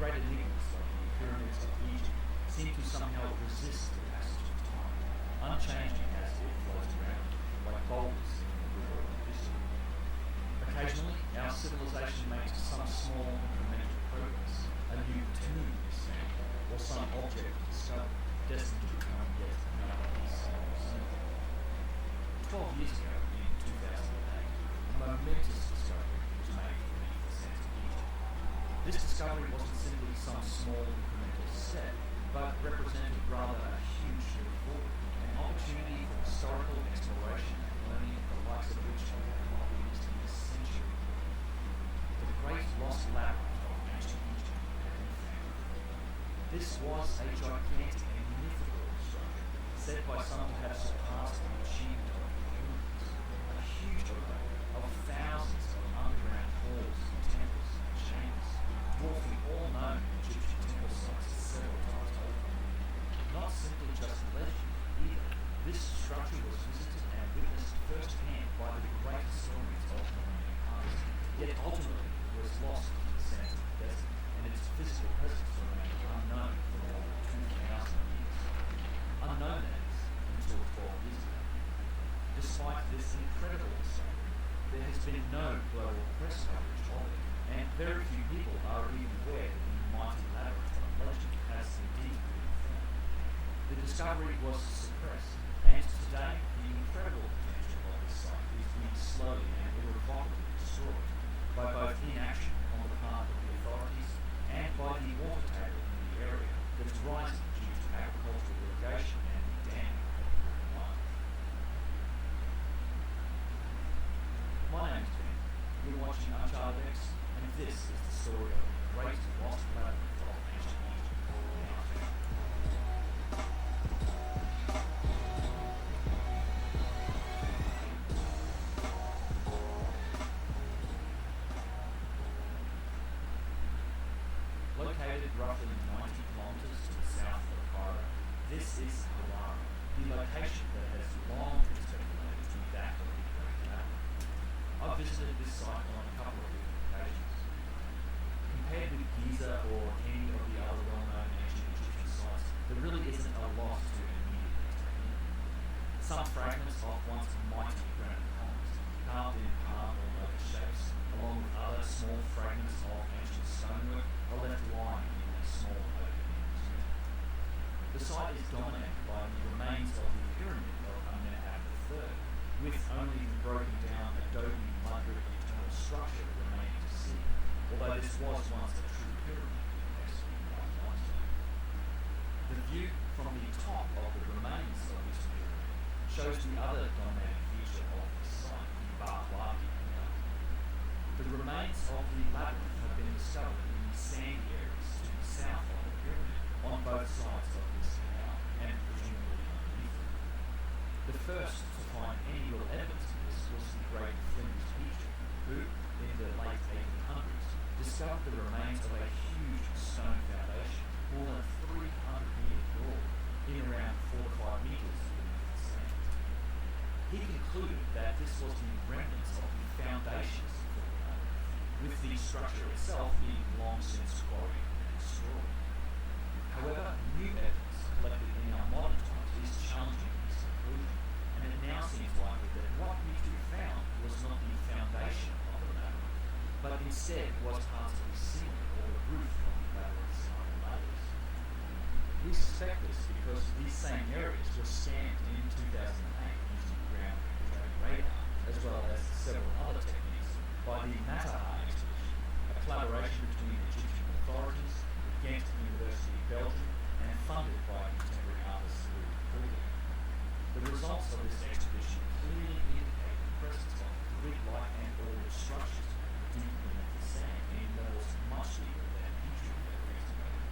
great enigmas like the pyramids of Egypt seem to somehow resist the passage of time, unchanging as it flows around like boulders in the river of history. Occasionally, our civilization makes some small incremental progress. A new tomb is found, or some object discovered, destined to become yet another piece of museum. 12 years ago, in 2008, a momentous discovery was made in the centre of Egypt. This discovery wasn't simply some small incremental step, but represented rather a huge leap forward, an opportunity for historical exploration and learning the likes of which we have not witnessed in a century. The great lost labyrinth of ancient Egypt had been found. This was a gigantic and mythical structure, said by some to have surpassed the achievement of the pyramids, a huge array of thousands of underground halls and temples and chambers, dwarfing all known Egyptian temple sites several times over. Not simply just legend either, this structure was visited and witnessed firsthand by the great historians of the modern past, yet ultimately was lost in the sands of the desert, and its physical presence remained unknown for more than 2,000 years. Unknown, that is, until 12 years ago. Despite this incredible discovery, there has been no global press coverage of it, and very few people are even aware that the mighty labyrinth of legend has indeed been found. The discovery was suppressed, and today the incredible potential of this site is being slowly and irrevocably destroyed by both inaction on the part of the authorities and by the water table in the area that is rising due to agricultural irrigation and the damming of the River Nile. My name is Ben. You're watching Uncharted X, and this is the story of the great lost labyrinth of ancient Egypt. Located roughly 90 kilometers to the south of Cairo, this is Hawara, the location that has long been speculated to be that of the Great Labyrinth. I've visited this site on a couple of different occasions. Compared with Giza or any of the other well-known ancient Egyptian sites, there really isn't a lot to immediately take in. Some fragments of once mighty granite columns, carved in palm or lotus shapes, along with other small fragments of ancient stonework, are left lying in a small open museum. The site is dominated by the remains of the pyramid of Amenhotep III, with only the broken down adobe mud-brick internal structure remaining to see, although this was once a true pyramid in excellent white limestone. The view from the top of the remains of this pyramid shows the other dominating feature of this site, the Bar-Labi Canal. The remains of the labyrinth have been discovered in the sandy areas to the south of the pyramid on both sides of this canal and presumably underneath it. The first to find any real evidence of this was the great Flinders Petrie, who, in the late 1800s, discovered the remains of a huge stone foundation more than 300 meters broad, in around 4 to 5 meters beneath the sand. He concluded that this was the remnants of the foundations for the labyrinth, with the structure itself being long since quarried and destroyed. However, new evidence collected in our modern times is challenging this conclusion, and it now seems likely that what Petrie found was not the foundation of the labyrinth, but instead was part of the ceiling or the roof of the labyrinth's other layers. We suspect this because these same areas were scanned in 2008 using ground-penetrating radar, as well as several other techniques, by the Matterhorn expedition, a collaboration between Egyptian authorities, the Ghent University of Belgium, and funded by contemporary artist Louis Goulden. The results of this expedition clearly indicate the presence of grid-like and ordered structures deep beneath the sand in levels much deeper than Petrie ever estimated.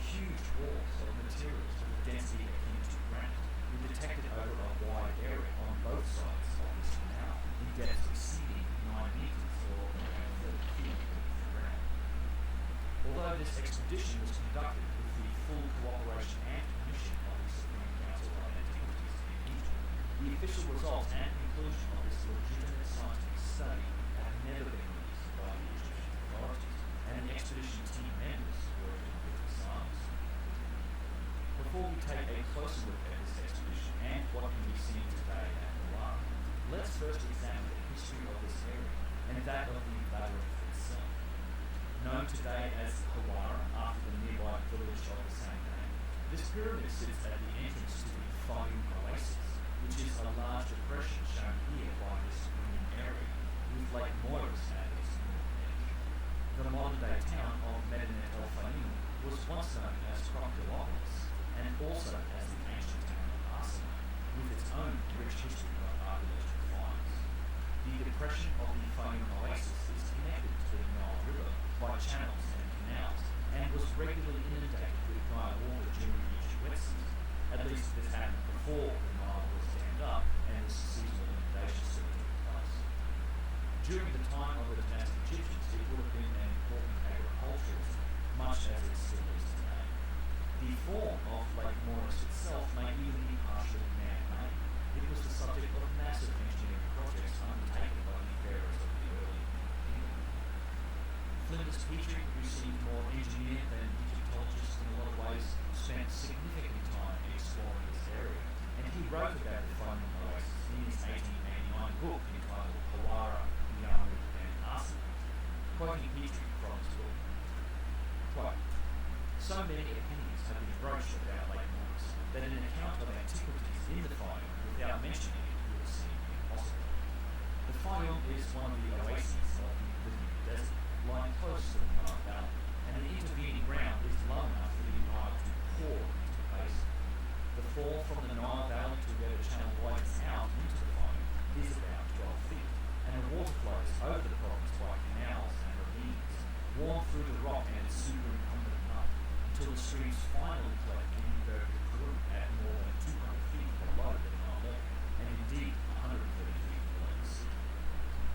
Huge walls of materials with a density akin to granite were detected over a wide area on both sides of this canal, in depths exceeding 9 meters or around 30 feet beneath the ground. Although this expedition was conducted with the full cooperation and permission of the Supreme Council of Antiquities in Egypt, the official results and conclusion of this legitimate scientific study have never been released by the Egyptian authorities, and the expedition team members take a closer look at this expedition and what can be seen today at Hawara, let's first examine the history of this area and that of the labyrinth itself. Known today as Hawara after the nearby village of the same name, this pyramid sits at the entrance to the Fayum Oasis, which is a large depression shown here by this green area, with Lake Moiris at its northern edge. The modern-day town of Medinet El Fayum was once known as Crocodilopolis, and also as the ancient town of Arsinoe, with its own rich history of archaeological finds. The depression of the Fayum Oasis is connected to the Nile River by channels and canals, and was regularly inundated with Nile water during each wet season. At least this happened before the Nile was dammed up and the seasonal inundations still took place. During the time of the dynastic Gyges, it would have been an important agricultural, much as it still is today. The form of Lake Moiris itself may even be partially man-made. It was the subject of massive engineering projects undertaken by the pharaohs of the early kingdom. Flinders Petrie, who seemed more engineer than Egyptologist in a lot of ways, spent significant time exploring this area, and he wrote about the Fayum Oasis in his 1889 book entitled Hawara, Yamu and Arsinoe. Quoting Petrie from his book, quote, "So many opinions have been broached about Lake Moiris that an account of antiquities in the Fayum without mentioning it would seem impossible. The Fayum is one of the oases of the Libyan desert, lying close to the Nile Valley, and the intervening ground is low enough for the Nile to pour into the basin. The fall from the Nile Valley to where the channel widens out into the Fayum is about 12 feet, and the water flows over the province by canals and ravines, worn through the rock and superincumbent mud, until the streams finally collect in the Kuru at more than 200 feet below the Nile level, and indeed 130 feet below the sea.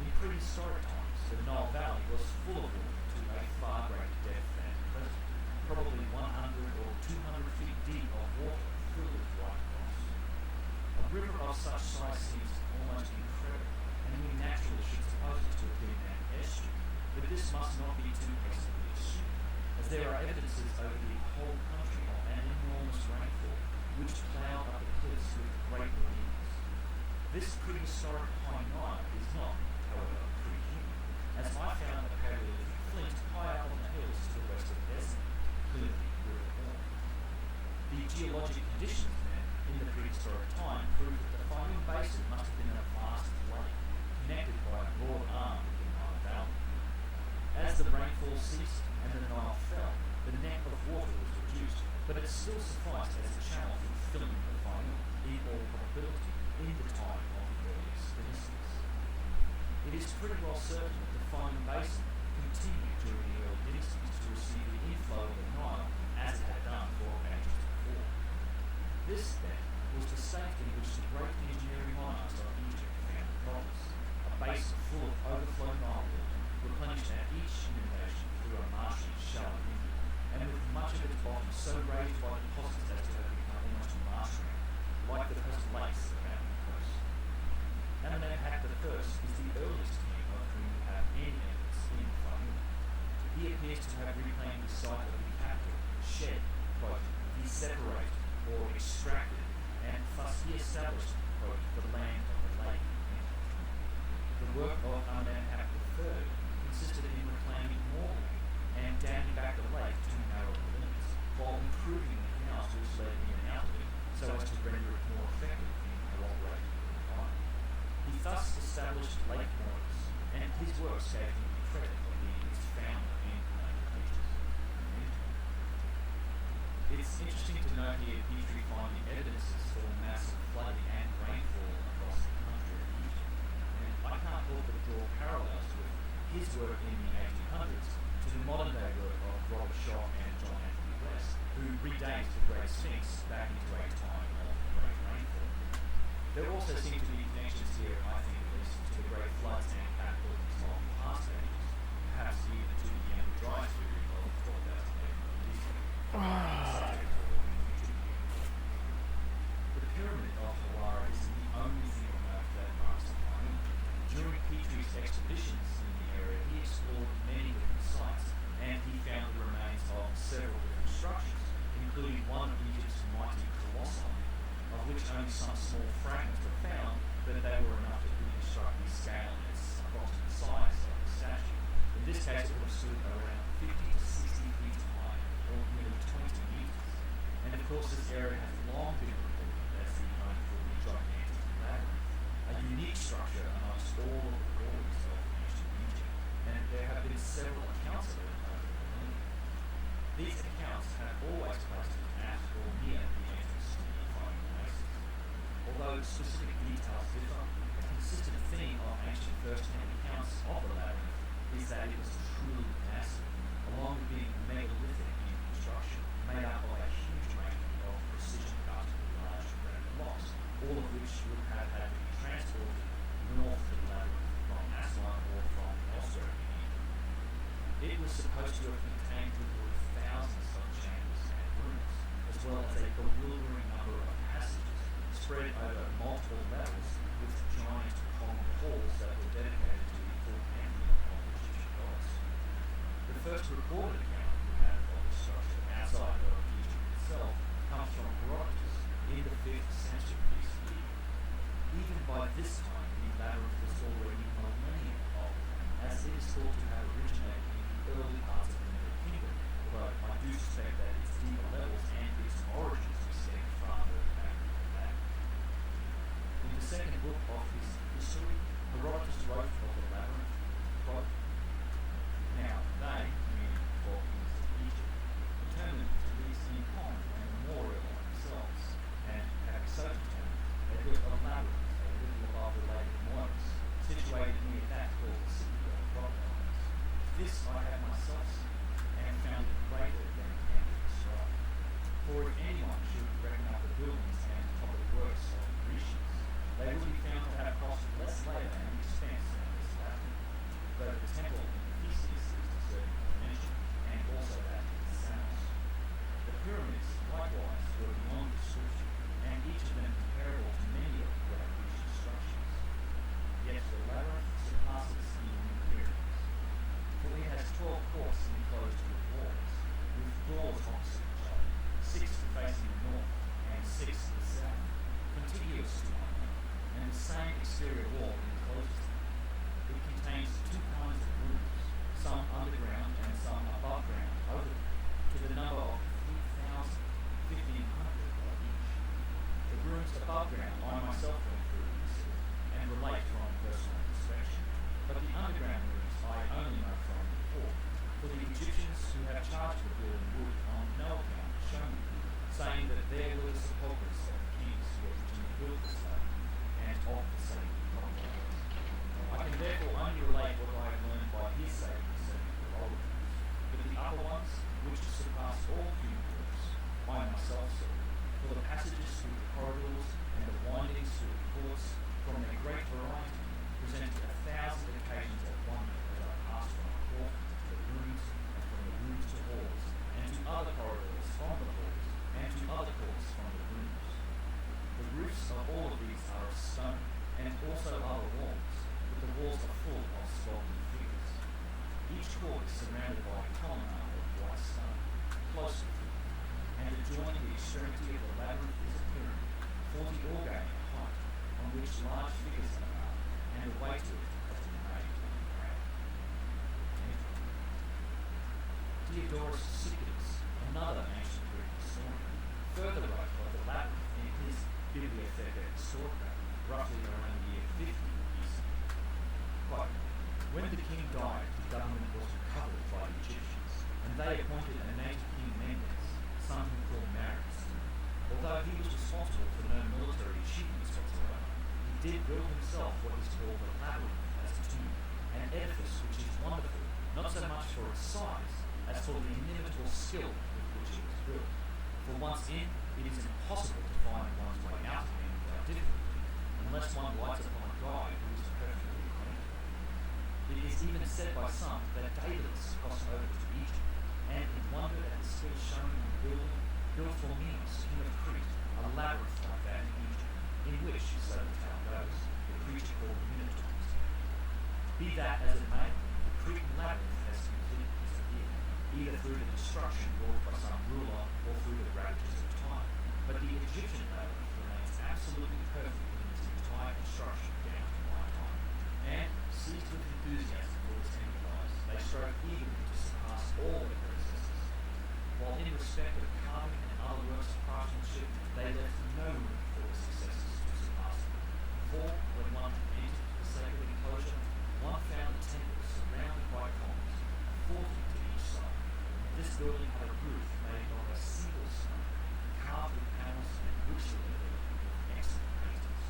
In prehistoric times, the Nile Valley was full of water to a far greater depth than present, probably 100 or 200 feet deep of water filled right across. A river of such size seems almost incredible, and we naturally should suppose it to have been an estuary, but this must not be too hastily assumed, as there are evidences over the whole country of an enormous rainfall, which ploughed up the cliffs with great ravines. This prehistoric high Nile is not, however, pre-human, as I found a Paleolithic flint high up on the hills to the west of Desna, clearly river-borne. The geologic conditions then, in the prehistoric time, prove that the Fayum Basin must have been a vast lake, connected by a broad arm with the Nile Valley. As the rainfall ceased and the Nile fell, the neck of water was reduced, but it still sufficed as a channel for filling the Fayum, in all probability, in the time of the earliest dynasties. It is pretty well certain that the Fayum Basin continued during the early dynasties to receive the inflow of the Nile as it had done for ages before. This, then, was the state in which the great engineering monarchs of Egypt found the province, a basin full of overflow Nile water, replenished at each inundation through a marshy, shallow inlet, and with much of its bottom so raised by deposits as to have become almost marshland, like the coast lakes around the coast. Amenemhat I is the earliest king of whom we have any evidence in Fayum. He appears to have reclaimed the site of the capital, shed, quote, "the separated," or extracted, and thus he established, quote, "the land of the lake." The work of Amenemhat III consisted in reclaiming more land and damming back the lake to narrow the limits, while improving the canals which led in and out of it, so as to render it more effective in cooperating with the climate. He thus established Lake Moiris, and his works gave him the credit of being its founder and creator. It's interesting to note here Petrie finding evidences for massive flooding and rainfall across the country of Egypt, and I can't help but draw parallels with his work in the 1800s to the modern day work of Robert Schoch and John Anthony West, who redate the Great Sphinx back into a time of great rainfall. There also seem to be connections here, I think at least, to the great floods and cataclysms of past ages, perhaps even to the Yambu Dryas period of 12,800 BC. The pyramid of Hawara isn't the only thing on earth that marks the Fayum. During Petrie's expeditions in the area, he explored many different sites, and he found the remains of several different structures, including one of Egypt's mighty only some small fragments were found, but they were enough to reconstruct the scale and its approximate size of the statue. In this case, it would have stood around 50 to 60 feet high, or nearly 20 meters. And of course, this area has long been reported as the home for the gigantic labyrinth, a unique structure amongst all of the glories of ancient Egypt, and there have been several accounts of it over the millennia. These accounts have always placed it at or near the entrance to the fighting oasis. Although specific details differ, a consistent theme of ancient first-hand accounts of the labyrinth is that it was truly massive, along with being megalithic in construction, made up of a huge range of precision-cut large granite blocks, all of which would have had to be transported north to the labyrinth from Aswan or from elsewhere in Egypt. It was supposed to have contained literally thousands of chambers and rooms, as well as a bewildering number of passages spread over multiple levels with giant columned halls that were dedicated to the full pantheon of Egyptian gods. The first recorded account we have of the structure outside of Egypt itself comes from Herodotus in the 5th century BCE. Even by this time, the labyrinth was already millennia old, as it is thought to have originated in the early parts of the Middle Kingdom, although I do suspect that its deeper levels and its origins extend farther back than that. In the second book of his history, Herodotus wrote of the labyrinth, quote, "Now they, meaning the 12 kings of Egypt, determined to lease in common and memorial of themselves, and having so determined, they built a labyrinth a little above the lake of Moeris, situated near that called the city of crocodiles. This I have myself seen, and found it greater than can be described. For if anyone should reckon up the buildings and public works of the Grecians, they would be found to have cost less labour and expense than this labyrinth, though the temple in Theseus is deserving of mention, and also that in Samos. The pyramids, likewise, were beyond description, and each of them comparable to many of the great Grecian structures. Yet the labyrinth surpasses even the pyramids, for it has 12 courts enclosed with walls, with doors opposite each other, 6 facing the north and 6 the south, contiguous to one another, and the same exterior wall encloses them. It contains 2 kinds of rooms, some underground and some above ground over them, to the number of 3,000, 1,500 of each. The rooms above ground I myself went through easily, and relate from personal inspection, but the underground rooms I only know from report, for the Egyptians who have charged the building would on no account show me, saying that there were the sepulchres of the kings who originally built this labyrinth, and of the same crocodiles. I can therefore only relate what I have learned by hearsay concerning the lower rooms, but the upper ones, which surpass all human works, I myself saw, for the passages through the corridors and the windings through the courts, from their great variety, presented 1,000 occasions of wonder as I passed from the court to the rooms, and from the rooms to halls, and to other corridors from the halls, and to other courts from the rooms. The roofs of all of these are of stone, and also other walls, but the walls are full of sculpted figures. Each court is surrounded by a colonnade of white stone, closely fitted, and adjoining the extremity of the labyrinth is a pyramid, 40 orgae in height, on which large figures are carved, and the way to it has been made on the ground." Diodorus Siculus, another ancient Greek historian, further wrote of the labyrinth in his Bibliotheca Historica, roughly around the year 50 BC. Quote, "When the king died, the government was recovered by the Egyptians, and they appointed a native king Mendes, son who called Marius. Although he was responsible for no military achievements whatsoever, he did build himself what is called the labyrinth as a tomb, an edifice which is wonderful, not so much for its size, as for the inimitable skill with which it was built. For once in, it is impossible to find one's way out of him without difficulty, unless one lights upon a guide who is perfectly acquainted. It is even said by some that Daedalus crossed over to Egypt, and in wonder at the skill shown in the building, built for Minos, king of Crete, a labyrinth like that in Egypt, in which, so the tale goes, the creature called the Minotaur was kept. Be that as it may, the Cretan labyrinth has completely disappeared, either through the destruction wrought by some ruler or through the ravages of time, but the Egyptian labyrinth remains absolutely perfect in its entire construction down to my time. And, seized with enthusiasm for its enterprise, they strove eagerly to surpass all their predecessors. While in respect of carving and other works of craftsmanship, they left no room for their successors to surpass them. For, when one had entered the sacred enclosure, one found a temple surrounded by columns, 40 to each side. This building had a roof made of a single stone, carved with panels and richly decorated with excellent paintings.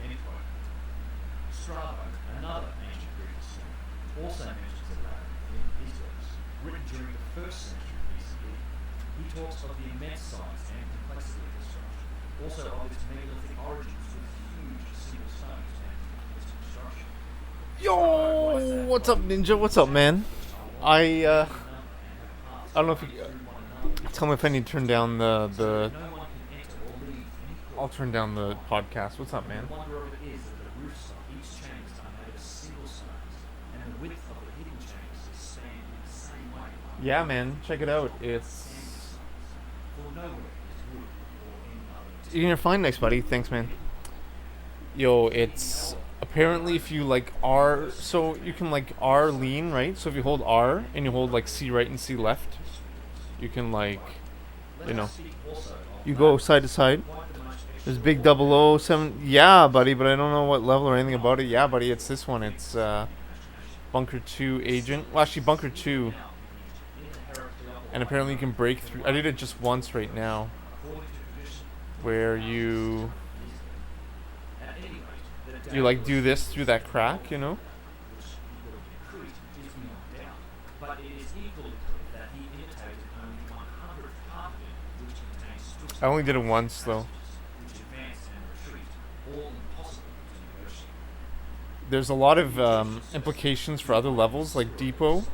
End quote. Strabo, another ancient Greek historian, also mentions a labyrinth in his works, written during the 1st century BCE. He talks of the immense size and complexity of the structure, also of its megalithic origins with huge single stones and its construction. Yo, what's up, Ninja? What's up, man? I don't know if you tell me if I need to turn down the. I'll turn down the podcast. What's up, man? The wonder of it is that the roofs of each chamber are made of single stones, and the width of the hidden chambers is spanned in the same way. Yeah, man, check it out. It's. For nowhere is wood or any other. You're fine, nice buddy. Thanks, man. Yo, it's apparently if you like R, so you can like R lean, right? So if you hold R and you hold like C right and C left, you can like, you know, you go side to side. There's big 007. Yeah, buddy, but I don't know what level or anything about it. Yeah, buddy, it's this one. It's Bunker 2 Agent. Well, actually, Bunker 2. And apparently you can break through. I did it just once right now. Where you like do this through that crack, you know? I only did it once though. There's a lot of implications for other levels, like Depot.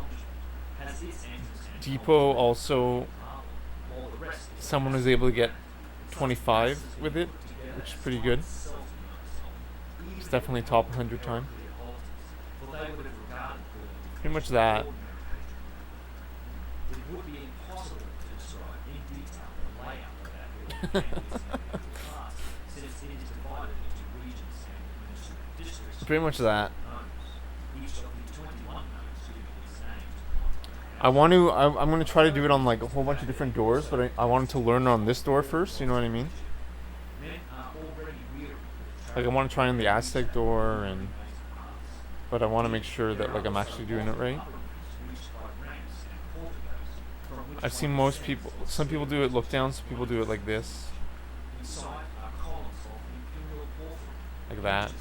Depot also, someone was able to get 25 with it, which is pretty good. It's definitely top 100 time. Pretty much that. Pretty much that. I'm going to try to do it on like a whole bunch of different doors, but I wanted to learn on this door first, you know what I mean? Like I want to try on the Aztec door, but I want to make sure that like I'm actually doing it right. I've seen some people do it look down, some people do it like this. Like that.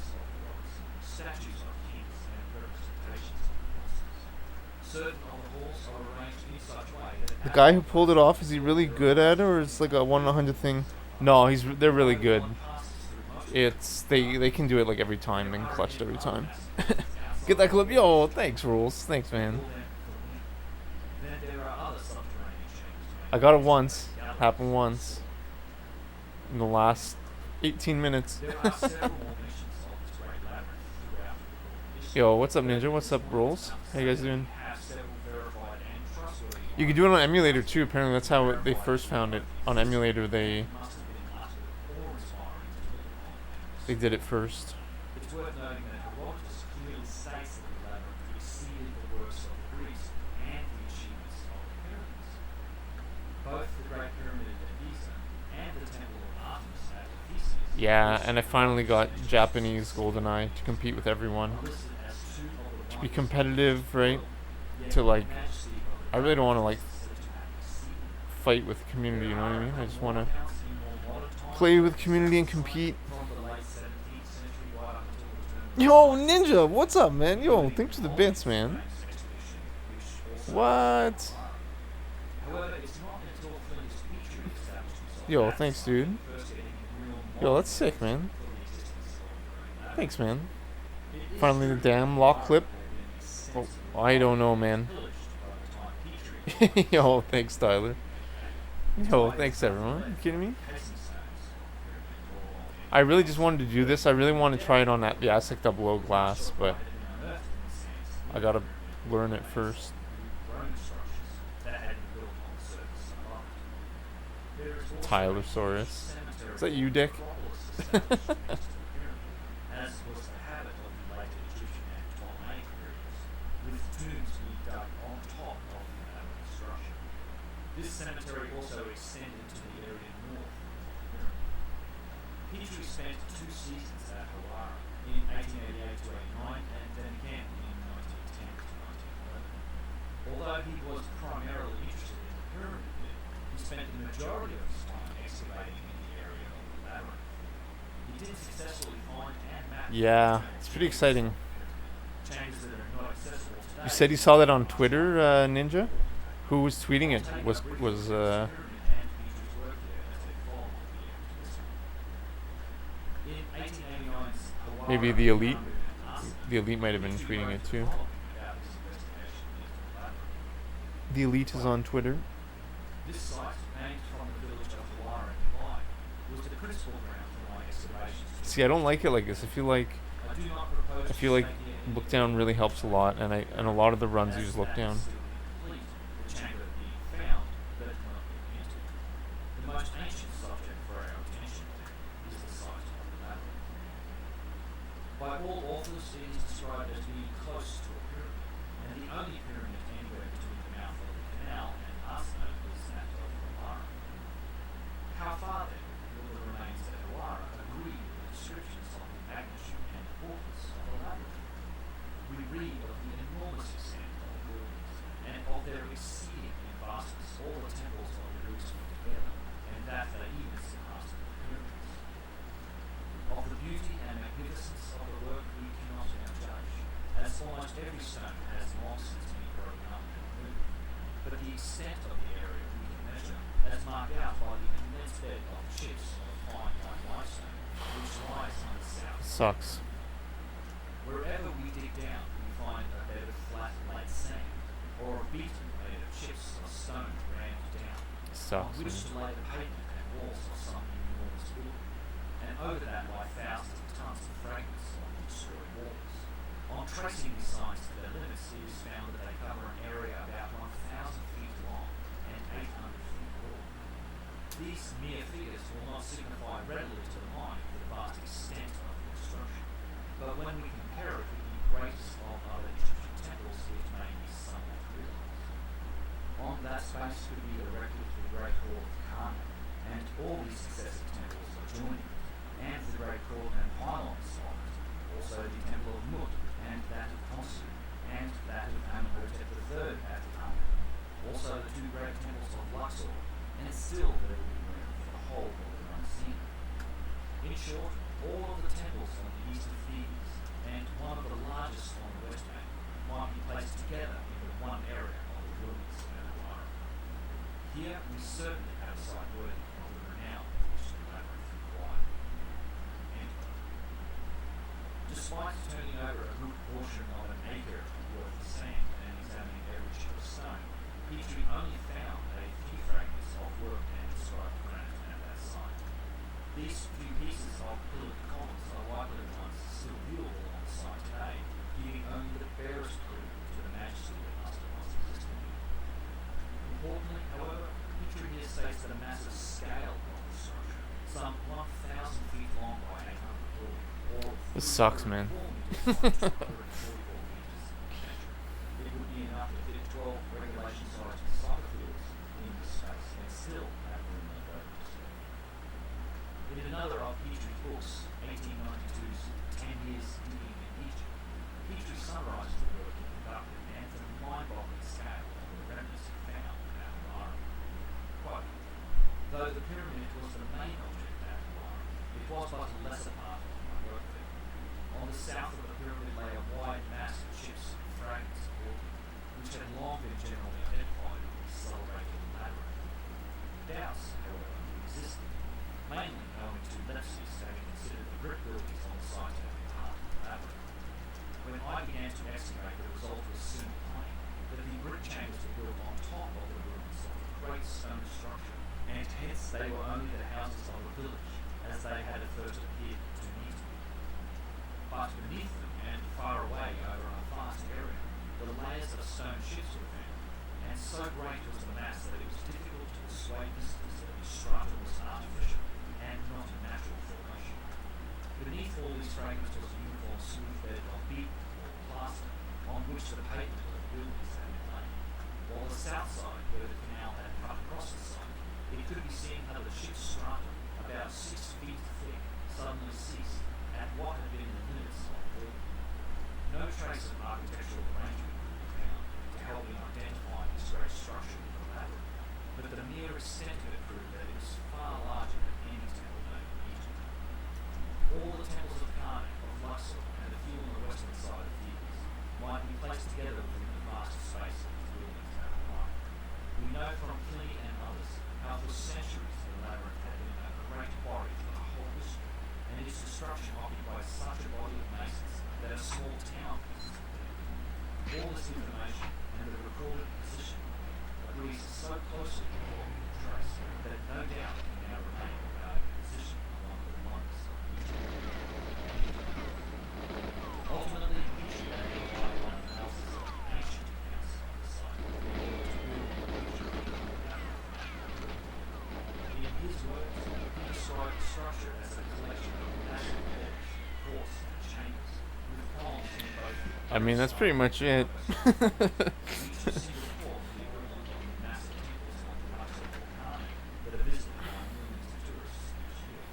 The guy who pulled it off, is he really good at it, or is it like a 1 in 100 thing? No, they're really good. It's they can do it like every time, they can clutch it every time. Get that clip, yo! Thanks, Rules. Thanks, man. I got it once. Happened once. In the last 18 minutes. Yo, what's up, Ninja? What's up, Rules? How you guys doing? You can do it on emulator too. Apparently, that's how they first found it. On emulator, they did it first. It's worth noting that Herodotus clearly states that the labyrinth exceeded the works of the Greeks and the achievements of the pyramids. Both the Great Pyramid at Giza and the Temple of Artemis at Ephesus. Yeah, and I finally got Japanese GoldenEye to compete with everyone. To be competitive, right? To like, I really don't want to like fight with the community, you know what I mean? I just want to play with the community and compete. Yo, Ninja, what's up, man? Yo, thanks for the bits, man. What? Yo, thanks, dude. Yo, that's sick, man. Thanks, man. Finally, the damn lock clip. Oh, I don't know, man. Yo, thanks, Tyler. Yo, thanks, everyone. Are you kidding me? I really just wanted to do this. I really want to try it on the Aztec 00 glass, but I gotta learn it first. Tylosaurus. Is that you, Dick? established next to the pyramid, as was the habit of the later Egyptian and Ptolemaic periods, with tombs being dug on top of the elaborate structure. This cemetery also extended to the area north of the pyramid. Petrie spent 2 seasons at Hawara in 1888 to 89 and then again in 1910 to 1911. Although he was primarily interested in the pyramid pit, he spent the majority of his time excavating in the area of the labyrinth. He did successfully find and map Yeah, it's pretty exciting. changes that are not accessible today. You said you saw that on Twitter, Ninja? Who was tweeting it? Was maybe the elite? The elite might have been tweeting it too. The elite is on Twitter. This site, named from the village of Hawara in Dubai, was the principal ground for my excavations. See, I don't like it like this. I feel like I do not propose look down really helps a lot, and a lot of the runs you just look down. The chamber being found, but not being entered. The most ancient subject for our attention is the site of the labyrinth. By all authors, it is described as being close to a pyramid, and the only pyramid anywhere between the mouth of the canal and Arsinoe is that of Hawara. How far then will the remains at Hawara agree with the descriptions of the magnitude and importance of the labyrinth? We read of the enormous extent of the buildings and of their exceeding vastness. All the temples of the Greeks were together, and that they even surpassed the pyramids. Of the beauty and magnificence of the work we cannot now judge, as almost every stone has long since been broken up and removed. But the extent of the area we can measure, as marked out by the immense bed of chips of fine white limestone, which lies on the south. Sucks. Wherever we dig down, we find a bed of flat laid sand, or a beaten made of chips or stone rammed down, on Sucks. which to lay the pavement and walls of some enormous building. And over that lie thousands of tons of fragments of the destroyed walls. On tracing these signs to their limits, it is found that they cover an area about 1,000 feet long and 800 feet broad. These mere figures will not signify readily to the mind the vast extent of the destruction, but when we compare it with the greatest of other Egyptian temples, it may be somewhat realized. On that space could be erected the great hall of Karnak, and all these successive temples adjoining it, and the great court and pylons on it, also the temple of Mut, and that of Khonsu, and that of Amenhotep III at Karnak, also the 2 great temples of Luxor, and still there will be room for the whole of the unseen. In short, all of the temples on the east of Thebes, and one of the largest on the west bank, might be placed together into one area of the wilderness of Hawara. Here we certainly have a site worthy of the renown which the labyrinth required. Despite turning over a good portion of an acre worth of sand and examining every chip of stone, Petrie only found a few fragments of worked and inscribed granite at that site. These few pieces of pillared columns are likely the ones still viewable on the site today, giving only the barest clue to the majesty that must have once existed. Importantly, however, Petrie here states that a massive scale of the structure, some 1,000 feet long by 800 broad, or This sucks, man. 4 meters wide, 144 meters in diameter. It would be enough to fit 12 regulation-sized soccer fields in this space, and still have room left over to serve. In another of Petrie's books, 1892's 10 Years Digging in Egypt, Petrie summarizes the work he conducted and the mind-boggling scale of the remnants he found at Hawara. Quote, though the pyramid was the main object at Hawara, it was but a lesser part of my work there. On the south of the pyramid lay a wide mass of chips and fragments of building, which had long been generally identified with the celebrated labyrinth. Doubts, however, existed, mainly owing to Lepsius having considered the brick buildings on the site to have been part of the labyrinth. When I began to excavate, the result was soon plain that the brick chambers were built on top of the ruins of a great stone structure, and hence they were only the houses of the village, as they had at first appeared to me to be. But beneath them and far away over a vast area, the layers of stone ships were found, and so great was the mass that it was difficult to persuade visitors that the strata was artificial and not a natural formation. Beneath all these fragments was a uniform smooth bed of beaten or plaster, on which the pavement of the buildings had been laid. While the south side, where the canal had cut across the site, it could be seen how the ship's stratum, about 6 feet thick, suddenly ceased at what had been the limits of the building. No trace of architectural arrangement could be found to help in identifying this great structure with the labyrinth, but the mere extent of it proved that it was far larger than any temple known in Egypt. All the temples of Karnak, of Luxor, and a few on the western side of Gyges might be placed together within the vast space of these buildings at the time. We know from Pliny and others how for centuries the labyrinth had been a great quarry for the whole district, and its destruction occupied such a body of masons that a small town existed there. All this information and the recorded position agrees so closely with what we can trace that no doubt it can now remain about a position among the wonders of Egypt. Ultimately, each man relied on analysis of the ancient accounts of the site in order to build the picture of the labyrinth. In his words, he described the structure as a collection of massive beds, courts, and chambers, with columns in both. I mean, that's pretty much it. Each single court the equivalent of the massive temples on the Luxor volcano that are visited by millions of tourists each year.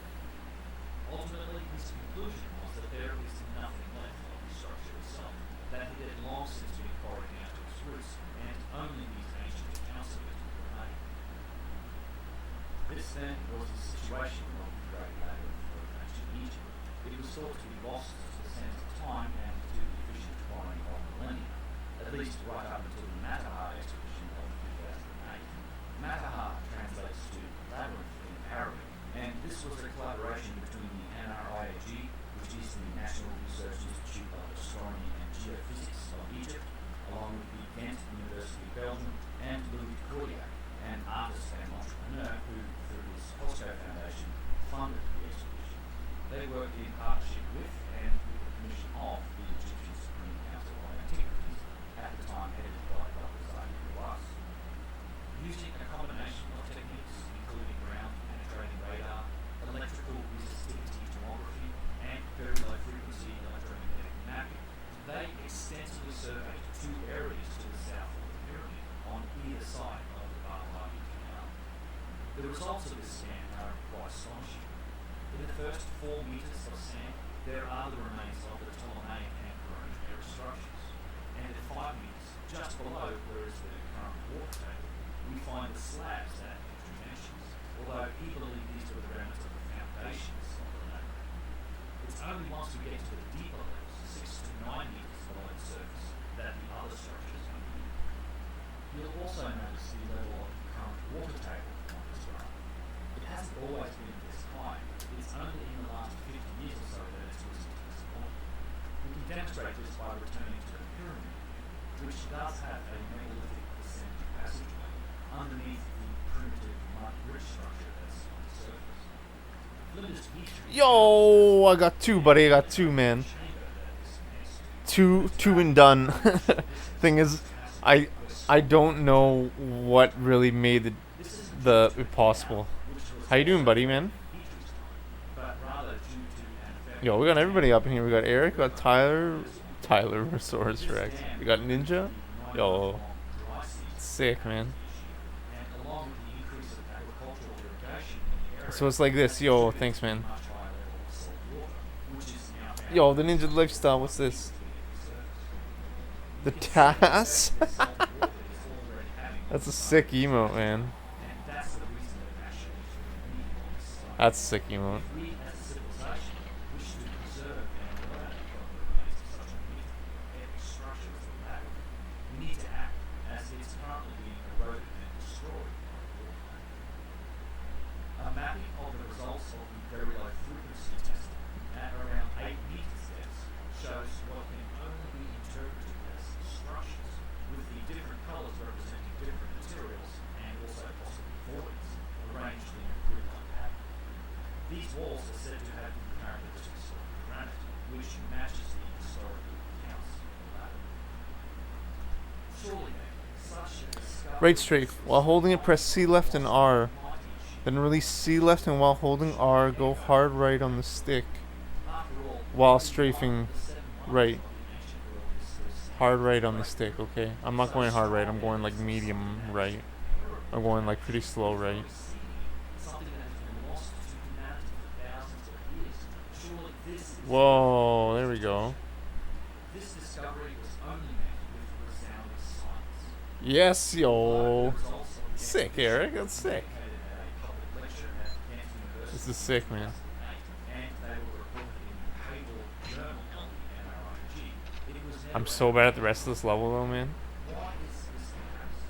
Ultimately, his conclusion was that there is nothing left of the structure itself, that it had long since been quarried down to its roots, and only these ancient accounts of it remain. This then was the situation of the great labyrinth of ancient Egypt. It was thought to be lost to the sands of time and to the efficient quarrying of millennia, at least right up until the Matterhorn expedition of 2008. Matterhorn translates to labyrinth in Arabic, and this was a collaboration between the NRIAG, which is the National Research Institute of Astronomy and Geophysics of Egypt, along with the Ghent University of Belgium, and Louis Cordiac, an artist and entrepreneur who, through his POSCO Foundation, funded the expedition. They worked in partnership with and with the permission of the Egyptian Supreme Council of Antiquities, at the time headed by Dr. Zahid Khawass. Using a combination of techniques, including ground-penetrating radar, electrical resistivity tomography, and very low-frequency electromagnetic mapping, they extensively surveyed 2 areas to the south of the pyramid on either side of the Bab-el-Abi Canal. The results of this scan are quite astonishing. In the first 4 meters of sand, there are the remains of the Ptolemaic and Pharaonic era structures, and at 5 meters, just below where is the current water table, we find the slabs at the dimensions, although he believed these were the remnants of the foundations of the labyrinth. It's only once we get to the deeper levels, 6 to 9 meters below the surface, that the other structures come in. You'll also notice the level of the current water table on this graph. It hasn't always been this high. It's only in the last 50 years or so that it's risen to this point. We can demonstrate this by returning to the pyramid, which does have a megalithic descending passageway underneath the primitive mud bridge structure that's on the surface. Flinders Eastern Yo, I got 2, buddy. I got 2, man. Two and done. Thing is, I don't know what really made it possible. How you doing, buddy, man? Yo, we got everybody up in here. We got Eric, we got Tyler, Resource Rex. We got Ninja. Yo, sick, man. So it's like this. Yo, thanks, man. Yo, the Ninja lifestyle. What's this? The TAS? That's a sick emote, man. That's a sick emote. Right strafe. While holding it, press C left and R. Then release C left, and while holding R, go hard right on the stick. while Only one strafing of the 7 wonders right. of the ancient world is still Hard standing. right on the Great stick, Britain. okay? I'm not So going hard right, I'm strong going like is the medium Southern right. Atlantic terror I'm going like pretty it slow is not right. exceeding something that has been lost to humanity for thousands of years. Surely this is Whoa, there we go. revolution. This discovery was only met with resounding silence. Yes, Although the yo. results of the Sick, expedition Eric. were That's sick. communicated at a public lecture at Ghent This University is in sick, man. 2008, and they were reported in the Hayward Journal of the MRIG, it was I'm never so bad at the announced. rest of this level, though, man. Why is this the case?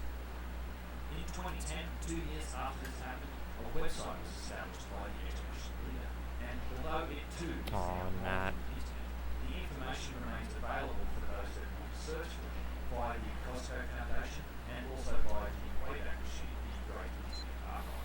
In 2010, 2 years after this happened, a website was established by the expedition leader, and although it too is Aw, now gone Nat. from the internet, the information remains available for those that want to search for it via the Costco Foundation and also via the Wayback Machine, the Great Internet Archive.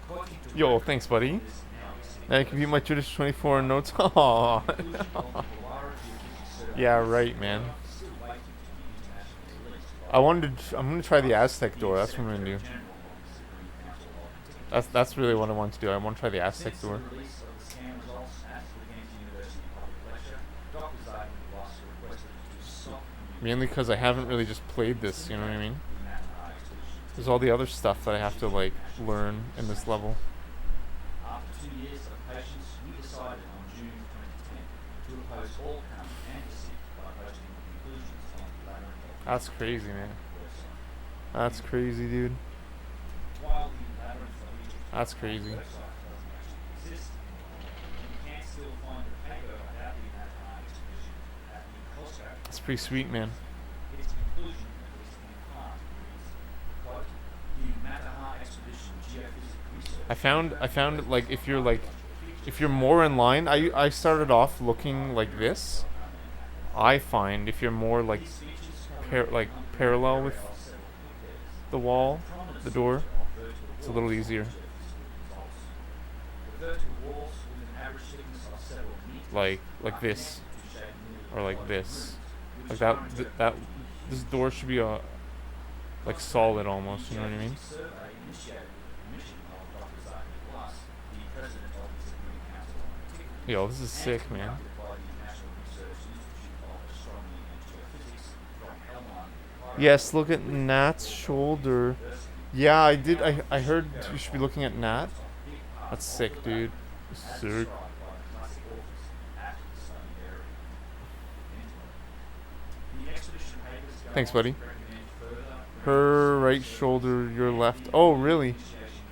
Quoting Yo, directly thanks, from buddy. this now extinct I can view my website, Judas 24 notes. Aw. the conclusion of the Polara Geophysics survey Yeah, is, right, man. however, still waiting to be internationally released by I'm gonna try the Aztec door. That's what I'm gonna do. Secretary-General of the Supreme Council of Antiquities. That's really what I want to do. I want to try the Aztec Since the door. release of the scan results at the Ghent University public lecture, Dr. Zayden was requested to stop Mainly because I haven't really just played this. You know what I mean? the Matterhorn expedition. There's all the other stuff that I have to like learn in this level. After 2 years of patience, we decided on June 2010 to oppose all current and dissent by posting the conclusions on the Labyrinth That's crazy, man. website. That's crazy, dude. While the Labyrinth of Egypt That's crazy. website doesn't actually exist anymore, you can still find the paper about the Matterhorn expedition at the Costco. That's pretty sweet, man. Its conclusion, at least in part, reads, quote, the Matterhorn expedition geophysical research. I found like if you're more in line, I started off looking like this. I find if you're more like parallel with the wall, the door, it's a little easier. Like this, or like this, like that. This door should be like solid almost. You know what I mean? Yo, this is sick, man. Yes, look at Nat's shoulder. Yeah, I did. I heard you should be looking at Nat. That's sick, dude. Sick. Thanks, buddy. Her right shoulder, your left. Oh, really?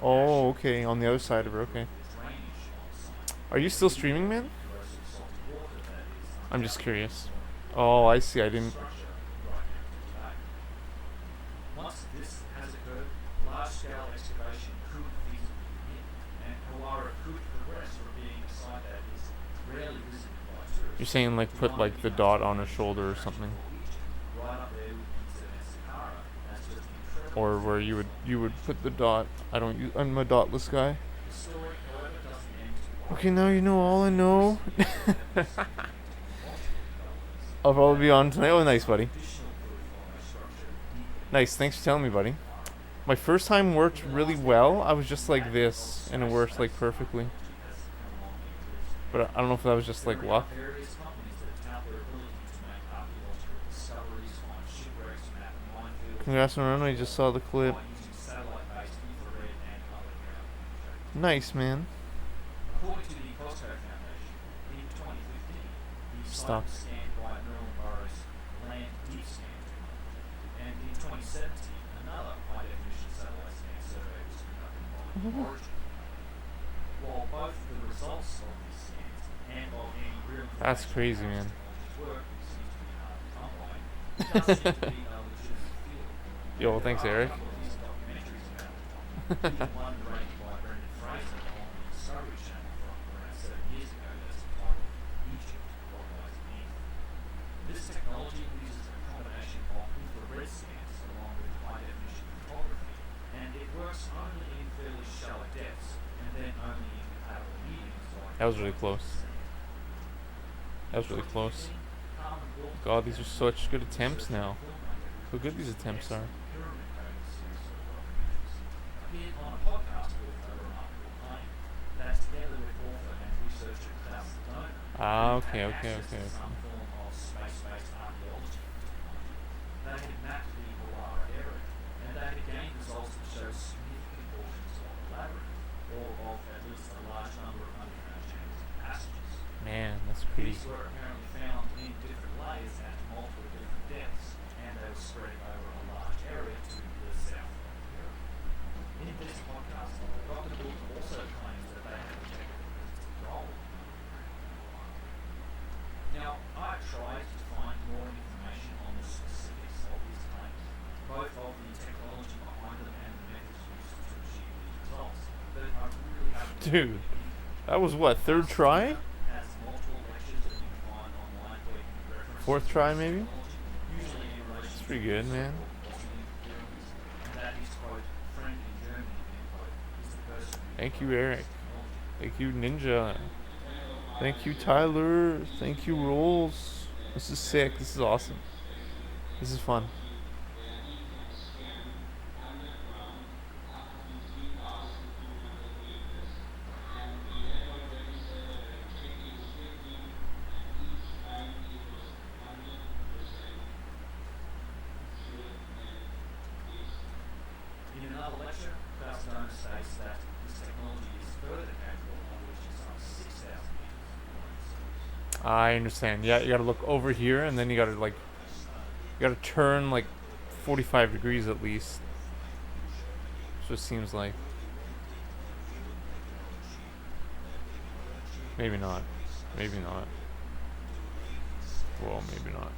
Oh, okay. On the other side of her. Okay. Are you still streaming, man? I'm just curious. Oh, I see. I didn't. Once this has occurred, large-scale excavation could feasibly begin, and Hawara could progress from being a site that is rarely visited by tourists. You're saying like put like the dot on her shoulder or something, Right up there with Giza and Saqqara. That's just incredible. or where you would put the dot. I don't use. I'm a dotless guy. The story, however, doesn't end too Okay, now you know all I know. I'll probably be on tonight. Oh, nice, buddy. Nice. Thanks for telling me, buddy. My first time worked really well. I was just like this, and it worked like perfectly. But I don't know if that was just like luck. various companies that tout their ability to make archaeological discoveries on shipwrecks, map minefields, Congrats on the run. I just saw the clip. by using satellite-based infrared and other ground communication. Nice, man. According to the Costco Foundation, in 2015, the Stop. site was scanned by Merrill Burroughs Land Deep Scan technology, and in 2017, another high-definition satellite scan survey was conducted by Origin. While both the results of these scans and of any real That's information crazy, about man. technology's work seems to be hard to come by, it does seem to be a legitimate field. Yo, thanks, There are Eric. a couple of these documentaries about it. Even one rated by Brendan Fraser on the Discovery Channel from around 7 years ago that's entitled Egypt, What Lies Beneath. This technology uses a combination of infrared scans along with high-definition photography, and it works only in fairly shallow depths, and then only in compatible mediums like That was really close. That was really close. God, these are such good attempts now. How good these attempts are. Appeared on a podcast with a remarkable claim that together with author and researcher Klaus Donner, Ah, who okay, had okay, access okay, to okay. some form of space-based archaeology technology. They had mapped the Hawara area, and they had gained results that showed significant portions of the labyrinth, or of at least a large number of underground chambers and passages. Man, that's These crazy. were apparently found in different layers at multiple different depths, and they were spread over a large area to the south of the area. In this podcast, Dr. Gould also claims that they have detected a visitor role in underground Hawara. Now, I tried to find more information on the specifics of these claims, both of the technology behind them and the methods used to achieve these results, but I really haven't been able Dude, to get anything. that was what, third try? Has multiple lectures that you can find online where you can reference Fourth try, this maybe? technology, usually in relation That's to pretty the good, man. so-called Bosnian pyramids, and that his quote, friend in Germany, end quote, is the person who Thank you, developed Eric. this technology. Thank you, Ninja. Thank you, Tyler. Thank you, Rolls. This is sick. This is awesome. This is fun. In another lecture, Klaus Donner states that this technology is further capable of reaching some 6,000 meters below the surface. I understand. Yeah, you gotta look over here, and then you gotta like, you gotta turn like 45 degrees at least. So it seems like. Maybe not. Maybe not. Well, maybe not.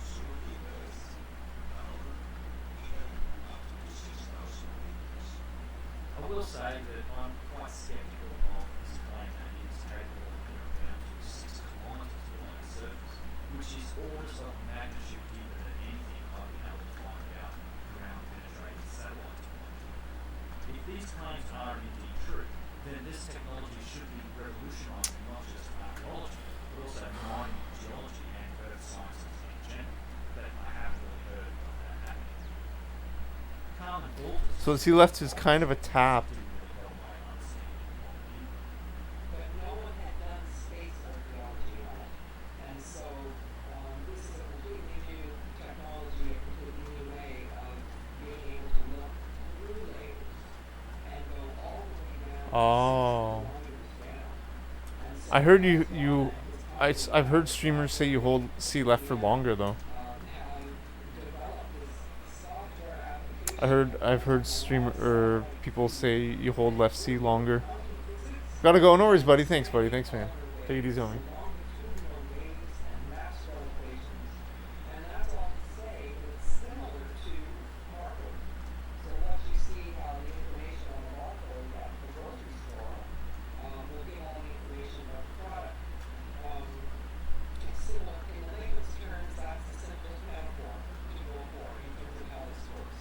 I will say that I'm quite skeptical of this claim that it is capable of getting down to 6 kilometres below the surface, which is orders of magnitude deeper than anything I've been able to find about ground penetrating satellite technology. If these claims are indeed true, then this technology should be revolutionising not just archaeology, but also mining, geology, and earth sciences in general. But I haven't really heard of that happening. Carmen Walters So he left his kind of a tap. didn't really help my understanding of it either. But no one had done space archaeology on it. And so this is a completely new technology, a completely new way of being able to look through layers and go all the way down to 6 Oh. kilometers down. And so I heard that's why his I've heard streamers say you hold C left for longer though. have developed this software I've heard streamer or people say you hold left C longer. Gotta go. No worries, buddy. Thanks, buddy. Thanks, man. Take it easy on me. longitudinal waves and Maxwell equations, and that's all to say it's similar to barcode. So once you see how the information on the barcode at the grocery store will give all the information about the product. It's similar in the layman's terms. That's the simplest metaphor to go for in terms of how this works.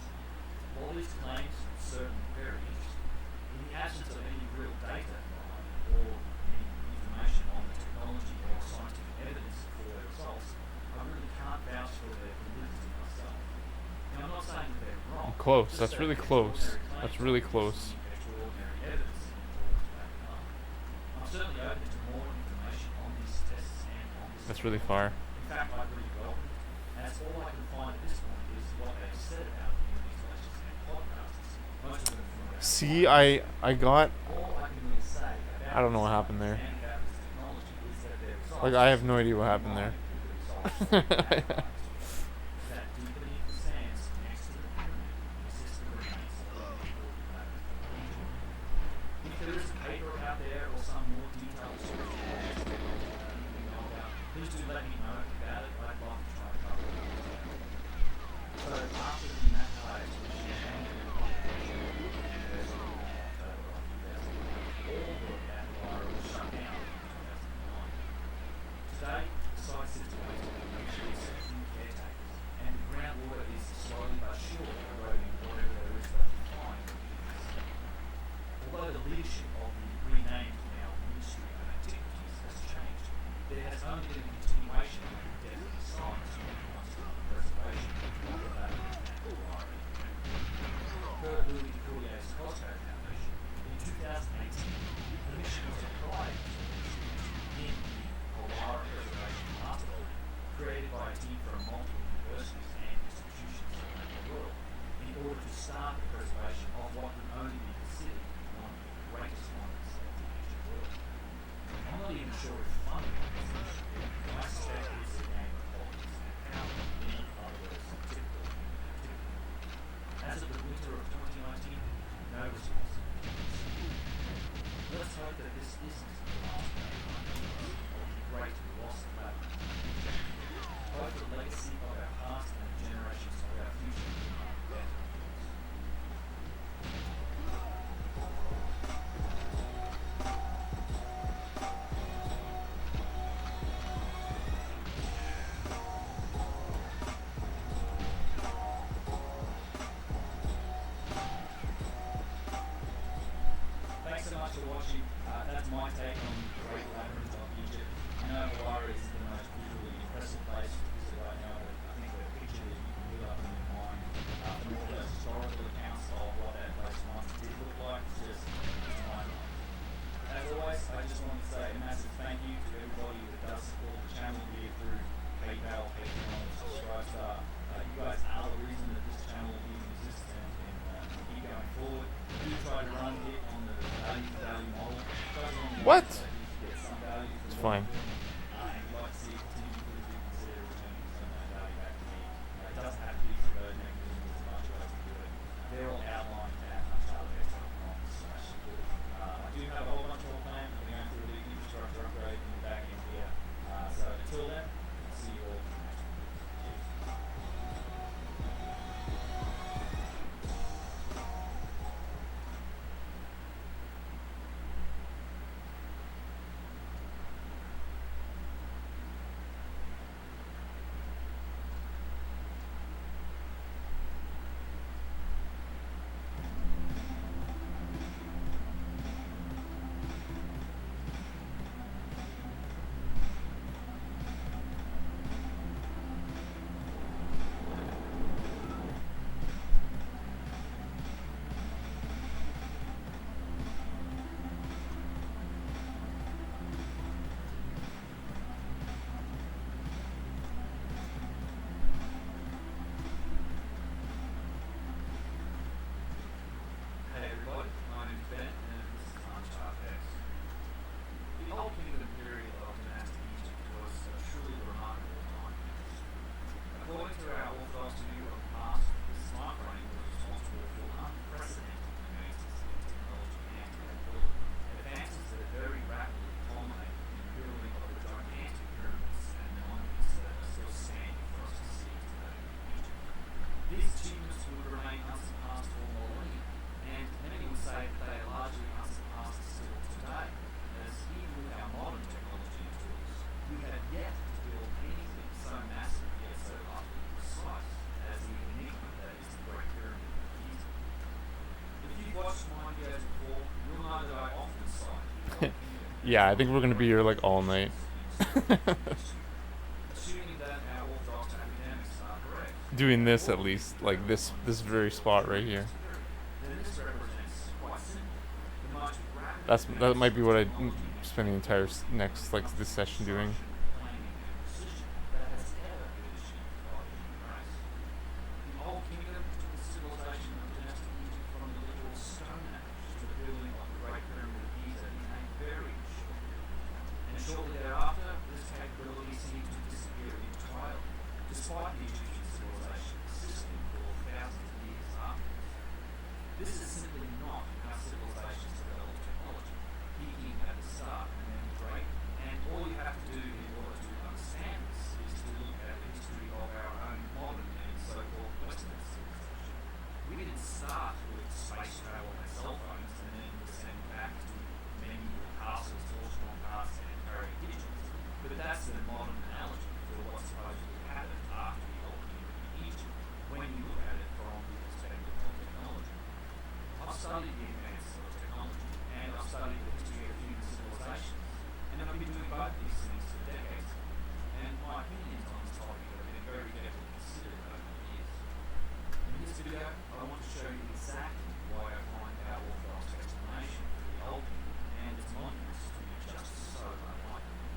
While these claims are certainly very interesting, in the absence of any real data behind them or any information on the technology or scientific evidence for their results, I really can't vouch for their validity myself. Now, I'm not saying that they're wrong. Close. just That's that really extraordinary close. claims That's really are close. using extraordinary evidence in order to back it up. I'm certainly open to more information on these tests and on this. That's really far. In fact, I'd really welcome it, as all I can find at this point is what they've said about it in these lectures and podcasts, most of them from around See, I got. all I can really say about I don't know what this happened there. and about this technology is that their results Like, I have no idea what happened there. that deepening the sands next to the pyramid exists the remains of the medieval labyrinth. If there is a paper out there or some more detailed description of this technology that you know about, please do let me know about it. I'd love to try to cover it in detail. So after the Mackay expedition and the publication and there's in October of 2008, all work at Lyra was shut down in 2009. Today, the site sits vacant, usually except for new caretakers, and the groundwater is slowly but surely eroding whatever there is left to find of the site. Although the leadership of the renamed now Ministry of Antiquities has changed, there has only been a continuation of the definite science when it comes to the preservation of the labyrinth and the Lyra in general. Per Louis Courier's Cosco Foundation, in 2018, the mission was acquired into the Ministry in the Hawara Preservation Master Plan, created by a team from multiple universities and institutions around the world, in order to start the preservation of what would only be considered one of the greatest wonders of the ancient world. I'm not even sure if funding is an issue. I suspect it's a game of politics and power, in other words, typical human activity. As of the winter of 2019, no response. Let's hope that this isn't the last of the great lost labyrinth. Both the legacy of our past and the generations of our future are better. Thanks so much for watching. That's my take on the Great Labyrinth of Egypt. I know Hawara isn't the most visually impressive place to visit right now, but I think the picture that you can build up in your mind from all those historical accounts of what that place once did look like is just mind-blowing. As always, I just want to say a massive thank you to everybody that does support the channel here through PayPal, Patreon, or Subscribe Star. You guys are the reason that this channel even exists and can keep going forward. We do try to run it on the value model. What? Get some value from It's what fine. we're doing, and you'd like to see it continue to consider returning some of that value back to me. It doesn't have to be through those mechanisms, there's a bunch of ways to do it. They're all outlined at unchartedx.com/support. I do have a whole bunch more planned. We're going through a big infrastructure upgrade in the back end here. So until then, I'll see you all next time. Cheers. Hey everybody, my name's Ben and this is Unchartedx. The Old Kingdom period of dynastic Egypt was a truly remarkable time. According to our orthodox view of the past, this time frame was responsible for unprecedented advances in technology and capability, advances that very rapidly culminated in the building of the gigantic pyramids and the monuments that are still standing for us to see today in Egypt. These achievements would remain unsurpassed for millennia, and many would say that they are largely unsurpassed still today, as even with our modern technology and tools, we have yet to build anything so massive yet so utterly precise as the enigma that is the Great Pyramid of Giza. If you've watched my videos before, you'll know that I often cite the Old Kingdom. Yeah, I think we're gonna be here like all night. Assuming that our orthodox academics are correct, Doing this at least, like this very spot right here. then this represents quite simply the most rapid That might be what I spend the entire next like this session doing. planning and precision that has ever been achieved by the human race. The Old Kingdom took the civilization of dynastic Egypt from the literal Stone Age to the building of the Great Pyramid of Giza in a very short period. And shortly thereafter, this capability seemed to disappear entirely, despite the Egyptian civilization persisting for thousands of years afterwards. This is simply not how civilizations develop technology, peaking at the start and then great. And all you have to do in order to understand this is to look at the history of our own modern and so-called Western civilization. We didn't start with space travel and cell phones and then descend back to medieval castles, torch-drawn carts, and carrying digits. But that's the modern analogy for what supposedly happened after the Old Kingdom in Egypt, when you look at it from the perspective of technology. I've studied the advances of technology, and I've studied the history of human civilizations, and I've been doing both these things for decades now, and my opinions on this topic have been very carefully considered over the years. In this video, I want to show you exactly why I find our orthodox explanation for the Old Kingdom and its monuments to be just so unlikely.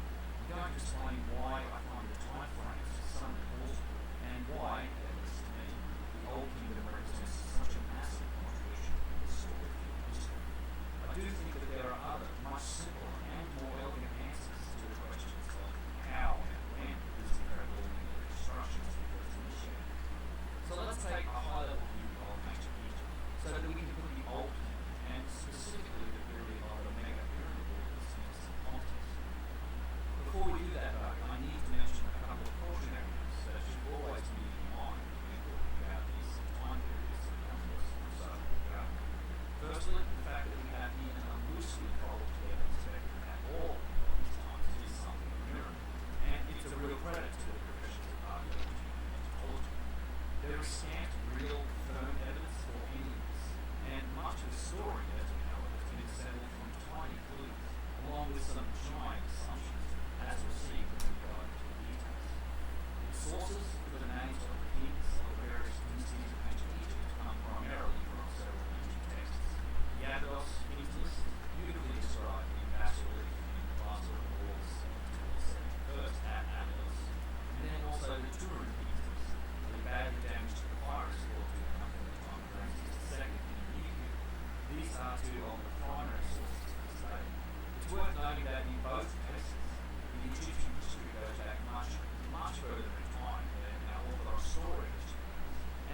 these are two of the primary sources of this data. It's worth noting that in both cases, the Egyptian history goes back much, much further in time than our Orthodox story history.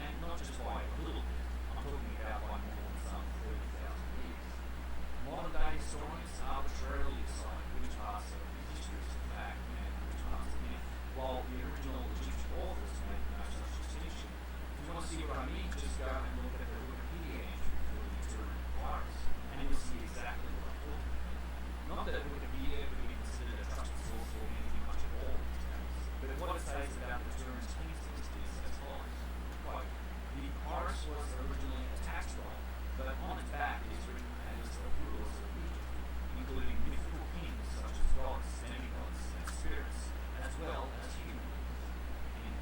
And not just by a little bit, I'm talking about by more than some 30,000 years. Modern day historians arbitrarily decide which parts of the history is fact and which parts are myth, while the original Egyptian authors made no such distinction. If you want to see what I mean, just go and look at the Wikipedia entry for the Turin virus, and you'll see exactly what I'm talking about. Not that Wikipedia could be considered a trusted source for anything much at all these days, but what it says about the Turin king's list is as follows. Quote, the virus was originally a tax roll, but on its back is written a list of rulers of Egypt, including mythical kings such as gods, demigods, and spirits, as well as human beings.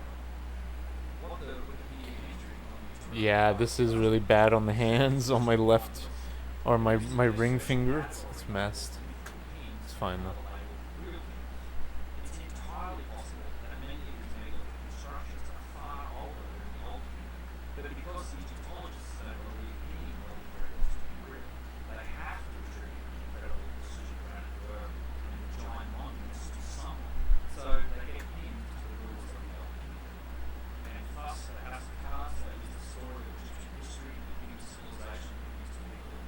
What the Wikipedia entry on the Turin Yeah, virus this is really bad on the hands, on my left, or my ring finger. It's messed. It's fine though. It's entirely possible that many of these megalithic constructions are far older than the Old Kingdom, but because Egyptologists don't believe any early records to be real, they have to attribute the incredible precision granite work and the giant monuments to someone, so they get pinned to the rules of the Old Kingdom. And thus, the House of Cards is the story of Egyptian history and human civilization that used to be built.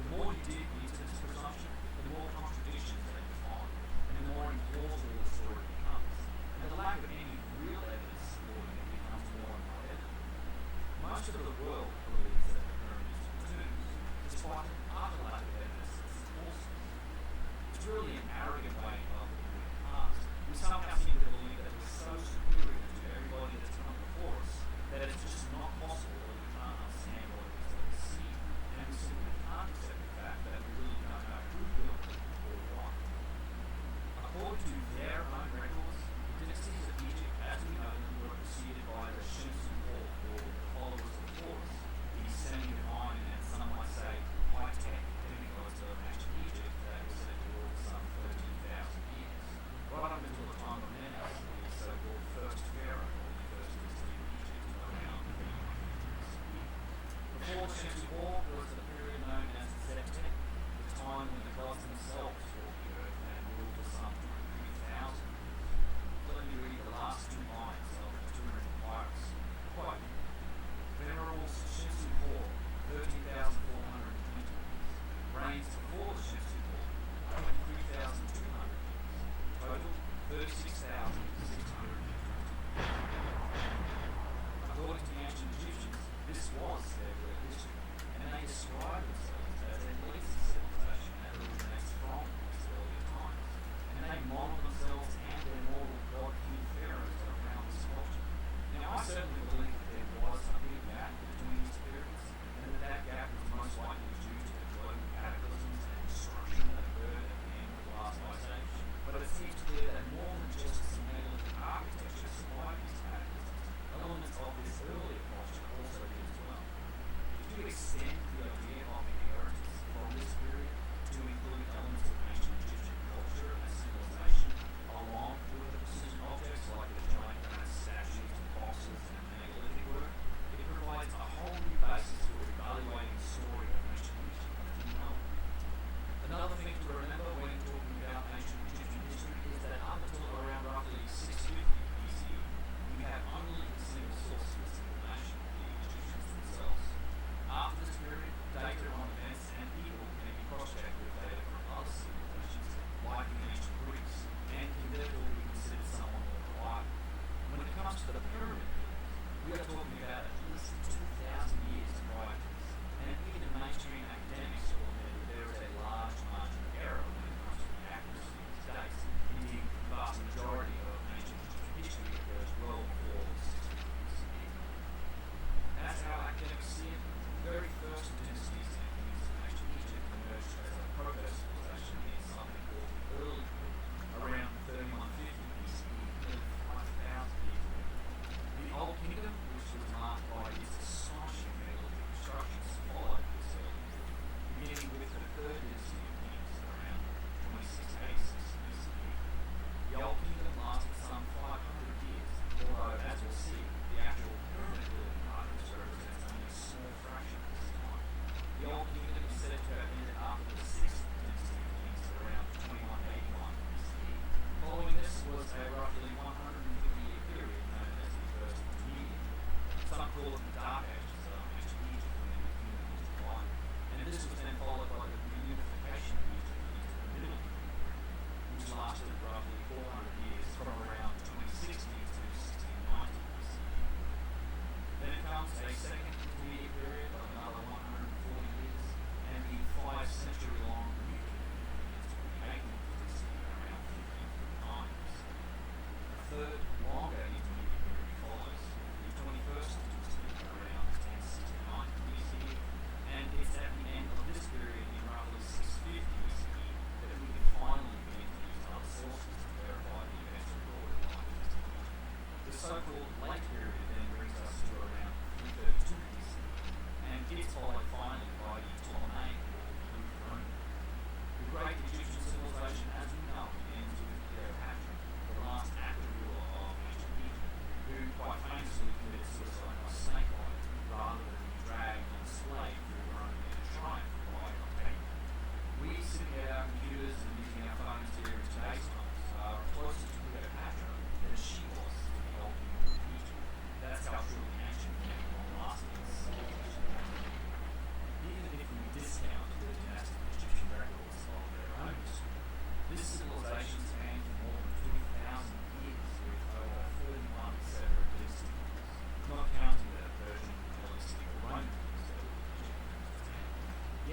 The more you dig into this presumption, the more contradictions they find, and the more implausible the story becomes. And the lack of any real evidence supporting it becomes more and more evident. Most of the world believes that the pyramids were tombs, despite an utter lack of evidence that supports them. It's really an arrogant way of looking at the past. We somehow seem to believe that we're so superior to everybody that's come before us that it's just not possible that we can't understand what it is that we see, and we simply can't accept the fact that we really don't know who built it or why. According to their own records, the dynasties of Egypt, as we know them, were preceded by the Shamsu or the followers of Horus, the semi-divine and some might say high-tech demigods of ancient Egypt that were said to rule for some 13,000 years, right up until the time of Menes, the so-called first pharaoh of the first dynasty of Egypt around 300 BCE. Before Shamsu was the period known as the Septet, the time when the gods themselves walked the earth and ruled for some 3,000 years. Let me read the last two lines of the Turin Papyrus. Quote, Venerable Shamsu 13,420 years, reigns before Shamsu 23,200 years, total 36,600 years. According to the ancient Egyptians, this was their real history.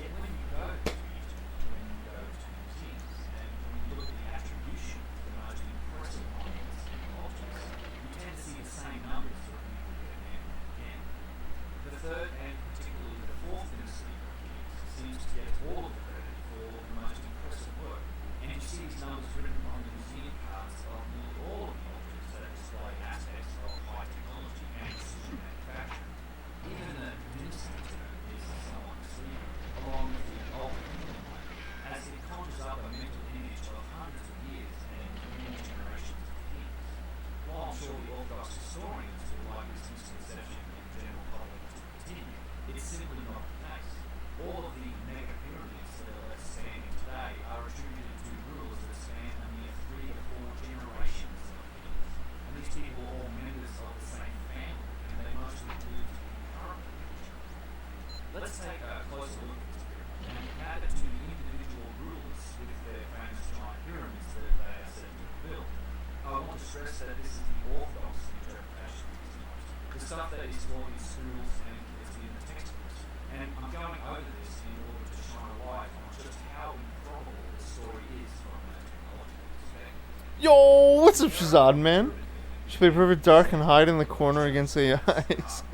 yet when you go to museums and when you look at the attribution of the most impressive monuments and objects, you tend to see the same numbers repeated again and again. The third and particularly the fourth dynasty of kings seems to get all of the credit for the most impressive work, and you see these numbers written on the museum cards of nearly all of the objects that display aspects of high technology and precision manufacturing. Even the dynasty term is somewhat misleading, along with the ultimate line, as it conjures up a mental image of hundreds of years and many generations of kings. While I'm sure the Orthodox historians would like this misconception in the general public to continue, it's simply not the case. All of the mega pyramids that are left standing today are attributed to rulers that span a mere 3 or 4 generations of kings. And these people are all members of the same family, and they mostly lived concurrently with each other. Let's take a closer look at this pyramid and compare it to the individual rulers with their famous giant pyramids that they are said to have built. I want to stress that this is the orthodox interpretation of these notes, the stuff that is taught in schools and is in the textbooks. And I'm going over this in order to shine a light on just how improbable the story is from a technological perspective. Yo, what's up, Shazad, man? Should play Perfect Dark and hide in the corner against AIs. Joseph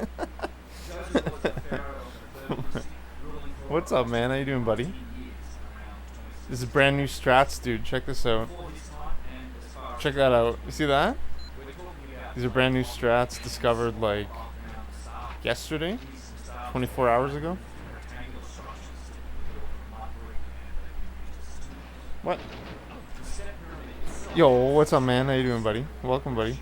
was the pharaoh of the third dynasty, ruling for What's up, man? How you doing, buddy? 14 years, around 26. This is brand new strats, dude. Check this out. Before his time, and as far as Check that out. You see that? we're talking about These are brand new strats discovered like around the start, yesterday, these stars 24 hours ago. rectangular structures typically built from mud brick and they can be used as tools. What? The step pyramid itself Yo, what's up, man? How you doing, buddy? Welcome, buddy.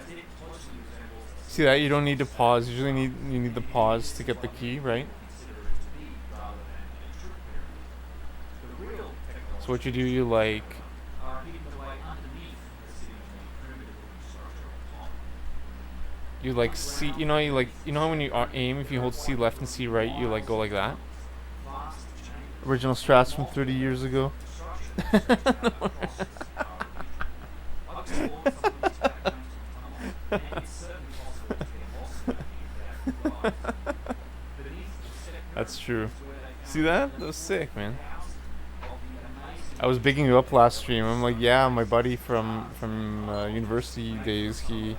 as it closely resembles a See that? You don't need to pause. Usually you need the pause to get the key, right? consider it to be rather than a true pyramid. The real technology So what you do, you like are hidden away underneath the seemingly primitive looking structure on top. see, you know how when you aim, if you hold C left and C right, you like go like that. Vast chamber Original strats from 30 years ago. structures that crosses are I've explored some of these backgrounds from tunnel, and it's certainly possible to get lost in these without realizing. Beneath the step That's true. pyramid is where they found See that? That was sick, man. thousands of the amazing I was bigging you up last stream. I'm like, yeah, my buddy from university days. He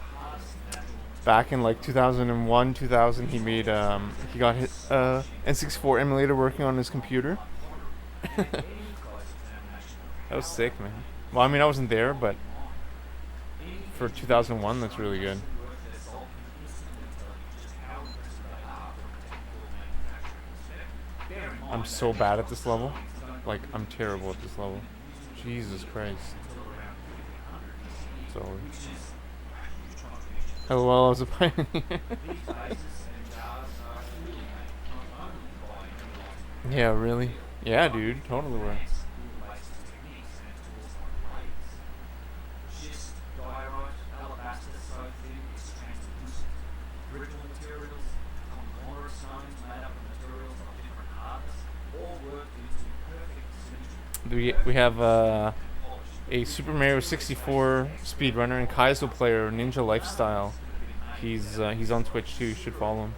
back in like 2001, 2000, he made he got his N64 emulator working on his computer. That was sick, man. Well, I mean, I wasn't there, but for 2001, that's really good. I'm so bad at this level. Like, I'm terrible at this level. Jesus Christ. So, LOL, I was a pioneer. Yeah, really? Yeah, dude, totally were. We have a Super Mario 64 speedrunner and Kaizo player, Ninja Lifestyle. He's on Twitch too. You should follow him.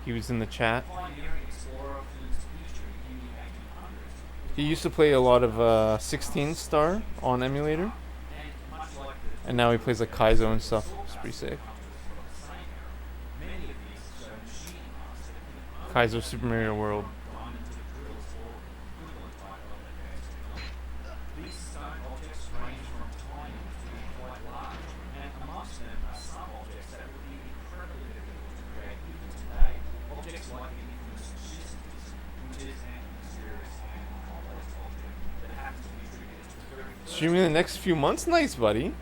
He was in the chat. He used to play a lot of 16 star on emulator, and now he plays like Kaizo and stuff. It's pretty sick. Kaizo Super Mario World. Streaming in the next few months? Nice, buddy.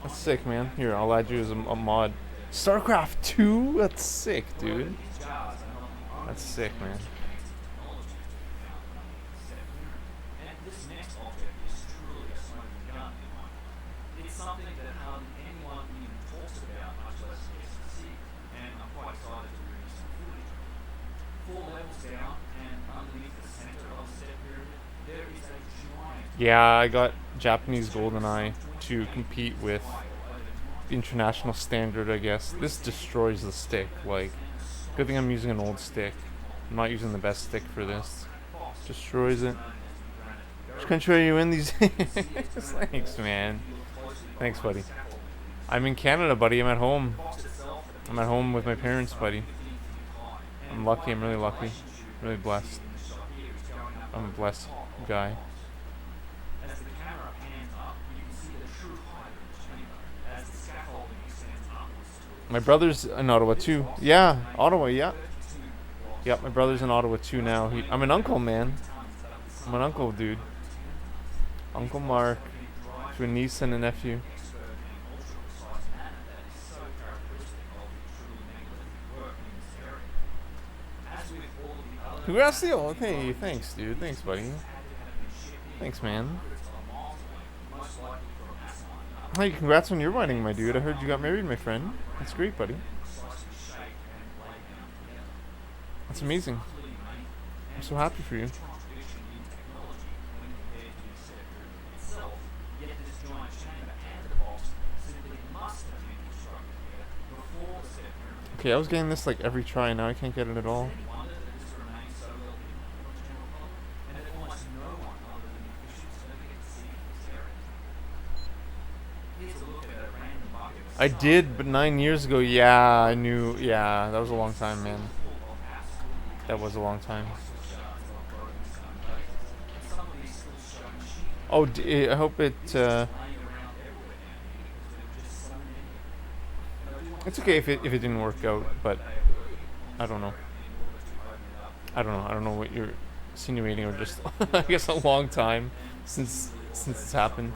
That's sick, man. Here, I'll add you as a mod. StarCraft 2? That's sick, dude. That's sick, man. It's something that hardly anyone even talks about, much less gets to see. And I'm quite excited to release some footage. 4 levels down, and underneath the center of the step pyramid, there is a giant. Yeah, I got Japanese GoldenEye to compete with the international standard, I guess. This destroys the stick. Like, good thing I'm using an old stick. I'm not using the best stick for this. Destroys it. Which country are you in these days? Thanks, man. Thanks, buddy. I'm in Canada, buddy. I'm at home. I'm at home with my parents, buddy. I'm lucky. I'm really lucky. Really blessed. I'm a blessed guy. My brother's in Ottawa too. Yeah, Ottawa. Yeah. Yeah, my brother's in Ottawa too now. I'm an uncle, man. I'm an uncle, dude. Uncle Mark to a niece and a nephew. Congrats, Theo. Hey, thanks, dude. Thanks, buddy. Thanks, man. Hey, congrats on your wedding, my dude. I heard you got married, my friend. That's great, buddy. That's amazing. I'm so happy for you. Okay, I was getting this like every try, now I can't get it at all. I did, but 9 years ago, yeah, I knew, yeah, that was a long time, man. That was a long time. Oh, I hope it, it's okay if it didn't work out, but I don't know. I don't know what you're insinuating, or just, I guess, a long time since it's happened.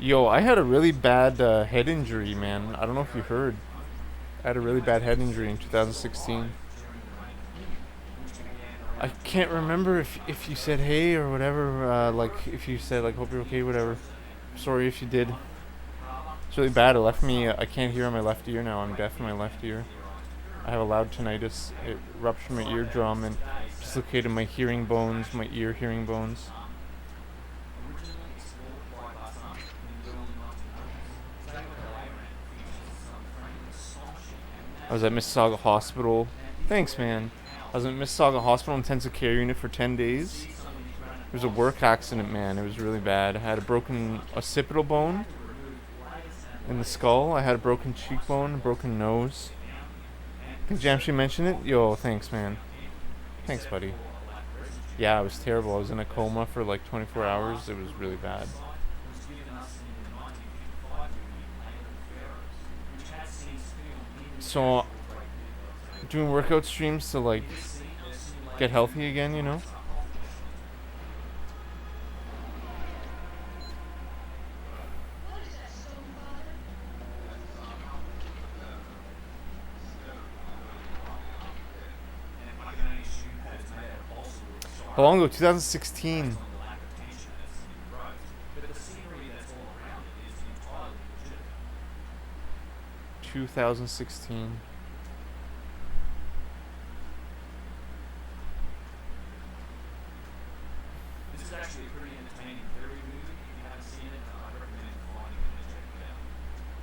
Yo, I had a really bad head injury, man. I don't know if you heard. I had a really bad head injury in 2016. I can't remember if you said hey or whatever. Like, if you said, like, hope you're okay, whatever. Sorry if you did. It's really bad. It left me, I can't hear on my left ear now. I'm deaf in my left ear. I have a loud tinnitus. It ruptured my eardrum and dislocated my hearing bones, my ear hearing bones. I was at Mississauga Hospital. Thanks, man. I was in Mississauga Hospital intensive care unit for 10 days. It was a work accident, man. It was really bad. I had a broken occipital bone in the skull. I had a broken cheekbone, a broken nose. I think Jamshi mentioned it. Yo, thanks, man. Thanks, buddy. Yeah, it was terrible. I was in a coma for like 24 hours. It was really bad. So, doing workout streams to like get healthy again, you know? How long ago? 2016. 2016. This is actually a pretty entertaining theory movie. If you haven't seen it, I recommend finding it and checking it out.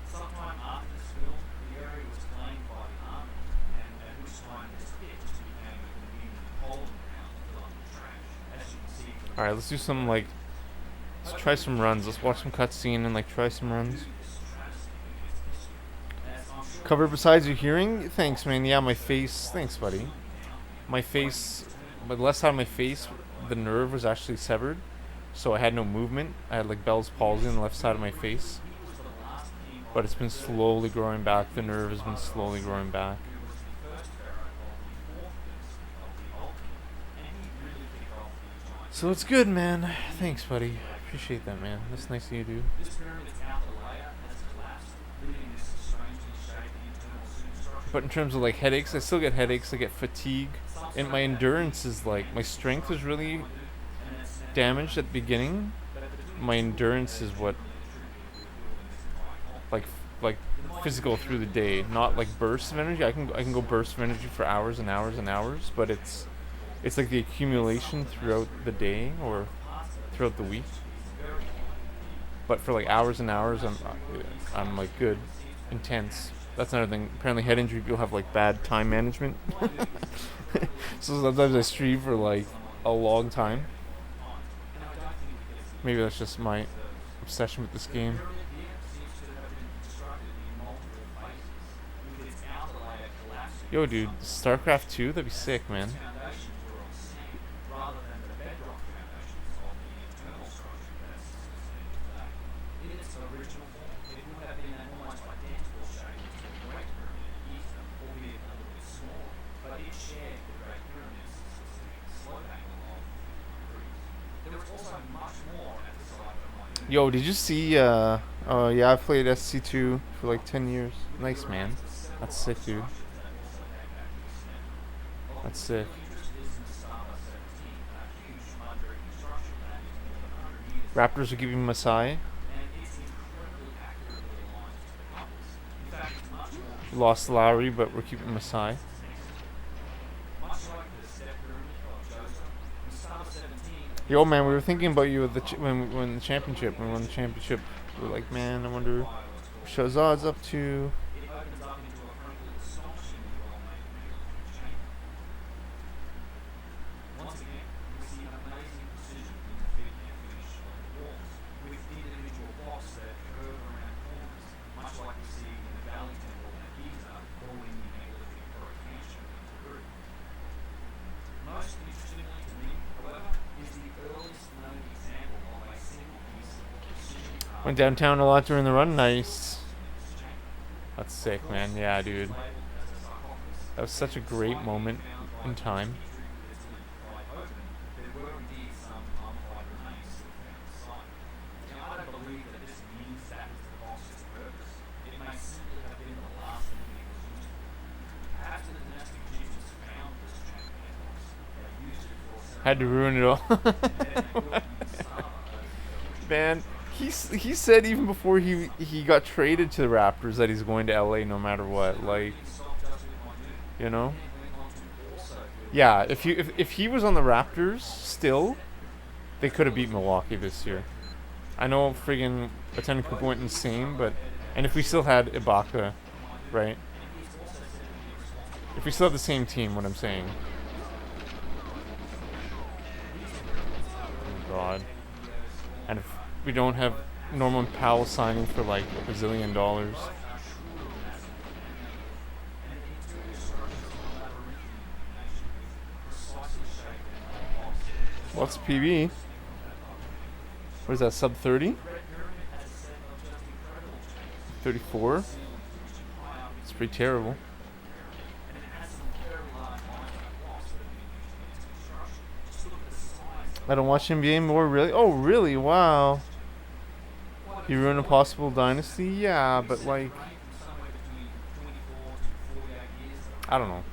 Sometime after this film, the area was claimed by the army, and at which time this pit just became a convenient holding ground to fill up the trash. As you can see. Alright, let's do some like. Let's try some runs. Let's watch some cutscene and like try some runs. Cover besides your hearing? Thanks, man. Yeah, my face. Thanks, buddy. My face, but the left side of my face, the nerve was actually severed, so I had no movement. I had like Bell's palsy on the left side of my face, but it's been slowly growing back. The nerve has been slowly growing back. So it's good, man. Thanks, buddy. Appreciate that, man. That's nice of you, dude. But in terms of like headaches, I still get headaches. I get fatigue, and my endurance is like, my strength was really damaged at the beginning. My endurance is what like physical through the day, not like bursts of energy. I can go bursts of energy for hours and hours and hours, but it's like the accumulation throughout the day or throughout the week. But for like hours and hours, I'm like good, intense. That's another thing. Apparently, head injury people have like bad time management. So sometimes I stream for like a long time. Maybe that's just my obsession with this game. Yo, dude, StarCraft 2, that'd be sick, man. Yo, did you see, yeah, I've played SC2 for like 10 years. Nice, man. That's sick, dude. That's sick. Raptors are giving Masai. Lost Lowry, but we're keeping Masai. Yo, man, we were thinking about you at the when we won the championship. When we won the championship, we were like, man, I wonder what Shahzad's up to. Went downtown a lot during the run. Nice. That's sick, man. Yeah, dude. That was such a great moment in time. Had to ruin it all. Man. He said even before he got traded to the Raptors that he's going to LA no matter what. Like, you know? Yeah, if he was on the Raptors still, they could have beat Milwaukee this year. I know friggin' Attendant Cooper went insane, but and if we still had Ibaka, right? If we still have the same team, what I'm saying. Oh God. And if we don't have Norman Powell signing for like $1 bazillion. What's PB? What is that, sub 30? 34? It's pretty terrible. I don't watch NBA more, really? Oh, really? Wow. You ruin a possible dynasty? Yeah, but like, I don't know.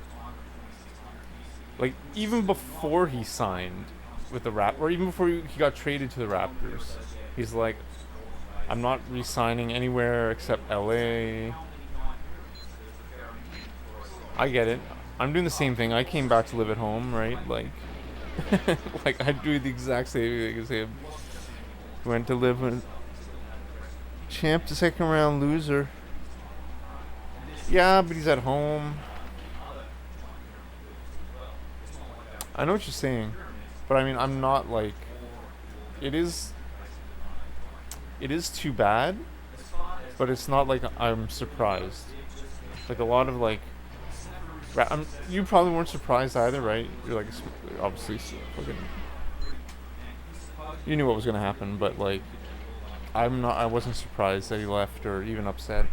Like, even before he signed with the or even before he got traded to the Raptors, he's like, I'm not re-signing anywhere except LA. I get it. I'm doing the same thing. I came back to live at home, right? Like, like I do the exact same thing as him. Went to live with champ to second round loser. Yeah, but he's at home. I know what you're saying, but I mean, I'm not like. It is too bad, but it's not like I'm surprised. Like a lot of like. You probably weren't surprised either, right? You're like, obviously, fucking. You knew what was gonna happen, but like, I wasn't surprised that he left or even upset.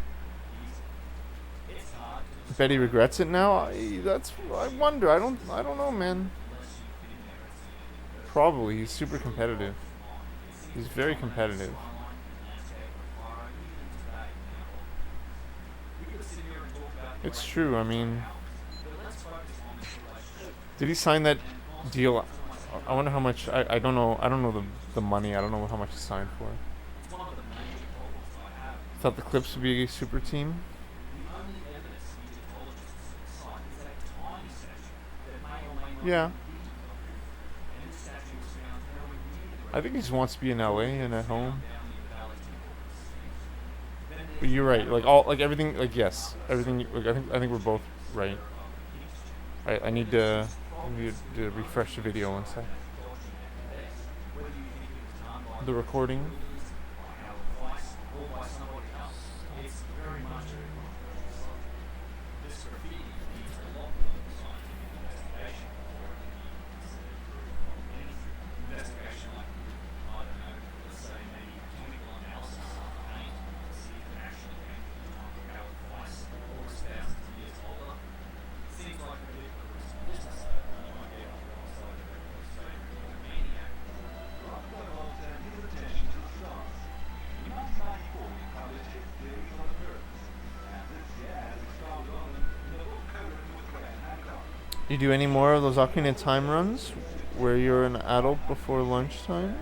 Bet he regrets it now. I wonder. I don't know, man. Probably. He's super competitive. He's very competitive. It's true. I mean, did he sign that deal? I wonder how much. I don't know. I don't know the money. I don't know how much he signed for. Thought the Clips would be a super team. The only evidence Egyptologists cite is a tiny statue that may or may not Yeah. even be of Khufu, and this statue was found nowhere near the I think he Great just wants to be in LA Pyramid and at found home. down near the Valley Temple of the Sphinx. Then But there's you're the right. Like Pharaoh all, like everything. Like yes, everything. Like I think we're both right. of the King's Chamber. I need to. Evidence is I need progress to with the refresh the unknown video one sec. described as dodgy at best, whether you think it was done by The Egyptian recording. builders, by Howard Weiss, or by somebody else. It's very much a controversial subject. This graffiti needs a lot more scientific investigation before it can be considered proof of anything. Investigation like, I don't know, let's say maybe chemical analysis of the paint to see if it actually came from the time of Howard Weiss or is thousands of years older. Seems like a bit of a risky business though, when you might get on the wrong side of a Australian maniac. Rob Clermont turned his attention to the stars. In 1994, he published his theories on the pyramids, and this year has expounded on them in the book co-written with Graham Hancock. Do you do any more of those Ocarina of Time runs where you're an adult before lunchtime?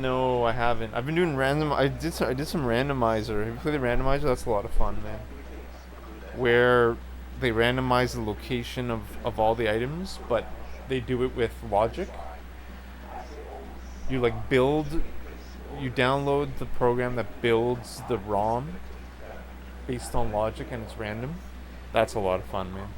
No, I haven't. I've been doing random. I did some randomizer. Have you played the randomizer? That's a lot of fun, man. Where they randomize the location of all the items, but they do it with logic. You like build. You download the program that builds the ROM based on logic, and it's random. That's a lot of fun, man.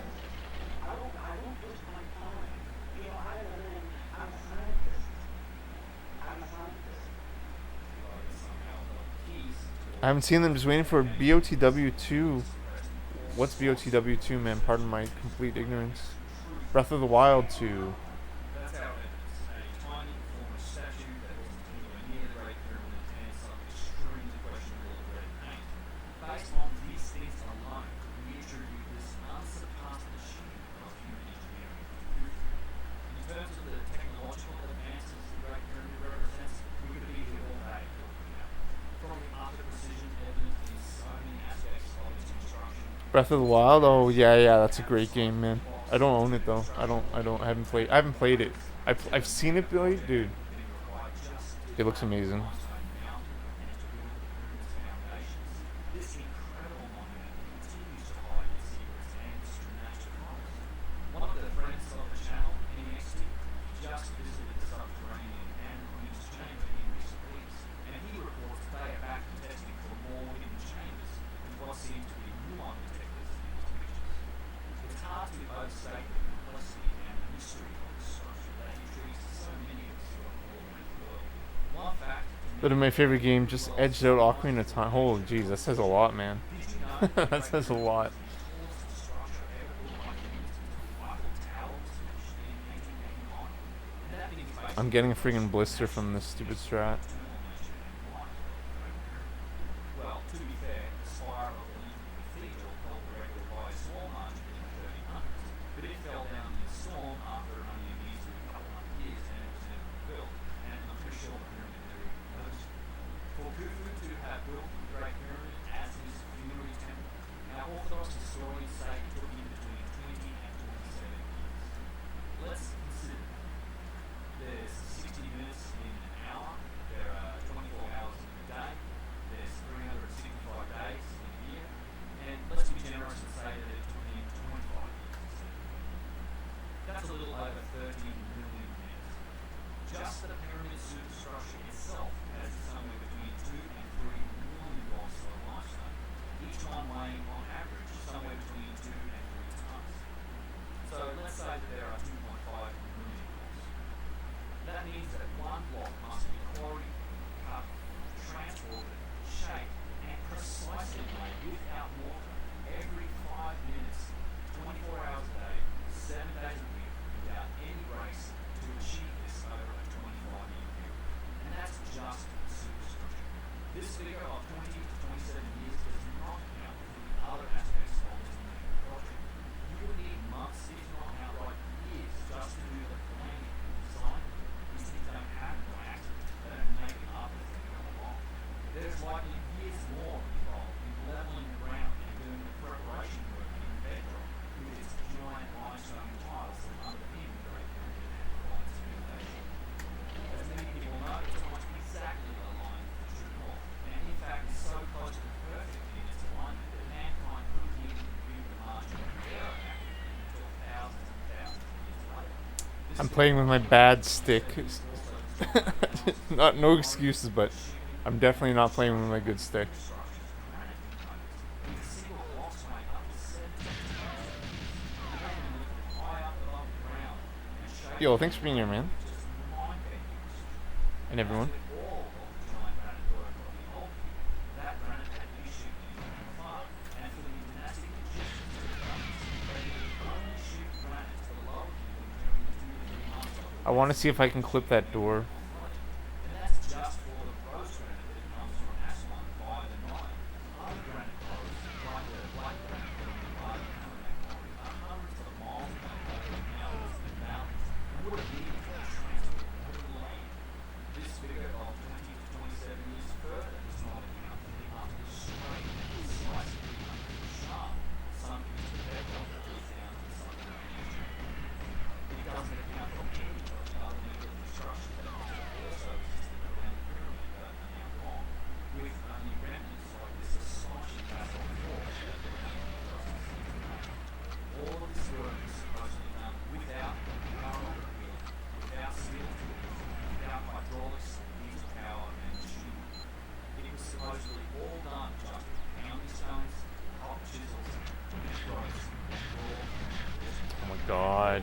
I don't push my time. You know, I'm a scientist. I'm a scientist. I haven't seen them. Just waiting for BOTW2. What's BOTW2, man? Pardon my complete ignorance. Breath of the Wild 2. That's our evidence. A tiny former statue that wasn't anywhere near the Great Pyramid and some extremely questionable red paint. Based on these things alone, we attribute this unsurpassed machine of human engineering to Khufu. In terms of the technological advances the Great Pyramid represents, we could be here all day talking about them. From the utter precision evident in so many aspects of its construction. Breath of the Wild. Oh yeah, that's a great game, man. I don't own it though. I haven't played. I haven't played it. I've seen it played, dude. It looks amazing. This incredible monument continues to hide its secrets and strange crimes. One of the friends of the channel, NXT, just visited the subterranean and Queen's Chamber in recent weeks, and he reports they are back to testing for more hidden chambers with what seems to be muon detectors in these pictures. It's hard to overstate the complexity and the mystery of this structure that intrigues so many of us from all around the world. One fact. But in my favorite game, just edged out Ocarina of Time. Holy jeez, that says a lot, man. That says a lot. I'm getting a friggin' blister from this stupid strat. Well, to be fair, the spire of the Lincoln Cathedral held the record by a small margin in the 1300s, but it fell down in a storm after only a measly couple hundred years and it was never rebuilt, and I'm pretty sure the pyramid never even knows. For Khufu to have built the Great Pyramid as his funerary temple, our Orthodox historians say it took him between 20 and 27 years. Let's consider there's 60 minutes in an hour, there are I'm playing with my bad stick. Not no excuses, but I'm definitely not playing with my good stick. With a single box weighing up to 17 tons, and they can lift it high up above the ground and shape Yo, it thanks for being here, man. just mind-bending precision. And As everyone. with all of the giant granite work of the old king, that granite had to be shipped in from afar, and for the dynastic Egyptians to the dummies, they would only ship granite to the lower kingdom during the 2 to 3 months of the I want to wet see if I season, can clip that door. and that's just for the rose granite that comes from Aswan via the Nile. Other granite quarries, like the black granite from the Wadi Hammamet quarry, are hundreds of miles away over the mountains and valleys, and would have needed to be transported over the land. This figure of 20 to 27 years further does not account for the utterly straight and precise 300-foot shaft sunk into the bedrock that leads down to the subterranean chamber. It doesn't account for any of the other neglected structures that must have also existed around the pyramid but are now gone, with only remnants like this astonishing basalt floor that the remaining enclosures seem to make. All of this work was supposedly done without parallel wheeling, without steel tools, without hydraulics, diesel power, and machinery. It was supposedly all done just with pounding stones, copper chisels, and ropes, and raw chemicals. Oh my god.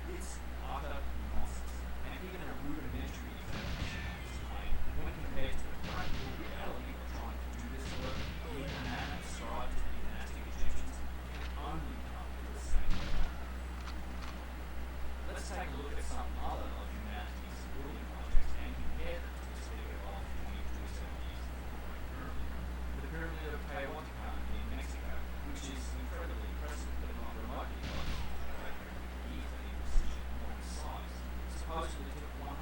It's utter nonsense, and even a rudimentary examination of this claim, when compared to the practical reality of trying to do this work in the manner ascribed to the dynastic Egyptians, can only come to the same result. Let's take a look at some other of humanity's building projects and compare them to this figure of 20 to 27 years before the Great Pyramid. The Pyramid of Teotihuacan in Mexico, which is incredibly impressive but not remotely close to the Great Pyramid of Giza in precision or in size, supposedly took 150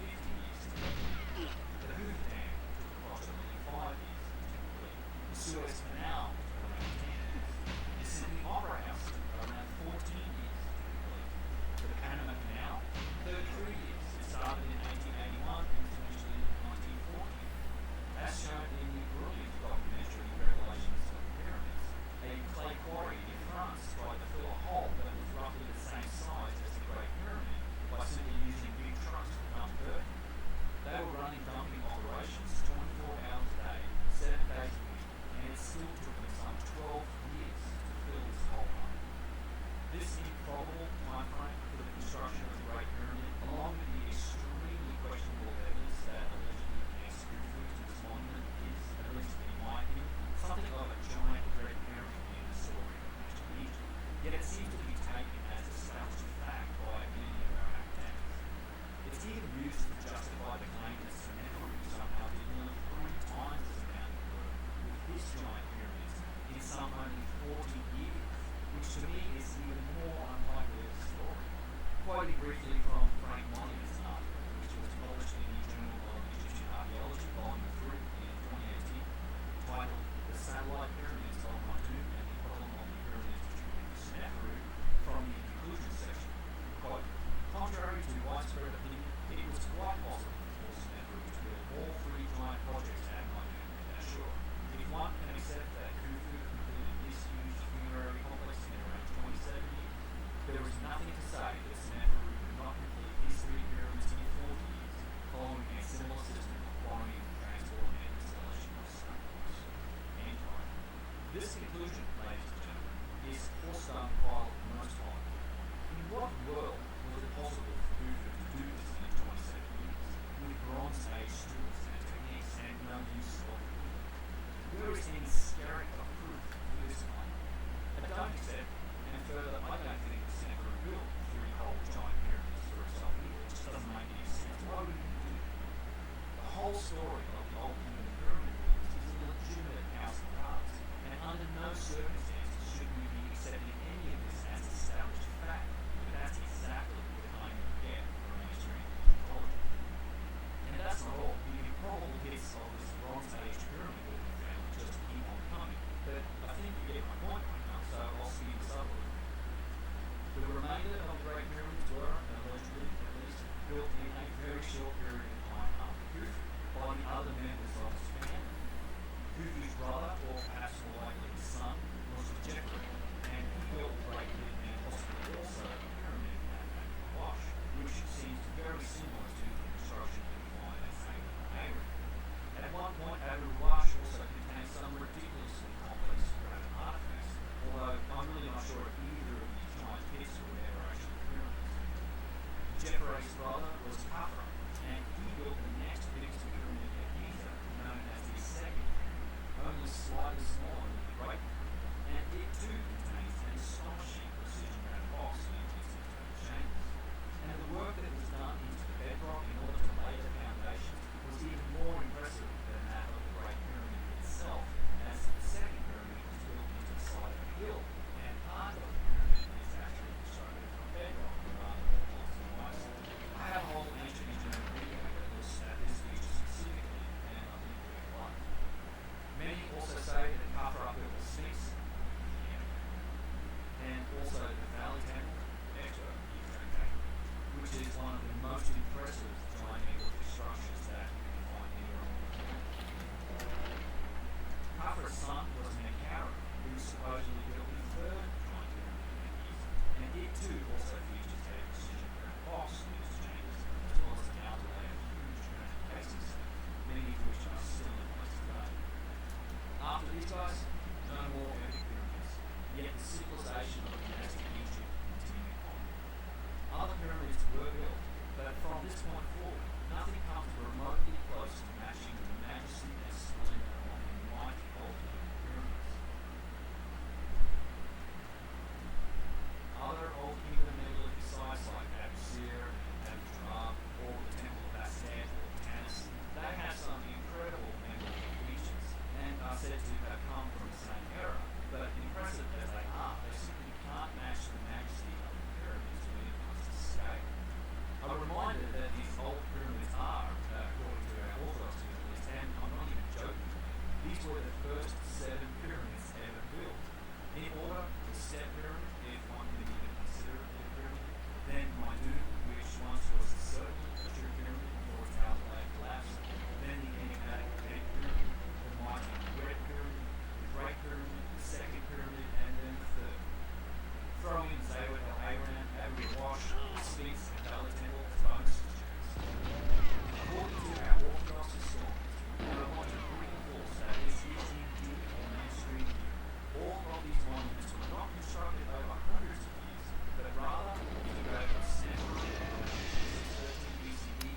years to complete. The Hoover Dam took approximately 5 years to complete. The Suez Canal took around 10 years. The Sydney Opera House took around 14 years to complete. The Panama Canal, 33 years. It started in 1881 and finished in 1914. As shown in the brilliant documentary Revelations of the Pyramids, a clay quarry in France tried to fill a hole that was roughly the same size as the Great Pyramid by simply using big trucks to dump dirt. They were running dumping operations 24 hours a day, 7 days a week, and it still took them some 12 years to fill this hole up. This improbable timeframe for the construction of the Great Pyramid, along with the extremely questionable evidence that allegedly connects Khufu to this monument, is, at least in my opinion, something of a giant red herring in the story of ancient Egypt. Yet it seems to be taken as established fact by many of our academics. It's even used to justify the claim that Sennacherib somehow did nearly 3 times the amount of work with his giant pyramids in some only 40 years, which to me is even more unlikely of a story. Quoting briefly from Frank Monnigan's article, which was published in the Journal of Egyptian Archaeology, Volume 3 in 2018, titled The Satellite Pyramids of Montu and the Problem of the Pyramids Attributed to Sennacherib, from the conclusion section, quote, contrary to widespread opinion, it was quite possible for Sennacherib to build all 3 giant projects at Montu and Ashur. If one can accept that Khufu completed this huge funerary complex in around 27 years, there is nothing to say that Sennacherib could not complete his 3 pyramids in 40 years, following a similar system of quarrying, transport, and installation of stone blocks. End quote. This conclusion, ladies and gentlemen, is forced on pile most likely. In what world was it possible for Khufu to do this in 27 years, with Bronze Age tools and techniques and no use of wheeling? Where is any skerrick of proof for this claim? I don't accept, and further, I don't think the Sennacherib built 3 whole giant pyramids for himself either. It just doesn't make any sense. Why would he do that? The whole story of the old kingdom pyramid builders is a legitimate house of cards, and under no circumstances should we be accepting any of this as established fact. But that's exactly the kind you get from mainstream Egyptology. And that's not all. The improbable hits of this Bronze Age pyramid building family just keep on coming.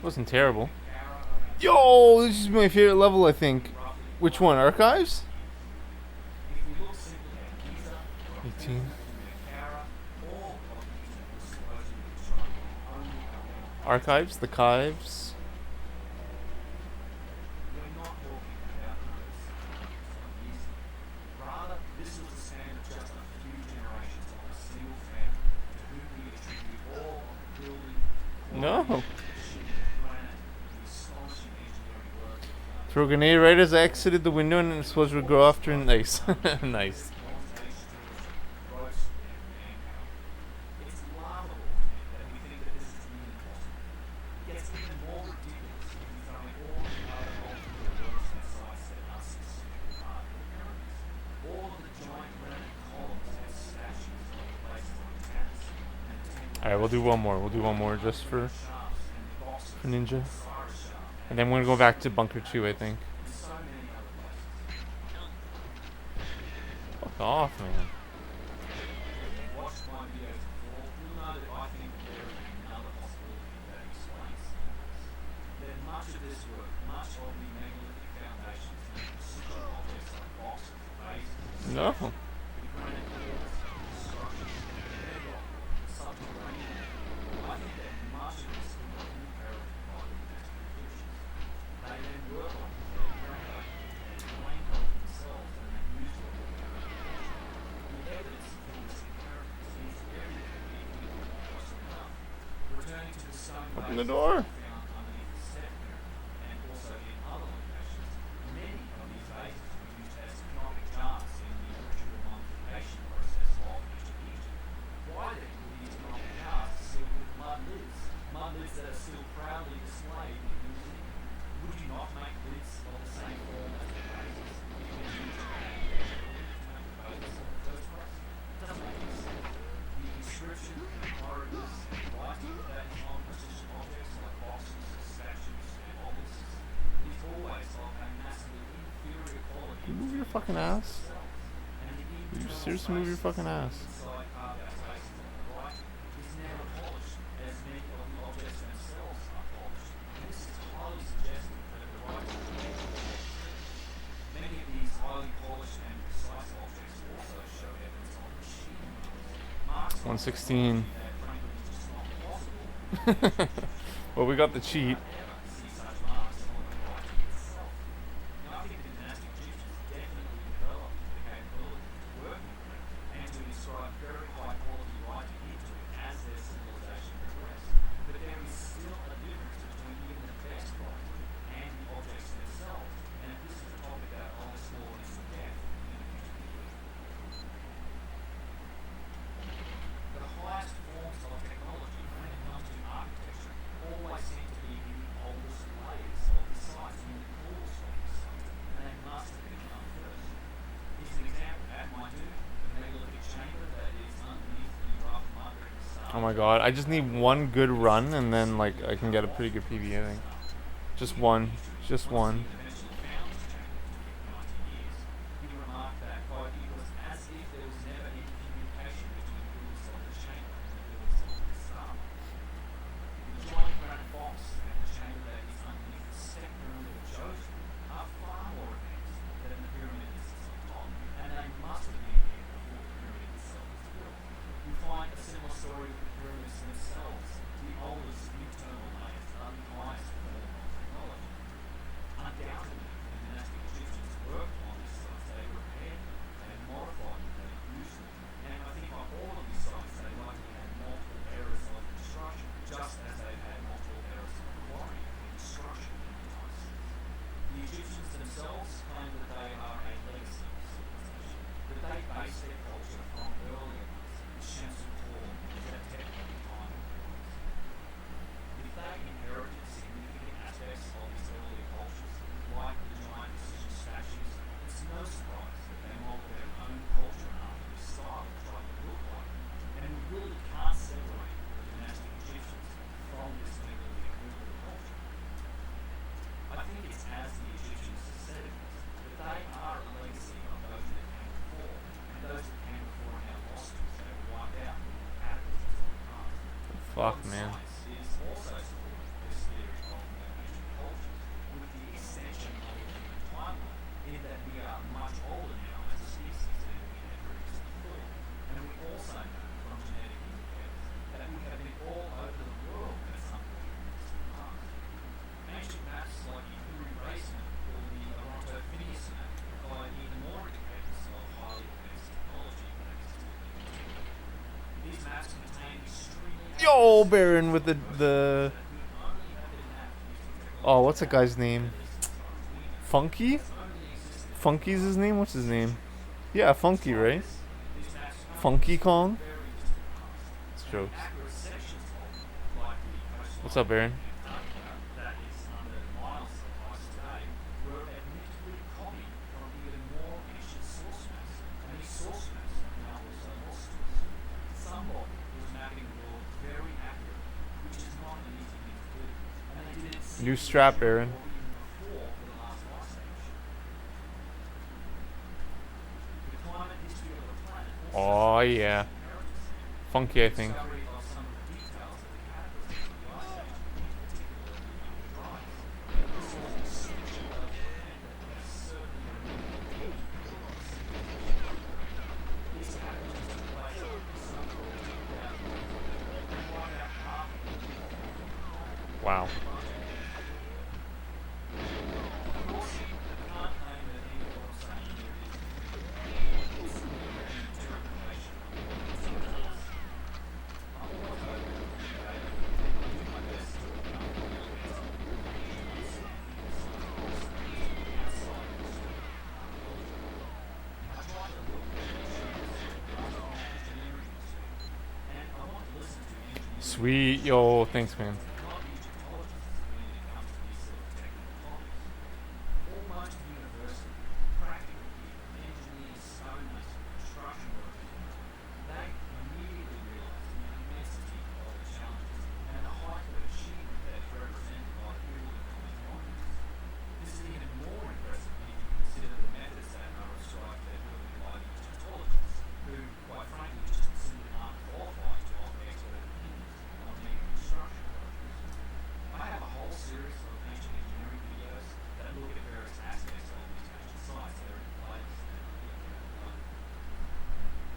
Wasn't terrible. Yo, this is my favorite level, I think. Which one? Archives? If we look simply at Giza, 18. all of Giza was supposedly constructed only around. Archives? The Kives? We're not talking about numbers like years ago. Rather, this was the span of just a few generations of a single family to whom we attribute all of the building, No. granite, the astonishing engineering work of the Throw a grenade right as I exited the window and it's supposed to go after. Nice. Nice. It's laughable to me that we think that this is even possible. It gets even more ridiculous if you throw in all the other multiple works and sites that are specifically part of the pyramids. All of the giant granite columns and statues of the places like Tanis and the temple Alright, we'll do one more. We'll do one more just for shafts and the boxes, Ninja. Osiris shaft, And then we're gonna go back to Bunker 2, I think. and so many other places. Fuck off, man. If you've watched my videos before, you'll know that I think that there is another possibility that explains some of this. That much of this work, much of the megalithic foundations and precision objects like boxes, vases, No. the granite walls, the structures, the bedrock, the subterranean, I think that much of this could be inherited by the dynastic Egyptians. They then work on it, they renovate it, they claim of themselves, and they use it for their own culture. The evidence for this inheritance is everywhere if we look closely enough. Returning to the stone Open the bases door. found underneath the step pyramid and also in other locations, many of these vases were used as economic jars in the ritual mummification process of ancient Egypt. Why then were these economic jars sealed with mud lids? Mud lids that are still proudly displayed in the museum. Would you not make lids of the same form as the vases if you used to make the vases in the first place? It doesn't make any sense. The inscription, the hieroglyphs, and writing that is on precision objects like boxes, statues, and obelisks is always of a massively inferior quality. You move your fucking ass. And the You internal seriously move your space fucking ass. inside carved-out spaces on the right is never polished, as many of the objects themselves are polished. And this is highly suggestive that the writing was made for many of these highly polished and precise objects also show evidence of machine marks. Marks on 116. that frankly is just not possible. Well, we got the cheat. Ever see such marks on the writing itself. Now, I think the dynastic Egyptians definitely developed the capability to work with it and to inscribe very high quality writing into it as their civilization progressed. But there is still a difference between even the best writing and the objects themselves, and this is a topic that I'll explore in some depth in a future video. The highest forms of technology when it comes to architecture always seem to be in the oldest layers of the sites, in the coolest of the sites, and they must have been done first. Here's an example at my tomb, the megalithic chamber that is underneath the rough mud brick facade. Oh my god, I just need one good run and then like I can get a pretty good PB, I think. Just one. Just one. Eventually found this chamber after 90 years. He remarked that, quote, it was as if there was never any communication between the builders of the chamber and the builders of the star. The giant granite box and the chamber that is underneath the step pyramid of Gyges are far more advanced than the pyramid that sits on top, and they must have been here before the pyramid itself was built. We find a similar story with the pyramids themselves. The oldest internal layers are the highest form of technology. Undoubtedly, the dynastic Egyptians worked on these sites. They repaired them, they modified them, they used them, and I think on all of these sites they likely had multiple eras of construction, just as they had multiple eras of quarrying and construction in the time since. The Egyptians themselves claim that they are a legacy of civilization, that they base their culture from earlier ones, the Shamsul and the technical time of pyramids. If they inherited significant aspects of these earlier cultures, like the giant precision statues, it's no surprise that they modeled their own culture after the style and tried to look like them. And we really can't separate the dynastic Egyptians from this megalithic earlier culture. I think it's as the Egyptians said it is, that they are a legacy of those that came before, and those that came before now lost us, they were wiped out in the cataclysms of the past. Fuck, Modern man. science is also supporting this theory of Yo, Baron with the. Oh, what's that guy's name? Funky? Funky's his name? What's his name? Yeah, Funky, right? Funky Kong? It's jokes. What's up, Baron? That is under Miles' advice today, were admittedly copied from even more ancient source maps, and these source maps are now also lost to us. Somebody was mapping the world very accurately, which is not an easy thing to do, and they did it New strap, Baron. or even before the last ice age. The climate history of the planet also Oh yeah, Funky, I think. discovery of some of the details of the cataclysm of the ice age, particularly the young Gyges. This was an essential element that has certainly removed the heat from the civilization. These cataclysms took place some 14,000 years ago and wiped out half of the planet. Wow. Of course, I can't claim that any of what I'm saying here is it's an interpretation of what someone else. I'm always open to debate and I do my best to become more experienced in understanding the scientific studies outside of the scope of archaeology. I try to look at issues rather than engineering perspective, and I want to listen to engineering Sweet, yo, thanks, man. not Egyptologists when it comes to these sort of technical topics. Almost universally, practical people, engineers, stonemasons, construction workers, they immediately realise the immensity of the challenges and the height of achievement that is represented by the period common monuments. This is even more impressive if you consider the methods that are ascribed to their building by the Egyptologists, who, quite frankly, just simply aren't qualified to offer expert opinions on many construction projects. I have a whole series of ancient engineering videos that look at various aspects of these ancient sites that are in place and are hidden around the globe.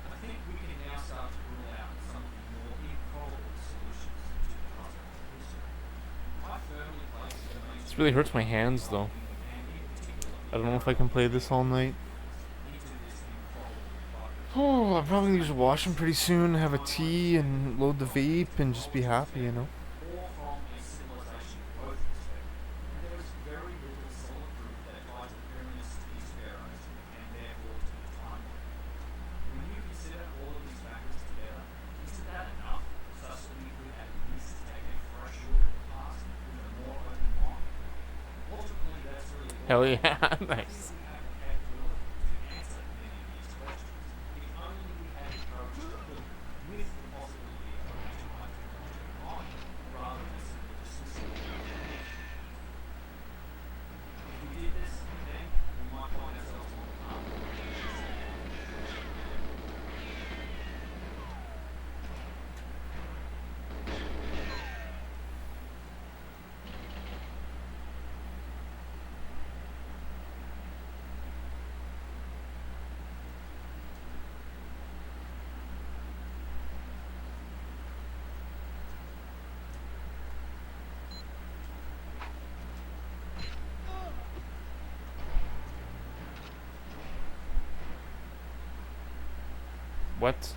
I think we can now start to rule out some of the more improbable solutions to the puzzle of history. I firmly place the This really hurts my hands, though. and in particular I don't know if I can play this all night. into this improbable environment. Oh, I'm probably gonna just wash them pretty soon, have a tea, and load the vape, and just be happy, you know? Or from a civilization growth perspective, and there is very little solid proof that ties the pyramids to these pharaohs and therefore to the timeline. When you consider all of these factors together, isn't that enough such that we could at least take a fresh look at the past with a more open mind? Ultimately, that's really all Hell we yeah, have. nice. We have the capability to answer many of these questions if only we had approached them with the possibility of ancient high technology in mind, rather than simply dismissing it. If we did this, then we might find ourselves on the path of What?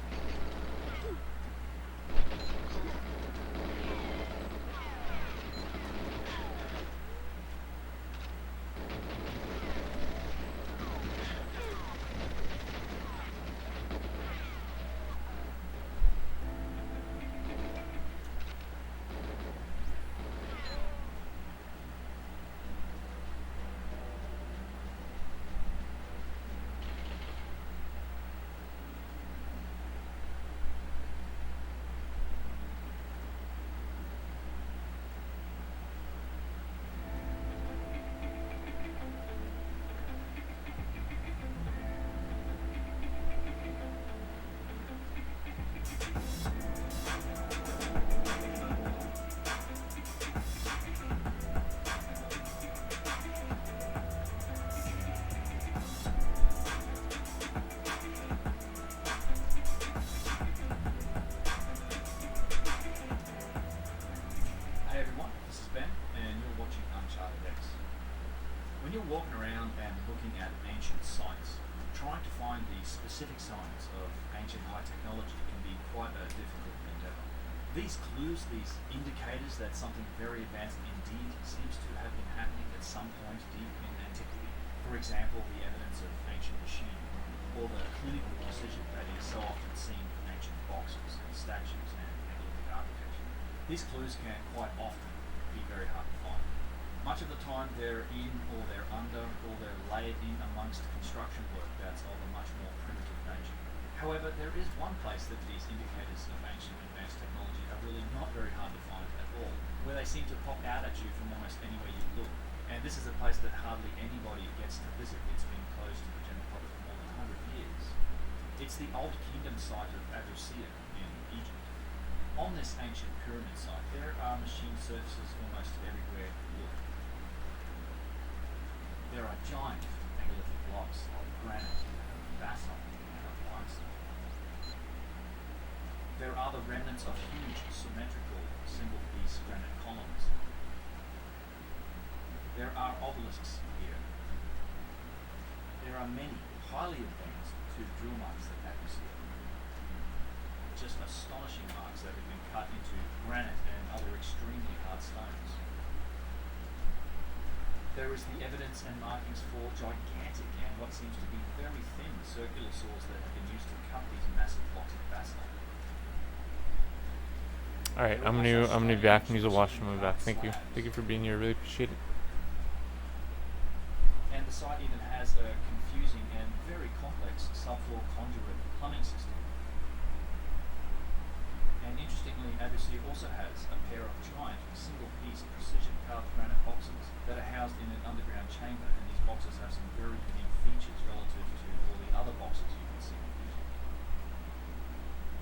Hey everyone, this is Ben, and you're watching Uncharted X. When you're walking around and looking at ancient sites, trying to find the specific signs of ancient high technology can be quite a difficult endeavor. These clues, these indicators that something very advanced indeed seems to have been happening at some point deep in antiquity. For example, the evidence of ancient machinery, or the clinical precision that is so often seen in ancient boxes and statues and megalithic architecture. These clues can quite often be very hard to find. Much of the time they're in, or they're under, or they're layered in amongst construction work that's of a much more primitive nature. However, there is one place that these indicators of ancient advanced technology are really not very hard to find at all, where they seem to pop out at you from almost anywhere you look. And this is a place that hardly anybody gets to visit. It's been closed to the general public for more than 100 years. It's the Old Kingdom site of Abu Sir in Egypt. On this ancient pyramid site, there are machine surfaces almost everywhere you look. There are giant megalithic blocks of granite, basalt, and of limestone. There are the remnants of huge symmetrical single-piece granite columns. There are obelisks here. There are many highly advanced drill marks that Abu Sir. Just astonishing marks that have been cut into granite and other extremely hard stones. There is the evidence and markings for gigantic and what seems to be very thin circular saws that have been used to cut these massive blocks of basalt. All right, I'm gonna be back and use a washroom. I'm back. Thank you for being here. Really appreciate it. And the site even has a confusing and very complex subfloor conduit plumbing system. And interestingly, Abu Sir also has a pair of giant single-piece precision-carved granite boxes that are housed in an underground chamber, and these boxes have some very unique features relative to all the other boxes you can see in Egypt.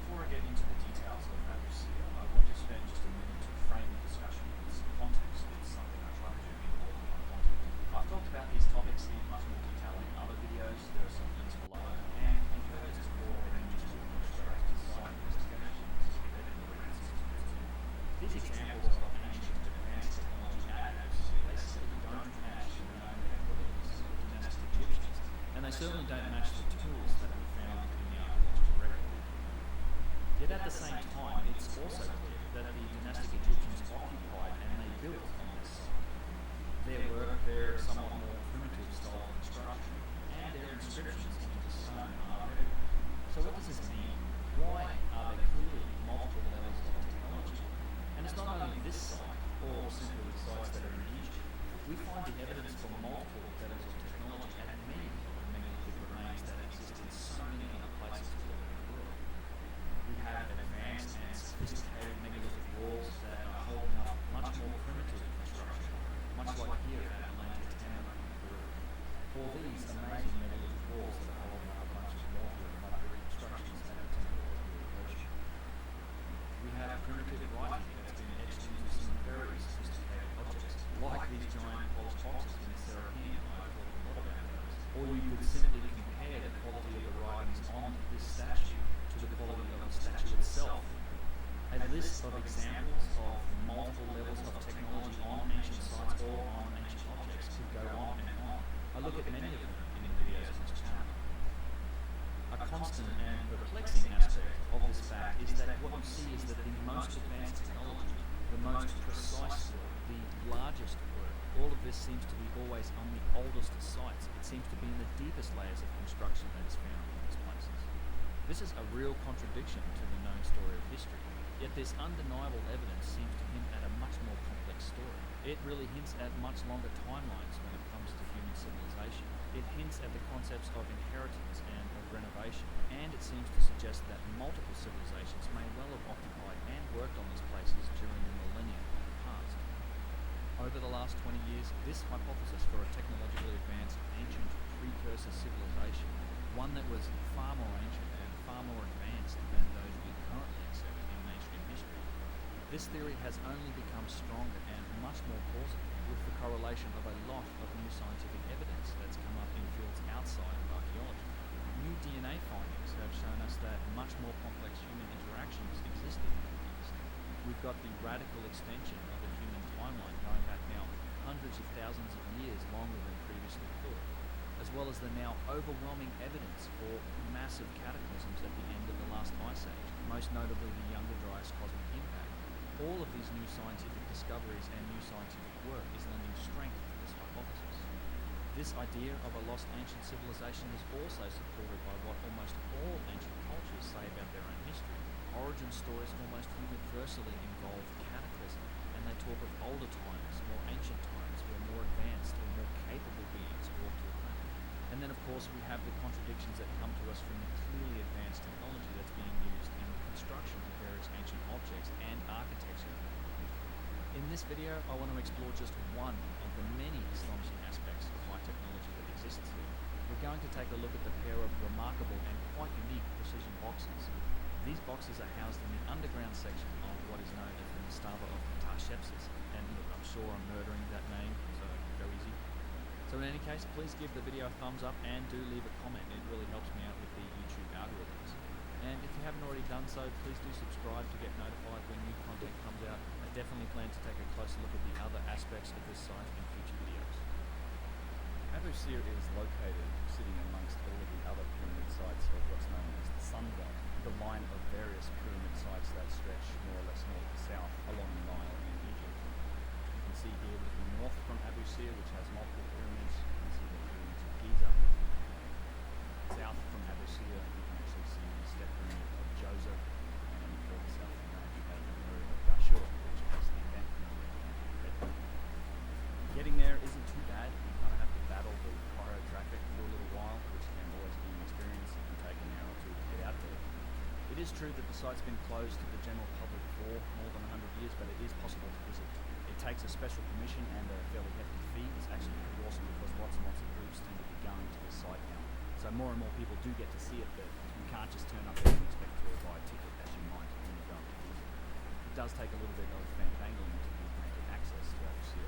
Before I get into the details of Abu Sir, I want to spend just a minute to frame the discussion with some context. It's something I try to do in all of my content. I've talked about these topics in much more detail in other videos. There are some links below, and encourage to more than just to illustrate to site investigations. These examples of ancient advanced technology at Abu Sir, they simply don't match the known capabilities of the dynastic Egyptians, and they certainly don't match the tools that we found in the archaeological record. Yet at the same time, it's also clear that the dynastic Egyptians occupied and they built on this site. Their work, their somewhat more primitive style of construction, and their inscriptions into stone are everywhere. So what does this mean? Why are there clearly multiple levels of technology? And it's not only this site, or simply the sites that are in Egypt. We find the evidence for multiple levels of technology at many of the megalithic remains that exist in so many other places all over the world. We have advanced and sophisticated megalithic walls that are holding up much more primitive construction, much like here at Atlantic Town in Peru. Or these amazing megalithic walls that are holding up a bunch of mortar and mudbrick constructions at the Temple of Worship. We have primitive writing that's been etched into some very sophisticated objects, like these giant polished boxes in the Serapeum. I've talked a lot about those. Or you could simply compare the quality of the writings on this statue to the quality of the statue itself. A list of examples of multiple levels of technology on ancient sites or on ancient objects could go on and on. I look at many of them in the videos on this channel. A constant and perplexing aspect of this fact is that what you see is that the most advanced technology, the most precise work, the largest work, all of this seems to be always on the oldest sites. It seems to be in the deepest layers of construction that is found in these places. This is a real contradiction to the known story of history. Yet this undeniable evidence seems to hint at a much more complex story. It really hints at much longer timelines when it comes to human civilization. It hints at the concepts of inheritance and of renovation, and it seems to suggest that multiple civilizations may well have occupied and worked on these places during the millennium of the past. Over the last 20 years, this hypothesis for a technologically advanced ancient precursor civilization, one that was far more ancient and far more advanced than those we currently accept in mainstream history, this theory has only become stronger and much more plausible with the correlation of a lot of new scientific evidence that's come up in fields outside of archaeology. New DNA findings have shown us that much more complex human interactions existed in the past. We've got the radical extension of the human timeline going back now hundreds of thousands of years longer than previously thought, as well as the now overwhelming evidence for massive cataclysms at the end of the last ice age. most notably the Younger Dryas cosmic impact. All of these new scientific discoveries and new scientific work is lending strength to this hypothesis. This idea of a lost ancient civilization is also supported by what almost all ancient cultures say about their own history. Origin stories almost universally involve cataclysm, and they talk of older times, more ancient times, where more advanced or more capable beings walked the planet. And then, of course, we have the contradictions that come to us from the clearly advanced technology that's being used in the construction of various ancient objects and architecture. In this video, I want to explore just one of the many astonishing aspects of high technology that exists here. We're going to take a look at the pair of remarkable and quite unique precision boxes. These boxes are housed in the underground section of what is known as the mastaba of Tarshepsis. And look, I'm sure I'm murdering that name, so go easy. So in any case, please give the video a thumbs up and do leave a comment. It really helps me out with the YouTube algorithms. And if you haven't already done so, please do subscribe to get notified when new content comes out. I definitely plan to take a closer look at the other aspects of this site in future videos. Abu Sir is located sitting amongst all of the other pyramid sites of what's known as the Sun Belt, the line of various pyramid sites that stretch more or less north to south along the Nile in Egypt. You can see here looking north from Abu Sir, which has multiple pyramids. You can see the pyramids of Giza. South from Abu Sir, you can actually see the step pyramid of Joseph, and further south from that you have the pyramid of Dashur, which has the event pyramid and red pyramid. Getting there isn't too bad. You kind of have to battle the Cairo traffic for a little while, which can always be an experience. It can take an hour or two to get out there. It is true that the site's been closed to the general public for more than 100 years, but it is possible to visit. It takes a special permission and a fairly hefty fee. It's actually pretty awesome because lots and lots of groups tend to be going to this site now. So more and more people do get to see it, but you can't just turn up there and expect to buy a ticket as you might when you go to visit. It does take a little bit of fandangling to be granted access to Abu Sir.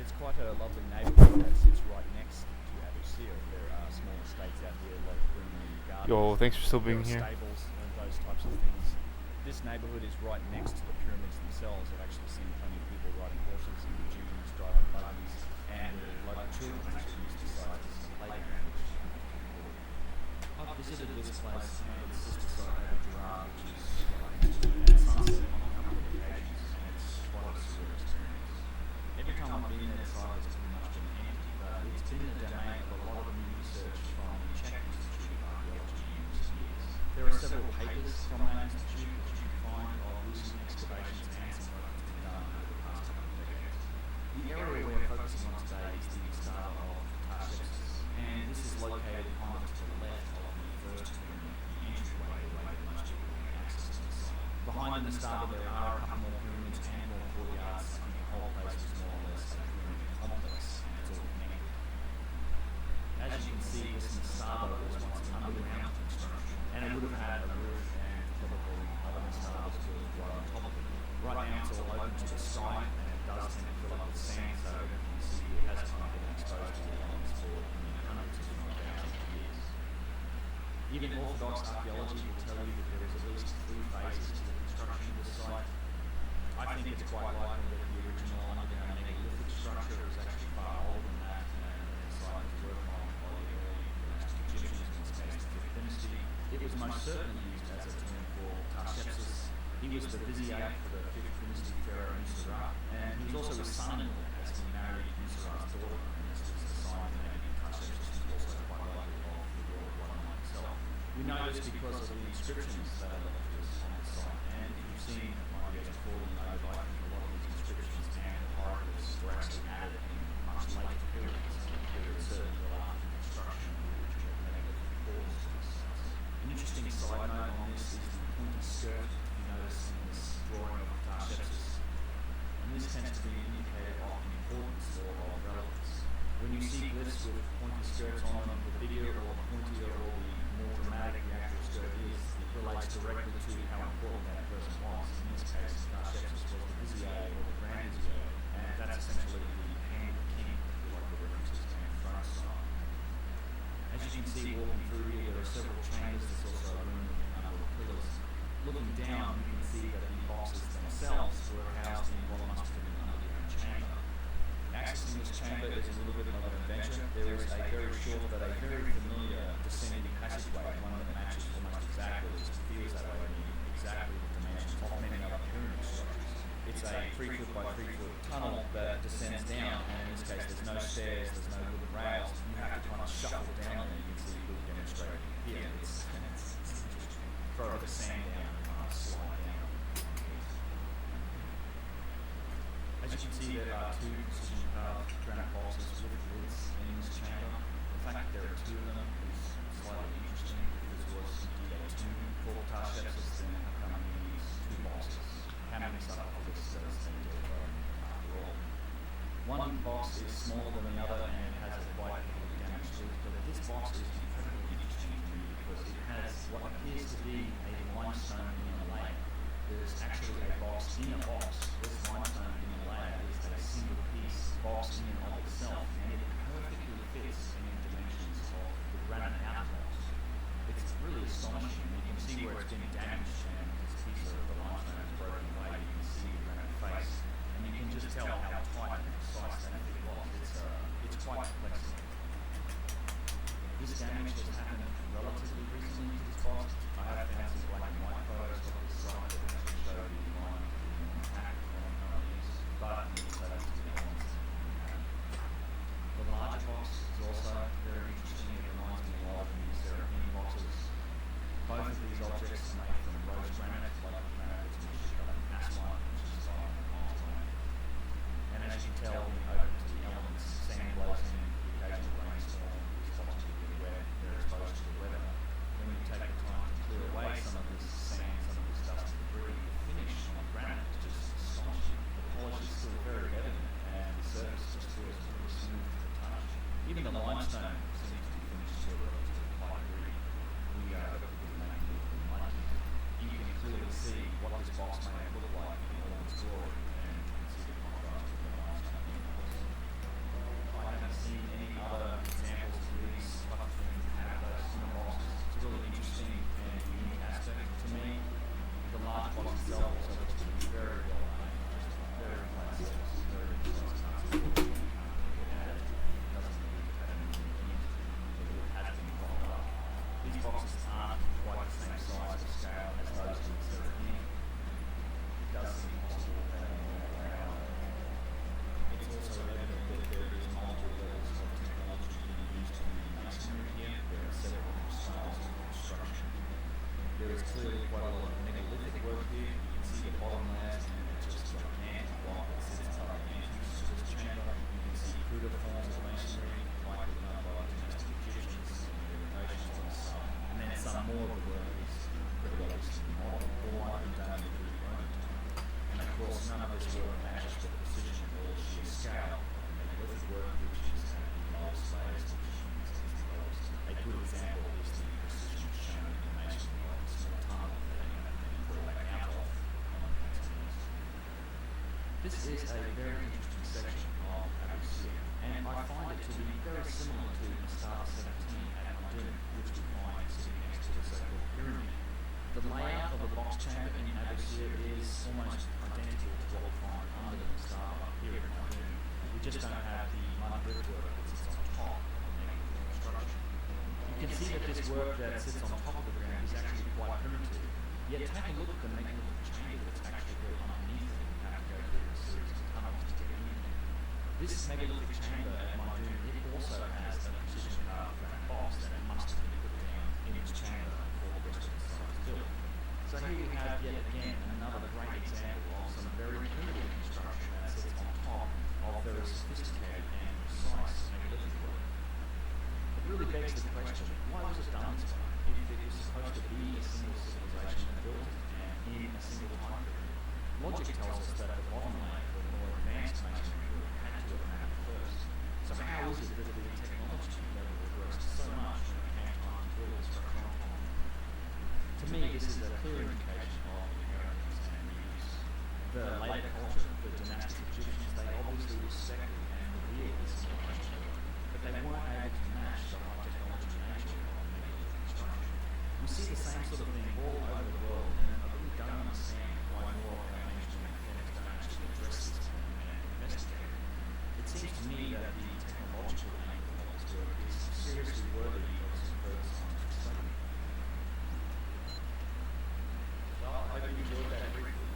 It's quite a lovely neighbourhood that sits right next to Abu Sir. There are small estates out here like green gardens. Yo, thanks for still being There here. are stables and those types of things. This neighbourhood is right next to the pyramids themselves. I've actually seen plenty of people riding horses in dunes, driving buggies, and local children actually use this site as a playground, which is pretty cool. I've visited this place and its sister site Abu Jarrah, which is right next to it, at sunset on a couple of occasions, and it's quite a surreal experience. Every time I've been there, the site has pretty much been empty, but it's been the domain of a lot of new research from the Czech Institute of Archaeology in recent years. There are several papers from that institute which you can find of recent excavations and some work that's been done over the past couple of decades. The area we're focusing on today is the mastaba of Tarshepsis, and this is located kind of to the left of the first pyramid, the entryway, the way that most people gain access to the site. Behind the mastaba there are a couple more pyramids and more courtyards, and the whole place is more or less a pyramid complex, and it's all connected. As you can see, this mastaba was once an underground construction, and it would have had a roof and probably other mastabas built right on top of it. Right now it's all open to the sky, and it does tend to fill up with sand, so you can see it has kind of been exposed to the elements for hundreds if not thousands of years. Even orthodox archaeology will tell you that there is at least 3 phases to the construction of this site. I think it's quite likely that the original underground megalithic structure is actually far older than that, and the site was worked on by the early dynastic Egyptians, in this case the 5th dynasty. It was most certainly used as a term for Tarshepsis. He was the vizier for the 5th dynasty pharaoh Nusra, and he was also his son-in-law as he married Nusra's daughter, and this was a sign that maybe Tarshepsis was also quite likely of the royal bloodline itself. We know this because of the inscriptions that are left to us on the site, and if you've seen my videos before, you know that I think a lot of these inscriptions and hieroglyphs were actually added in much later periods, periods certainly well after the construction of the original megalithic halls to the sites. An interesting side note on this is the pointy skirt you notice in this drawing of Tarshepsis, and this tends to be an indicator of importance or of relevance. When you see glyphs with pointy skirts on them, the bigger or the pointier or the more dramatic the actual skirt is, it relates directly to how important that person was. In this case, Tarshepsis was the vizier or the grand vizier, and that's essentially the hand of the king, if you like the references to Game of Thrones style. As you can see walking through here, there are several chambers. There's also a room with a number of pillars. Looking down, you can see that the boxes themselves were housed in what must have been an underground chamber. Accessing this chamber is a little bit of an adventure. There is a very short but a very familiar descending passageway, one that matches almost exactly, it feels that way when you 3 foot by 3 foot tunnel that descends down, and in this case there's no stairs, there's no wooden rails. You have to kind of shuffle down there. You can see Bill demonstrating here. It's interesting. Throw a bit of sand down and kind of slide down. As you can see, there are 2 precision carved granite boxes with lids in this chamber. The fact that there are 2 of them is slightly interesting. If this was indeed a tomb for Tarshepsis, then how come he needs 2 boxes? How many sarcophagus does he need after all? One box is smaller than the other and it has a quite heavily damaged lid, but this box is incredibly interesting to me because it has what appears to be a limestone inlay. There's actually a box in a box. This limestone inlay is a single piece box in and of itself, and it perfectly fits in the dimensions of the granite outbox. It's really astonishing. You can see where it's been damaged and this piece of the limestone is broken away. You can see the granite face, and you can just tell how tight and precise that fit was. It's quite flexible. This damage has happened relatively recently to this box. I have found some black and white photos of this site that actually show the line being intact from current use, but need to to the elements. The larger box is also very interesting. It reminds me a lot of the Serapine boxes. Both of these objects are made from rose granite, like the granite that's been shipped up in Aswan, which is 500 miles away. And as you can tell, when you open to the elements, sand blows in, the occasional rainstorm, these boxes will get wet, they're exposed to the weather. When you take the time to clear away some of this sand, some of this dust and debris, the finish on the granite is just astonishing. The polish is still very evident, and the surface just feels really smooth to the touch. Even the limestone seems to be finished to a relatively high degree. We are making it lucky. You can clearly see what this box may have looked like in all its glory, and you can see the contrast with the limestone inputs. I haven't seen any other examples of these type of things that have those similar boxes. It's a really interesting and unique aspect to me. The large box itself also looks to be very well made, just very flat surface, very precise cuts. It doesn't really have anything in it. The wood has been propped up. These boxes aren't quite the same size or scale as those in the Serapine. It does seem possible that they are more around. It's also evident that there is multiple levels of technology being used in the masonry here. There are several different styles of construction. There is clearly quite a lot of megalithic work here. You can see the bottom layers and it's just a gigantic block that sits above the entrance to this chamber. You can see cruder forms of masonry, likely done by dynastic Egyptians and their innovations on the side. And then some more of the work is pretty obviously modern or likely done in the Roman time. And of course, none of this work matches the precision or sheer scale of the megalithic work, which is at the lowest layers, which is the lowest. A good example is the precision shown in the masonry of the small tunnel that they have been fall back out of on the Tanzanians. This is a very interesting section of Abu Sir, and I find it to be very similar to Mastada 17 at Mardin, which we find sitting next to the so-called pyramid. The layout of the box chamber in Abu Sir is almost identical to what we find under the Mastada here at Mardin. We just don't have the mud brickwork that sits on top of the megalithic structure. You can see that this work that sits on top of the ground is actually quite primitive. Yet take a look at the megalithic chamber that's actually built underneath it. You have to go through a series of tunnels to get in there. This megalithic chamber at Mardin, it also has a precision carved granite box that must have been put down in its chamber before the rest of the site was built. So here we have yet again another great example of some very primitive construction that sits on top of very sophisticated and precise megalithic work. It really begs the question, why was it done this way? If it was supposed to be a single civilization that built it and in a single time period. Logic tells us that the bottom layer, the more advanced masonry work, had to have happened first. So how is it that the technology level progressed so much when it came time to build a structure on top? To me, this is a clear indication of inheritance and reuse. The later culture, the dynastic Egyptians, they obviously respected and revered this civilization work, but they weren't able to match the high technology nature of the megalithic construction. We see the same sort of thing all over the world, and I really don't understand why more of our mainstream academics don't actually address this problem and investigate it. It seems to me that the technological angle of this work is seriously worthy of some further scientific study. Well, I hope you enjoyed that briefly.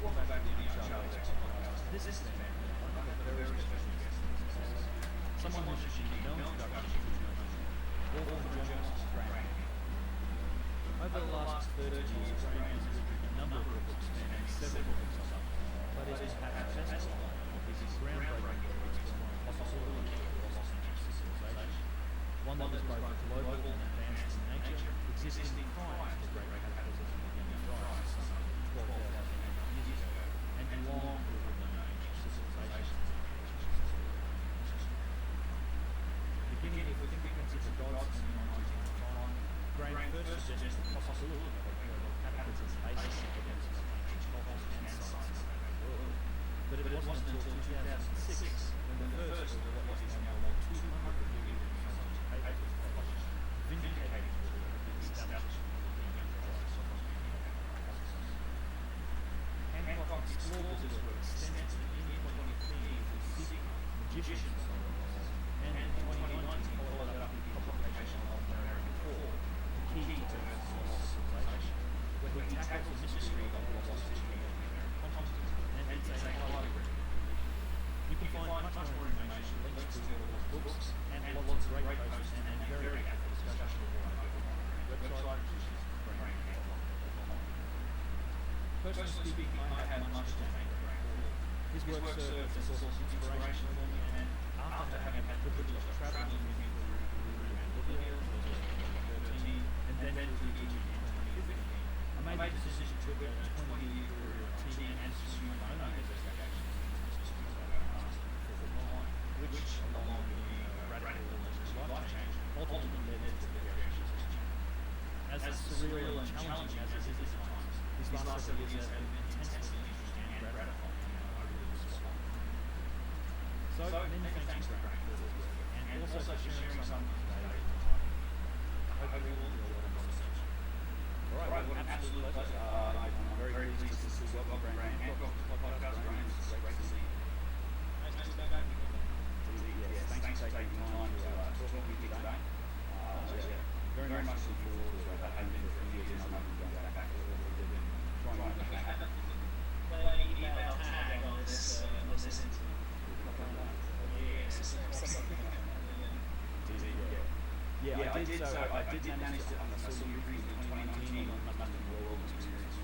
Welcome back to the Uncharted podcast. This is Dan, and I have a very special guest in this episode. Someone who should need no introduction to know him. Author, journalist, Graham. Over the last 30 years, Graham has written a number of books spanning several books on subjects, but it is perhaps best known for his groundbreaking work exploring the possibility of a lost civilization. One that was both global and advanced in nature, existing prior to the great cataclysm began to rise some 12,000 years ago, and long before the known ancient civilizations. Beginning with the frequencies of gods in 1995, Graham first suggested the possibility of a global cataclysm basis against ancient cultures and science around the world. But it wasn't until 2006 when the first of what is now more than 200 reviewed scientific papers published vindicated the establishment of the Hancock explored this work extensively in 2015 with Secret, Magicians, and in 2019 followed up with the publication of American Fall, the key to Earth's lost civilization, where he tackles the mystery of the lost city of the American continent, and it's a highly recommended. You can find much more information, links to all his books, and lots of great posts and very active discussion over on our website, which is graham.com. Personally speaking, I have much to thank Graham for. His work served as a source of inspiration for me, and after having had the privilege of travelling with him through Peru and Bolivia in 2013, and then through Egypt in 2015, I made the decision to build a 20-year career of teaching and pursue my own investigations which, along with the radical life change, ultimately led to the various change. As surreal and challenging as it is at times, these last several years have been intensely interesting and gratifying, and I really respond. So, many thanks to Graham for his work, and also for sharing some today. I hope you all enjoy the conversation. Alright, what an absolute pleasure. I'm very pleased to welcome Graham Hancock to the podcast. Graham, it's great to see you. Nice to be back. Yes, thanks for taking time to talk with me today. Very much looking forward to it. I haven't been for years and I'm going back to what we did and trying to understand. Playing email tag on this interview. Yeah, I did. So I did manage to. I saw you in 2019 on London World Experience.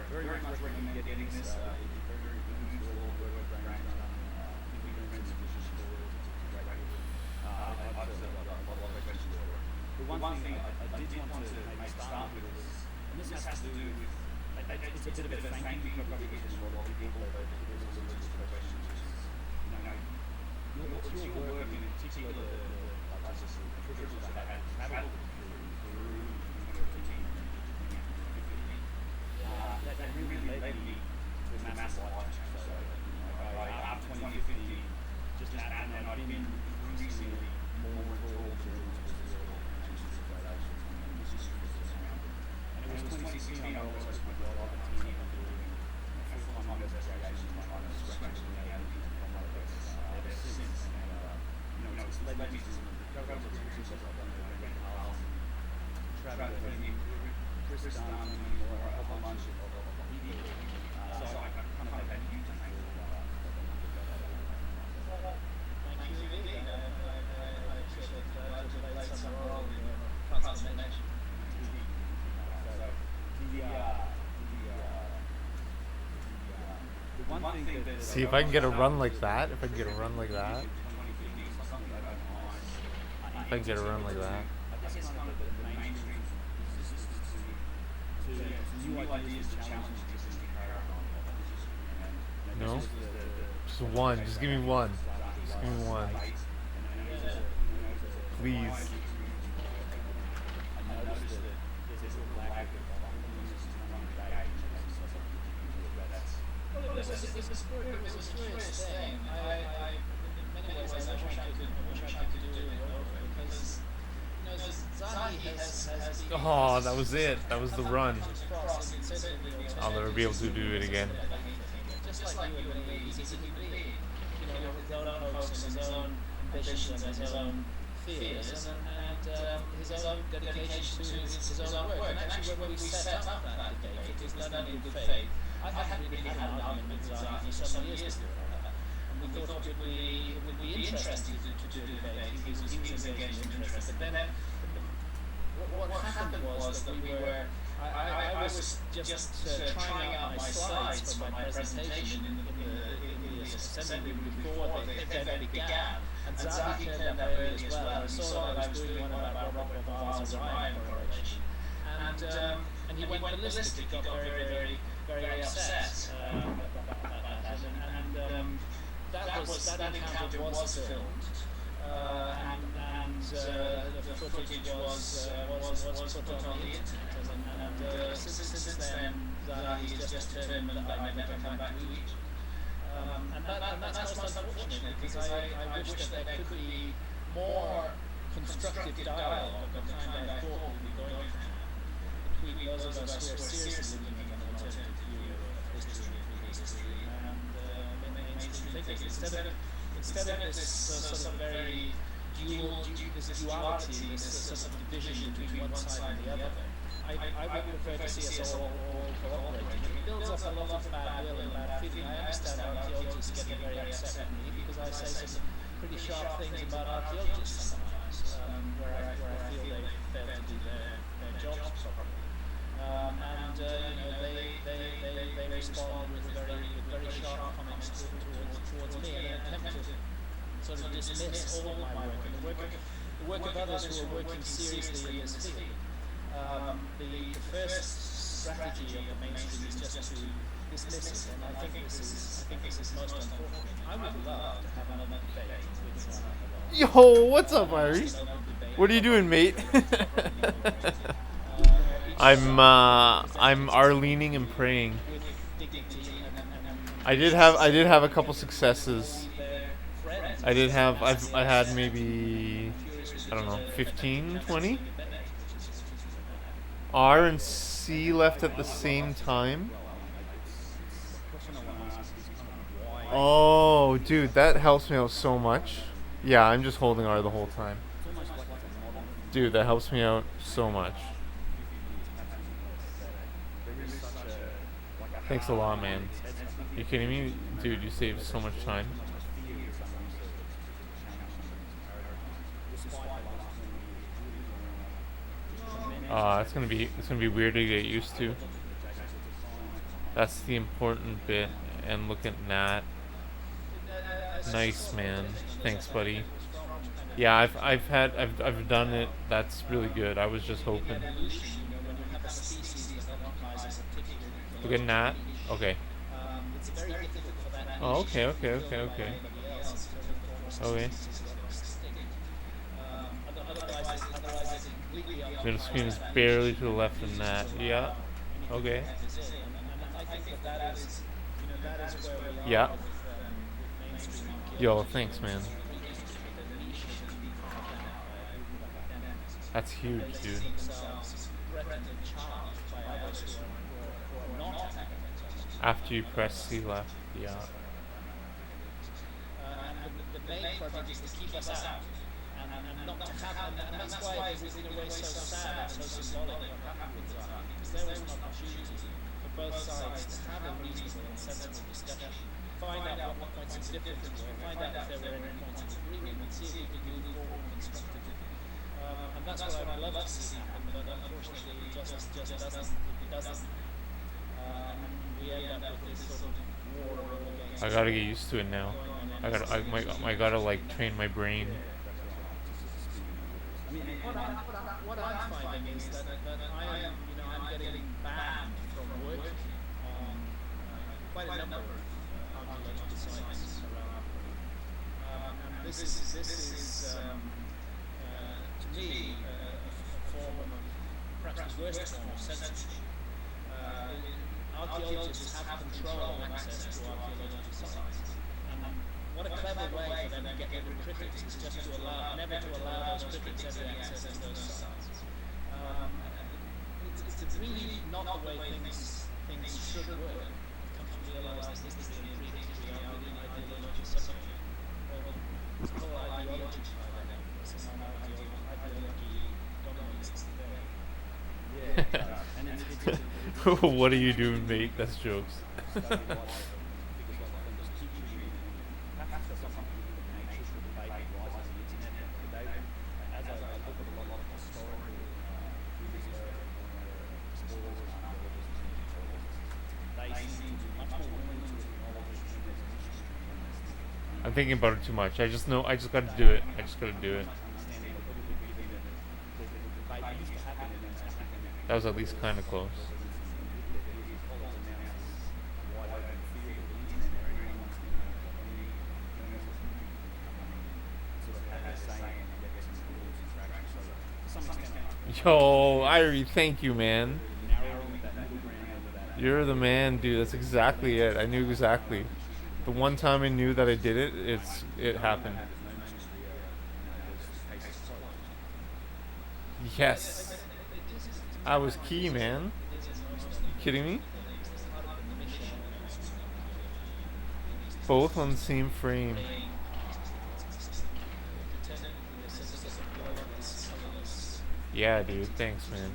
Very much recommend getting this. Very useful work Graham done. I've got a lot of questions for it. The one thing I did want to maybe start with is, and this has to do with, it's a bit of a thank you for probably getting a lot of people over there's also a list of questions, which is, your work in particular, the privilege that I had travelled through Peru in 2013 that really led me to a massive life change. So, after 2015, just and then I've been increasingly more involved in ancient civilizations and the history around it. And it was 2016 I realised my God, I've been doing full-time investigations, trying to scratch the reality from my books ever since. And it's led me to go to the cruises I've done with Randy Carl, travel with Chris Dunn, and a whole bunch of people. So I kind of had you to thank for that. Thank you indeed. I appreciate it. Glad you played some role in your transformation. The one thing that See if I can get a run like that. If I can get a run like that. If I can get a run like that. I guess kind of the mainstream resistance to new ideas to challenge existing paradigm of No? Just one. Just give me one. Just give me one. Please. I noticed that there's a lack of openness to engage and that's Well, it was a curious thing. In many ways, I wish I could do it over because, Zahi has been... Oh, that was it. That was the run. I'll never be able to do it again. Just like you and me, he didn't believe. his own hopes and his own ambitions and his own fears and his own dedication to his own work. And actually, when we set up that debate, it was done in good faith. I hadn't really had an argument with Zahi for some years before that. And we thought it would be interesting to do a debate. He was engaged and interested. But then what happened was that I was just trying out my slides for my presentation in the assembly room before the event began. And Zahi turned up early as well. And he saw that I was doing one about Robert Bavard's Orion correlation. And he went ballistic. He got very upset about that. And that encounter was filmed. And the footage was put on the internet. And since then, Zahi's just determined that I never come back to Egypt. And that's most unfortunate, because I wish that there could be more constructive dialogue of the kind I thought we were going to have between those of us who are seriously looking at an alternative view of history and prehistory and mainstream figures. Instead of this sort of very duality, this sort of division between one side and the other, I would prefer to see us all cooperating. It builds up a lot of bad will and bad feeling. I understand archaeologists getting very upset with me because I say some pretty sharp things about archaeologists sometimes, where I feel they fail to do their jobs properly. They respond with very sharp comments towards me in an attempt to sort of dismiss all of my work and the work of others who are working seriously in this field. The first strategy of the mainstream is just to dismiss it, and I think this is most unfortunate. I would love to have another debate with Zahi. Yo, what's up, Irie? What are you doing, mate? I'm Arleaning and praying. I did have a couple successes. I had maybe, I don't know, 15, 20? R and C left at the same time. Oh, dude, that helps me out so much. Yeah, I'm just holding R the whole time. Dude, that helps me out so much. Thanks a lot, man. You kidding me? Dude, you saved so much time. It's gonna be weird to get used to. That's the important bit. And look at Nat. Nice, man. Thanks, buddy. Yeah, I've done it. That's really good. I was just hoping. Look at Nat. Okay. Oh, okay. Okay. Middle screen is barely to the left of that. Yeah. Okay. Yeah. Yo, thanks, man. That's huge, dude. After you press C left, yeah. The main project is to keep us out. And not to have, and that's why it was in a way so sad and so symbolic what happened with Zahi, because there was an opportunity for both sides to have a reasonable and sensible discussion, find out what points of difference were, find out if there were any points of agreement, and see if we could move forward constructively. And that's what I would love to see happen, but unfortunately it just doesn't. And we end up with this sort of war against. I gotta get used to it now. I gotta like train my brain. What I'm finding is that I am, I'm getting banned from working on quite a number of archaeological sites around the world. And this is to me, a form of, perhaps the worst form of censorship. Archaeologists have control and access to archaeological sites. What a clever way for them to get rid of critics is just to never to allow those critics any access to those sites. It's really not the way things should work. I've come to realise that history and prehistory are really ideological subjects. It's a whole ideology tied up in this, and ideology dominates the day. Yeah, it does. And it's interesting What are you to doing, mate? That's jokes. study the life of figures like Columbus teaching and perhaps that's something to do with the nature of the debate and rise of the internet today. As I look at a lot of historical prehistoric explorers and archaeologists and Egyptologists, they seem to be much more willing to acknowledge humans and history when there's I'm thinking about it too much. I just know. I just gotta do it. I just gotta do it. much understanding a little bit given that the debate used to happen and then it's happening. That was at least kind of close. Yo, Irie, thank you, man. You're the man, dude. That's exactly it. I knew exactly. The one time I knew that I did it, it happened. Yes. I was key, man. You kidding me? Both on the same frame. Yeah, dude. Thanks, man.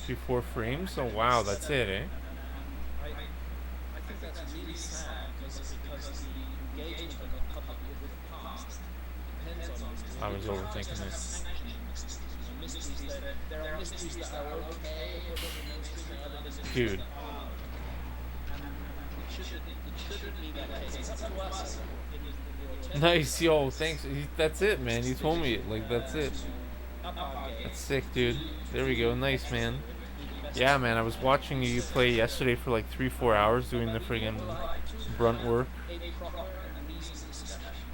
Before frames? Oh wow, that's it, eh? I think that's really sad because the engagement of the public with the past depends on this. I was overthinking this. Mysteries that there are mysteries that are okay for the mainstream and others that Dude. and it shouldn't be that case. It's up to us in the alternative. Nice, yo, thanks. That's it, man. You told me it. Like, that's it. Up our game. That's sick, dude. There we go. Nice, man. Yeah, man. I was watching you play yesterday for like 3-4 hours doing the friggin' brunt work. A proper and reasoned discussion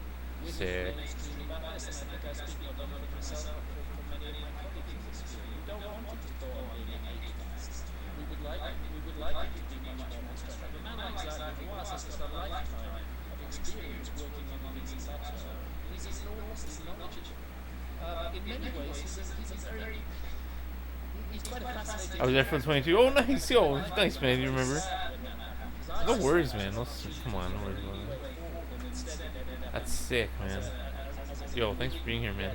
with the Sick. mainstream about this, and I think I speak not only for myself but for many of my colleagues in this field. We don't want it to go on being an age-cast. We would like it to be much more constructive. A man like Zach Voice has got a lifetime of experience working on these labs. He's enormously knowledgeable. In many ways, he's quite a fascinating. I was there for the 22. Oh, nice, yo. Nice, man. You remember? No worries, man. Come on, no worries about it. That's sick, man. Yo, thanks for being here, man.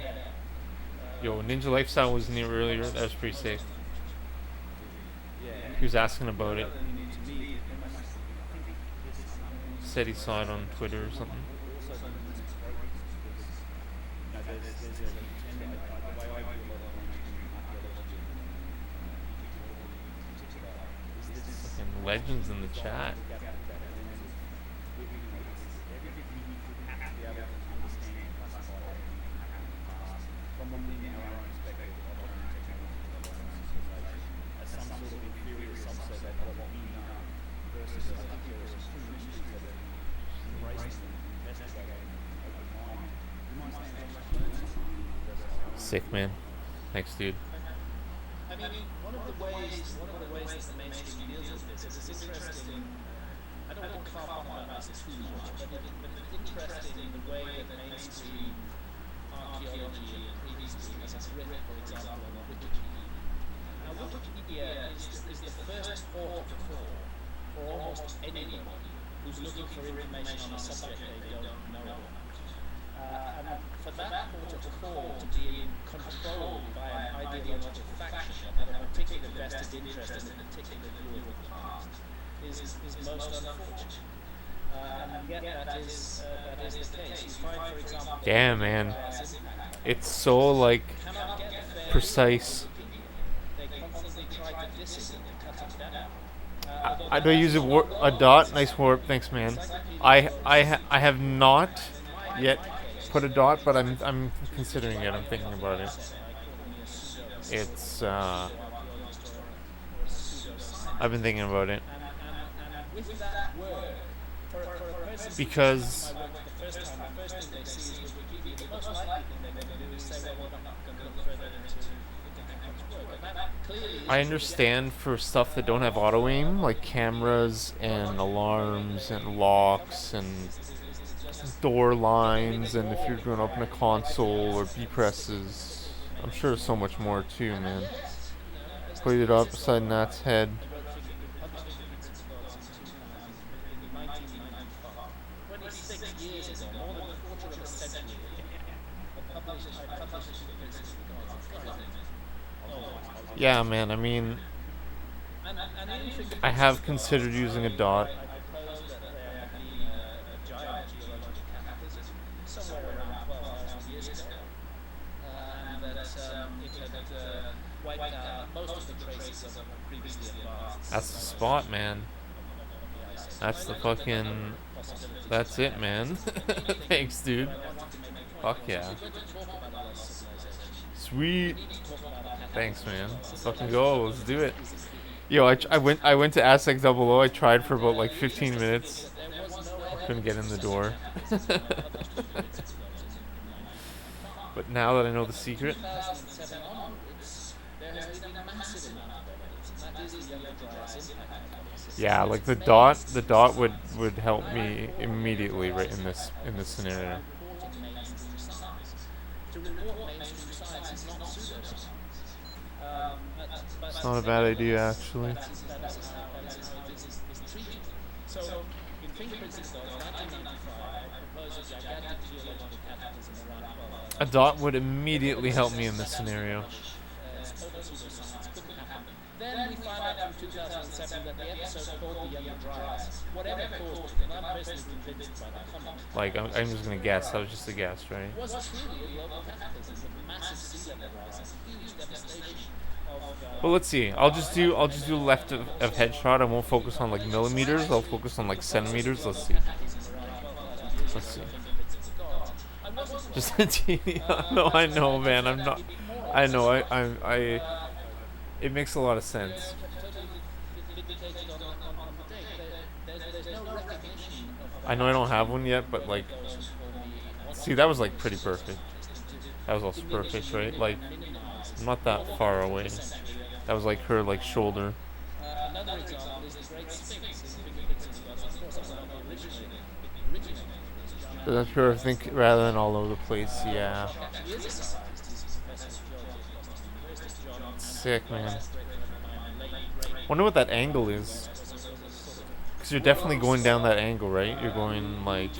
Yo, Ninja Lifestyle was in here earlier. That was pretty sick. He was asking about it. Said he saw it on Twitter or something. Fucking legends in the chat. Sick, man. Thanks, dude. I mean, one of the ways that the mainstream deals with this is it's interesting. I don't want to carp on about this too much, but it's interesting the way that mainstream archaeology and prehistory has a grip, for example, on Wikipedia. Now, Wikipedia is the first port of call for almost anybody who's looking for information on a subject they don't know about. And for that port of call to be controlled by an ideological faction that have a particular vested interest in a particular view of the past is most unfortunate. And yet that is the case. You find, for example, Damn, man. It's so, like, cannot get the fair precise. they constantly try to diss it and cut it down. I don't use a dot. Nice warp. Thanks, man. I have not yet put a dot, but I'm considering it. I'm thinking about it. It's I've been thinking about it With that word, for a person because the first thing they see is Wikipedia. The most likely thing they're going to do is say, well, we're not going to look further into Wikipedia work. And that clearly I understand for stuff that don't have auto aim, like cameras and alarms and locks and door lines, and if you're going to open a console or B presses, I'm sure there's so much more too, man. Put it up beside Nat's head. in 1995. 26 years ago, more than a quarter of a century ago, I published The Principle of Gods. It's got it. Oh, Yeah, man. I mean, and the interesting I thing is, have considered using a dot. I propose that there had been a giant geological cataclysm somewhere around 12,000 years ago, and that it had wiped out most of the traces of previously advanced That's the spot, man. That's the fucking. That's it, man. Thanks, dude. Fuck yeah. Sweet. Thanks, man. Let's fucking go. Let's do it. Yo, I went to Aztec Double O. I tried for about like 15 minutes. Couldn't get in the door. But now that I know the secret, 2007 onwards, there has been a massive amount of evidence, and that is the Younger Dryas impact hypothesis. yeah, like the dot would help me immediately right in this scenario. To report mainstream science is not pseudoscience. It's not a bad idea, actually. That is how it is treated. So, in Think Principle of 1995, I proposed a gigantic geological cataclysm around 12,000. A dot would immediately help me in this scenario. Total pseudoscience couldn't happen. Then we find out from 2007 that the episode called the Younger Dryas, whatever caused it, and I'm personally convinced by the comment, Like, I'm just gonna guess. That was just a guess, right? was truly a global cataclysm with massive sea level rise and huge devastation of. But let's see. I'll just do left of headshot. I won't focus on like millimeters. I'll focus on like centimeters. Let's see. Let's see. Just a teeny. No, I know, man. I'm not. I know. I. It makes a lot of sense. I know I don't have one yet, but like, see, that was like pretty perfect. That was also perfect, right? Like, I'm not that far away. That was like her like shoulder. Another example is the Great Sphinx in Think Principle of Gods. Of course, that's not the originator. But that's pure, I think, rather than all over the place. Yeah. Actually is a scientist. He's a professor of geology at Boston University. John Sick, man. Late Wonder what that angle is. Because you're definitely going down that angle, right? You're going like,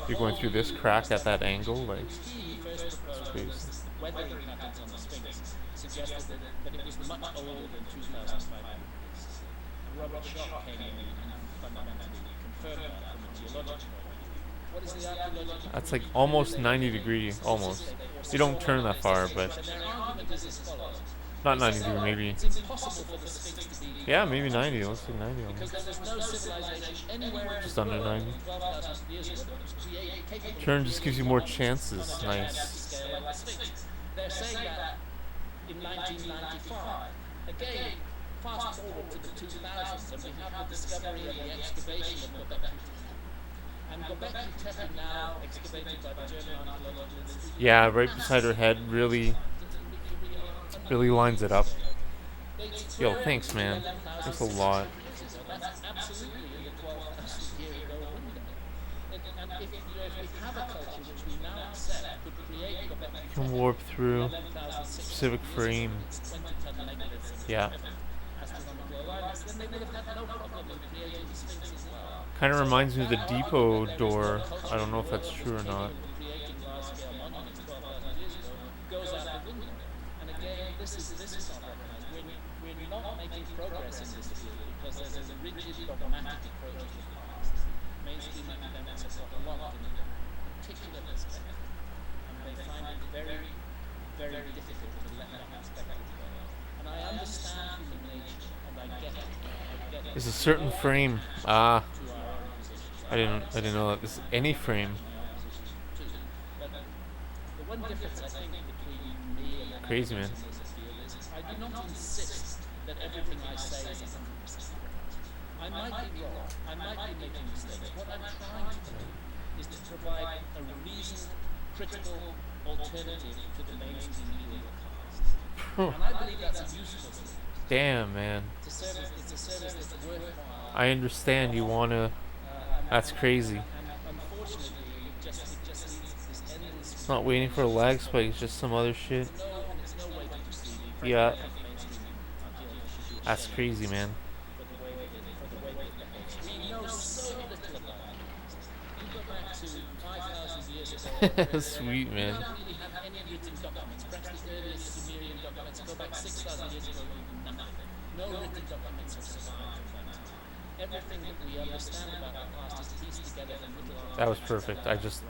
you're going through this crack at that angle, like. he first proposed weathering patterns on the Sphinx suggested that it was much older than 2,500 years. Robert Schoch came in and fundamentally confirmed that from a geological point of view. What is the archaeological? That's like almost 90 degree, almost. You don't turn that far, but Their argument is as follows. not 90 degree, maybe. It's impossible for the Sphinx to be Yeah, maybe 90. Let's say 90 because almost. there was no civilization anywhere in Just the under world 90. 12,000 years ago that was capable Turn of just gives you more on chances. a gigantic Nice. scale like the Sphinx. They're saying that in 1995. Again, fast forward to the 2000s, and we have the discovery and the excavation of Göbekli Tepe. And Göbekli Tepe now excavated by the German Archaeological Institute. Yeah, right beside her head really lines it up. Yo, thanks, man. Thanks a lot. That's absolutely in the 12,000 year ago window. And if we have a culture which we now accept could create Göbekli You can Tepe, warp through 11,600 specific frame. 20-ton megaliths, Yeah. astronomical alignments, then they would have had no problem in creating the Sphinx as well. Kind of reminds me of the depot door. I don't know if that's true or not. Creating large-scale monuments 12,000 years ago goes out the window. And again, this is not recognized. We're not making progress in this field because there's a rigid dogmatic approach to the past. Mainstream academics have got locked in a particular perspective, and they find it very, very difficult to let that perspective go. And I understand human nature, and I get it. There's a certain frame. Ah, To our own positions. I didn't know that. This any frame. But the one difference I think between me and Crazy, man. in this field is I do not insist that everything I say is 100% correct. I might be wrong. I might be making mistakes. What I'm trying to do is to provide a reasoned, critical alternative to the mainstream view of the past. And I believe that's a useful service. Damn, man. It's a service that's worthwhile. I understand you wanna. That's crazy. And unfortunately, it just leads to this endless. It's not waiting for a lag spike. It's just some other shit. It's no way to proceed. Yeah. I think mainstream archaeology should do That's crazy, man. for the way that it behaves. to 5,000 years ago. where Sweet, we man. don't really have any written documents. Perhaps the earliest Sumerian documents go back 6,000 years ago, nothing. No written documents have survived from that time. Everything that we understand about the past is pieced together from little That was artifacts. perfect. I just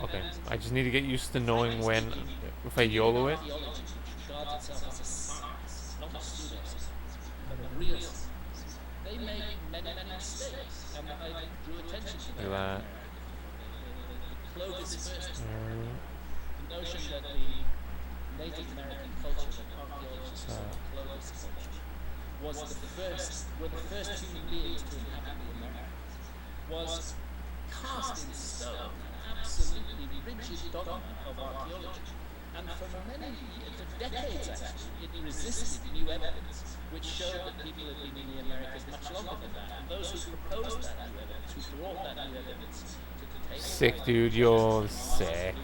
okay. And I just need to get used to knowing frankly when speaking, if I YOLO it. archaeology, which regards itself as a science, not a pseudoscience, but a real science, they make many, many mistakes, and I drew attention to Look that. at that. The Clovis first, Mm, the notion that the Native American culture that archaeologists call the Clovis culture were the first human beings to inhabit the Americas, was cast in stone, an absolutely rigid dogma of archaeology. And for many years, for decades actually, it resisted new evidence, which showed that people had been in the Americas much longer than that. And those who proposed that new evidence, who brought that new evidence to the table, sick, dude. Yo, sick.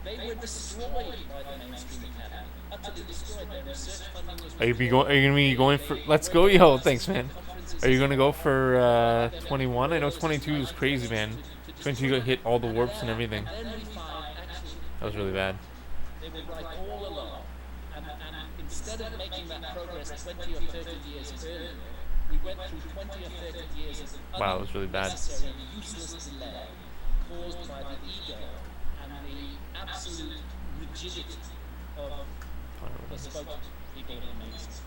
they were destroyed by the mainstream academy. Utterly destroyed. Their research funding was Are you gonna be going for? Let's go, yo. Thanks, man. Are you gonna go for 21? I know 22 is crazy, man. 22 got hit all the warps and everything. Then we find actually That was really bad. they were right all along. And instead of making that progress 20 or 30 years earlier, we went through 20 or 30 years of Wow, it was really bad. unnecessary, useless delay caused by the ego and the absolute rigidity of the spokespeople of the mainstream.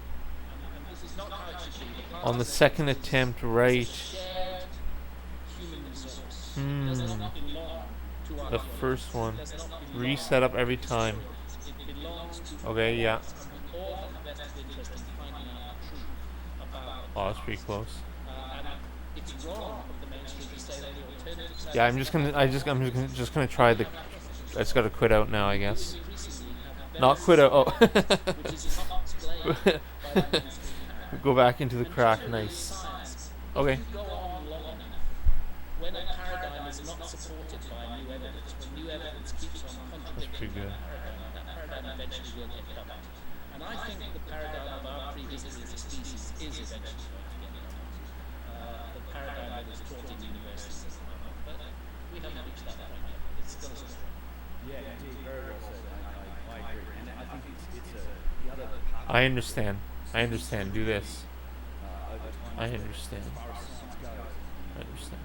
And this is not how it should be. On the second attempt, right? Shared human resource. It Hmm. does not belong to The archaeology. first one. It does not belong Reset up every time. It belongs to Okay, yeah. and we all have a vested interest in finding out the truth about Oh, that's pretty close. and it's wrong of the mainstream to say that the alternative side Yeah, I'm just gonna try the. I just gotta quit out now, I guess. increasingly have Not quit out. Oh. which is not explained by the mainstream narrative. Go back into the crack. Nice. Science, Okay. if you go on long enough, when a paradigm is not supported by new evidence, when new evidence keeps on contradicting pretty good. that paradigm eventually will get dumped. And I think the paradigm of our prehistory as a species is eventually going to get dumped. The paradigm that is taught in universities at the moment, but we haven't reached that point yet. It's still a story. Yeah, indeed, very well said. I agree, and I think it's the other part. I understand. I understand. Do this. Over time, I understand. as far as science goes, I understand.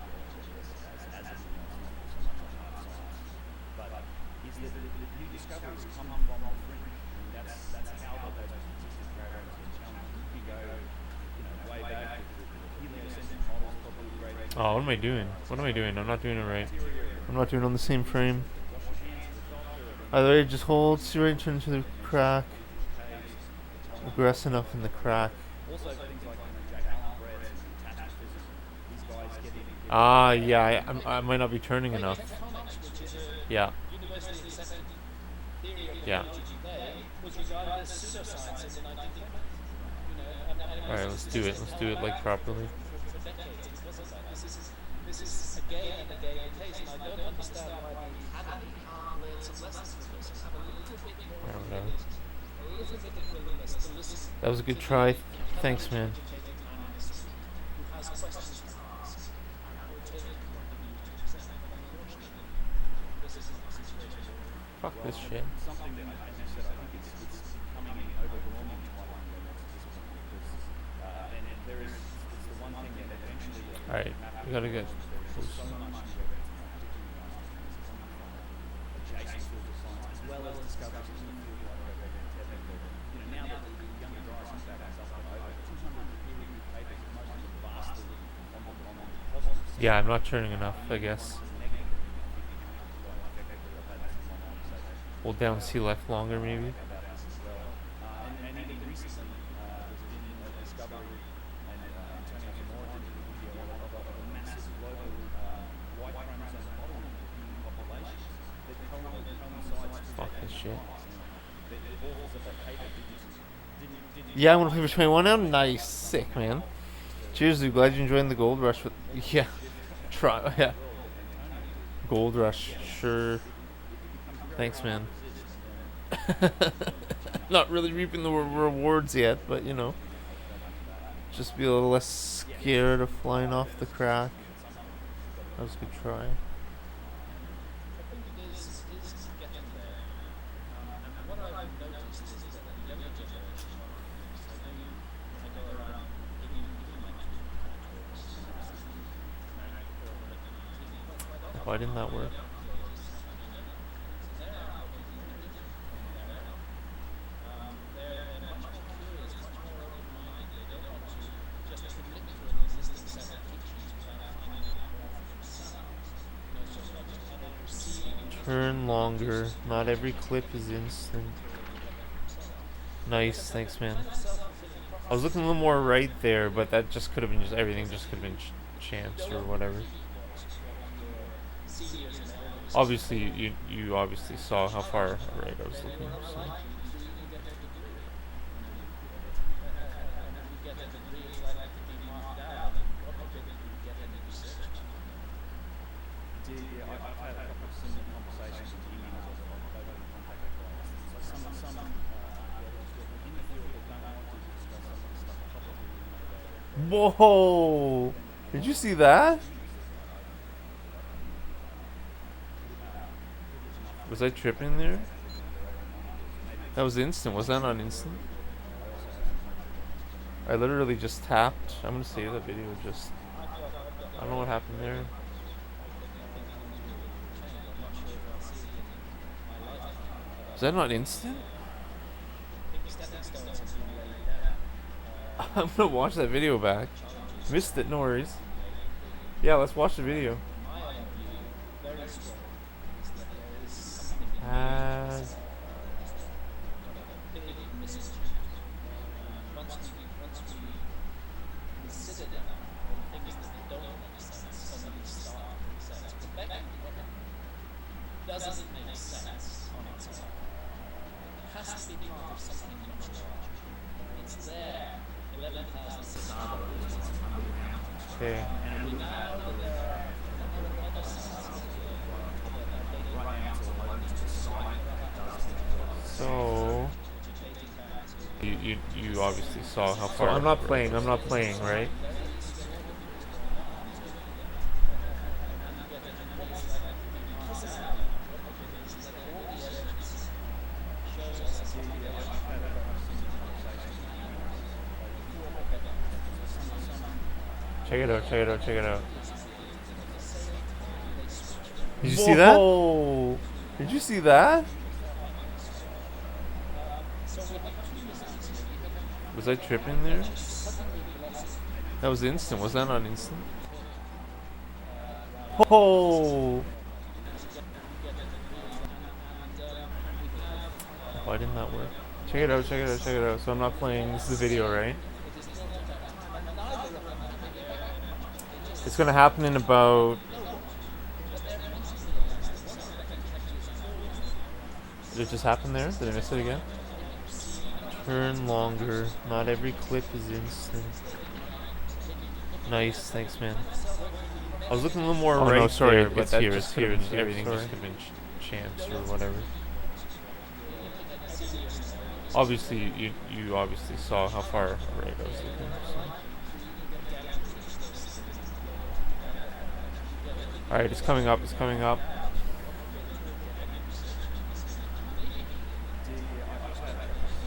as it is not so much a hard science, but is that the new discoveries come from the fringe. I mean, that's how those particular paradigms get challenged. You can go, way back. The heliocentric model is probably a great. Oh, what am I doing? What am I doing? I'm not doing it right. I'm not doing it on the same frame. Either way, just hold, see right turn to the crack. Aggress enough in the crack. Also, things like Jack Allen Bretts and catastrophism. These guys getting. Ah, yeah, I might not be turning enough. Tectonics, which is a Yeah, universally accepted theory of yeah. geology today, was regarded as pseudoscience in the 1920s. And Alright, let's do it. Let's do it like properly. for decades because of that. This is again and again the case, and I don't understand why the academy can't learn some lessons from this and have a little bit more I don't know. willingness, a little bit of willingness to listen. That was a good try. Thanks, man. Educated man in history who has questions to ask and an alternative point of view to accept. But unfortunately, this is not the situation. Fuck this shit. Something that, as you said, I think it's becoming overwhelming to my mind at this point because and there is it's the one thing that eventually. Alright, we gotta get There's so much new evidence, particularly coming from adjacent fields of science, as well as discoveries in the field like now that the younger guys in fact has up to over 200 peer-reviewed papers, most of them vastly on the positive side. Yeah, I'm not turning enough, I guess. Hold down C left longer, maybe. About this as well. And even recently, there's been a discovery, and Antonio Zamora did a video of a massive global Y chromosome model in human populations that coincides with Fuck this shit. the authors of that paper didn't Yeah, I want to play for 21 now. Nice, sick, man. Cheers, dude. Glad you enjoyed the gold rush. With yeah, try. Yeah, gold rush. Sure. Thanks, man. Not really reaping the rewards yet, but you know. Just be a little less scared of flying off the crack. That was a good try. I think it is getting there. And what I've noticed is that the younger generation of reviews, I know you, when I go around giving my talks, Why didn't that work? they're much more curious, much more open-minded. They don't want to just commit to an existing set of teachings without finding out more for themselves. You know, so much as how they perceive. Turn longer. Not every clip is instant. Nice, thanks, man. I was looking a little more right there, but that just could have been just everything. Just could have been chance or whatever. Obviously, you obviously saw how far right I was looking. So. Yeah, I've had a couple of similar conversations with emails of global contact guys. So some in the field that don't want to discuss some of the stuff publicly, Whoa! Did you see that? Was I tripping there? That was instant. Was that not instant? I literally just tapped. I'm gonna save the video. Just I don't know what happened there. Is that not instant? I'm gonna watch that video back. Missed it, no worries. Yeah, let's watch the video. Doesn't make sense on its own. It has to be part of something much larger. It's there, 11,000 Okay. and we now that there are other sites So you obviously saw how far. So I'm not playing, right? Check it out. Did you see that? Did you see that? Was I tripping there? That was instant. Was that not instant? Oh! Why didn't that work? Check it out. So I'm not playing. This is the video, right? It's gonna happen in about... Did it just happen there? Did I miss it again? Turn longer. Not every clip is instant. Nice, thanks, man. I was looking a little more right. No, sorry, there, but it's here. Everything just could have been chance or whatever. Obviously, you obviously saw how far right I was looking. So. All right, it's coming up.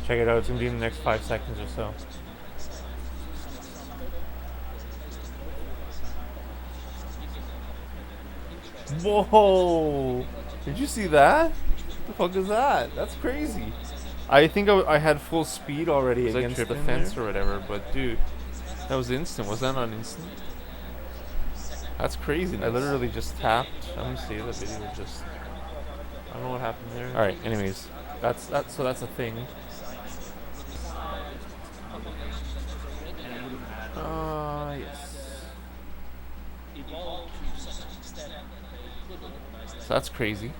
Check it out. It's gonna be in the next 5 seconds or so. Whoa! Did you see that? What the fuck is that? That's crazy. I think I had full speed already against the fence or whatever, but dude, that was instant. Was that not instant? That's crazy. I literally just tapped. I'm gonna see the video. Just I don't know what happened there. All right. Anyways, that's a thing. Yes. So that's crazy.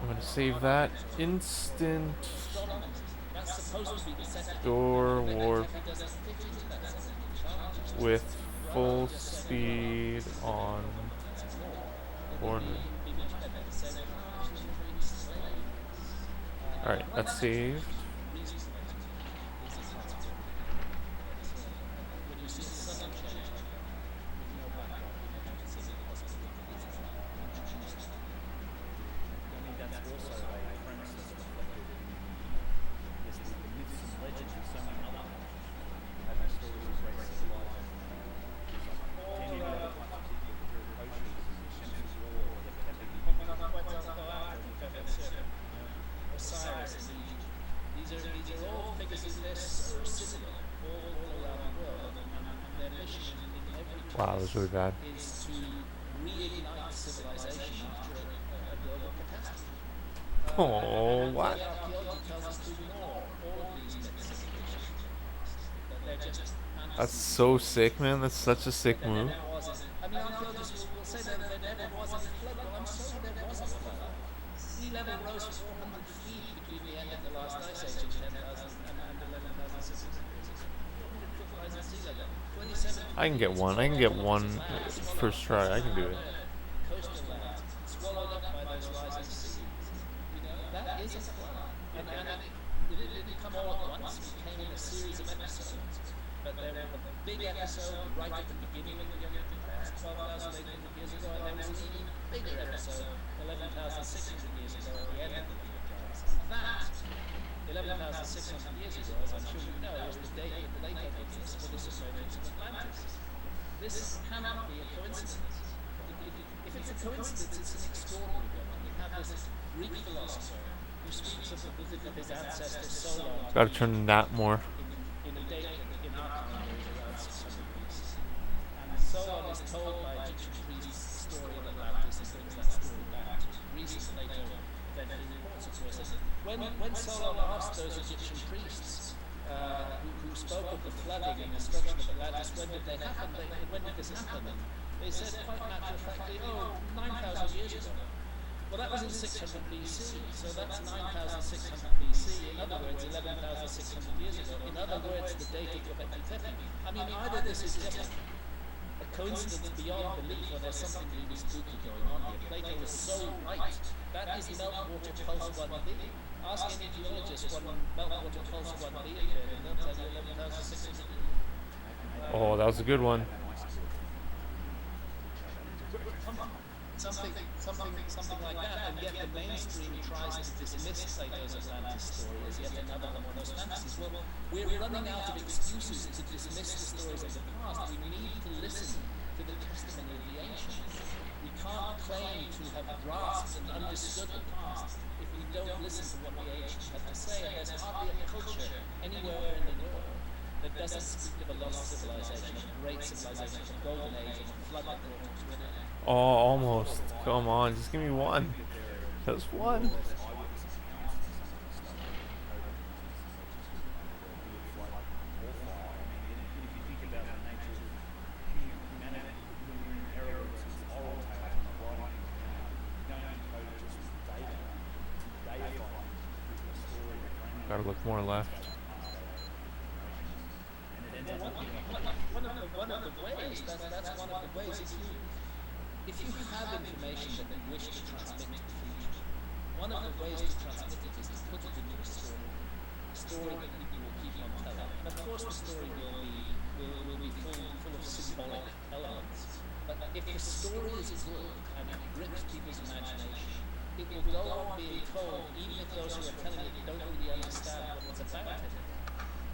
I'm gonna save that. Instant door warp with full speed on corner. All right, that's saved. reasonable is impossible. But when you see a sudden change like that, with no background, you never consider the possibility that it's introduced. I mean, that's also a premise that's reflected in, I guess, the myths and legends of so many other cultures. You have these stories of great civilizing things like many of the other types of people, the Viracochas and the Shemsu's War, that have kept the Osiris in Egypt. These are all figures that they're so similar all around the world, and their mission in every Wow, that was case really bad. is to reignite civilization after a global catastrophe. Oh, And what? yet archaeology tells us to ignore all of these myths and traditions from the past. That they're just That's fantasies. so sick, man. That's such a sick There move. never was. I mean, archaeologists will say that there never was any flood. Well, I'm sorry, there was a flood. Sea level rose 400 feet between the end of the last ice age in 10,000 and 11,600 years ago. 400 foot rise in sea level. 27 I can get one. I can get one first try. I can do it. coastal lands swallowed up by those rising seas. You know, that is a flood. And it didn't come all at once. It came in a series of episodes. But there was a big episode right at the beginning of the Younger Empire, 12,800 years ago, and there was an even bigger episode 11,600 years ago at the end of the Younger Dryas. And that, 11,600 years ago, as I'm sure you know, is the date that Plato gives us for the submergence of Atlantis. This cannot be a coincidence. If it's a coincidence, it's an extraordinary one. We have this Greek philosopher who speaks of the visit of his ancestor Solon Gotta turn that more. in a date that in our calendar is around 600 BC. And Solon is told by Egyptian priests the story of Atlantis and brings that story back to Greece, and Plato eventually reports it to us. When Solon asked those Egyptian priests who spoke of the flooding and destruction of Atlantis, when did they happen? When did this happen? They said quite matter of factly, 9,000 years ago. Well, that was in 600 BC, so that's 9,600 BC. In other words, 11,600 years ago. In other words, the date of Göbekli Tepe. I mean, either this is just a coincidence beyond belief, or there's something really spooky going on here. Plato was so right. That is meltwater pulse 1b. Ask any geologist when meltwater pulse 1b occurred, and they'll tell you 11,600 years ago. Oh, that was a good one. Something like that, and yet the mainstream tries to dismiss Plato's Atlantis story as yet another one of those fantasies. Well, we're running out of excuses to dismiss the stories of the past. We need to listen to the testimony of the ancients. We can't claim to have grasped and understood the past if we don't listen to what the ancients have to say. And there's hardly a culture anywhere in the world that doesn't speak of a lost civilization, a great civilization, a golden age, and a flood that brought it to an end. Oh, almost. Come on, just give me one. Just one. Gotta look more left. One of the ways, that's one of the ways, if you have information that you wish to transmit to the future, one of the ways to transmit it is to put it into a story that people will keep on telling. And of course the story will be full of symbolic elements. But if the story is good and it grips people's imagination, it will go on being told even if those who are telling it don't really understand what it's about it.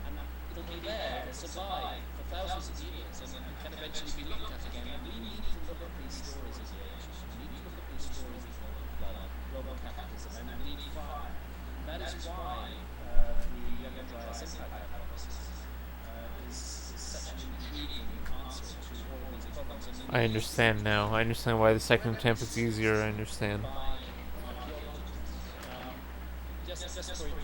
And it'll be there, it'll survive for thousands of years and can eventually be looked at again. And we need to look at these stories of the ancients. We need to look at these stories of global flood, global capitalism, and indeed fire. And that is why the Younger Dryas impact hypothesis is such an intriguing answer to all of these problems. And I understand now. I understand why the second attempt is easier. I understand. Just for your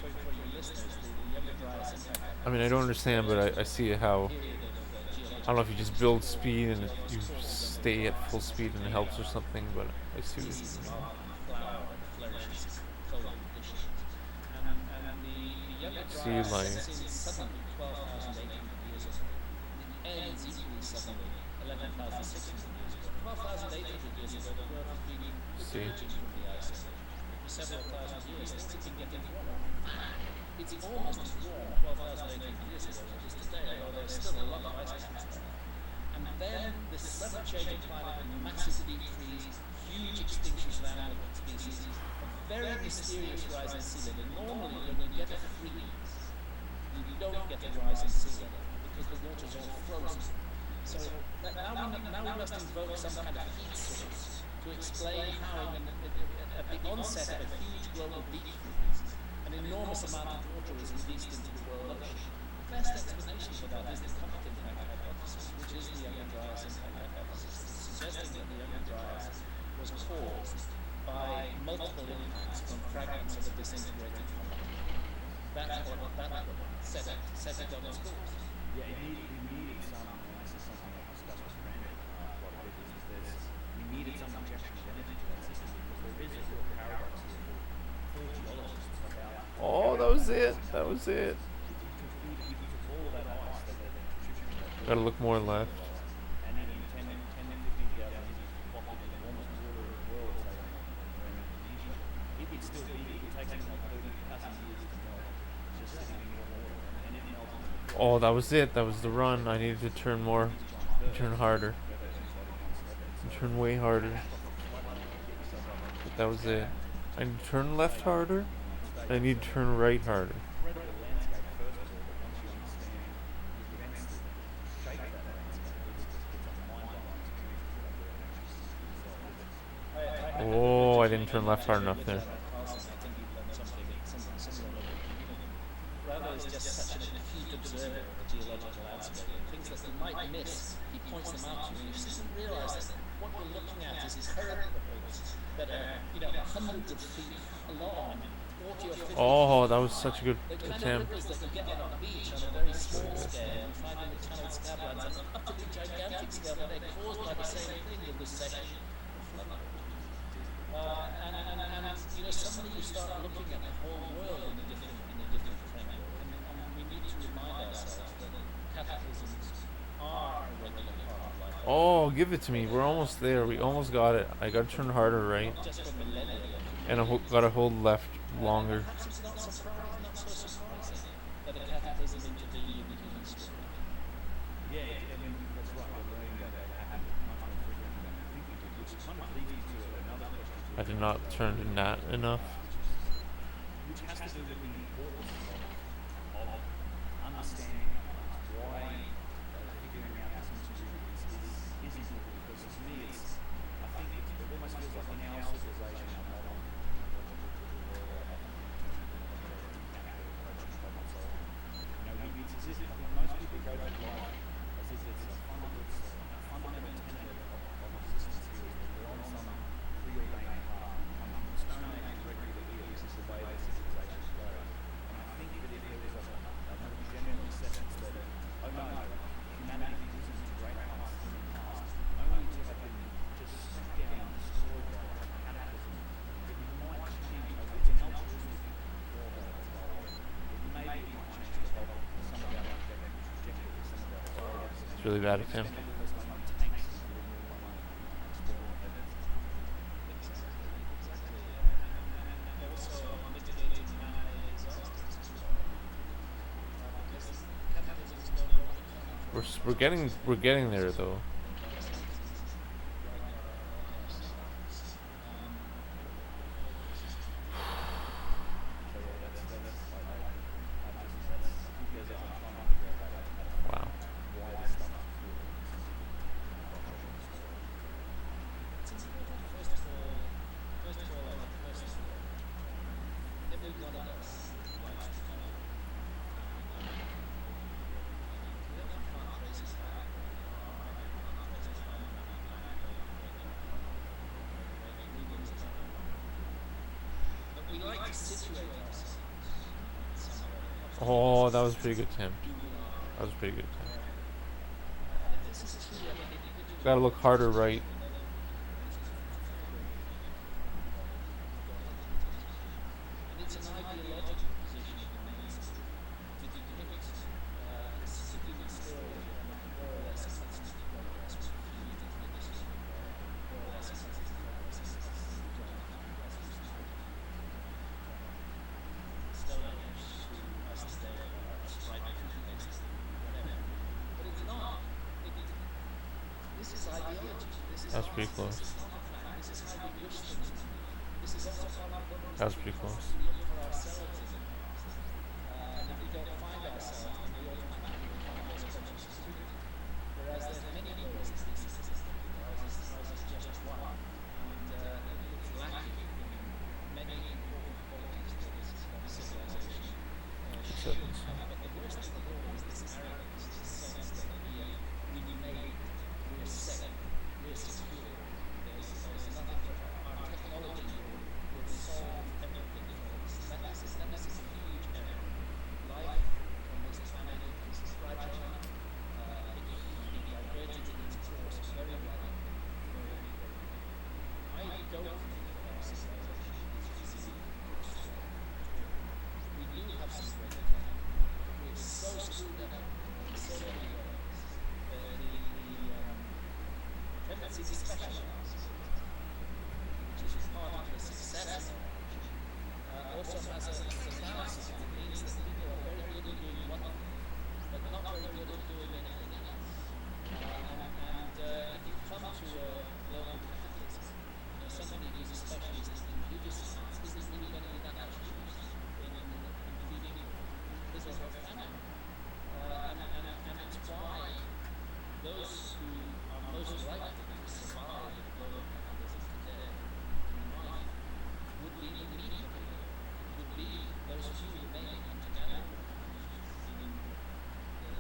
listeners, the Younger Dryas impact I mean, I don't understand, but I see how. period of I don't know if you just build speed and you stay at full speed and it helps or something, but I see what you geology mean. flower that flourishes in cold conditions. And the Younger See, Dryas like- sets in suddenly 12,800 years ago. It ends equally suddenly 11,600 years ago. 12,800 years ago, the world has been See. emerging from the ice age. several thousand years, it's been getting warmer. It's almost as warm 12,800 years ago as it is today, although there's still a lot of ice caps there. And then this sudden change of climate, massive deep freeze, huge extinctions of animal species, a very mysterious rise in sea level. Normally, when you get a freeze, you don't get a rise in sea level because the water's all frozen. So now we must invoke some kind of heat source to explain how, at the onset of a huge global deep freeze, an enormous amount of water is released into the world ocean. The best explanation for that is the comet impact hypothesis, which is the Younger Dryas impact hypothesis, suggesting that the Younger Dryas was caused by multiple impacts from fragments of a disintegrated comet. That's what set it on its course. Yeah, we needed some, and this is something I've discussed with Brandon quite a bit, we needed some injection of energy to that system because there is a real paradox here for geologists about. Oh, that was it. That was it. If you took all of that ice that contributed to that Gotta look more left. and then in 10 and 15,000 years, pop in the enormous water of the world, say, around Indonesia, it'd still be, it would take something like 30,000 years to melt, just sitting in the water, and it melted. Oh, that was it. That was the run. I needed to turn more, turn harder, turn way harder. But that was it. I need to turn left harder. I need to turn right harder. Incredible landscape, first of all, but once you understand the events that shape that landscape, it's a mind-blowing experience to get up there and actually see for yourself. Oh, I didn't turn left hard enough there. I think you've done something similar. Rather is just such an acute observer of the geological landscape and things that you might miss. He points them out to you, and you suddenly realise that what we're looking at is current ripples that are hundreds of feet long and 40 or 50 Oh, that was such a good the kind of attempt. ripples that you get on a beach on a very small scale, you find in the channeled scablands on an utterly gigantic scale, but they're caused by the same thing in this section of floodwater. And suddenly you start looking at the whole world in a different framework, and we need to remind ourselves that cataclysms are a regular part of life. Oh, give it to me. We're almost there. We almost got it. I gotta turn harder right. Not just for millennia, And I gotta hold left longer. perhaps it's not so surprising that a cataclysm intervened in the human story. Yeah, I mean, that's right. We're learning that happened much more frequently than we think we did, which kind of leads you to another question. I did not turn to that enough. Which has to do with the importance of understanding why figuring out this mystery is important. Because to me, I think it almost feels like in our civilization, our modern it's as if I think most people go through life as if it's a fundamental tenet of existence here, that we're on some preordained path, come from the Stone Age directly that this is the way that civilizations go. And I think that if there was a more general acceptance that, oh no, humanity has risen to great heights in the past, only to have been just struck down and destroyed by a cataclysm, it might change. It's an altruistic world that it's evolved. Maybe it might change the whole some of our trajectory, some of our priorities. It's really bad attempt. We're getting there though. Wow. We like to situate ourselves somewhere. Oh, that was a pretty good attempt. That was a pretty good attempt. This is true of an individual. Gotta look harder right. And it's an ideological position in the mainstream to depict this human story and more or less constant progress with human tradition, more or less constant progress as giant progress. That's pretty close. This is not fact. This is how we wish things to be. This is also part of the problem is That's that pretty we close. constantly look for ourselves in the past. And if we don't find ourselves, then we automatically become those precious two. Whereas there's many ways to be successful. Ours is just one. And it's lacking in many important qualities that this civilization should have. But the worst of all is this arrogance, this sense that we made, we're safe, we're secure. There's nothing for our technology will solve everything for us. That is a huge error. Life on this planet is fragile. It can be diverted in its course very rapidly, very quickly. I don't think that our civilization is really strong. We do have some great tech. We're so screwed up in so many ways. The tendency to specialize, which is part of the success of our age, also has a downside. It means that people are very good at doing one thing, but not very good at doing anything else. If you come to a global capitalism, somebody who's a specialist in computer science isn't really going to be that much use in feeding his or her family. And it's why those who are most likely to survive in global capitalism today, in my view, would be the media people. It would be those few remaining hunter-gatherer populations in the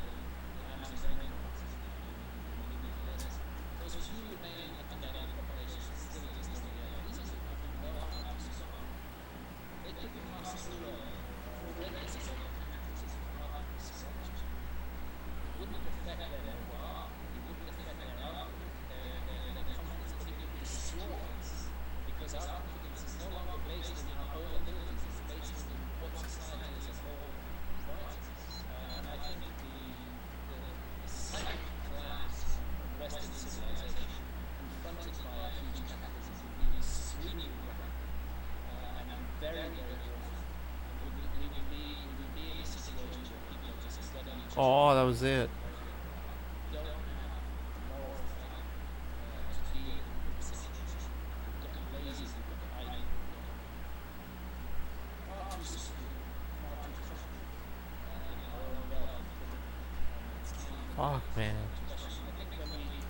Amazon rainforests, in the Middle East. Those few remaining hunter-gatherer populations that still exist on the earth, these are the people who know how to survive. They could pass through a horrendous global cataclysm without scratch. It wouldn't affect their morale, it wouldn't affect their output, their confidence, but it would destroy us. Because our confidence is no longer based on our own abilities, it's based on what society as a whole provides us. And I think the psychic collapse of Western civilization confronted by a huge capitalism would be extremely rapid and very, very awful. We would be in a situation where people are just gutting each other. Oh, that was it. Don't have moral fight to deal with the situation. We've got lazy, we've got idle, we've got far too secure, far too comfortable in our own wealth. It's time Fuck, man. especially. I think when we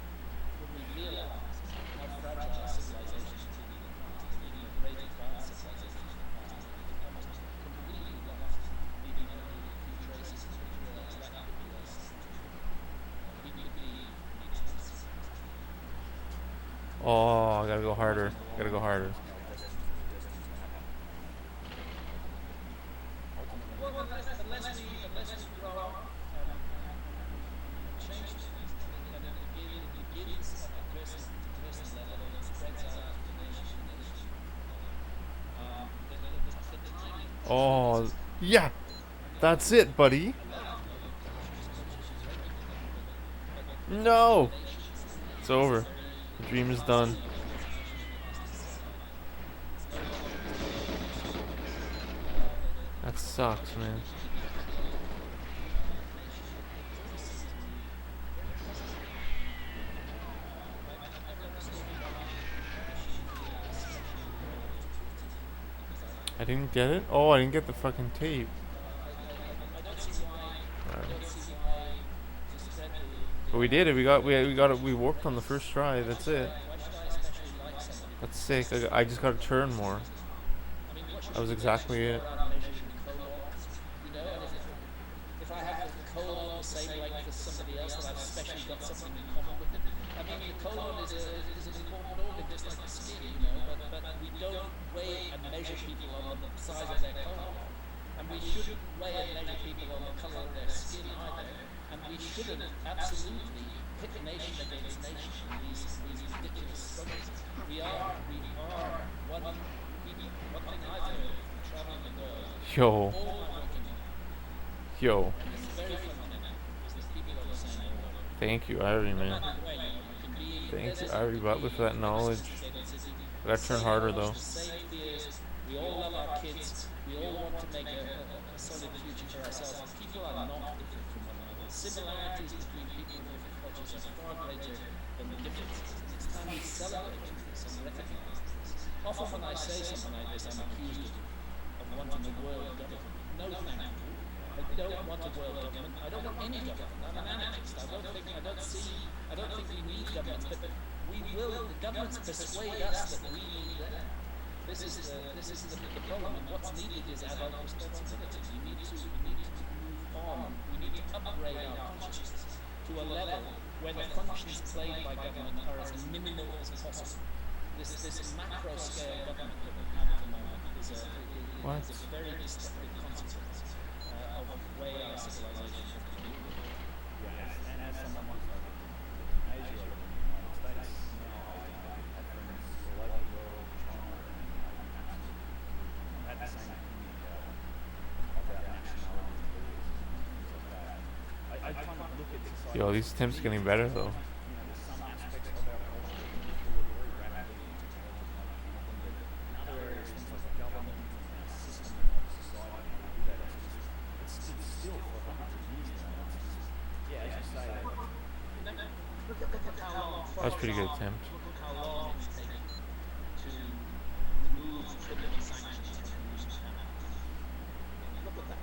realize how fragile our civilization has been in the past, and even a great advanced civilization in the past, has been almost completely lost, leaving only a few traces, and we realize that could be our century. We could be the next. Oh, I gotta go harder. Gotta go harder. Well, unless we grow up and change things, and it begins at the person level and it spreads out to the nation. The timing. Oh, yeah. That's it, buddy. No. It's over. The dream is done. That sucks, man. I didn't get it? Oh, I didn't get the fucking tape. I don't see why. I don't see why to spread But we did it. We got it. We worked on the first try. That's it. why should I especially like somebody? That's sick. I just gotta turn more. I mean, what should That was exactly it. You know, and if I have the colon the same length as somebody else, then I've especially got something in common with them. I mean, the colon is an important organ, just like the skin, you know, but we don't weigh and measure people on the size of their colon. And we shouldn't weigh and measure people on the colour of their skin either. And we shouldn't absolutely pit nation against nation in these ridiculous struggles. We are one people. One thing I've heard from travelling the world, Yo. all my working life, Yo. and it's very fundamental, is that people are the same all over. Thank you, Irie, No man. matter where you are, you can be in the Thank you, desert, Irie you can Butler, be for that in knowledge. sophisticated city. I gotta turn harder, though. The same fears. We all love our kids. We all want to make a solid future for ourselves. People are not different from one another. Similarities between people with different cultures are far greater then the difference is. And it's time we celebrate this and recognize this. Often when I say something like this, I'm accused of wanting a world government. No, thank you. I don't want a world government. I don't want any government. I'm an anarchist. I don't think we need governments, but we will. The governments persuade us that we need them. This is the problem. And what's needed is adult responsibility. We need to move on. We need to upgrade our consciousness to a level where the functions played by government are as minimal as possible. This macro scale government that we have at the moment is a very destructive consequence of the way our civilization has been moving. Yes, and as someone who's over in Asia or in the United States, now I have friends all over the world, China, and absolutely. I've had the same opinion about nationality and borders and things like that. I kind of look at society. Yo, these attempts getting better though. There's some aspects of our culture that move forward very rapidly and technology kind of thing, but in other areas, things like government and our system of society, how we do that, it's stood still for hundreds of years now. It's just, yeah, as you say, Look at how long. That was a pretty good attempt. Look how long it's taken to remove criminal sanctions from the use of cannabis. Look at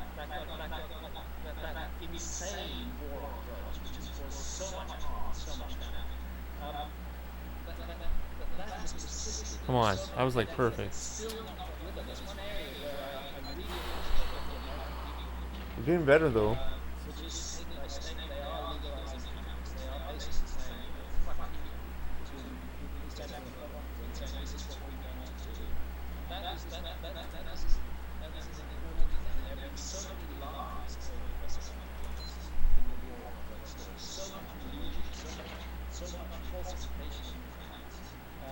that insane war on drugs, which has caused so much harm, so much damage. That has persisted. Come on, So I was like many perfect. decades, still not got rid of. There's one area where I really appreciate what the American people We're doing better though. which is state by state, they are legalizing cannabis. They are basically saying, fuck you, to the central government and saying this is what we're going to do. And that is an important thing. There have been so many lies over the last 20 years in the war on drugs stories, so much illusion, so much falsification of facts.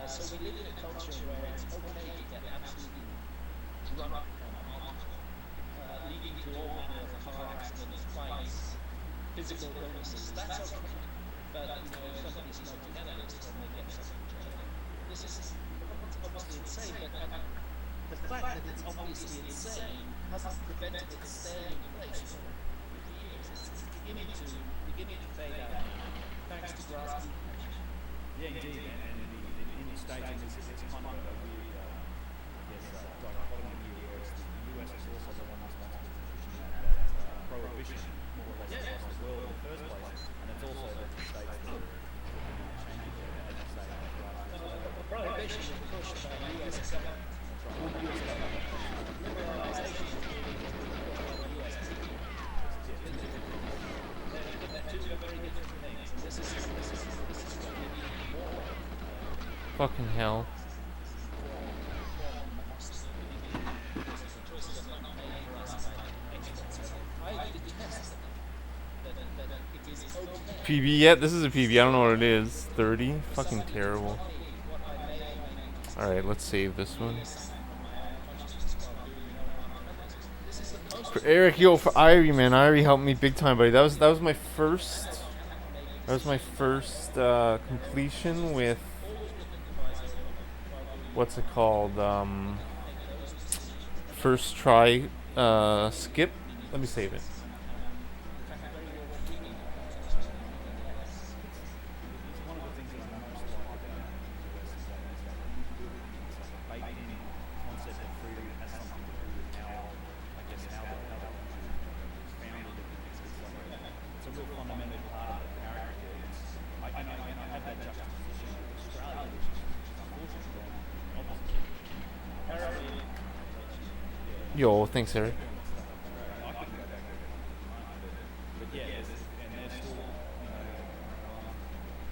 So we live in a culture where it's okay to get absolutely drunk on alcohol, leading to all manner of car accidents, fights, physical illnesses. That's okay. But if somebody smokes cannabis, then they get sent to jail. This is obviously insane, but the fact that it's obviously insane hasn't prevented it staying in place for years. It's beginning to fade out now, thanks to grassroots action. yeah, indeed, and in the States, and it's kind of a weird, dichotomy here, where it's the US is also the one responsible for pushing that prohibition more or less across the world in the first place, and it's also the States that are changing it, as you say, at that grassroots level. The prohibition was pushed by the US government. Liberalization was pushed by the US people. They're two very different things, and this is what we need more. Fucking hell. PB yet? This is a PB. I don't know what it is. 30? Fucking terrible. Alright, let's save this one. For Eric, yo, for Irie, man. Irie helped me big time, buddy. That was my first. That was my first completion with. What's it called? First try skip. Let me save it. It's one of the things that I most like about the US is that it's like a baked-in concept of freedom. It has something to do with how the country was founded. It's a real fundamental part of the character. I had that juxtaposition with Australia, which is unfortunately gone the opposite. Yo, thanks, Eric. I couldn't go back there at the moment, but yeah, and they're still,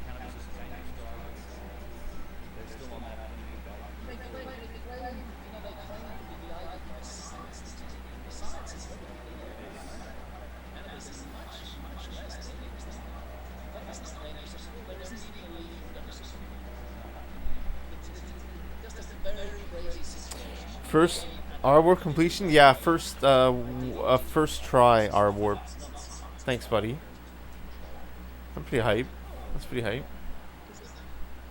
cannabis is a dangerous drug. They're still on that clinical development. They claim to be guided by science. The science is very clear. Cannabis is much less dangerous than that. It's not dangerous at all. There isn't even a legal dose. It's just a very crazy situation. First R warp completion? Yeah, first first try R warp. Thanks, buddy. I'm pretty hype. That's pretty hype.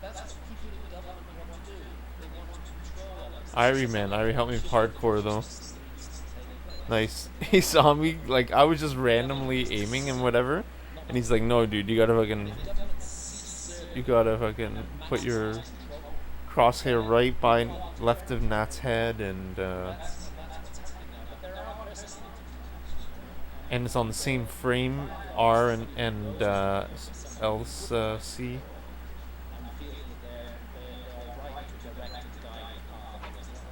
That's what people in government want to do. They want to control us. Irie, man. Irie helped me with hardcore though. Nice. He saw me, like, I was just randomly aiming and whatever. And he's like, no, dude, you gotta fucking. Government ceased serving You gotta fucking put your crosshair right by left of Nat's head, and That's what's happening now. But there are personality differences, it's on the same frame, R and C. and feel that they are right to direct and guide the path of one's life.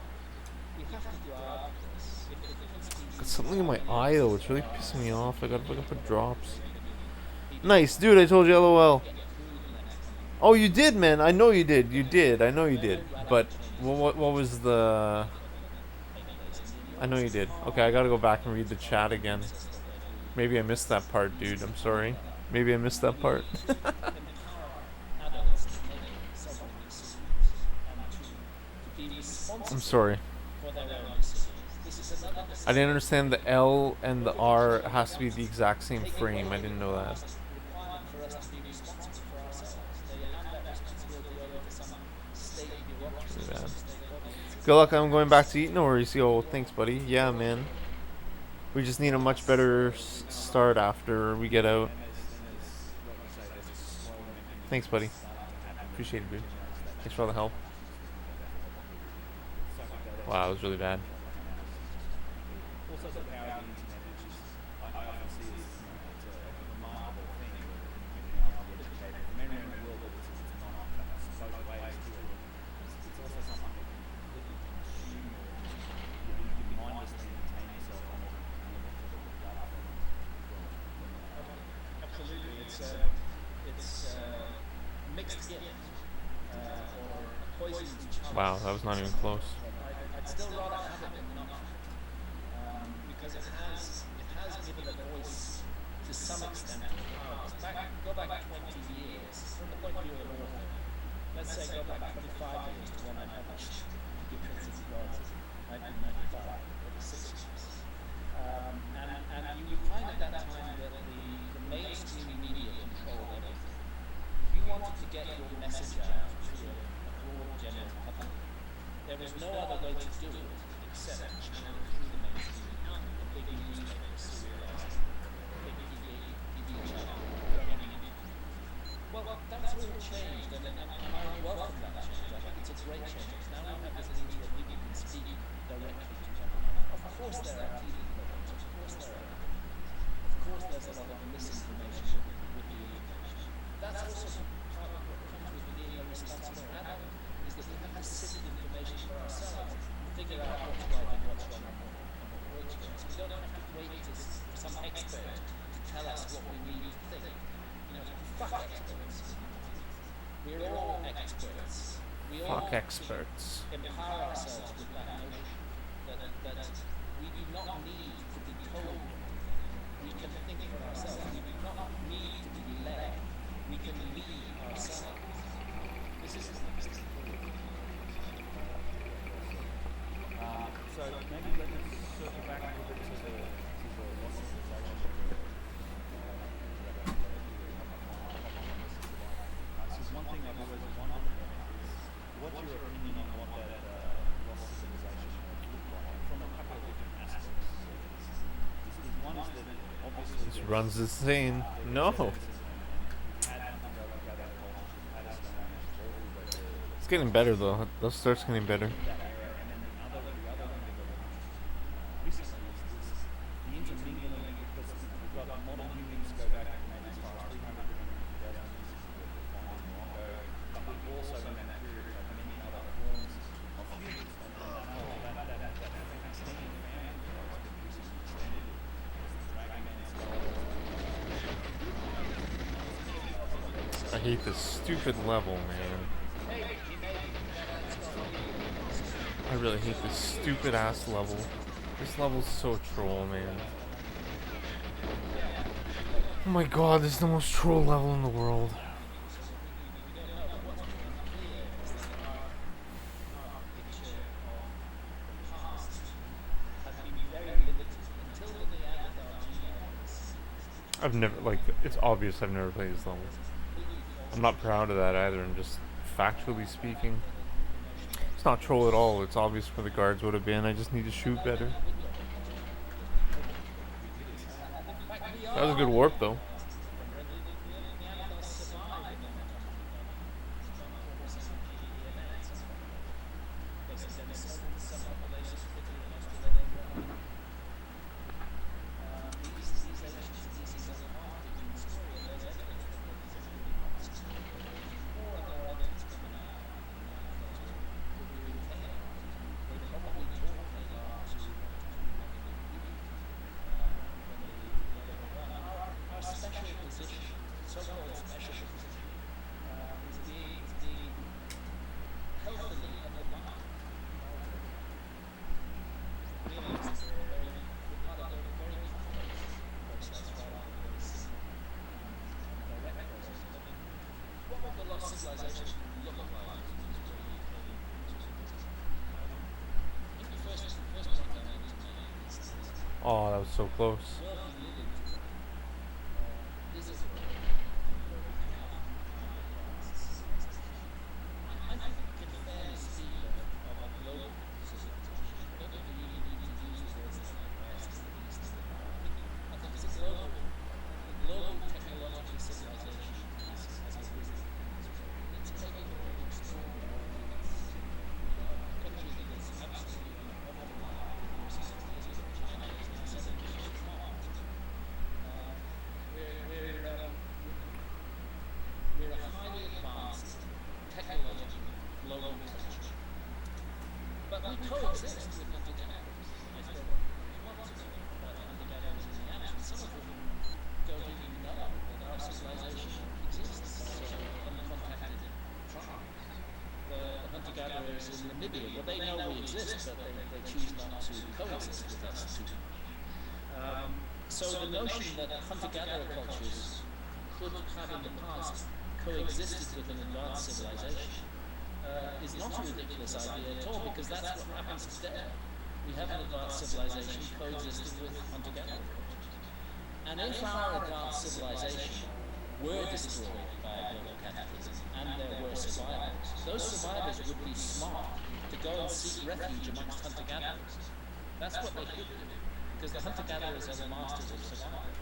We have to grow out of this. If the difference Got species something in my harmony eye though. It's really for pissing me ourselves, off. I gotta fucking put drops. people Nice, dude. I told you LOL. get through the next Oh, you did, man. I know you did. You did. I know you did. radical But changes what was the? take place in the I know you universe. did. Okay, I gotta go back and read the chat again. Process that they're doing. Maybe I missed that part, dude. I'm sorry. Maybe I missed that part. Empower adults to make sovereign decisions and to be responsible I'm sorry. for their own decisions. This is another I didn't understand the L and the R has to be the exact same frame. I didn't know that. requirement for us to be responsible for ourselves. They hand that responsibility over to some state bureaucracy, Yeah. some state body. Good luck. I'm going back to eat. No worries. Yo, thanks, buddy. Yeah, man. We just need a much better start after we get out. Thanks, buddy. Appreciate it, dude. Thanks for all the help. Wow, that was really bad. Also, the power of the internet, which is, I often see as, it's a remarkable thing when you're able to educate from anywhere in the world, but it's not both ways to it. It's also something that you completely consume, or you can mindlessly entertain yourself on it. Absolutely, it's a mixed gift or a poisoned chalice. Wow, that was not even close. I'd still rather have it than not, because it has given a voice to some extent to powers. Go back 20 years from the point of view of an author. Let's say go back 25 years to when I published The Prince of Gods, 1995, 36 years. And you would find at that time that the mainstream media controlled everything. If you wanted to get your message out to a broad general public, there was no other way to do it except channel it through the mainstream media, the big newspapers, serialized, big TV channel, running it. Well, that's all changed, and I welcome that change. I think it's a great change, because now we have this means where people can speak directly to one another. Of course there are teething problems, of course there are. Of course there's a lot of misinformation with the information. That's also part of what comes with being a responsible adult, is that we have to sift information for ourselves and figure out what's right and what's wrong and what works for us. We don't have to wait for some expert to tell us what we need to think. Fuck experts. We're all experts. We all Fuck experts. empower ourselves with that notion that we do not need to be told. We can think for ourselves. We do not need to be led. We can lead ourselves. This is the next thing. So maybe let us circle back a little bit to the loss of civilization. This is one thing I've always wondered about is what's your opinion on what that lost civilization would look like from a couple of different aspects. One is that obviously This runs insane. No. It's getting better though. Those starts getting better. The intermingling, because we've got modern humans go back maybe as far as 300 years ago, found in Morocco, but we've also in that period had many other forms of humans, and that extended family has been recently extended as the dragon man I hate this stupid level, man. I really hate this stupid ass level. This level's so troll, man. Oh my god, this is the most troll level in the world. I've never, like, it's obvious I've never played this level. I'm not proud of that either, I'm just factually speaking. It's not troll at all, it's obvious where the guards would have been, I just need to shoot better. That was a good warp though. position, so-called special position, is being healthily undermined. Realize we're part of a very complex process rather than a very simple and direct process. I mean, what would the lost civilization look like is where you came into it. I think the first point I need to make is that Oh, that was so close. the world we live in today is a world where we have advanced civilization. I think we can fairly speak of a global civilization. I don't think we even need to use words like the West, the East, and the Far. I think it's a global technological civilization has arisen in this world. And it's capable of extraordinary feats. A country that is absolutely unorganized 60 years ago, China, is now 7 years apart. We're a highly advanced technological global culture. But we coexist with hunter-gatherers. I spoke a month ago about the hunter-gatherers in the Amazon. Some of them don't even know that our civilization exists. So uncontacted tribes. The hunter-gatherers in Namibia, well, they know we exist, but they choose not to coexist with us too much. So the notion that hunter-gatherer cultures could have in the past coexisted with an advanced civilization is not a ridiculous idea at all, because that's what happens today. We have an advanced civilization coexisting with hunter-gatherer cultures. And if our advanced civilization were destroyed by a global cataclysm and there were survivors, those survivors would be smart to go and seek refuge amongst hunter-gatherers. That's what they could do, because the hunter-gatherers are the masters of survival.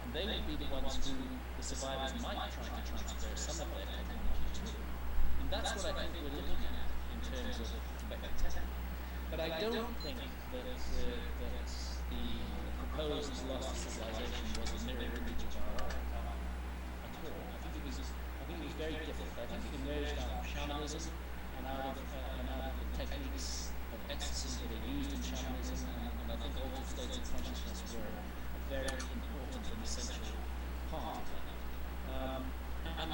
And they would be the ones who the survivors might try to transfer some of their technology to. And that's what I think we're looking at in terms of Tibetan tech. But I don't think that the proposed lost civilization was a mirror image of our own at all. I think it was very different. I think it emerged out of shamanism and out of the techniques of ecstasy that are used in shamanism, and I think altered states of consciousness were a very important and essential part of that. And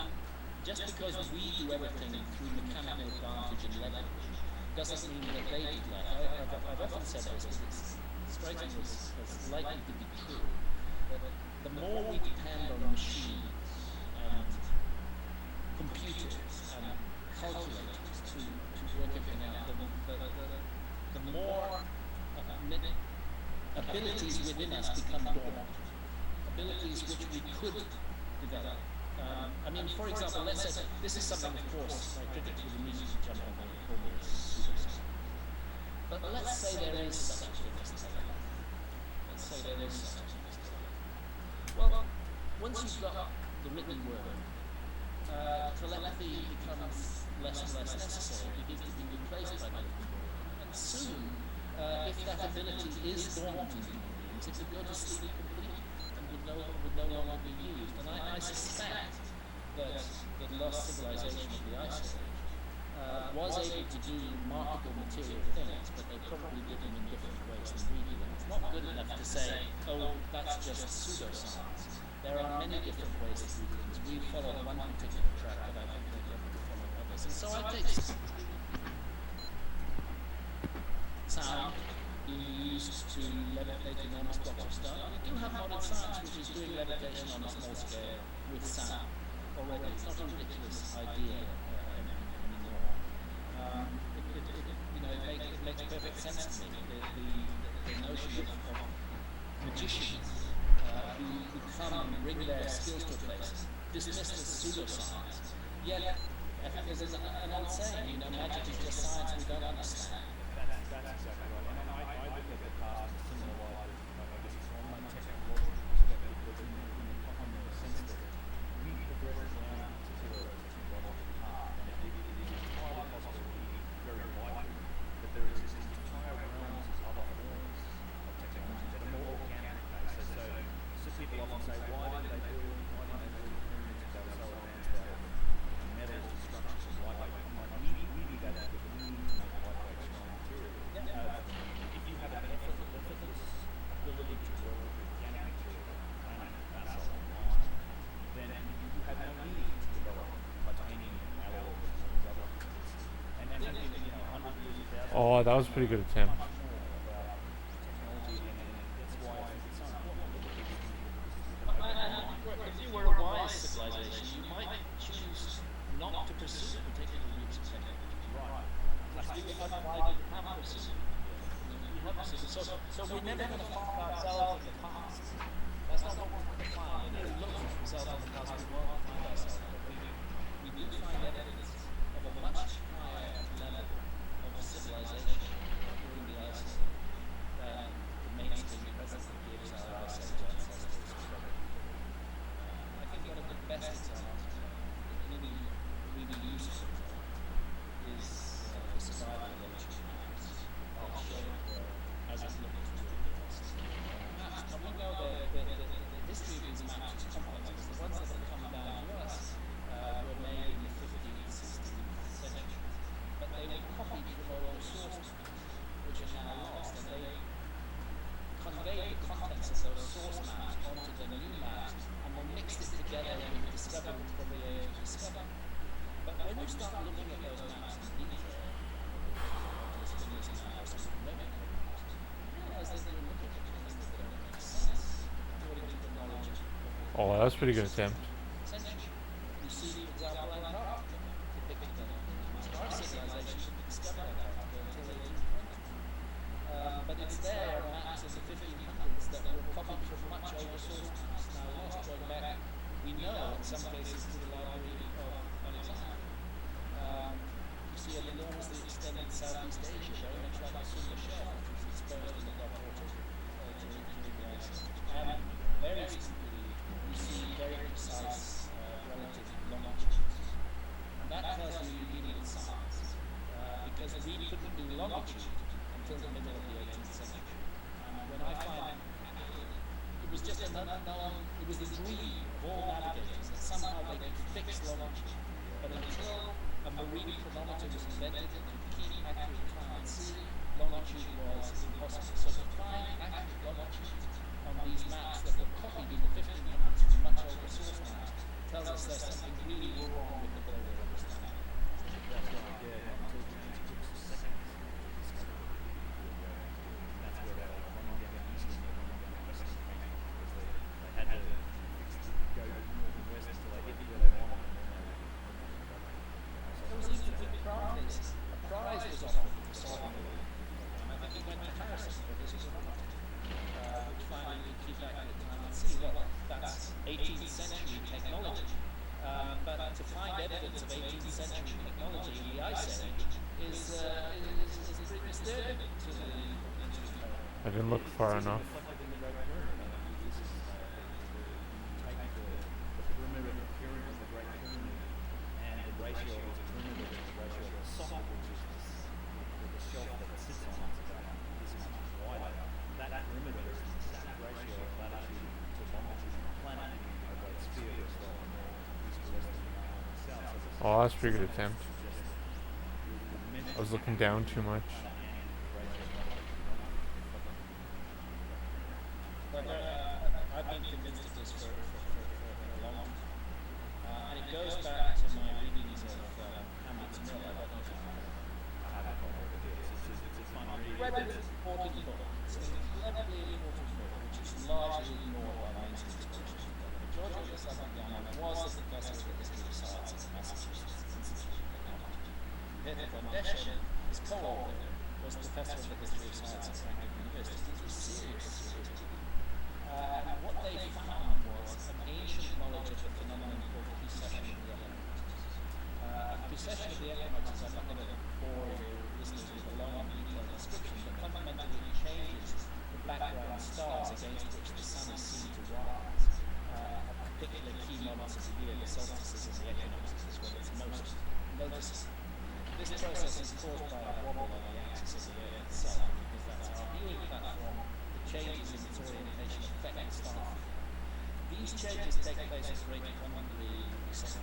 just because we do everything through mechanical advantage and leverage doesn't mean that they did that. I've often said this, but it strikes me as likely to be true, that the more we depend on machines and computers and calculators to work everything out, the more abilities within us become dormant, abilities which we could develop. I mean, for example, let's say, this is something, of course, my critics would immediately jump on the pseudoscience. But let's say there is such a thing as telepathy. Let's say there is such a thing as telepathy. Well, once you've got the written word, telepathy becomes less and less necessary. It begins to be replaced by the written word. And soon, if that ability is dormant in human beings, it would go to sleep completely and would no longer be used. And I suspect that the lost civilization of the Ice Age was able to do remarkable material things, but they probably did them in different ways than we do. And it's not good enough to say, oh, that's just pseudoscience. There are many different ways to do things. We follow one particular track, but I think they're able to follow others. And so I take sound being used to levitate enormous blocks of stuff. We do have modern science which is doing levitation on a small scale with sound already. It's not a ridiculous idea anymore. It makes perfect sense to me. The notion of magicians who come and bring their skills to a place, dismissed as pseudoscience. Yet, I think there's an old saying, magic is just science we don't understand. That's exactly right. And I look at the past in a similar light, I guess it's from a technological perspective, but in the sense that we progressed down to a technological path, and it is highly possible, very likely, that there exist entire realms of other forms of technology that are more organic based. So people often say, why didn't they build pyramids if they were so advanced out of metals and structures and lightweight? We do that because we need to make lightweight, strong material. If you have an effortless ability to work with organic material on the planet, that's a line. Oh, that was a pretty good attempt. much more about technology, and that's why I think it's so important to look at these things with an open mind. If you were a wise civilization, you might choose not to pursue particular routes of technology. Right. You, unlike you have pursued. You have pursued. So we're never going to find ourselves in the past. That's not what we're going to find. We're never looking for ourselves in the past. We won't find ourselves. But we do find evidence of a much higher level of civilization during the Ice Age than the mainstream presently gives our Ice Age ancestors credit for. I think one of the best examples, really, really useful is the survival of ancient maps. I'll show as it's looking toward the west. Maps, and we know the history of these maps is complex because the ones that have come down to us were made in the 15th, 16th century. But they were copied from older sources, which are now lost, and they conveyed the contents of those source maps onto the new maps, and they mixed it together with discoveries from the age of discovery. But when you start looking at those maps in detail, this map or something maybe, you realize that you're looking at things that don't make sense according to the knowledge of Oh, that was a pretty good attempt. century. You see, for example, Antarctica depicted in our civilization didn't discover Antarctica until 1820. But it's there on maps in the 1500s that were copied from much older source maps, now lost, going back, we know in some cases to the Library of Alexandria. You see an enormously extended Southeast Asia, very much like the Sunda Shelf, which was exposed in the Gulf War during the Ice Age. And very recently, you see very precise relative longitudes. And that tells you you need science, because we couldn't do longitude until the middle of the 18th century. When I find it was just an unknown, it was the dream of all navigators that somehow they could fix longitude. But until a marine chronometer was invented that could keep accurate time at sea, longitude was impossible. So to find accurate longitudes on these maps that were copied in the 1500s from much older source maps tells us there's something really wrong with the way we understand it. That's right, yeah. Not until it took seconds to discover it. That's where they were running down east and they're running down west came from, because they had to fix to go north and west until they hit where they wanted, and then they There was even a big prize. A prize was offered for solving the problem. And I think it went to Harrison for his chronometer, which finally could keep accurate time at sea. Well, that's 18th century technology. But to find evidence of 18th century technology in the Ice Age is pretty disturbing to the ancient era. I didn't look far enough. reflected in the Great Pyramid. I think this is you take the perimeter of the Great Pyramid and the ratio of its perimeter to the ratio of the socket, which is the shelf that it sits on, it's about this much wider. That perimeter is the exact ratio of latitude to longitude of the planet in the oblate sphere, that's right on the east to west and north and south. So this Oh, that's a pretty good attempt. suggests the dimension I was looking down too much. and the ratio of longitude to longitude. But I've been convinced of this for a long time. And it goes back to my readings of Hamlet's Mill. I don't know if you've It's a fun read. read this important book. It's an incredibly important book, which is largely ignored by mainstream scholars. But George Alexander was the professor of the history of science at Massachusetts Institute of Technology. Peter Condesha, his co-author, was the professor of the history of science at Franklin University. These were serious people. And what they found was an ancient knowledge of the phenomenon called precession of the equinoxes. Precession of the equinoxes, I'm not going to bore your listeners with a long and detailed description, but fundamentally it changes the background stars against which the sun is seen to rise. At particular key moments of the year, the solstices and the equinoxes is when it's most noticed. This process is caused by a wobble on the axis of the Earth itself, because that's our viewing platform. The changes in its orientation affect the star field. These changes take place at rate 1 degree seconds.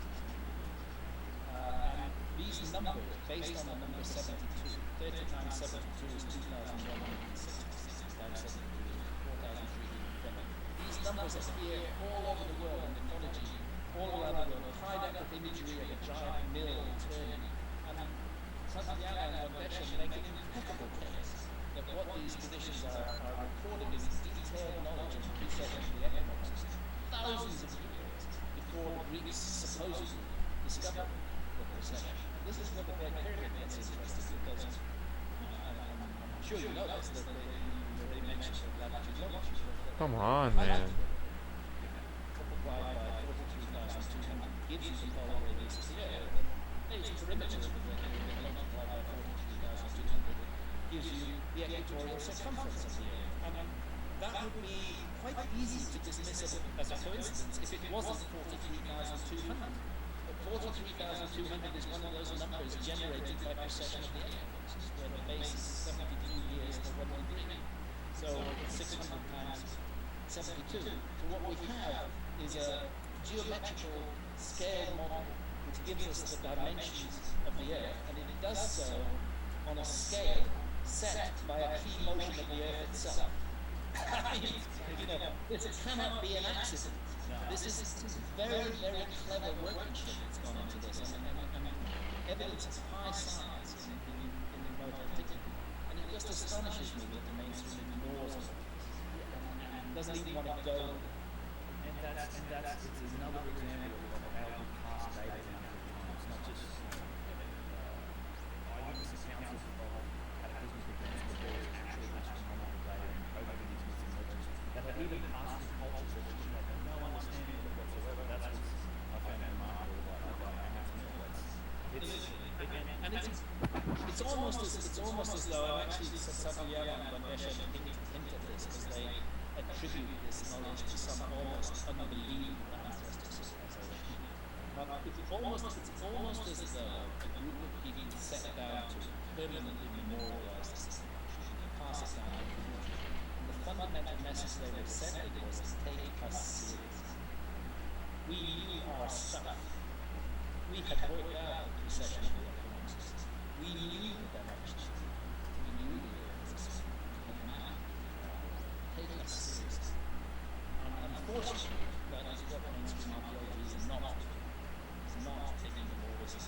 And these numbers, based on the number 72, 30 times 72 is 2,160, 60 times 72 is 4,320. These numbers appear all over the world in mythology, all around the world, tied up with imagery of a giant mill turning. And Santiago and Gondesha make an impeccable case that what these traditions are recording is detailed knowledge of the precession of the equinoxes thousands of years before the Greeks supposedly discovered the precession. And this is where the Great Pyramid gets interesting because I'm sure you know this, that you already mentioned the latitude longitude. Come on, I like man. to multiplied by 43,200 gives you the polar radius of the Earth. The base perimeter of the Great Pyramid multiplied by 43,200 gives you the equatorial circumference of the Earth. And that would be quite easy to dismiss as a coincidence if it wasn't 43,200. But 43,200 is one of those numbers generated by precession of the equinoxes, where the base is 72 years for 1 degree. So it's 600 times 72. So what we have is a geometrical scale model which gives us the dimensions of the Earth, and it does so on a scale set by a key motion of the Earth itself. This cannot be an accident. This is very, very clever workmanship that's gone into this, and evidence of high science in remote antiquity. And it just astonishes me that the mainstream ignores all this and doesn't even want to go. And that's it's another example of how we pass data down through time. It's not just eyewitness accounts of cataclysmic events, but there is actual astronomical data over these myths and legends that have even passed through cultures that we have no understanding of it whatsoever. That's what I found remarkable about Hamilton Hill. It's almost as though I'm actually Santiago and Gondesha hint at this as they attribute this knowledge to some almost unbelievable ancestor civilization. But it's almost as though a group of people set down to permanently memorialize this information and pass it down to the future. And the fundamental message they were sending was take us seriously. We knew our stuff. We had worked out the precession of the equinoxes. We knew the directions. We knew the Earth's map. Take us seriously. And unfortunately, that is what mainstream archaeology is not. It's not taking the laws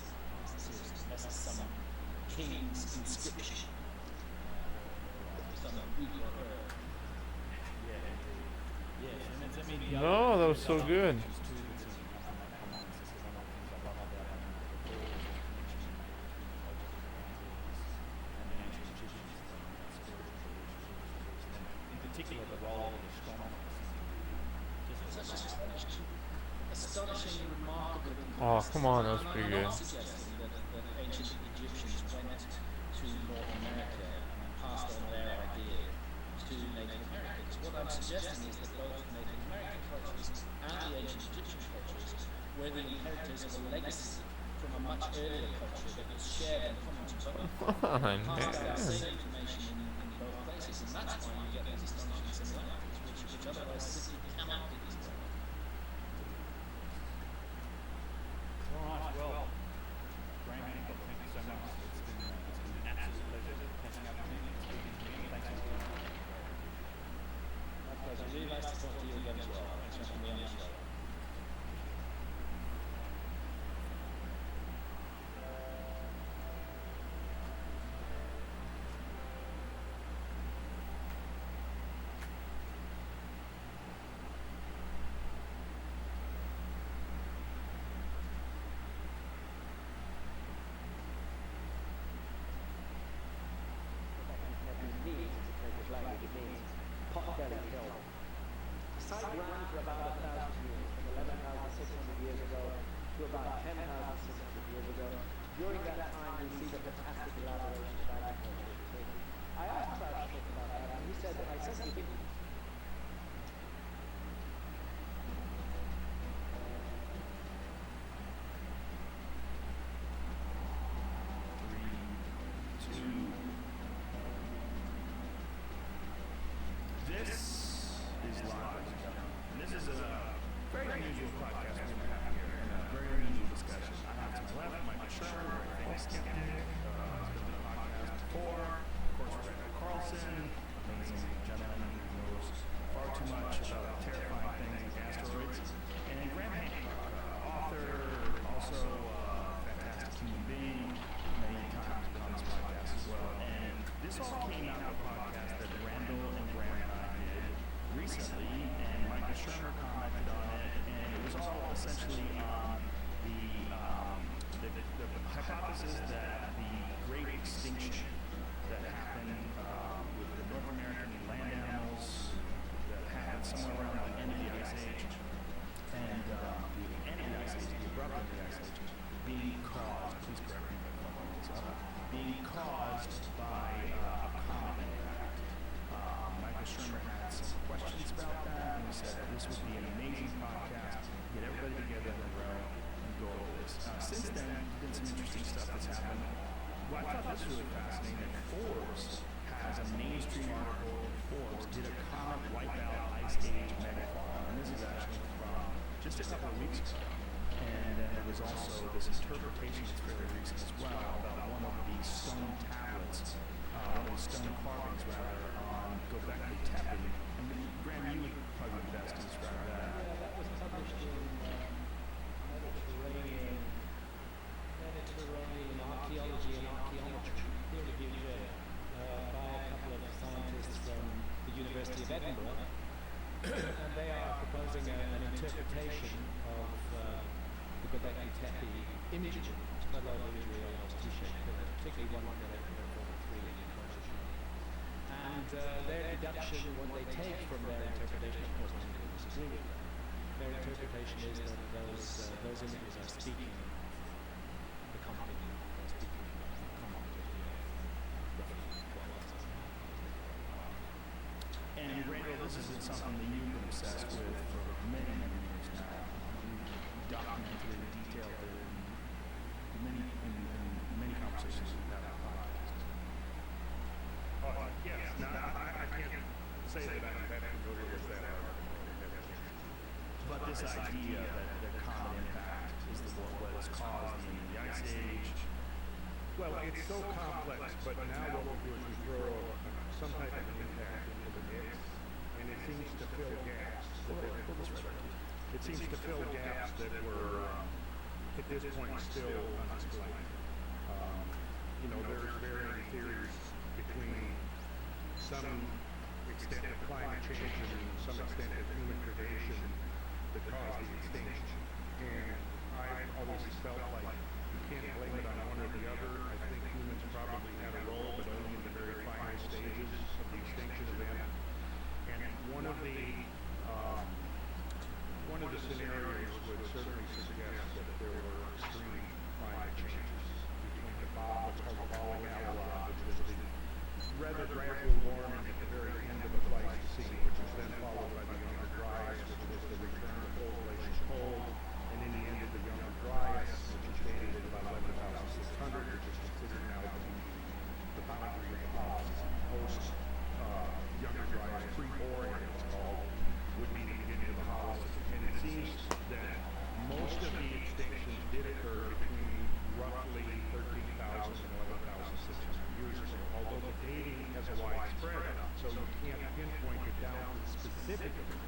seriously. Unless it's some king's inscription. Some Greek or Earth. Yes, and it's, I mean, No, that was so good. Particular the role of astronomers. Such astonishing, remarkable. Oh, come on, that was pretty I'm good. not suggesting that ancient Egyptians went to North America and passed on their idea to Native Americans. What I'm suggesting is that both Native American cultures and the ancient Egyptian cultures were the inheritors of a legacy from a much earlier culture that was shared and common to both. Come on, Passed down the man. same information in both places, and that's why you get these astonishing similarities, which otherwise simply cannot be displayed. All right, well, Graham Hancock, thank you so much. It's been an absolute pleasure catching up with you and speaking to you. Thanks for coming. My pleasure. Really nice to talk to you again as well. Thanks for having me on the show. The site ran for about 1,000 years, from 11,600 years ago to about 10,600 years ago. During that time, we see the fantastic elaboration of agriculture. I asked Crouch about that, and he said, I said to him, This is live, ladies and gentlemen. And this is a very unusual podcast we're going to have here, and a very unusual discussion. I have to my left Michael Sherman, very famous skeptic, has been on the podcast before. Of course, Rebecca Carlson, amazing gentleman who knows far too much about terrifying things like asteroids. And Graham Hancock, author, also a fantastic human being, many times been said that this would be an amazing podcast, get everybody together in a row and go over this. Since then, there's been some interesting stuff that's happened. Well, I thought this was really fascinating that Forbes has a mainstream article in Forbes did a comet wipeout ice age megafauna, and this is actually from just a couple of weeks ago. And then there was also this interpretation that's fairly recent as well about one of the stone tablets, one of the stone carvings rather, on Göbekli Tepe. And Graham, you would probably be best to describe that. Yeah, that was published in Mediterranean Archaeology and Archaeometry, peer-reviewed journal, by a couple of scientists from the University of Edinburgh. And they are proposing an interpretation of the Göbekli Tepe imaging. It's quite a lot of imagery on those T-shaped pillars, particularly one that they put over 3 in composition. And their deduction, what they take from their interpretation, of course, many people disagree with them. Their interpretation is that those images are speaking the company, they're speaking the common of the roughly 12,000. And Randall, this is something that you've been obsessed with for many, many years now. You've documented it in detail in many conversations we've had on the podcast. Yes. Now, I can't say that I'm that familiar with that article. But this idea that comet impact is what has caused the ice age. Well, it's so complex, but now what we do is we throw some type of an impact into the mix, and it seems to fill gaps. It seems to fill gaps that were, at this point, still unexplained. There's varying theories between some extent of climate change and some extent of human predation that caused the extinction. And I've always felt like you can't blame it on one or the other. I think humans probably had a role, but only in the very final stages of the extinction event. And one of the scenarios would certainly suggest that there were extreme climate changes between the what's called the falling hour, which was the rather gradual warming at the very end of the Pleistocene, which was then followed by the Younger Dryas, which was the return of cold glacial cold, and in the end of the Younger Dryas, which is dated at about 11,600, which is considered now to be the boundary of the Holocene. Post Younger Dryas, pre-Borean it's called, would be the beginning of the Holocene. And it seems that most of the extinctions did occur between roughly 13,000 and 11,600 years ago, although the dating has a wide spread, so you can't pinpoint it down to the specific event.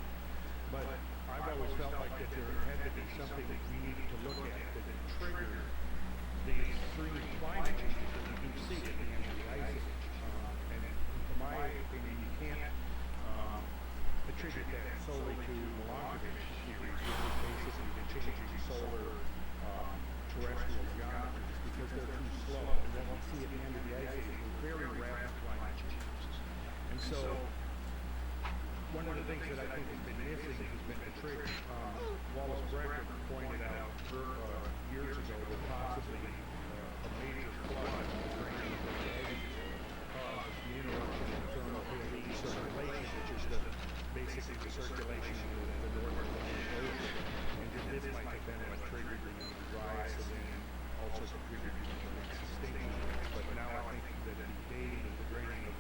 But I've always felt like that there had to be something that we needed to look at that triggered the extreme climate changes that we do see at the end of the ice age. And in my opinion, you can't attribute that solely to Milankovitch's theories, which is basically the changing solar terrestrial geometries, because they're too slow. And what we see at the end of the ice age were very rapid climate changes. And so, one of the things that I think has been missing has been the trick. Wallace Brecker pointed out years ago that possibly a major flood during the Gyges caused the interruption of thermal Halley circulation, which is basically the circulation of the North Atlantic Ocean. And this might have been what triggered the Younger Dryas and then also triggered the next extinction. But now I think that the dating of the draining of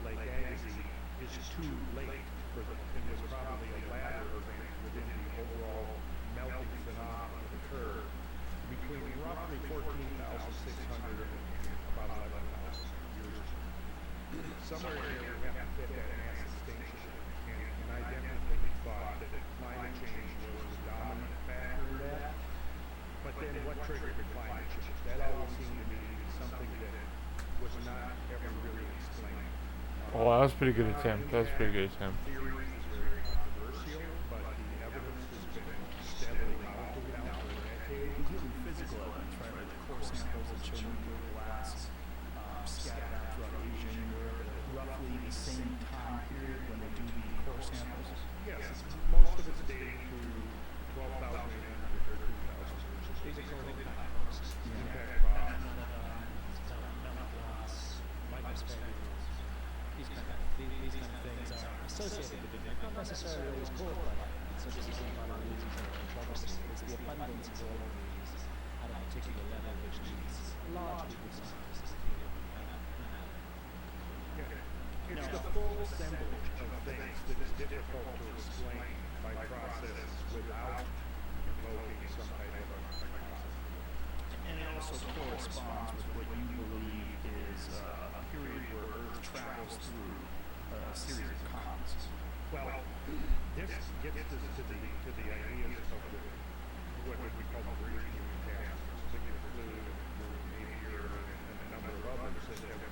Lake Agassiz is too late for and was probably a latter event within the overall melting phenomenon that occurred between roughly 14,600 and about 11,000 years ago. Somewhere in there we have to fit that mass extinction, and I definitely thought that climate change was the dominant factor in that. But then what triggered the climate change? That always seemed to be something that was not ever really explained. Oh, that was a pretty good attempt. That was a pretty good attempt. Theory is very controversial, but the evidence has been steadily mounted now for decades. Including physical evidence, right? Like the core samples that show nuclear blasts scattered out throughout Asia and Europe at roughly the same time period when they do the core samples. Yes, most of it's dating to 12,800 to 13,000 years. These are called impact rocks. Impact rocks. Microspherules. These kind of things are associated with impact. necessarily always caused by that. So this is one of the reasons of controversy. It's the abundance of all of these at a particular level which leads a large group of scientists to feel It's the full assemblage of things that is difficult to explain by process without invoking some type of a concept. And it also corresponds with what you believe is a period where Earth travels through a series of continents. Well, this gets us to the ideas of what we call the Greek human past. So they include Napier and a number of others that have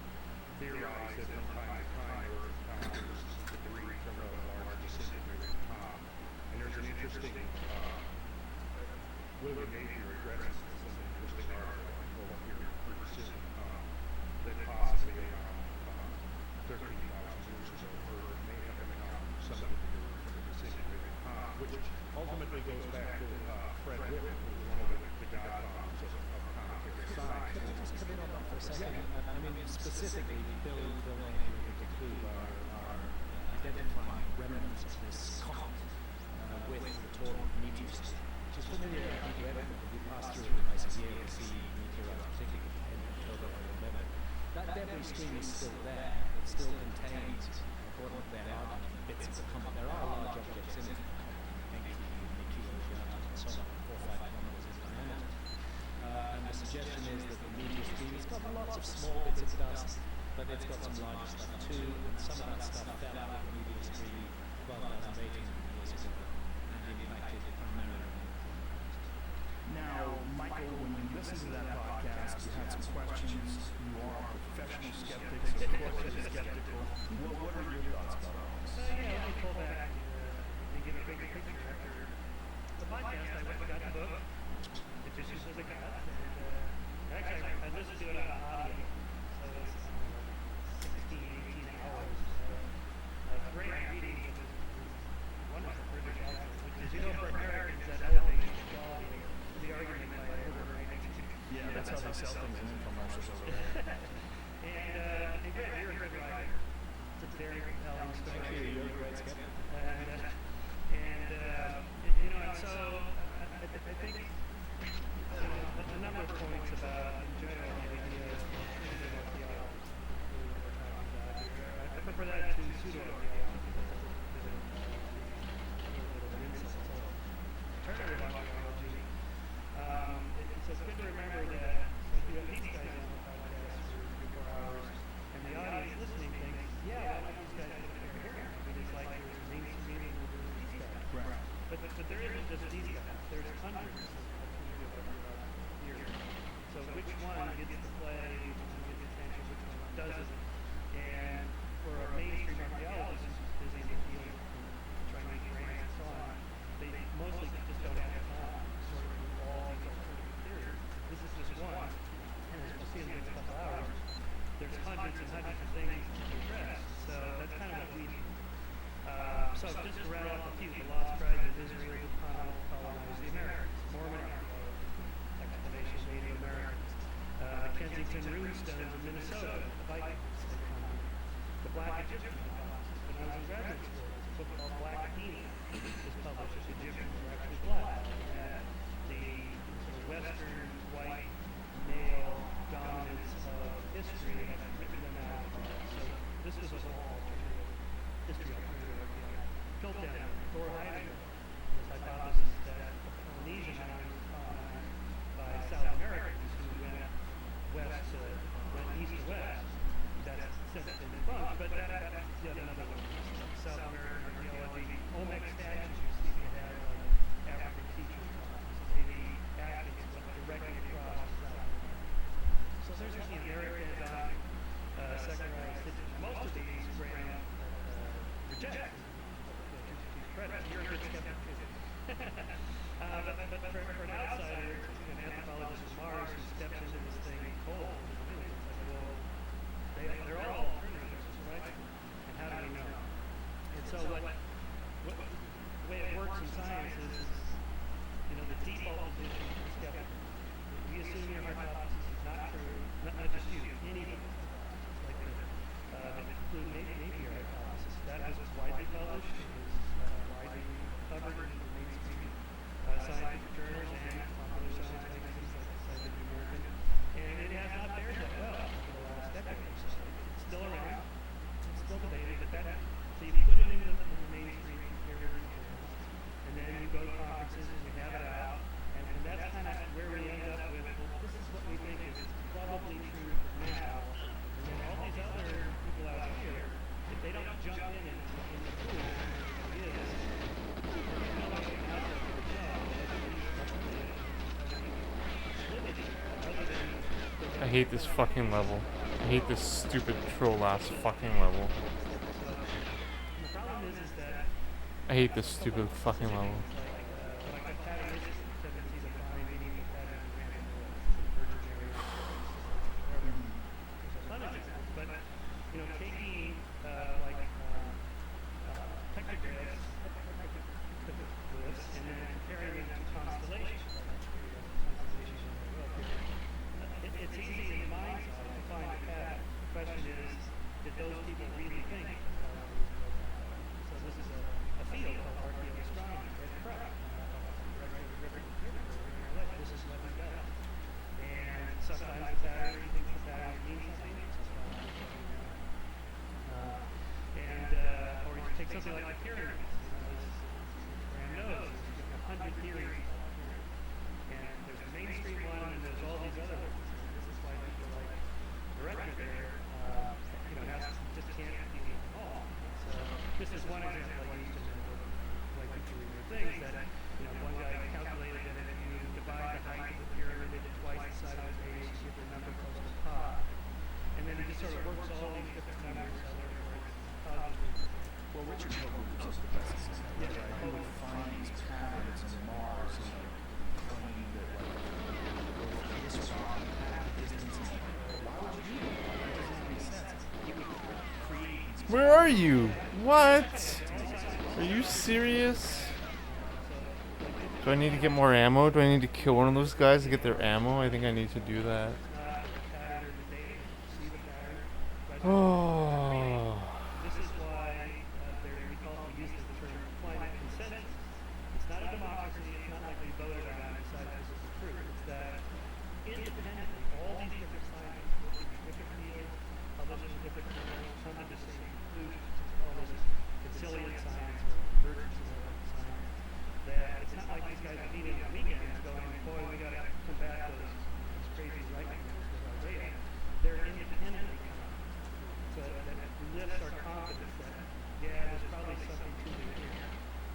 theorized that from time to time Earth encounters debris from a large disintegrated comet. And there's an interesting William Napier addresses this in an interesting article I told here pretty soon that possibly around 13,000 years ago Earth may have encountered some of the debris from a disintegrated comet, which ultimately goes back to Fred Whitman, who was one of the godfathers of cometary science. Could I just come in on that for a second? I mean, specifically, Bill Napier in particular are identifying remnants of this comet with the Taurus meteor stream, which is familiar, I think, to everyone. If you pass through it twice a year, you see meteorites, particularly in October or November. That debris stream is still there. It still contains, according to their argument, bits of the comet. There are large objects in it, and so on, 4 or 5 kilometers in diameter. And the suggestion is that the meteor stream has got lots of small bits of dust, but it's got some larger stuff too, and some of that stuff fell out of the meteor stream 12,000, 18 years ago, and impacted primarily. Now, Michael, when you listen to that podcast, you had some questions. You are a professional skeptic, so of course you're skeptical. What are your thoughts about all this? Yeah, let me pull back and give a bigger picture. After the podcast, I went and got the book, The Gyges as a God, and actually I listened to it on audio, so it's 16, 18 hours of great reading. It was wonderful British accent, which is, for Americans, that elevates the quality of the argument by overwriting. Yeah, that's how they sell things in infomercials over there. And great, you're a good writer. It's a very compelling story. Thank you, you're a great skeptic. And so I think a number of points about, in general, the idea of theology that we're talking about here. I prefer that to pseudo-archaeology. Alternative archaeology. So it's good to remember that if you have these guys on the podcast for 4 hours, and the audience listening thinks, yeah, why don't these guys get here? I mean, it's like there's mainstreaming with these guys. Right. But there isn't just these guys. There's hundreds of here. So which one gets to play, which one gets attention, which one doesn't? And for a mainstream archaeologist who's busy in the field and trying to make grants and so on, they mostly just don't have time to sort of do all these alternative theories. This is just one, and as we'll see in the next couple hours, there's hundreds and hundreds of things to address. So that's kind of what we do. So just to rattle off a few, the Lost Tribes of Israel who colonized the Americas, Mormon archaeology, excavation of Native Americans, the Kensington Runestones in Minnesota, the Vikings, the Black Egyptian hypothesis. When I was in graduate school, a book called Black Athena was published. Egyptians were actually black. And the sort of Western white male dominance of history had written them out. So this was a whole alternative history alternative archaeology. Piltdown, Thor Heyerdahl, this hypothesis that the Polynesian islands were colonized by South Americans who went east to west. That's since been debunked, but that's yet another one. South American archaeology, Olmec statues you see they have African features. Maybe Africans went directly across South America. So there's the American secularized cities. Most of these Graham reject. Credit, you're a good skeptic too. But for an outsider, an anthropologist from Mars who steps into this thing cold, it's like, well, they're all alternatives, right? And how do we know? And so the way it works in science is the default position is skeptical. We assume your hypothesis is not true, not just you, anybody's hypothesis, like the Napier hypothesis. That was widely published. It was conferences and we have it out, and that's kind of where we end up with, well, this is what we think is probably true for now, and then all these other people out here, if they don't jump in the pool and it is, then there's no way out there for the job. I hate this fucking level. I hate this stupid troll ass fucking level. The problem is that I hate this stupid fucking level. like a pattern is tendency to find beneath the pattern of random virgin area, there's a ton of examples, but you know, taking pectographs, and then comparing them to constellations. It's easy in mind's eye to find a pattern. The question is, did those people really think? So this is a field called archaeoastronomy. It's correct. This is what we do. And sometimes the pattern, you think the pattern means something. Or you take something like the pyramids. Graham knows there's 100 theories. And there's the Main Street one, and there's all these other ones. This is why people like the director there, just can't be them all. So this is one example I used in the way people read their things that, one guy calculated that if you divide the height of the pyramid into twice the size of the base, you get the number close to pi. And then he just sort of works all these different numbers, so therefore it's positive. Well, Richard Hilbert was the best example. Yeah, right? Who would find these patterns in Mars and claim that, this rock had distance. Why would you do that? That doesn't make sense. He would create these. Where are you? What? Are you serious? Do I need to get more ammo? Do I need to kill one of those guys to get their ammo? I think I need to do that. Oh. This is why we use the term climate consensus. It's not a democracy. It's not like we voted on and decided this is the truth. It's that independently, all these different scientists working in different fields, publishing different journals, come to the same conclusions. All this conciliant science or convergence science. That it's not like these guys are meeting on weekends going, boy, we got to combat those crazy lightning with our data. They're independently coming. So that lifts our confidence that, yeah, there's probably something to it here.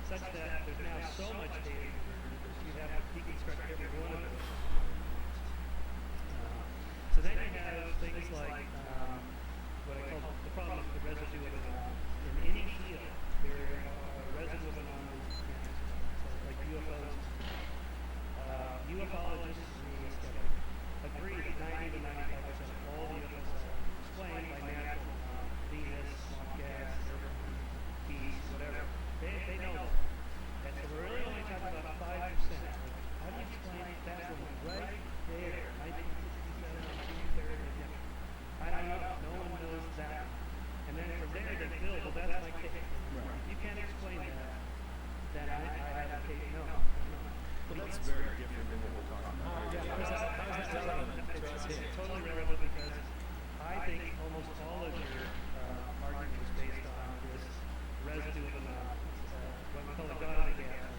Such that there's now so much data you have to deconstruct every one of those. So then you have things like what I call the problem of the residue of anomalies. In any field, there are residue of anomalies. So like UFOs. Ufologists agree that 90 to 95% of all UFO sightings are explained by natural phenomena. Venus, swamp gas, airplane, geese, whatever. They know that. And so we're really only talking about 5%. How do you explain that one right there, 1967, June 3rd? I don't know. No one knows that. And then from there they build, well, that's my case. Right. If you can't explain that, then I have a case. No. Well, that's very different than what we're talking about. It's totally relevant because I think almost all of your argument is based on this residue of anomalies, what we call a God of the gap.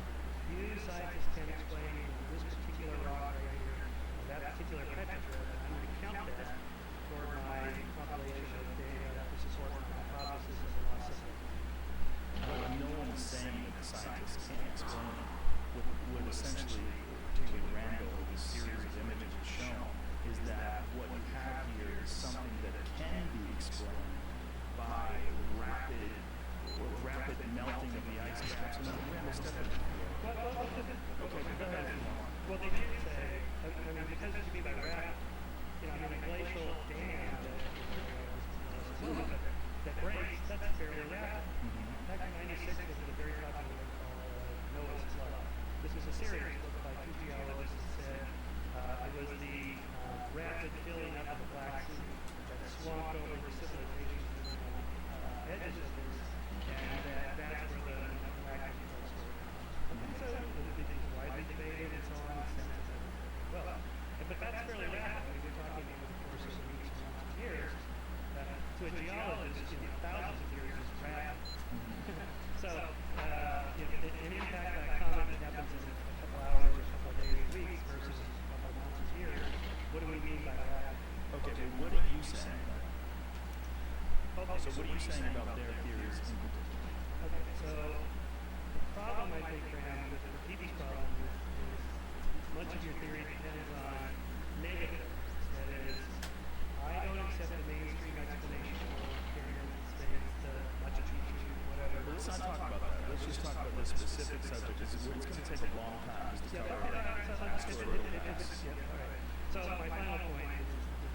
Few scientists can explain this particular rock right here, or that particular petrograph, and I'm going to count that for my compilation of data to support my hypothesis of the lost system. But no one is saying that the scientists can't explain it. What essentially, particularly Randall, this series of images has shown, is that what you have here is something that can be explained by rapid melting of the ice caps. And then Randall stepped in. Okay, go ahead. Well, they did say, because it could be by rapid, a glacial dam that breaks, that's fairly rapid. Back in 96, there was a very popular book called Noah's Flood. This was a series book by two geologists that said it was the rapid filling up of the Black Sea that swamped over the civilizations edges of this, and that's where the galactic floods were. let's just talk about this specific subject. It's going to take a long time just to Yeah, cover asteroidal mass. yeah, all right. So my final point is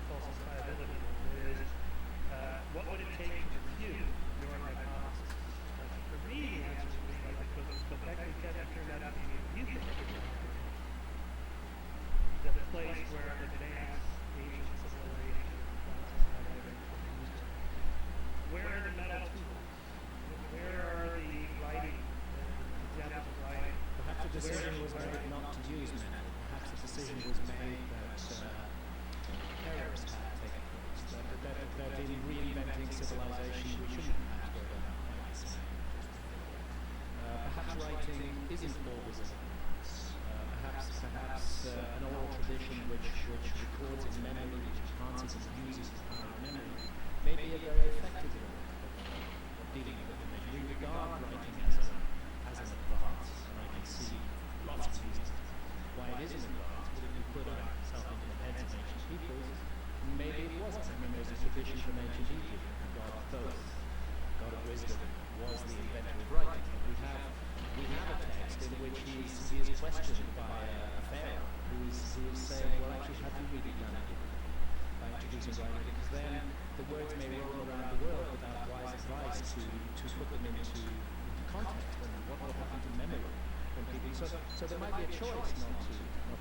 falsifiability is what would it take to refute your hypothesis? For me, the answer would be like the Beckley test turned out to be what you think it is. The place where advanced ancient civilization where are the metal tools? Where are the writing, examples of writing? Perhaps the decision was made not to use metal. Perhaps the decision was made that errors had taken place. That in reinventing civilization, we shouldn't perhaps go down quite the same. Perhaps writing isn't always a science. Perhaps an oral tradition which records in memory, which enhances and uses the power of memory, may be a very effective way of dealing with information. We regard writing as an advance, and I can see lots of reasons why it is an advance. But if we put ourselves into the heads of ancient peoples, maybe it wasn't. I mean, there's a tradition from ancient Egypt that God of Thoth, God of wisdom, was the inventor of writing. But we have a text in which he is questioned by a pharaoh who is saying, well, actually, have you really done it by introducing writing? Because then the words may roll around the world without wise advice to put them into context, and what will happen to memory when people. So there might be a choice not to.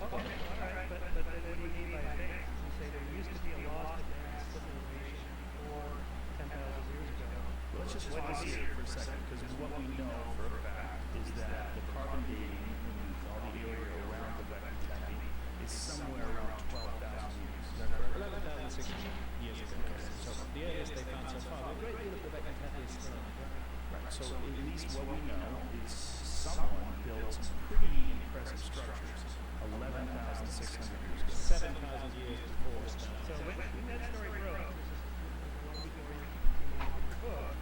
Okay, all right, but what do you mean by advanced? You say there used to be a lost advanced civilization before 10,000 years ago. Let's just pause here for a second, because what we know for a fact is that the carbon dating in all the area around the Göbekli Tepe is somewhere around 12,000 years. Is that correct? 11,600 years ago. So the earliest they found so far, a great deal of the Göbekli Tepe is still underground. Right, so at least what we know is someone built some pretty impressive structures 11,600 years ago. 7,000 years before stone. So when that story broke, this is long before you came out with your book,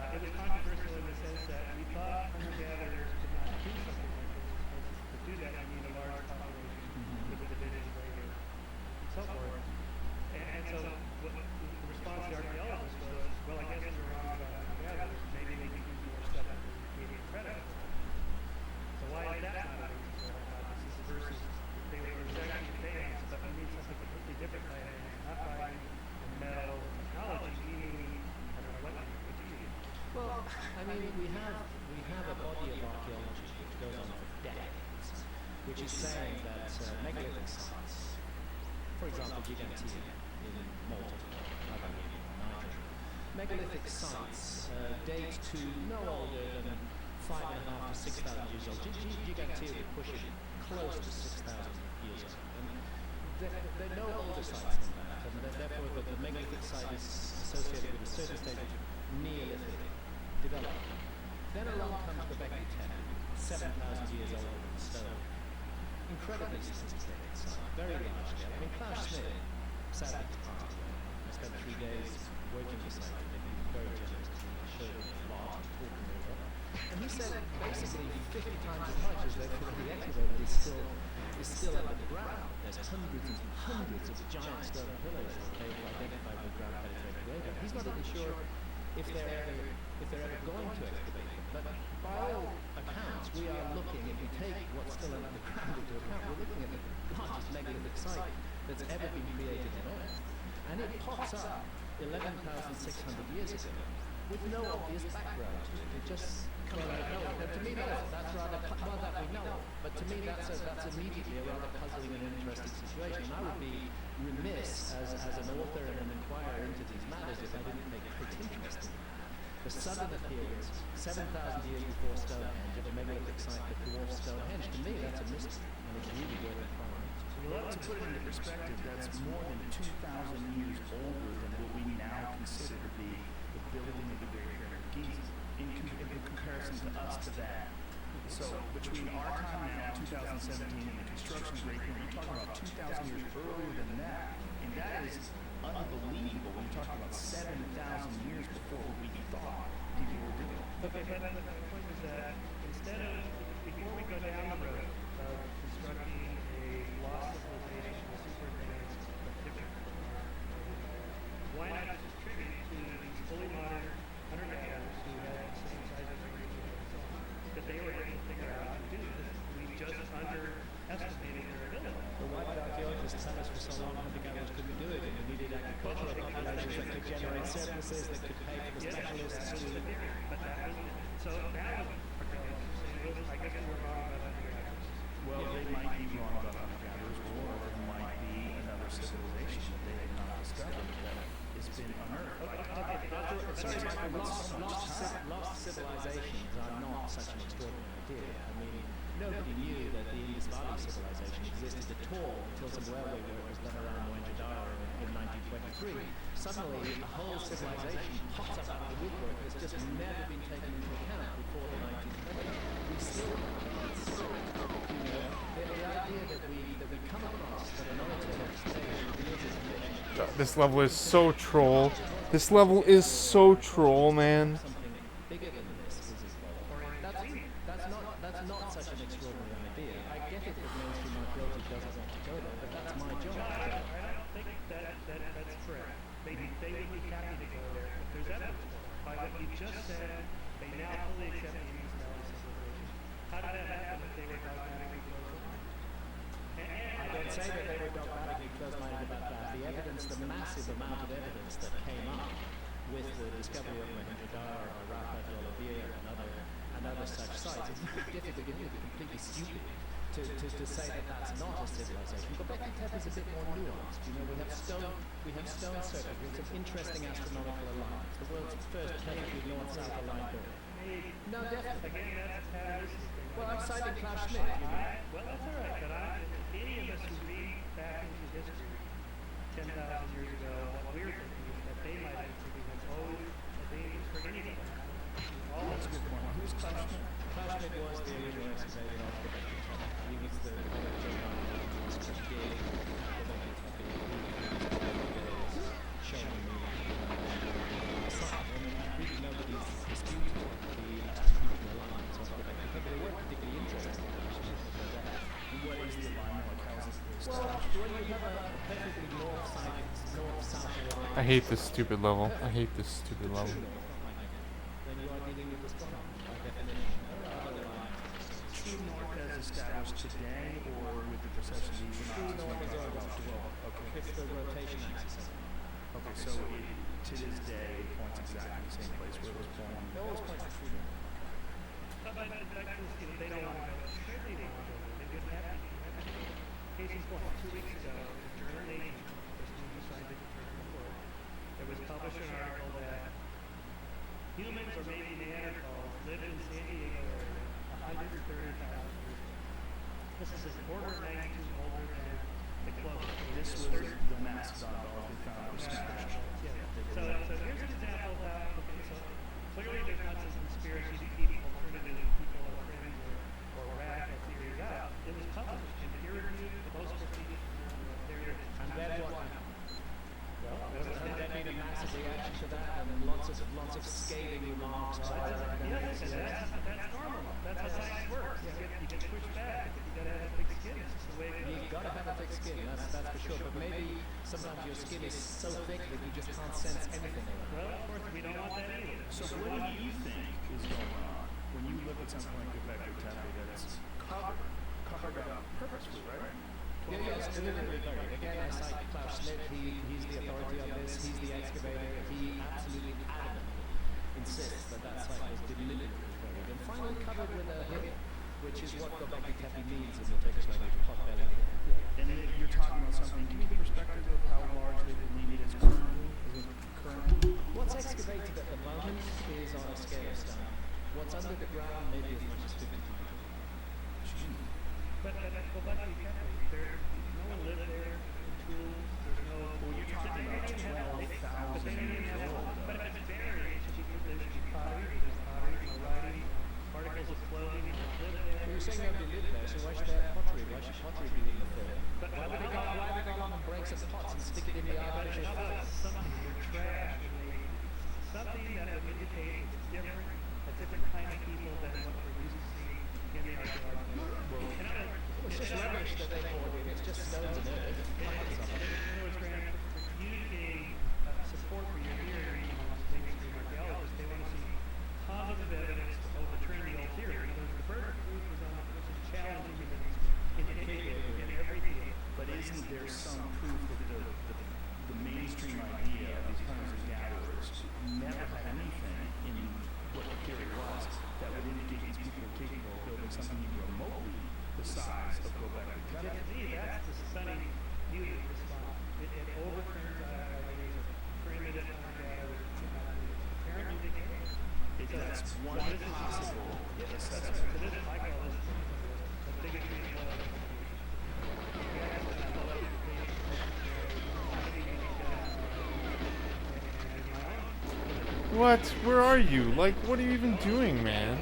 it was controversial in the sense that we thought hunter-gatherers could not do something like this. To do that, you need a large population with a division later, and so forth. And so the response to the archaeologists was, well, I guess we were wrong about hunter-gatherers. Maybe we can do more stuff than we gave credit for. So why is that not a reasonable hypothesis versus they were exactly advanced, but we need something completely different by advanced, not by the metal technology, meaning, I don't know what you use. Well, I mean, we have a body of archaeology which goes on for decades, which is saying that megalithic sites, for example, Gigantea in Malta, Niger, megalithic sites date to no older than 5,500 to 6,000 years old. Gigantea would push it close to 6,000 years old. And there are no older sites than that, and therefore the megalithic site is associated with a certain stage of Neolithic development. Then along comes the Göbekli Tepe, 7,000 years older than stone. Incredibly sophisticated site, very large scale. I mean, Klaus Schmidt sadly passed away. I spent 3 days working the site with him. He was very generous because he showed me a lot and taught me a lot. And he said basically 50 times as much as they've currently excavated is still underground. There's hundreds and hundreds of giant stone pillars that they've identified with ground penetrating radar. He's not even sure if they're ever going to excavate them. But by all accounts, we are looking, if we take what's still under the ground into account, we're looking at the largest megalithic site that's ever been created on Earth. And it pops up 11,600 years ago with no obvious background to it. It just comes out of nowhere. And to me, that's rather, well, that we know, but to me, that's immediately a rather puzzling and interesting situation. And I would be remiss as an author and an inquirer into these matters if I didn't take great interest in them. The sudden appearance, 7,000 years before Stonehenge, of a megalithic site that dwarfs Stonehenge, to me, that's a mystery, and it's really worth inquiring into. Well, to put it into perspective, that's more than 2,000 years older than what we now consider to be the building of the Great Pyramid of Giza, in comparison to us today. So between our time now, 2017, and the construction of the Great Pyramid, you're talking about 2,000 years earlier than that, and that is unbelievable when you're talking about 7,000 years before what we thought people were doing. Okay, but the point is that instead of, before we go down the road of constructing a lost civilization, a super advanced, but different from our, why not just attribute to these fully modern hunter-gatherers who had synthesized language and so on? scientists tell us for so long hunter-gatherers couldn't do it, and we needed agricultural populations that could generate surpluses, that could pay for the specialists to... But that was, so now archaeologists are saying, I guess we were wrong about hunter-gatherers. Well, they might be wrong about hunter-gatherers, or there might be another civilization that they have not discovered that has been unearthed. Sorry, Michael, lost civilizations are not such an extraordinary idea. I mean, nobody knew that the Indus Valley civilization existed at all until some railway work was done around Mohenjo-daro in 1923. Suddenly, a whole civilization pops up out of the woodwork that's just never been taken into account before the 1920s. We still, you know, the idea that we come across that another civilization reveals its condition. This level is so troll. This level is so troll, man. Something bigger than this is involved. That's not such an extraordinary idea. I get it that mainstream archaeology doesn't want to go there, but that's my job. I don't think that's correct. They would be happy to go there, but there's evidence for it. By what you just said, they now fully accept the Indus Valley civilization. How did that happen if they were dogmatically closed-minded? I don't say that they were dogmatically closed-minded about that. The evidence, the massive amount of evidence that came up with the discovery of Mohenjo-daro, Harappa, Dholavira, and other such sites, it's very difficult, it would be completely stupid to say that that's not a civilization. Göbekli Tepe is a bit more nuanced. You know, we have stone circles with some interesting astronomical alignments. The world's first planetary north-south aligned building. No, definitely. Again, that's how this is. Well, I'm citing Klaus Schmidt. You know. Well, that's all right, but any of us who read back into history 10,000 years ago, what we're thinking is that they might have been thinking that's always a dangerous for anybody. That's a good point. Who's Klaus Schmidt? Klaus Schmidt was the original excavator of Göbekli Tepe. He was the showing me the site. I mean, really nobody's disputing the astronomical alignments of Göbekli Tepe. They weren't particularly interested in What is the alignment? Like, how is it well, when you have a perfectly north-south alignment, I hate this stupid level. I hate this stupid level. then you are dealing with this problem, by definition. True North as established today, or with the precession of the True north is always 12. Okay. It's the rotation axis. Okay, so to this day, it points exactly the same place where it was pointing. It always points to true north. But back to this, they don't want to go. Sure they don't want to go. They just have to. Case in point, 2 weeks ago, the journal Nation, this new scientific journal report, there was published an article that humans or maybe Neanderthals lived in San Diego area 130,000 years ago. This is an order of magnitude older than the closest. This was the mastodon dolls we found were smashed. So here's an example of how, okay, so clearly there's not some conspiracy to keep alternative people or friends or radical theories out. It was published in peer-reviewed, the most prestigious theory. And then what happened? Has there been a massive reaction to that and lots of scathing remarks by the academics? Yes, that's normal. That's how science works. You get pushed back. You gotta have a thick skin. It's just the way it goes. You've got to have a thick skin, that's for sure. But maybe sometimes your skin is so thick that you just can't sense anything. Well, of course, we don't want that either. So what do you think is going on when you look at something like Göbekli Tepe that's covered up purposefully, right? Yeah, it's deliberately buried. Again, I cite Klaus Schmidt. He's the authority on this. He's the excavator. He absolutely adamantly insists that site was deliberately buried and finally covered with a hill, which is what Göbekli Tepe means in the Turkish language, pot belly. And then you're talking about something. Give me the perspective of how large they believe it is currently. What's excavated at the moment is on a scale of stone. What's under the ground maybe as much as 50 times. But Göbekli Tepe, no one lived there. Tools, there's no. Well, you're talking about 12,000 years old. But if it's buried, there should be pottery, there's pottery, no writing, particles of clothing, live there. Well, you're saying nobody lived there, so why should they have pottery? Why should pottery be in the fill? Why would they go on and break some pots and stick it in the artificial How fill? about something with trash? Something that would indicate it's different, a different kind of people than what we're used to seeing in the archaeology. It's just rubbish that they poured in. It's just stones and earth. In other words, Graham, for communicating support for your theory amongst mainstream archaeologists, they want to see positive evidence to overturn the old theory. In other words, the burden of proof is challenging in every field. But isn't there there's some proof that the mainstream idea of these hunters and gatherers never had anything in what the theory was that would indicate these people were capable of building something even remotely the size of Göbekli Tepe. To me, that's the stunning beauty of this find. It overturns our ideas of primitive hunter-gatherers. Apparently they can. That's one possible assessment. So this, I call this the biggest thing of all. What? Where are you? Like, what are you even doing, man?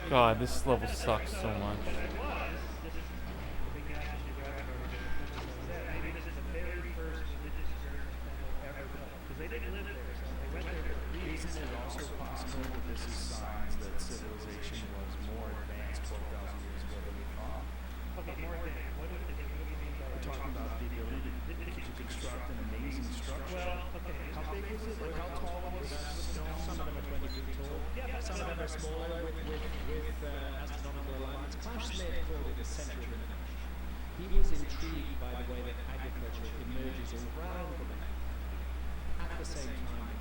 God, this level sucks so much. Isn't it also possible that this is signs that civilization was more advanced 12,000 years ago than we thought? Okay, more advanced. What do you mean by We're talking about the ability to construct an amazing structure. Well, okay. How big was it? Like how tall was it? Some of them are 20 feet tall. Some of them are smaller with astronomical alignments. Klaus Smith called it the center of the nation. He was intrigued by the way that agriculture emerges around the nation at the same time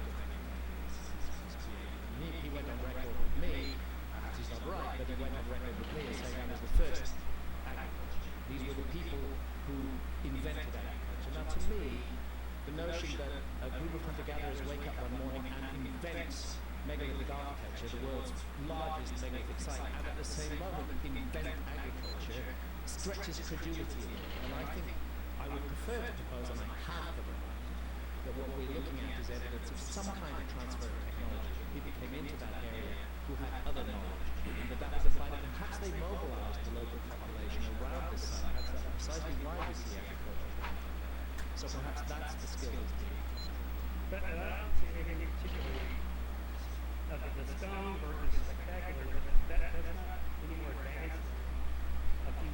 that he went on record with me, perhaps he's not right, but he went on record with me as saying I was the first agriculture. These were the people who invented agriculture. Now to me, the notion that a group of hunter-gatherers wake up one morning and invent megalithic architecture, the world's largest megalithic site, and at the same moment invent agriculture, stretches credulity. And I think I would prefer to propose, and I have the right, that what we're looking at is evidence of some kind of transfer of technology. People came into that area who had other knowledge, and that was applied, and perhaps they mobilized the local population around this site. That's precisely why we see agriculture around there. So perhaps that's the skill that's being used. But I don't see anything particularly of the stone work is spectacular, but that's not any more advanced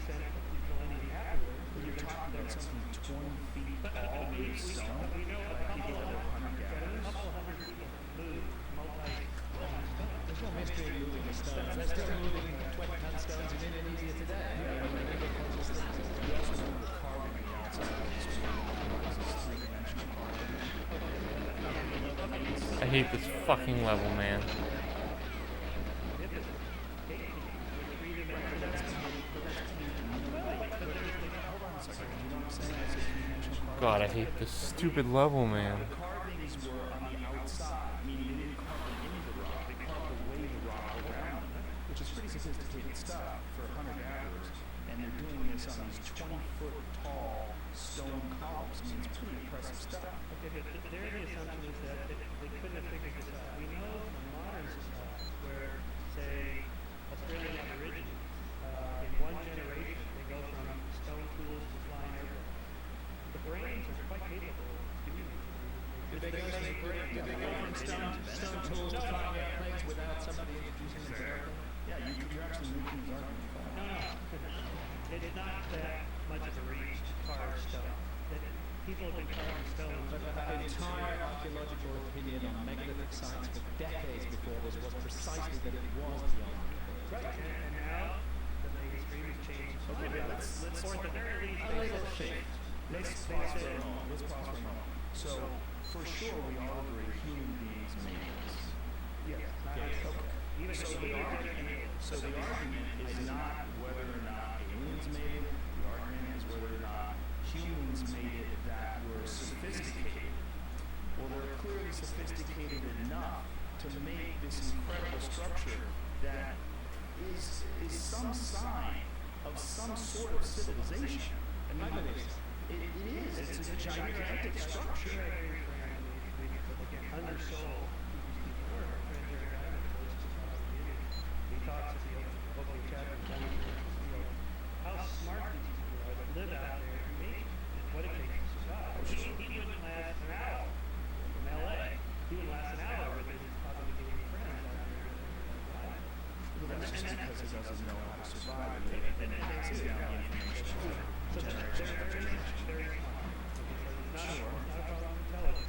than a few millennia afterwards. You're talking about something 20 feet tall made of stone? We know a People couple that were hunter-gatherers? hundred people move multi-ton stones. There's no mystery in moving the stones. They're still moving 20-ton stones in Indonesia today. You also know the carving on the outside of this three-dimensional carving. I hate this fucking level, man. God, I hate this stupid level, man. The carvings were on the outside, meaning they didn't carve it into the rock, they carved away the rock around them, which is pretty sophisticated stuff for hunter-gatherers. And they're doing this on these 20-foot tall stone columns. I mean, it's pretty impressive stuff. Okay, but the assumption is that they couldn't have figured this out. We know from modern society where, say, Australian Aborigines, in one generation, they go from stone tools to flying airplanes. The brains are quite capable of doing this. Did they go from stone tools to flying airplanes without somebody introducing them to airplanes? Yeah, you're actually making these arguments. No. It's not that much of a reach to carve stone. People have been carving stone. But the entire archaeological opinion on megalithic sites for decades before this was precisely that it was beyond repair. Right. And now the mainstream has changed. Okay, let's Or at the very least, A little shift. Let's pause for a moment. Let's pause for a moment. So, for sure, we all agree human beings made this. yes. Okay. So the argument is not whether or not aliens made it. The argument is whether or not humans made it that were sophisticated. Well, they're clearly sophisticated enough to make this incredible structure that is some sign of some sort of civilization. I mean, it is. It's a gigantic structure. Undersold. He talks at the opening chapter how smart these people are that live out there and make what it takes to survive. He wouldn't last an hour from LA. He wouldn't last an hour with his probably getting friends out there. Well, that's just because he doesn't know how to survive and it passes down the information So generation after generation. very smart. It's not a problem with intelligence.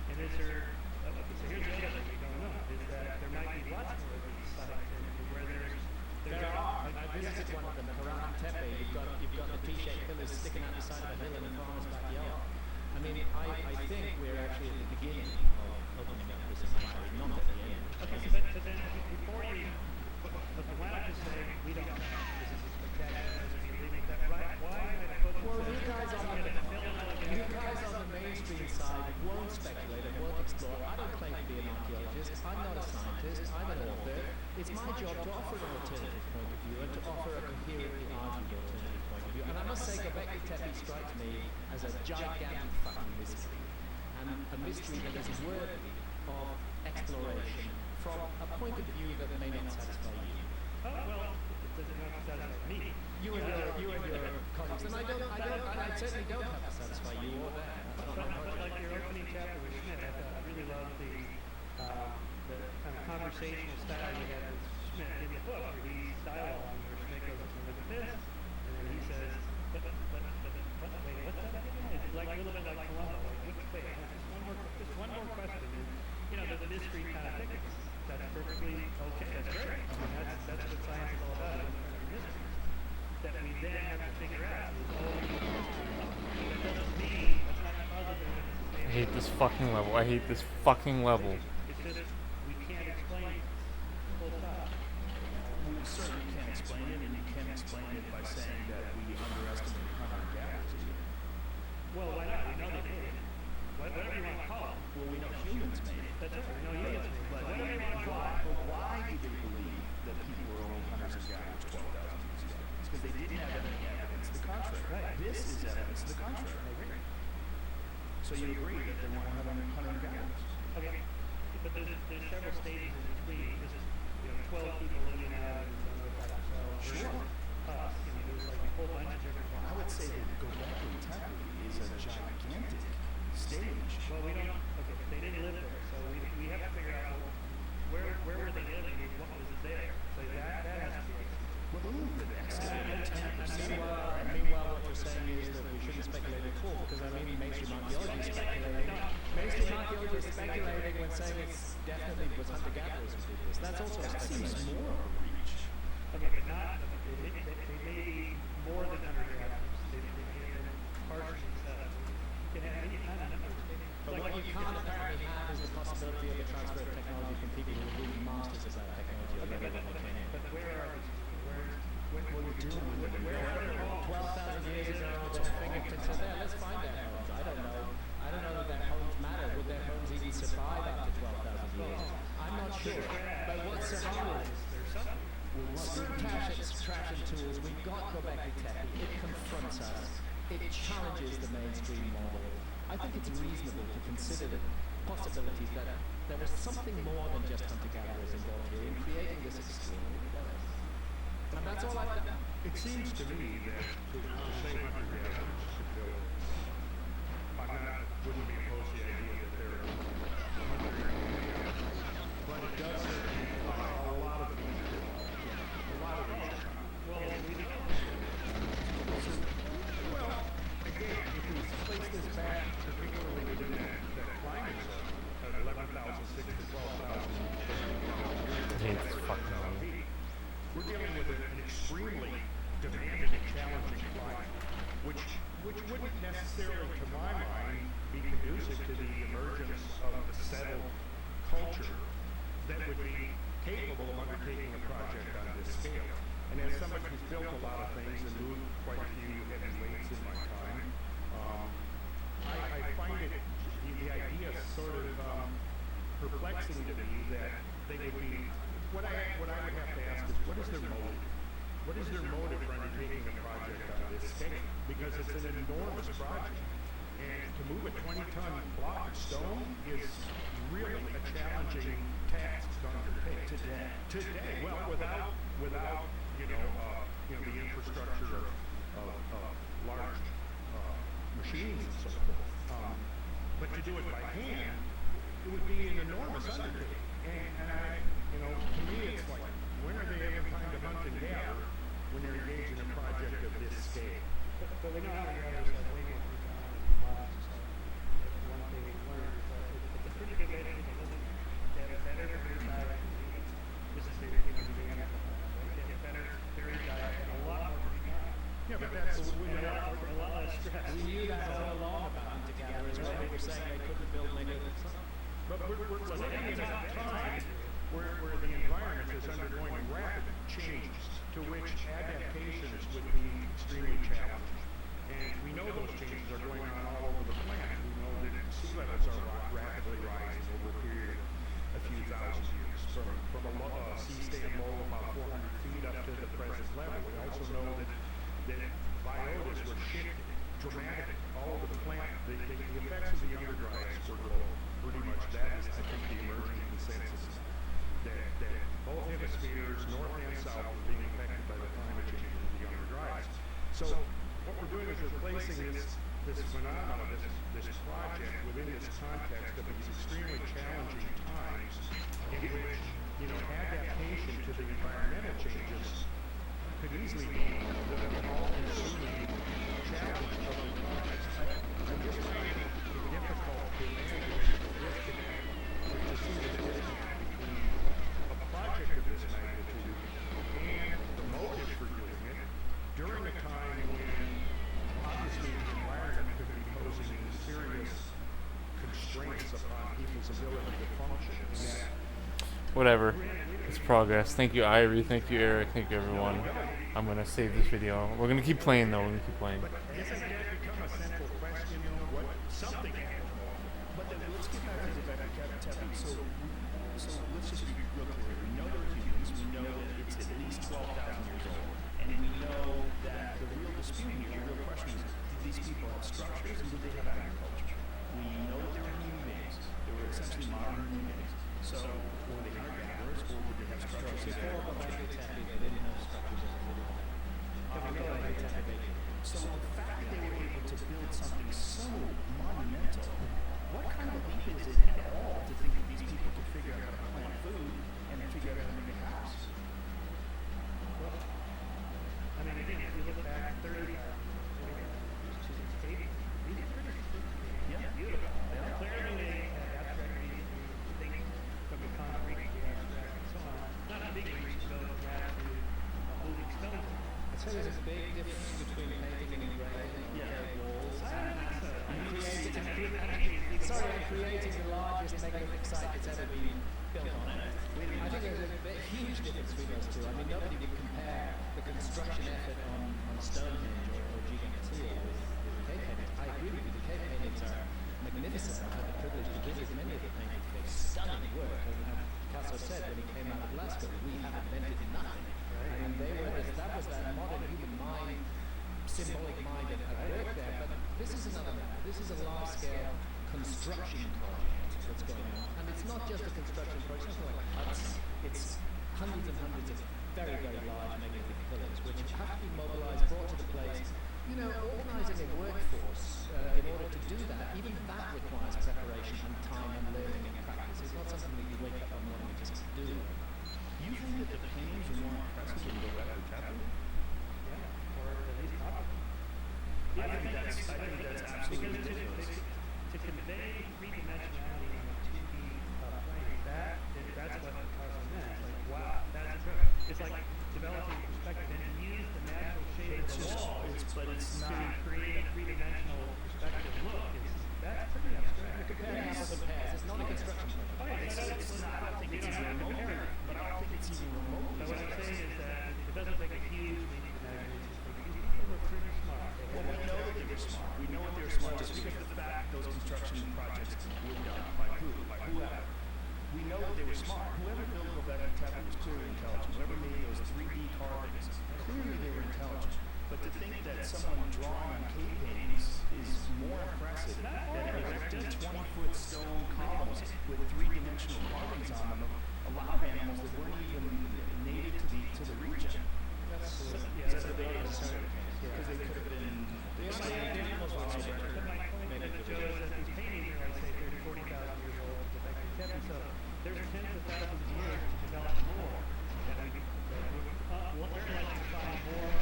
And is there, so here's the other thing we don't know, is that there might be lots more of these sites and where there are. I visited classic one of them, Karam Tepe. You've got the T-shaped pillars sticking out the side of a hill in the farmer's backyard. I mean, I think we're actually at the beginning of opening up this inquiry, not at the end. Okay, so then before you, but why not just say we don't know? This is a spectacular mystery. Leaving that right. Why might a book Well, say you guys on we're the gonna fill in all the you gaps? guys on the mainstream side won't speculate and won't explore. I don't claim to be an archaeologist. I'm not a scientist. I'm an author. It's my job to offer an alternative point of view and to offer a coherently argued alternative point of view. And I must say, Göbekli Tepe strikes me as a gigantic fucking mystery, and a mystery that is worthy of exploration from a point of view that may not satisfy you. Oh, well, it doesn't have to satisfy me. You and your colleagues, and I certainly don't have to satisfy you or that. That's not my But project. like your opening chapter with Schmidt, I really love the kind of conversational style you had with Schmidt in the book, where he's dialoguing, where Schmidt goes, look at this, and then he says, but, wait, what's that again? It's like a little bit like Columbo, like, wait, just one more question, and, you know, the mystery kind of thickens. That's perfectly okay, that's great. I mean, that's what science is all about, uncovering mysteries. That we then have to figure out is all these mysteries. That doesn't mean, that's not positive that it's the I same. hate this fucking level. I hate this fucking level. It's just, we can't explain it full stop. We certainly can't explain it, and you can't explain it by saying that we underestimate hunter-gatherers. Well, why not? We know they did it. Whatever you want to call them. Well, we know humans made it. That's right, we know humans made it. But Whatever you want to call why, them. but why do they believe that people were only hunters and gatherers 12,000 years ago? It's because they didn't have any evidence to the contrary. Right. This is evidence to the contrary. So you agree that they weren't having hunter and gatherers? Okay, but there's several stages in between. This is, 12 people living out and some of like themselves. Sure. Us, there's like a whole bunch of different I would say that Göbekli Tepe is a gigantic stage. Well, we don't, okay, but they didn't live there, so we have to figure out where were they living and what was there. So that has to be. Well, the excavated 10%. Meanwhile, what you're saying is that we shouldn't speculate at all, because I mean, mainstream archaeology is speculating. Mainstream archaeology is speculating when saying it's definitely was hunter-gatherers who did this. That's also a That seems speculation. more of a reach. Okay, but not, they may be more than hunter-gatherers. They may have been partially set. You can have any kind of numbers. But what you can't apparently have is the possibility of a transfer of technology from people who are really masters of that technology already when they came in. But where are these people? What you're doing with the Where are their homes? 12,000 years ago, their fingertips are there. Let's find their homes. I don't know. I don't know that their homes matter. Would their homes even survive after 12,000 years? I'm not sure. But what survives? There's something. Screw traction tools. We've got Göbekli Tepe. It confronts us. It challenges the mainstream model. I think it's reasonable to consider the possibilities that there was something more than just hunter-gatherers involved here in creating this extraordinary place. And that's all I've done. It seems to me that to say hunter-gatherers should go, wouldn't be opposed to the idea that they're hunter-gatherers, but it does certainly imply a lot of things. A lot of things. Well, we don't. Well, again, if we place this back particularly within that climate zone at 11,600 to 12,000 I hate this fucking level. feet, we're dealing with an extremely demanding and challenging climate, which wouldn't necessarily, to my mind, be conducive to the emergence of a settled culture that would be capable of undertaking a project on this scale. And as somebody who's built a lot of things and moved quite a few heavy weights in my time, I find it, the idea sort of perplexing to me that they would be, what I would have to ask is, what is their motive? What is their motive for undertaking a project on this scale? Because it's an enormous project. And to move a 20-ton block of stone is really a challenging task to undertake. Today. Well, without the infrastructure of large machines and so forth. But to do it by hand, it would be an enormous undertaking. And to me, it's like, when are they ever time to hunt and gather when they're engaged in a project of this scale? But we know how the others have way more free time and lives and stuff. One thing we learned is that it's a pretty good way to make a living. They have a better diet. This is maybe the animal. They have a better diet and a we're living in a time where the environment is undergoing rapid changes to which adaptations would be extremely challenging. And we know those changes are going on all over the planet. We know that sea levels are rapidly rising over a period of a few thousand years, from a sea stand low about 400 feet up to the present level. We also know that biotas were shifting dramatically all over the planet. The effects of the younger dry ice were global. Pretty much that is, I think, the emerging consensus that both hemispheres, north and south, are being affected by the climate change of the younger dry ice. So what we're doing is replacing this phenomenon, this project within this context of these extremely challenging times in which, adaptation to the environmental changes could easily be the all-consuming challenge of the project. I just find it difficult to imagine the disconnect, to see the disconnect between a project of this magnitude and the motive for doing it during a time when obviously the environment could be posing serious constraints upon people's ability to function. Whatever. It's progress. Thank you, Irie. Thank you, Eric. Thank you, everyone. I'm gonna save this video. We're gonna keep playing though. We're gonna keep playing. But isn't that become a central question, what something happened? But then let's get back to the taboo. So let's just be real clear. We know they're humans. We know that it's at least 12,000 years old. And we know that the real dispute here, the real question is, did these people have structures and did they have agriculture? We know that they were human beings. They were essentially modern human beings. So were they hunter-gatherers or did they have structures? So the fact that they were able to build something so monumental, what kind of leap is it at all to think that these people could figure out how to plant food and figure out how to make a house? Well, I mean, again, if you look back 30, 40 years to these caves, these are pretty beautiful. Clearly, they had abstract reasons to think from the concrete, the abstract, and so on. Not a big reach, though, to have to moving stones. I'd say there's a big difference between painting and engraving on cave walls and creating the largest megalithic site that's ever been built on Earth. I think there's a huge difference between those two. I mean, nobody would compare the construction effort on Stonehenge or Gyges with the cave paintings. I agree with you, the cave paintings are magnificent. I've had the privilege to visit many of the paintings. They're stunning work. And Picasso said when he came out of Glasgow, we have invented nothing. I mean, that was that modern human mind, symbolic mind at work there. But this is another matter. This is a large-scale construction project that's going on. And it's not just a construction project. It's not like huts. It's hundreds and hundreds of very, very large megalithic pillars, which have to be mobilized, brought to the place. Organizing a workforce in order to do that, even that requires preparation and time and learning and practice. It's not something that you wake up one morning and just do. You think that the paintings are more impressive than the record taboo? Yeah, or at least copy. Yeah, I think that's absolutely ridiculous. To convey three-dimensionality on a 2D plane, that's what Picasso meant. Like, wow, that's good. It's like developing perspective and use the natural shape of the wall to create a three-dimensional perspective look. That's pretty abstract. Comparing apples and pears. It's not a construction project. It's not. I don't think it's even remotely. But I don't think it's even remotely. But what I'm saying is that it doesn't take a huge leap of imagination. These people were pretty smart. Well, we know that they were smart. We know that they were smart just because of the fact those construction projects were done by who? By whoever. We know that they were smart. Whoever built Gobekli Tepe was clearly intelligent. Whoever made those 3D carvings, clearly they were intelligent. But to think that someone drawing on cave paintings is more impressive than erecting 20-foot stone columns with three-dimensional carvings on them of a lot of animals that weren't even native to the region. Because they could have been. But my point is that shows that these paintings are, like, say, 30, 40,000 years old, Gobekli Tepe. So there's tens of thousands of years to develop more. That we're very likely to find more.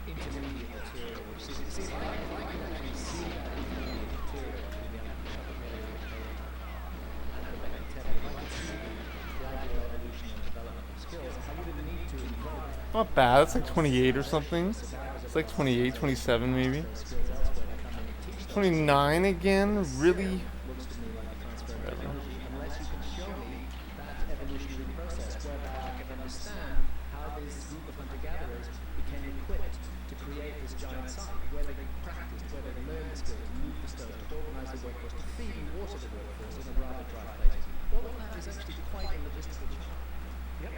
Intermediate material, which is, if I can actually see that intermediate material between the and Gobekli Tepe, if I can see the gradual evolution and development of skills, I wouldn't need to invoke Not bad. It's like 28 or something. It's like 28, 27 maybe. skills elsewhere. 29 again? Really? Looks to me like a transfer of technology unless you can show me that evolutionary process whereby I can understand how this group of hunter-gatherers became equipped to create this giant site, where they practiced, where they learned the skills, to move the stones, to organize the workforce, to feed and water the workforce in a rather dry place. All of that is actually quite a logistical challenge. Yep.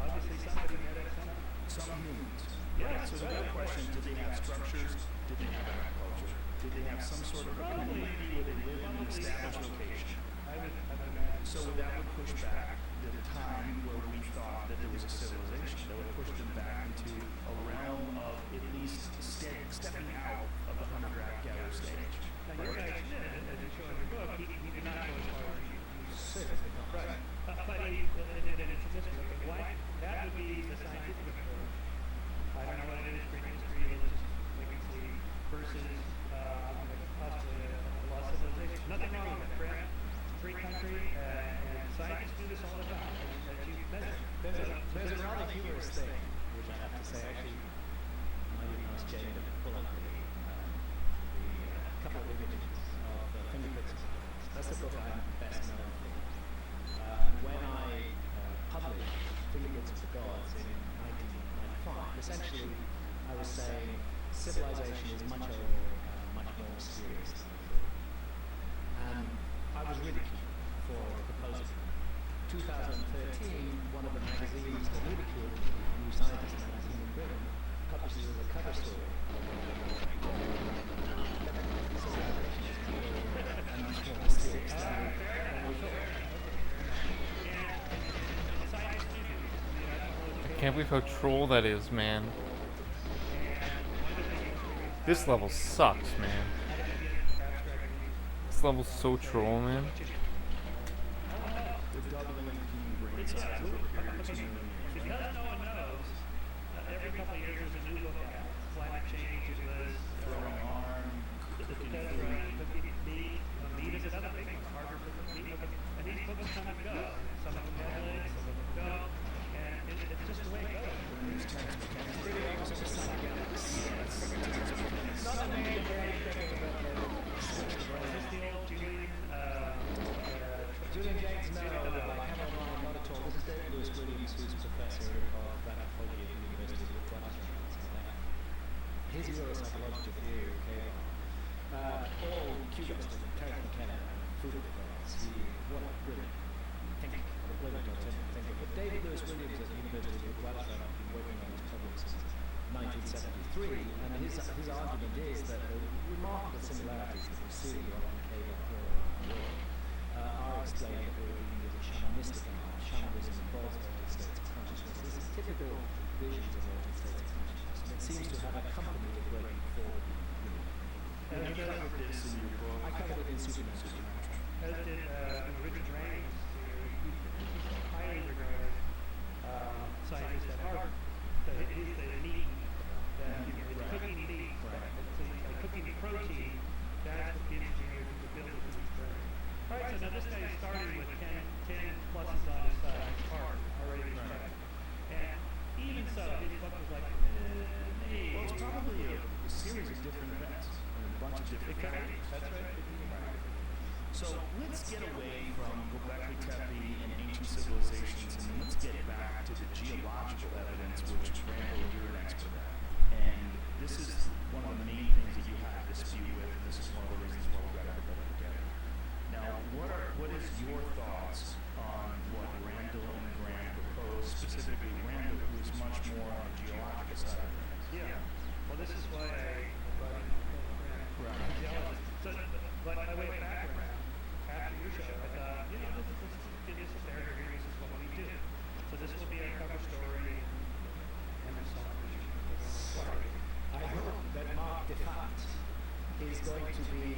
Obviously somebody had it somewhere. Some humans. Yeah, So the real question is, did they have structures? Did they have agriculture? Did they have some sort of a community where they lived in an established location? I would imagine. So that would push back the time where we thought that there was a civilization. That would push them back into a realm of at least stepping out of the hunter-gatherer stage. Now your guy did, as you show in your book, he did not go as far as you said. Right. But he, and it's a mystery. Okay, why? That would be the scientific approach. I don't know what it is, prehistory, let's just wait and see, versus possibly a lost civilization. Nothing wrong with that, correct? Free country, and scientists do this all the time, as you measure. There's a rather humorous thing, which I have to say, actually, I might even ask Jamie to pull up the couple of images of the fingerprints of the gods. That's the book I'm best known for. And when I published Fingerprints of the Gods in 1995, essentially I was saying civilization is much older, much more mysterious than we thought. And I was ridiculed for proposing. 2013, one of the magazines that ridiculed me, New Scientist magazine in Britain, publishes as a cover story. Civilization is much older and much more mysterious than we thought. I can't believe how troll that is, man. This level sucks, man. This level's so troll, man. Because no one knows, every couple of years there's a new book out. Climate change is Throwing arm, cooking food. meat is another big one. Harvard book of meat. And these books come and go. Some of them have legs, some of them don't. And it's just the way it goes. Is this the old Julian Gyges, no, like Cameron Ryan, not at all. This is David Lewis Williams, who's professor of anthropology at the University of Rochester. His neuropsychological theory of chaos. All Cubans, Terence McKenna, food of the gods. What a brilliant thinker, what a brilliant alternative thinker. But David Lewis Williams at the University of Rochester have been working on this problem since 1973, and his argument is that the remarkable similarities that we see on the cave flora around the world are explained that we're dealing with a shamanistic art. Shamanism involves altered states of consciousness. This is typical visions of altered states of consciousness, and it seems to have accompanied a great leap forward. And you covered this in your book. I covered it in Supernatural. as did Richard Raines, he's a highly regarded scientist at Harvard. So he's the meat that it's cooking meat, so it's cooking protein. That's what gives you the ability to eat brain. All right, so now this guy is starting with 10 pluses on his side. Harvard already respected. And even so, his book was like, maybe. Well, it's probably a series of different events and a bunch of different factors. That's right. So let's get away from Göbekli Tepe and ancient civilizations, and let's get back to the geological evidence, which Randall, you're an expert at. And this is one of the main things that you have to dispute with, and this is one of the reasons why we got everybody together. Now, what is your thoughts on what Randall and Grant propose, specifically Randall, who is much more on the geological side of things? Yeah. Well, this is why I brought in Grant, geologist. So, but by way of background, after your show, I thought, let's get this there. This is what we do. So this will be our cover story and the song. I hope that Mark DeFat is going to be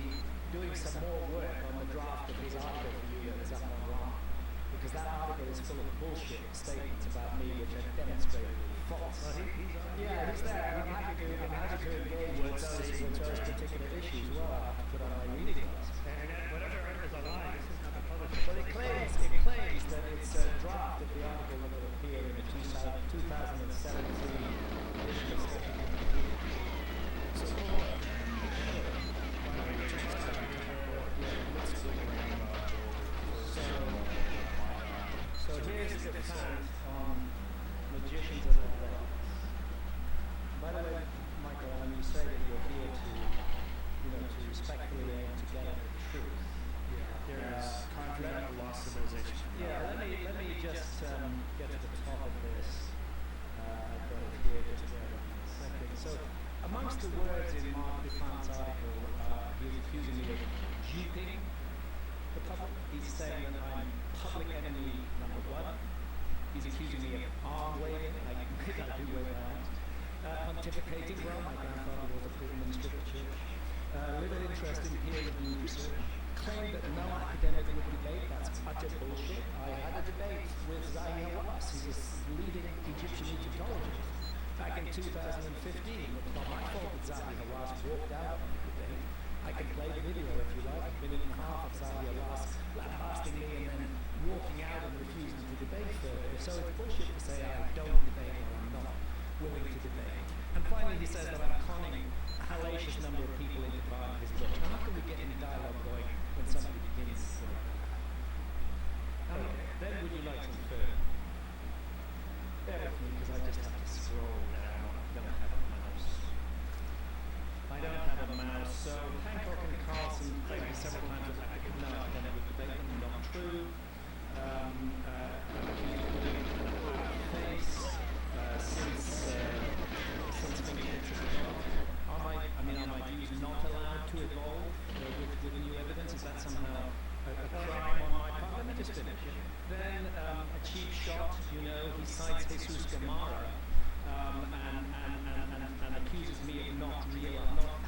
doing some more work on the draft of his article for you that is up online. Because that article is full of bullshit statements about me which are demonstrably false. He's there. I'm happy to engage with those particular issues. Well, I have to put on my reading glasses. And whatever articles online, this is not the published. But it claims that it's a draft of the article that will appear in the 2017 edition of Skeptic. So, found on magicians of athletics. By the way, Michael, when you say that you're here to respectfully aim to get at the truth. There's continental lost civilization. Yeah, let me just get to the top of this. I've got it here just there in a second. So, amongst the words in Mark Dufont's article, he's accusing me of duping the public. He's saying that I'm public enemy number one. He's accusing me of arm waving, like I do wave my arms. Pontificating, well, my grandfather was a prison minister of the church. Little interest in peer-reviewed research. Claim that no academic would debate, that's utter bullshit. I had a debate with Zahir Wass, who's a leading Egyptian Egyptologist. Back in 2015, it's not my fault that Zahir Wass walked out of the debate. I can play the video if you like, a minute and a half of Zahir Wass lambasting me and then walking out and refusing to debate further. So it's bullshit to say I don't debate or I'm not willing to debate. And finally he says that I'm conning a hellacious number of people into buying his book. Now how can we get any dialogue going when somebody begins then would you like some further? Bear with me because I just have to scroll down. I don't have a mouse. I don't have a mouse. So Hancock and Carlson played me several times that I could no academic would debate them, not true. Face since fingertips of God. Are my views not allowed to evolve with new evidence? Is that somehow a crime on my part? Let me just finish. Then a cheap shot, he cites Jesus Gamara and accuses me of not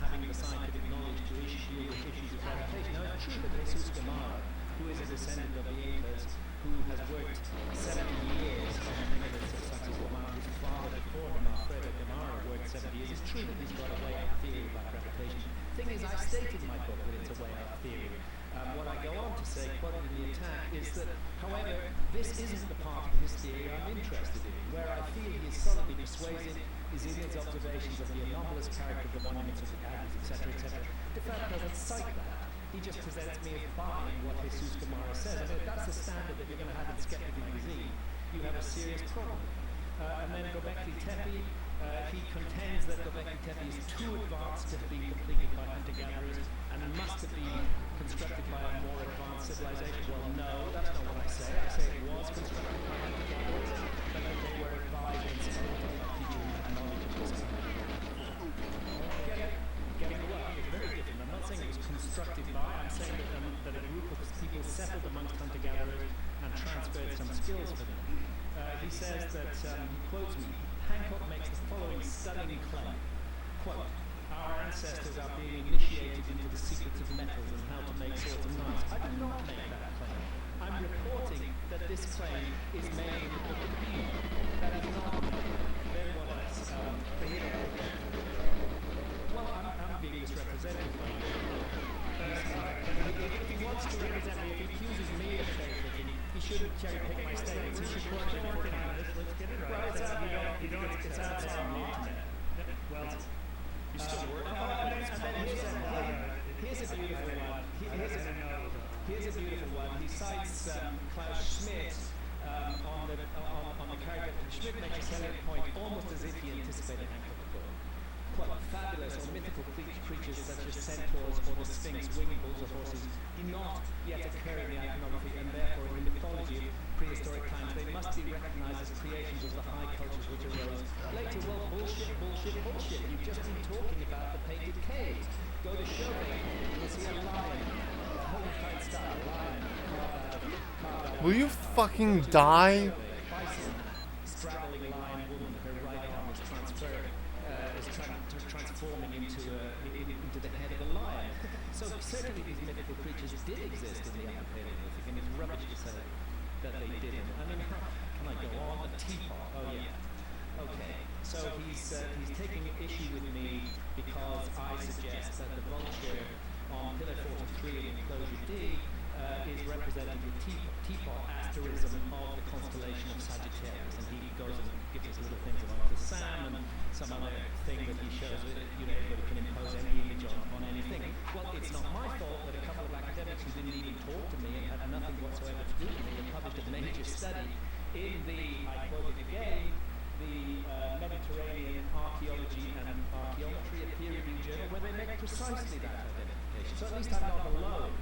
having the scientific knowledge to deal with issues of gravitation. Now it's true that Jesus Gamara, who is a descendant of the Incas, who has worked 70 years on megaliths of such as his father before him, Alfredo Gamara, worked 70 years. It's true that he's got a way out theory about gravitation. Thing is, I've stated in my book that it's a way out theory. What I go on to say, quoted in the attack, is that, however, this isn't the part of his theory I'm interested in. Where I feel he is solidly persuasive is in his observations of the anomalous character of the monuments of the Gyges, etc., etc. Dufault doesn't cite that. He just presents me as buying what Jesus Gamara says. I mean, if that's the standard that you're going to have in Skeptical Museum, you have a serious problem. And then Göbekli Tepe, he contends that Göbekli Tepe is too advanced to have been completed by hunter-gatherers and must have been constructed by a more advanced civilization. Well, no, that's not what I say. I say it was constructed by hunter-gatherers, but that they were advised and supported by people who had knowledge of this kind of getting the work is very different. I'm not saying it was constructed by, I'm saying that a group of people settled amongst hunter-gatherers and transferred some skills for them. He says that, he quotes me, Hancock makes the following stunning claim, quote, our ancestors are being initiated into the secrets of metals and how to make swords and knives. I do not make that claim. I'm reporting that this claim is made in the Book of Enoch. That is not then what else? Well, I'm being misrepresented by you. If he wants to represent me, if he accuses me of cherry-picking, he shouldn't cherry-pick my statements. He should quote them for Let's get it right. Well, it's out there. It's out there on the internet. Well, You still work And then here's a beautiful one. Here's a beautiful one. He cites Klaus Schmidt on the character. Schmidt makes a salient point almost as if he anticipated Hancock would go. Quote, fabulous or mythical creatures such as centaurs or the sphinx, winged bulls or horses do not yet occur in the iconography, and therefore in the mythology of prehistoric times they must be recognized as creations of the high cultures which arose later. Well, bullshit. You've just been talking about the painted caves. Go to Chauvet, you'll see a lion, a Hohenstein style lion carved out of Will you fucking die? bison, straddling lion woman, her right arm is transforming into the head of a lion. So certainly these mythical creatures did exist in the Upper Paleolithic, and it's rubbish to say that they didn't. I mean, can I go on? A teapot? Oh yeah. Okay. So he's taking issue with me because I suggest that the vulture on pillar 43 in enclosure D is representing the teapot asterism of the constellation of Sagittarius, and he goes and gives us little things about the Sam and some other thing that he shows that anybody can impose any image on anything. Well, it's not my fault that a couple of academics who didn't even talk to me and had nothing whatsoever to do with me and published a major study in the, I quote it again, the Mediterranean Archaeology and Archaeometry, a peer-reviewed journal, where they make precisely that identification. So at least I'm not alone.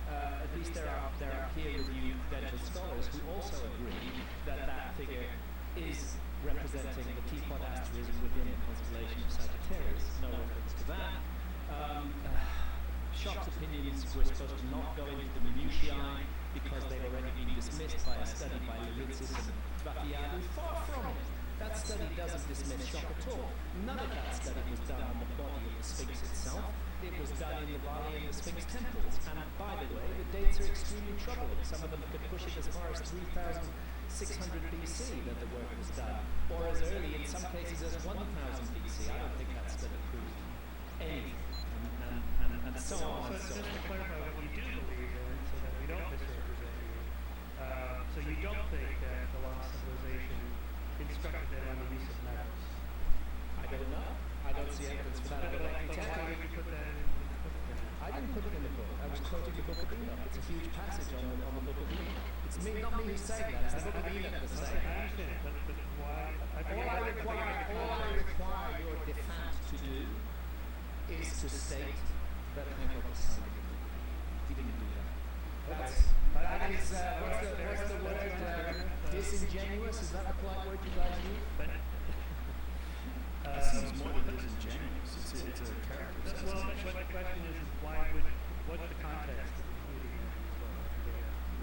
At least there are peer-reviewed credentialed scholars who also agree that that figure is representing the teapot asterism within the constellation of Sagittarius. No reference to that. Shock's opinions were supposed to not go into the minutiae because they'd already been dismissed by a study by Levitsis and Vakiabu. Far from it. That study doesn't dismiss shock at all. None of that study was done on the body of the Sphinx itself. It was done in the valley of the Sphinx temples. And by the way, the dates are extremely troubling. Some of them could push it as far as 3,600 BC that the work was done, or as early in some cases as 1,000 BC. I don't think that study proves anything. And so on and so just on. to clarify what you do believe in, so that we don't misrepresent you. So you don't think that the lost civilization instructed them on the use of metals? I don't know. I don't see evidence for that. But But I can tell why you. would you put that in the book then? I didn't put it in the book. I was quoting the Book of Enoch. It's a huge passage on the Book of Enoch. It's me, not me who's saying that. It's the Book of Enoch that's saying I that. understand, but why? All I require your defense to do is to state that Hancock was signed. He didn't do that. That is, what's the word? Disingenuous? Is that the polite word you guys use? It seems more than disingenuous. It's a character Well, assassination. but the question is what's the context of including that as well?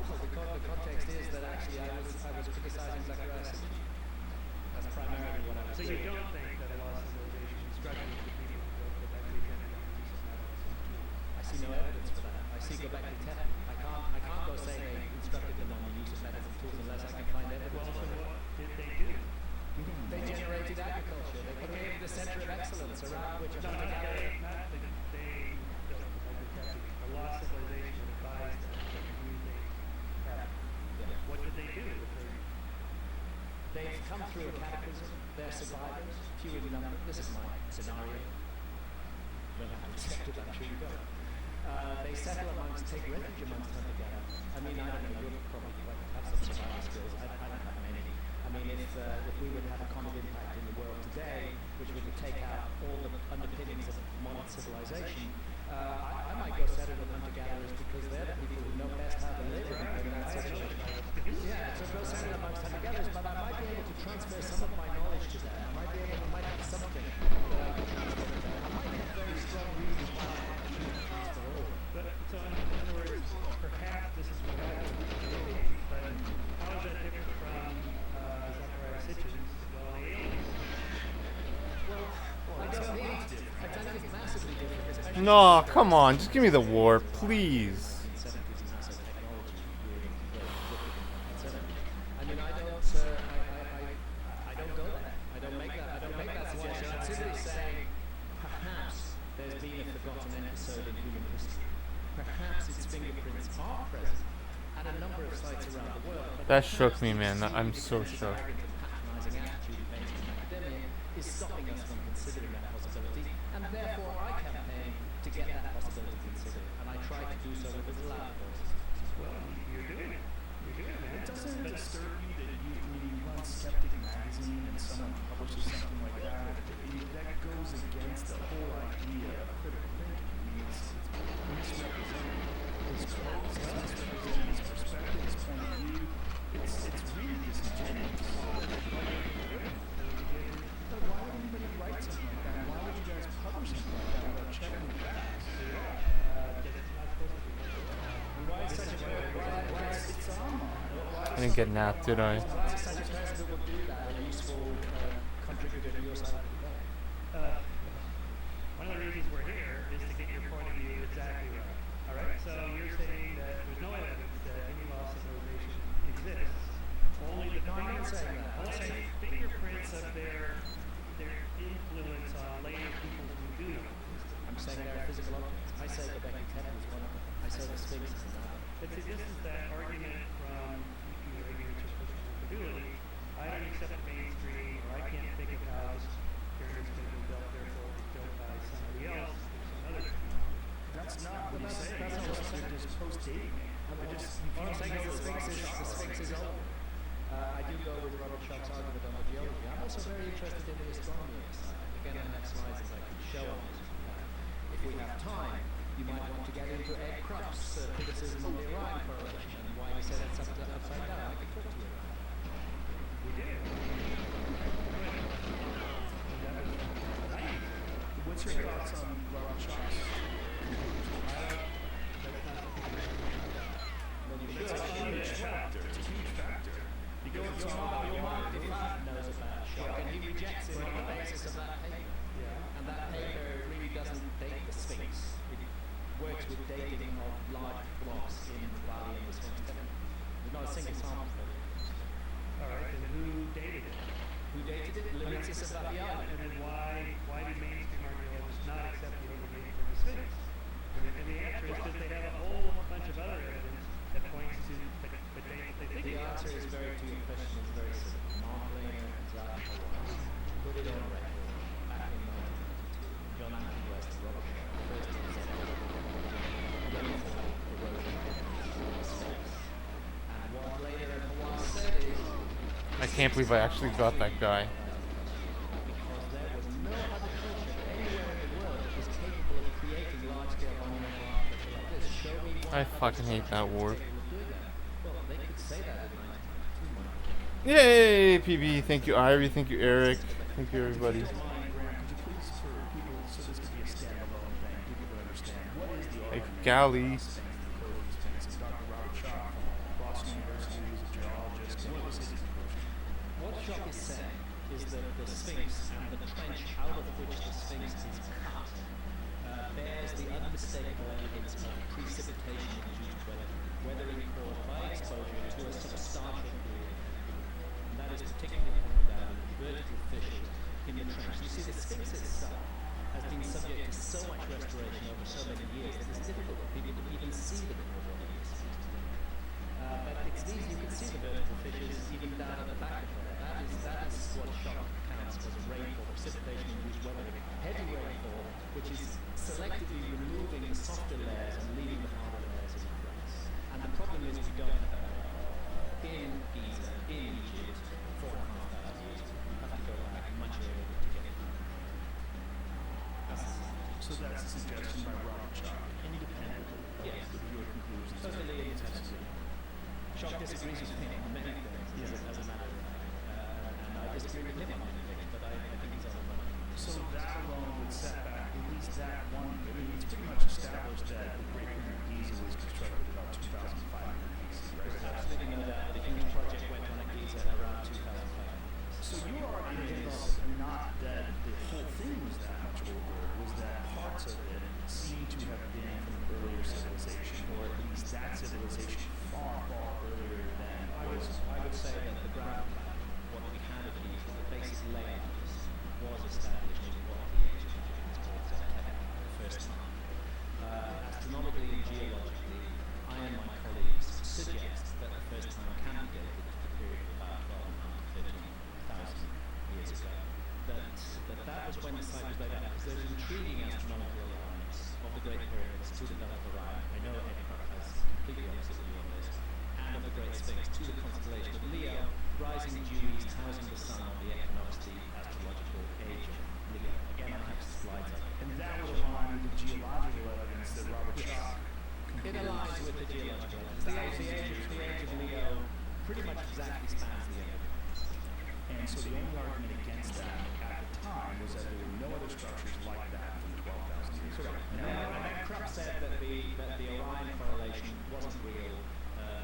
Well, the context is that actually I was criticizing Zacharias. That's primarily what I was So doing. you don't think that a lost civilization instructed the people to Göbekli Tepe on the use of metals as tools? I see no evidence for that. I see Göbekli Tepe. I can't go say they instructed them on the use of metals and tools unless I can find evidence Well, so for it. what did they do? They generated agriculture. They created the center of excellence around which a No, hunter-gatherer. not the lost civilization advised them that the new thing happened. What did they do? They've come through a cataclysm. They're survivors, few in number. This is my scenario. You don't have to accept it, I'm sure you don't. They settle amongst, take refuge amongst hunter-gatherers. I mean, I don't know, you'll probably have some survival skills. I don't have many. I mean, if we would have a common impact in the world today, which would take out all the underpinnings of modern civilization, I might go settle with hunter-gatherers because they're the people who know best how to live in that situation. Yeah, so go settle amongst hunter-gatherers, but I might be able to transfer some of my knowledge to them. I might have something that I can transfer to them. I might have very strong reasons why I have to transfer over. But, so in other words, perhaps this is what happened, but how is that different from Zacharias Sitchin's, well, the aliens? Well, I don't think it's massively different, especially No, come on, just give me the war, please. 1970s and NASA technology being very different in 1970. I mean, I don't go there. I don't make that suggestion. I'm simply saying perhaps there's been a forgotten episode in human history. Perhaps its fingerprints are present at a number of sites around the world. But That shook me, perhaps man. the I'm so defensive, shook. arrogant and patronizing attitude of mainstream academia is stopping us from considering that possibility, and therefore I campaign to get that possibility considered, and I try to do so with as loud voices. Well, you're doing it. You're doing it, man. Doesn't it disturb you that when you run Skeptic magazine and someone publishes something like that, that goes against the whole idea of critical thinking? I mean, it's misrepresenting his quotes, it's misrepresenting his perspective, his point of view. It's really disingenuous. But why would anybody write something like that? Why would you guys publish something like that without checking the facts? Why is such a why it's on? I didn't get napped, did I? Why is such a person who will do that a useful contributor to your side of the debate? One of the reasons we're here is to get your point of view exactly right. All right. So you're saying that there's no evidence that any lost civilization exists. Only the I'm not saying that. I'm saying fingerprints of their influence on later people who do know exist. I'm saying they're physical objects. I say the Göbekli Tepe is one of them. I say the Sphinx is another. But see, this is that argument from ignorance or personal capability. I don't accept mainstream, or I can't think of how this pyramids could have been built, therefore it was built by somebody else or some other technology. That's not what he's saying. They're just post-dating. I'm saying the Sphinx is old. I do go with Robert Schoch's argument on the geology. I'm also very interested in the astronomy of the site. Again, I have slides that I can show on this. If we have time, you might want to get into Ed Krupp's criticism of the Orion correlation and why he said it's upside down. I can talk to you about that. We did. What's your thoughts on Robert Schoch's It's a huge factor. It's a huge factor. Because it's all Your Mark knows about Schoch, and he rejects it on the basis of that paper. Yeah. And that paper really doesn't date the Sphinx. It works with dating of large blocks in the valley and the Sphinx temple. There's not a single sample for it. All right. And who dated it? Who dated it? Limitus of the island. And then why do mainstream archaeologists not accept the dating for the Sphinx? And the answer is because they have a whole bunch of other evidence that points to the date they think. The answer is very to your question is very simple. Mark Lehner and Zach Hawes put it on record back in 1992. John Anthony West and Robert Schoch first accepted rainfall erosion of the Sphinx. And what Lehner and Hawes said is I can't believe I actually got that guy. because there was no other culture anywhere in the world that was capable of creating large-scale monumental architecture like this. Show me one I other fucking hate that society word. capable of doing that. Well, they could say that in 1992. Yay, PB. Thank you, Irie. Thank you, Eric. Thank you, everybody. Graham, could you please, for people, so this could be a standalone thing, do people understand what is the Like argument Galley. of Sphinx, the code of Sphinx? It's Dr. Robert Schoch from Boston University, who's a geologist. What was his conclusion? What Schoch is saying is that the Sphinx and the trench out of which the Sphinx is cut bears the unmistakable evidence of precipitation-induced weathering caused by exposure to a substantial period. And that is particularly pointed out in vertical fissures in the trench. You see, the Sphinx itself has been subject to so much restoration over so many years that it's difficult for people to even see the core body of the Sphinx today. But it's these, you can see the vertical fissures even down at the back of there. That is what Schoch counts as rainfall, precipitation-induced weathering, heavy rainfall, which is selectively removing the softer layers and leaving the harder layers in place. And the problem is we don't have that in Giza, in Egypt, 4,500 years ago. You have to go back much earlier to get it. So that's a suggestion by Robert Schoch, independently Yes. of your conclusions. Totally independent. Schoch disagrees with me on many things, as a matter of fact. And I disagree with him on many things, but I think he's on the right. So that alone would set back at least that one. I mean, it's pretty much established that the Great Pyramid of Giza was constructed about 2,500 BC, right? Absolutely no doubt. The huge project went on at Giza around 2005. So your argument is not that the whole thing was that much older, was that parts of it seem to have been from an earlier civilization, or at least that civilization far, far earlier than I would say that the ground plan, what we had at Giza, the basic layout was established in what the ancient Egyptians called Zetek for the first time. Astronomically and geologically, I and my colleagues suggest that the first time can be dated to the period of about 12,500 to 13,000 years ago. That was when the site was laid out, because there's intriguing astronomical alignments of the Great Pyramids to the belt of Orion. I know Ed Krupp has completely opposite view on this, and of the Great Sphinx to the constellation of Leo, rising due east, housing the sun on the equinox, the astrological age of Leo. Again, I have slides up. and that would align with the geological evidence that Robert Schoch It aligns with the geological evidence. The age of Leo pretty much exactly spans the age. And so the only argument against that at the time was that there were no other structures like that from 12,000 years ago. And Krupp said that the Orion correlation wasn't real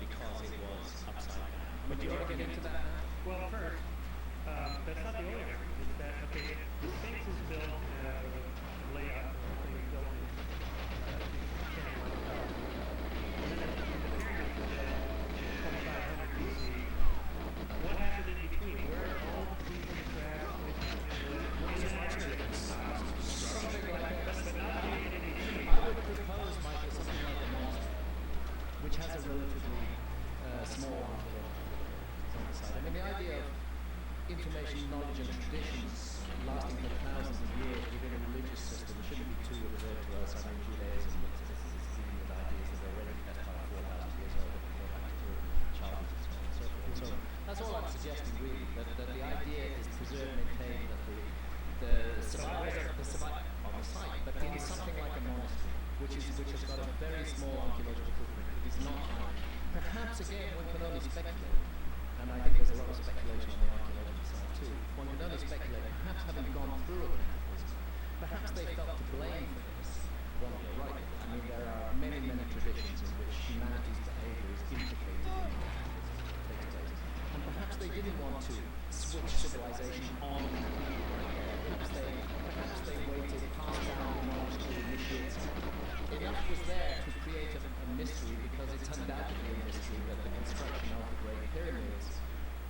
because it was upside down. But do you want to get into that now? Well, first, that's not the only argument. It's that, okay, the Sphinx is built layout, or the thing is built in and then the pyramids were built 2,500 BC. What happened in between? Where are all the pieces of trash? Something like that. But not being in any tree. I would propose, Michael, something like a monster, which has a relatively small archaeological on the side. I mean, the idea of information, knowledge, and traditions lasting for thousands of years within a religious system shouldn't be too absurd to us. I mean, Judaism is dealing with ideas that are already best part of 4,000 years old, that go back to childhood and so on and so forth. So that's all I survivors on the site, but in something like a monastery, which has got a very small archaeological footprint, it is not high. Perhaps again one can only speculate, and I think there's a lot of speculation on the archaeological side too. One can only speculate, perhaps having gone through a cataclysm, perhaps they felt to blame for this. Well, you're right. I mean, there are many traditions in which humanity's behavior is implicated in the cataclysm that takes place. And perhaps they didn't want to switch civilization on completely right there. Perhaps they waited, passed down the knowledge to initiates. Enough was there to create a mystery, because it's undoubtedly a mystery that the construction of the Great Pyramids,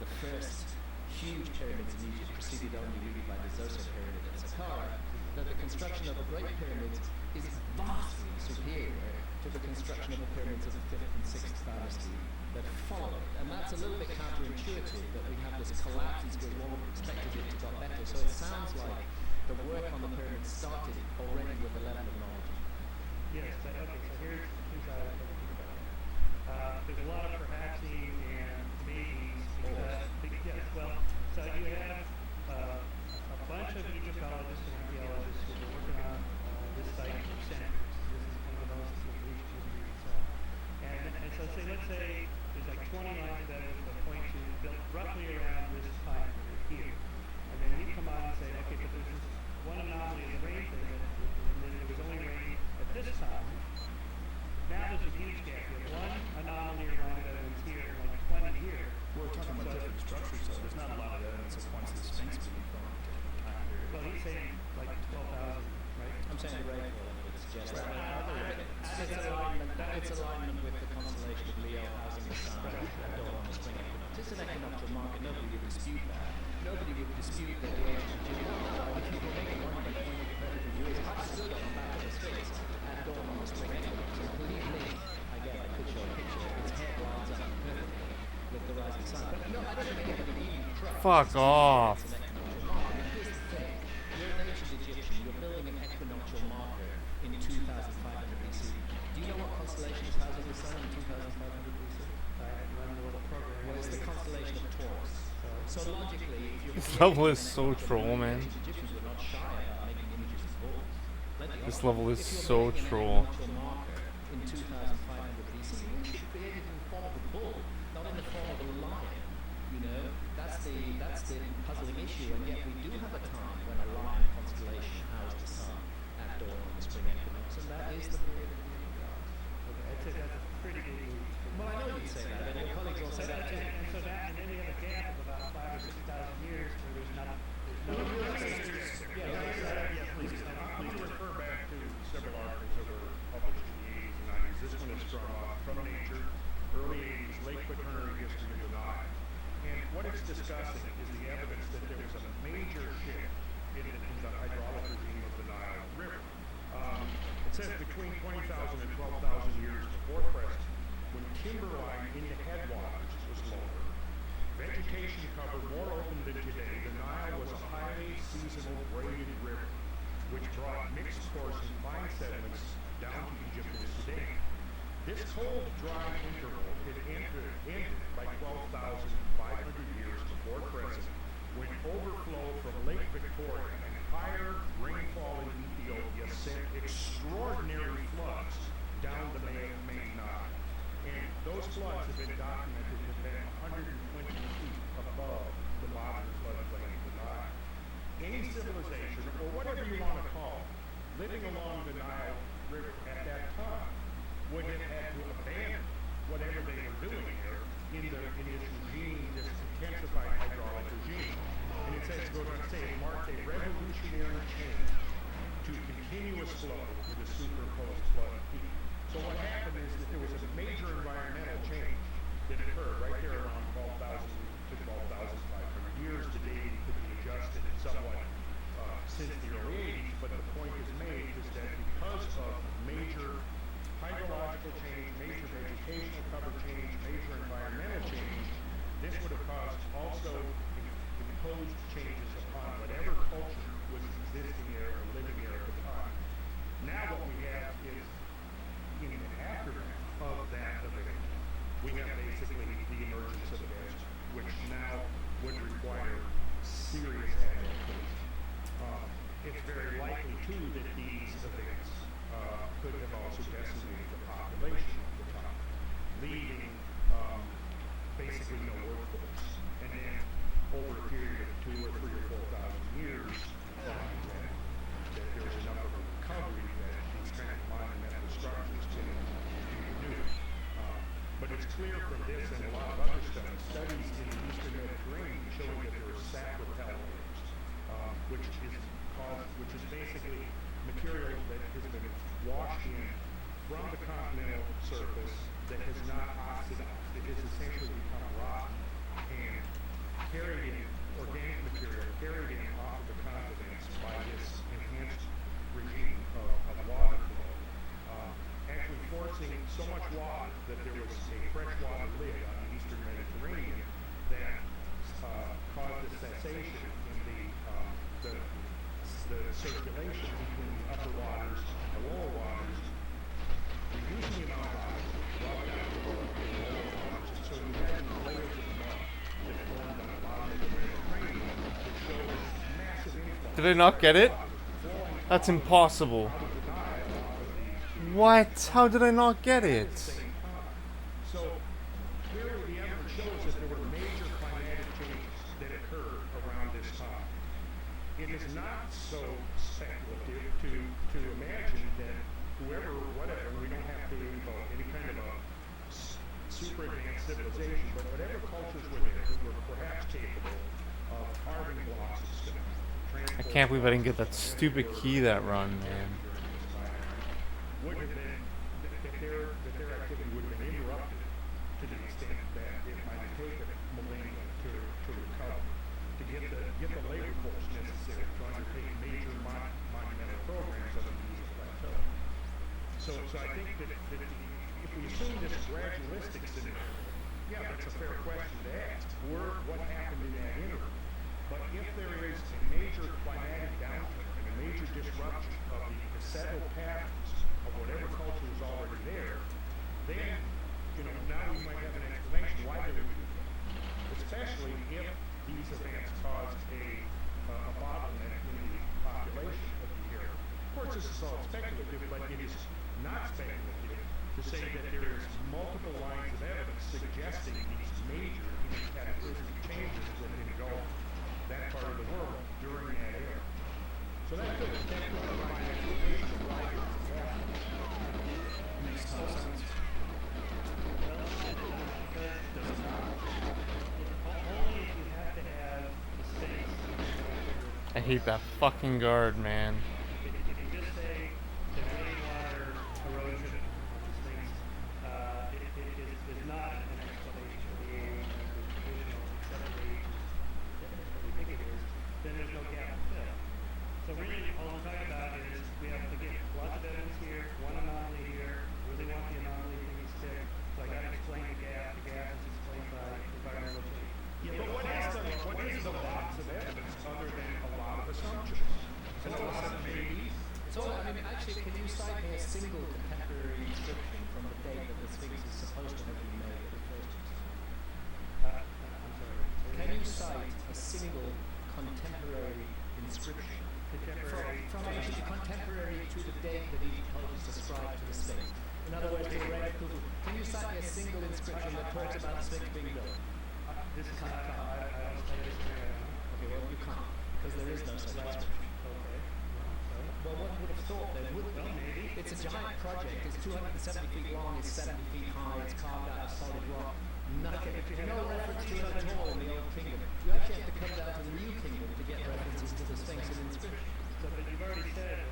the first huge pyramids in Egypt, preceded only really by the Zoser pyramid at Saqqara, that the construction of the Great Pyramids is vastly superior to the construction of the pyramids of the 5th and 6th dynasty that followed it. And that's a little bit counterintuitive, that we have this collapse and because one would have expected it to got better. So it sounds like the work on the pyramids started already with a level of knowledge. Yes, okay, so here's how I think about it. There's a lot of perhapsing and maybes because, yes, well, so you have a bunch of Egyptologists and archaeologists who are working on this site for centuries. This is one of those that reach history itself. And so let's say there's like 20 lines that point to built roughly around this time period here. And then you come on and say, okay, but there's this one anomaly in the rain thing, and then there was only rain at this time. Now there's a huge gap. You have one anomaly around evidence here in like 20 years. We're talking about different structures, so there's not a lot of evidence of points of the Sphinx being from a particular time period. Well, he's saying like 12,000, right? I'm saying the rainfall would suggest that. It's alignment with the constellation of Leo housing the sun and dawn on the spring equinox. It's an equinoctial market. Nobody would dispute that. Nobody would dispute that the ancient Egyptians, if you were making one by pointing to vertical views, I stood on the back of the Sphinx at dawn on the spring equinox. And believe me, again, I could show a picture. Its head lines up perfectly with the rising sun. But no, I don't think anybody even tries. Fuck off. It's an equinoctial marker. Here's the thing. You're an ancient Egyptian. You're building an equinoctial marker in 2500 BC. Do you know what constellation is housing the sun in 2500 BC? I run the little program. Well, it's the constellation of Taurus. So logically, if you're This creating level is an so equinoctial troll, marker, man. ancient Egyptians were not shy about making images of bulls. This level is If you're so making an troll. equinoctial marker in 2500 BC, you should create it in the form of a bull, not in the form of a lion. You know, that's the puzzling issue, and yet we do have a time when a lion constellation housed the sun at dawn on the spring equinox, and that is the period of the moon gods. Okay, I'd say that's a pretty good lead. Well, I know you'd say that, and your colleagues all say that too. And so that, and then you have a gap of about 5,000 or 6,000 years where there's no. Please. I'm going to refer back to several articles that were published in the 80s and 90s. This one is from Nature, early 80s, late quaternary history of the Nile. And what it's discussing is the evidence that there was a major shift in the hydraulic regime of the Nile River. It says between 20,000 and 12,000 years before present, when timberline into headwaters was lower, vegetation cover more open than today, the Nile was a highly seasonal graded river, which brought mixed coarse and fine sediments down to Egypt as today. This cold, dry interval ended by 12,500 years before present, when overflow from Lake Victoria and higher rainfall in Ethiopia sent extraordinary floods down the main Nile. And those floods have been documented to have been 120 feet above the modern floodplain of the Nile. Any civilization, or whatever you want to call it, living along the Nile River at that time would have had to abandon whatever they were doing there in this regime, this intensified hydraulic regime. And it says, goes on to say, it marked a revolutionary change to continuous flow with a superimposed flood peak. So what happened is that there was a major environmental change that occurred right there around 12,000 to 12,500 years. Today it could be adjusted somewhat since the early 80s, but the point is made is that because of major hydrological change, major vegetational cover change, major environmental change, this would have caused also imposed changes upon whatever culture was existing there or living there at the time. Now what we have is, in the aftermath of that event, we have basically the emergence of desert, which now would require serious adaptation. it's very likely too that these events could have also decimated the population of the top, leaving basically no workforce. And then over a period of 2 or 3 or 4,000 years, find that there's enough of a recovery that these kind of monumental structures can be renewed. But it's clear from this and a lot of other studies in the Eastern Mediterranean showing that there are sapropel layers, which is basically material that has been washed in from the continental surface that has not oxidized. It has essentially become rotten and carried in organic material, carried in off of the continents by this enhanced regime of water flow, actually forcing so much water that there was a freshwater lid on the Eastern Mediterranean that caused a cessation in the circulation between the upper waters and the lower waters, reducing the amount of oxygen brought down to the lower waters. And so you had these layers of mud that formed on the bottom of the Mediterranean that showed this massive influx. Did I not get it? That's impossible. What? How did I not get it? So clearly the evidence shows that there were major climatic changes that occurred around this time. It is not so speculative to imagine that whoever, whatever, we don't have to invoke any kind of a super advanced civilization, but whatever cultures were there that were perhaps capable of carving blocks of stone. I can't believe I didn't get that stupid key that run, man. Would have been that their activity would have been interrupted to the extent that it might have taken millennia to recover, to get the labor force necessary to undertake major monumental programs on the Giza Plateau. So I think that if we assume this gradualistic scenario, yeah, that's a fair question to ask. What happened in that interim? But if there is a major climatic downturn and a major disruption of the settled patterns of whatever culture is already there, then, now we might have an explanation why they would do that. Especially if these events caused a bottleneck in the population of the area. Of course, this is all speculative, but it is not speculative to say that there is multiple lines of evidence suggesting these major cataclysmic changes that engulf that part of the world during that era. So that could provide an explanation of why this is happening. Makes total sense. Only if you have to have the space. I hate that fucking guard, man. If you just say the rainwater erosion of these things, it is not an explanation for the age of the traditional settled age that we think it is, then there's no gap to fill. So really, all I'm talking about is we have, again, lots of evidence here, one anomaly here, really want the anomaly thing to stick, so I got to explain the gap. The gap is explained by environmental change. Yeah, but what is the lots of evidence other than a lot of assumptions? And a lot of maybes? So, actually, can you cite me a single contemporary inscription from the date that the Sphinx is supposed to have been made that refers to this? I'm sorry. Can you cite a single contemporary inscription from actually contemporary to the date that Egyptologists ascribe to the Sphinx? In other words, to the reign of Khufu. Can you cite me a single inscription that talks about the Sphinx being built? This is not, I don't say this is Okay, well, you can't, because there is no such inscription. okay. Well, one would have thought there would be. maybe. It's a giant project. It's 270 feet long. It's 70 feet high. It's carved out of solid rock. Nothing. No reference to it at all in the Old Kingdom. You actually have to come down to the New Kingdom to get references to the Sphinx and inscriptions. So, but you've already said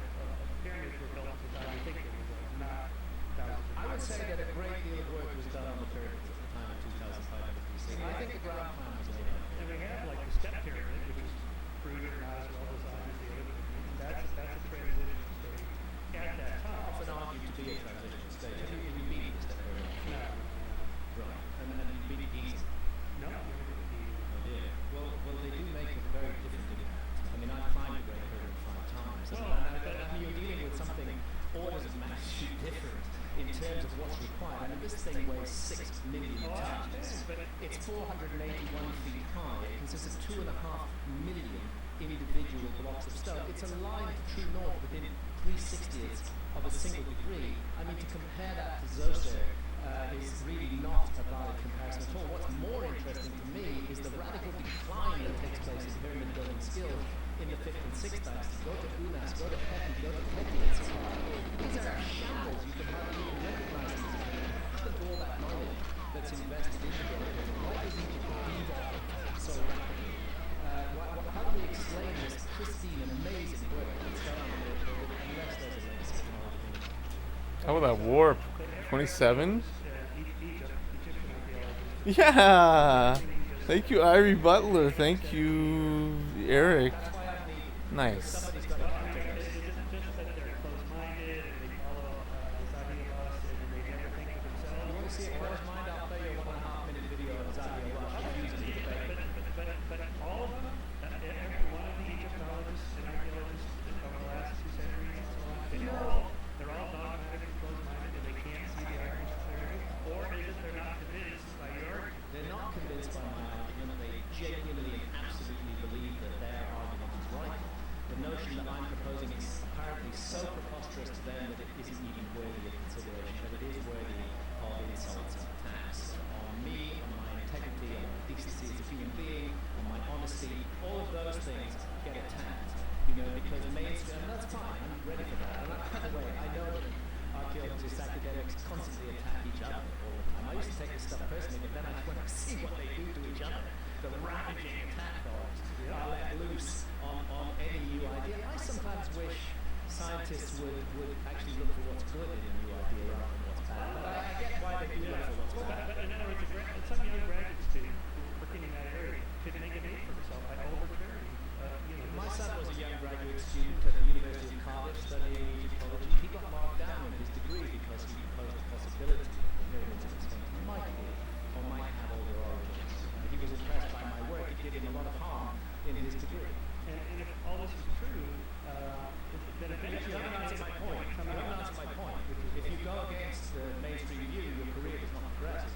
pyramids were built at the time you think it was not thousands of I would years say that a great deal of work was done on the pyramids at the time of 2500 BC. I think the ground plan was laid out. And we have like the step pyramid, which is cruder, not as well designed as the other pyramids. That's a transition stage at that time. Often argued to be a transition stage. Have you been to step pyramid? No. Right. And you been to Giza? No. Oh dear. Well, they do make a very different impact. I mean, I've climbed the Great Pyramid 5 times. And you're dealing with something orders of magnitude different in terms of what's required. I mean, this thing weighs 6 million tons. It's 481 feet high. It consists of 2.5 million individual blocks of stone. It's a line to true north within 3/60ths of a single degree. I mean, to compare that to Zoser is really not a valid comparison at all. What's more interesting to me is the radical decline that takes place in pyramid building skills in the 5th and 6th dynasty. Go to Unas, go to Pepi, go to Peti, and Saqqara. These are shambles. You can hardly even recognize these. What happened to all that knowledge that's invested in the building? Why does Egypt devolve so rapidly? How do we explain this pristine, amazing work that's done on the building unless there's a legacy of knowledge? How about that warp? 27? Yeah! Thank you, Irie Butler. Thank you, Eric. Nice. But all of them, every one of the Egyptologists and archaeologists over the last 2 centuries and so on, they're all dogmatic and closed-minded and they can't see the arguments clearly? Or is it they're not convinced by your argument? They're not convinced by my argument. They genuinely and absolutely believe that their argument is right. The notion that I'm proposing is apparently so preposterous to them that it isn't even worthy of consideration, that it is worthy of insults and attacks on me, on my integrity, on my decency as a human being, on my honesty. All of those things get attacked, because mainstream, and that's fine, I'm ready for that. And by the way, I know that archaeologists, academics constantly attack each other all the time. I used to take this stuff personally, but then when I see what they do to each other, the ravaging attack dogs are let loose on any new idea. I sometimes wish scientists would actually look for what's good in a new idea rather than what's bad. But I get why they do look for what's bad. But in other words, some young graduate student working in that area could make a name for himself by overturning, My son was a young graduate student at the University of Cardiff studying Egyptology. He got marked down in his degree because he proposed the possibility that the pyramids of the Sphinx might be or might have older origins. He was impressed by my work. It did him a lot of harm in his degree. and if all this is true, then eventually... You haven't answered my point. You haven't answered my point. If you go against the mainstream view, your career does not progress.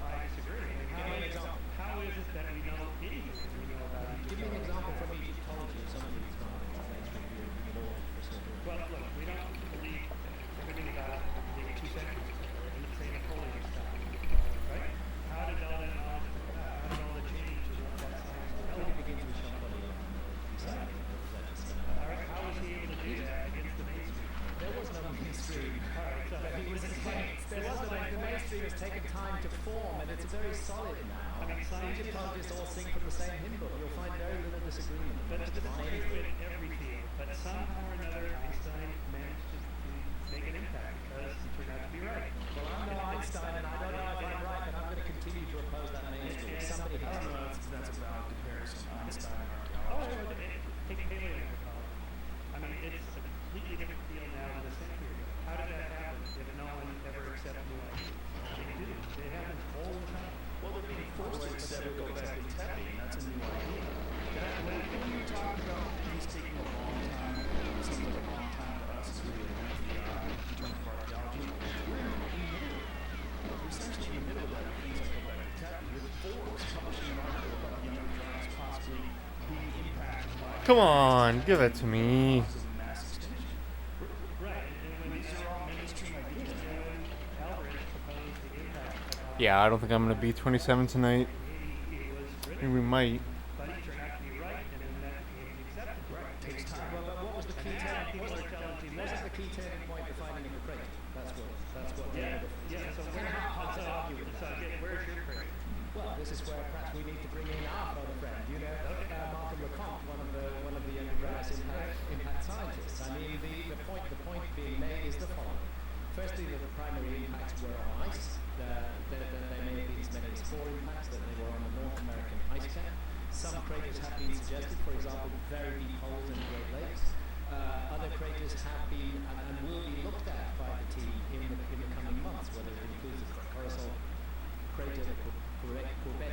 I disagree. Give me an example. How is it that we know anything we know about Egypt? Give me an example from Egyptology of somebody who's gone against the mainstream view in order for certain. Well, look, we don't believe everything about the 2 centuries ago, and say Napoleon's time, right? How did all that knowledge come about? How did all the change in what that science Let developed? me begin to show Napoleon deciding that it's going to All right, how was he able to do that against the mainstream? There was no mainstream. All right, so But he was against. There was no the mainstream has taken time to form, and it's very solid now. I mean, scientists... Egyptologists all sing from the same hymn book. You'll find very little disagreement. But this is true in every field. But somehow or another, Einstein managed to make an impact because he turned out to be right. Well, I'm no Einstein, and I don't know if I'm right, but I'm going to continue to oppose that mainstream. Somebody has to. That's a valid comparison. Einstein and Oh, archaeology. take paleoanthropology. I mean, it's a completely different field now than a century ago. How did that happen if no one ever accepted new ideas? They do. It happens all the time. Well, they're being forced to accept it, go back to Tepi, and that's a new idea. When you talk about things taking a long time, it seems like a long time to us, it's really a lengthy in terms of archaeology. We're in the middle. We're essentially in the middle of that. Things like go back to Tepi, with Forbes publishing an article about the younger giants possibly being impacted by... Come on, give it to me. mass extinction. Right. And when These are all mainstream ideas. Alvarez proposed the impact of Yeah, I don't think I'm going to be 27 tonight. he was Maybe written, we might. but he turned out to be right, and then that became accepted. Right. Takes time. Well, but what was the key turning point? What was the key turning point for finding of the crate? That's what. Yeah. So Can hard to argue with so that. again, where's your crate? Well, this is where perhaps we need to bring in our other friend, Malcolm LeCompte, one of the undergrads impact scientists. I mean, the point being made is the following. Firstly, the primary impacts were on ice. There may have been as many as 4 impacts, that they were on the North American ice cap. Some craters have been suggested, for example, very deep holes in the Great Lakes. Other craters have been and will be looked at by the team in the coming months, whether it includes the Coruscant crater, the Courbet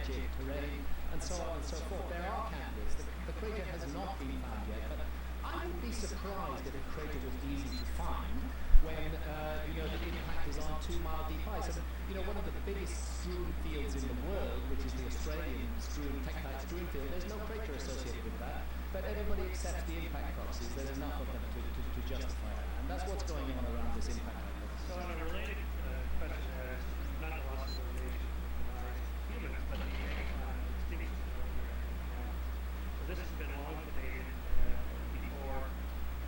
terrain, and so on and so forth. There are candidates. The crater has not been found yet, but I would be surprised if a crater was easy to find. when the impact is on 2 mile deep ice. And one of the biggest strewn fields in the world, which is the Australian tectite strewn field, there's no crater associated with that, but everybody accepts the impact proxies. There's enough of them to justify that, and that's what's going on around this impact hypothesis. So on a related question as not the loss of relation with humans, but the extinction of so this has been long debated before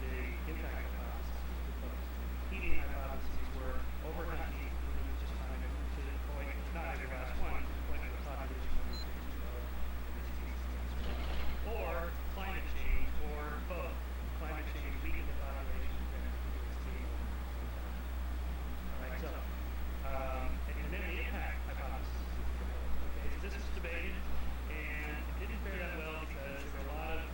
the impact hypothesis was proposed. Heating hypotheses were overhunting, just trying to the point, not every last one, to the point where the population numbers get too low and the species gets low. Or climate change, or both. Climate change weakened the population and people extinct. Alright, so and then the impact hypothesis is proposed. Okay, so this was debated and it didn't fare that well because there were a lot of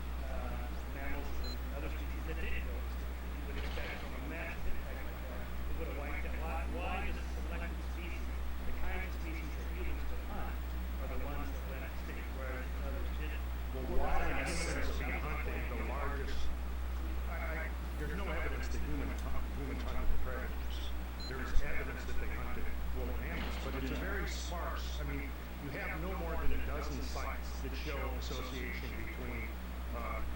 mammals and other species that didn't go extinct. You would expect from a massive impact like that, it would have wiped out. Why does selected species, the kinds of species that humans could hunt, are the ones that went extinct, whereas others didn't? Well, why humans be hunting the largest? There's no evidence that humans hunted the predators. There's evidence that they hunted woolly mammoths, but it's a very sparse. I mean, you have no more than a dozen sites that show association between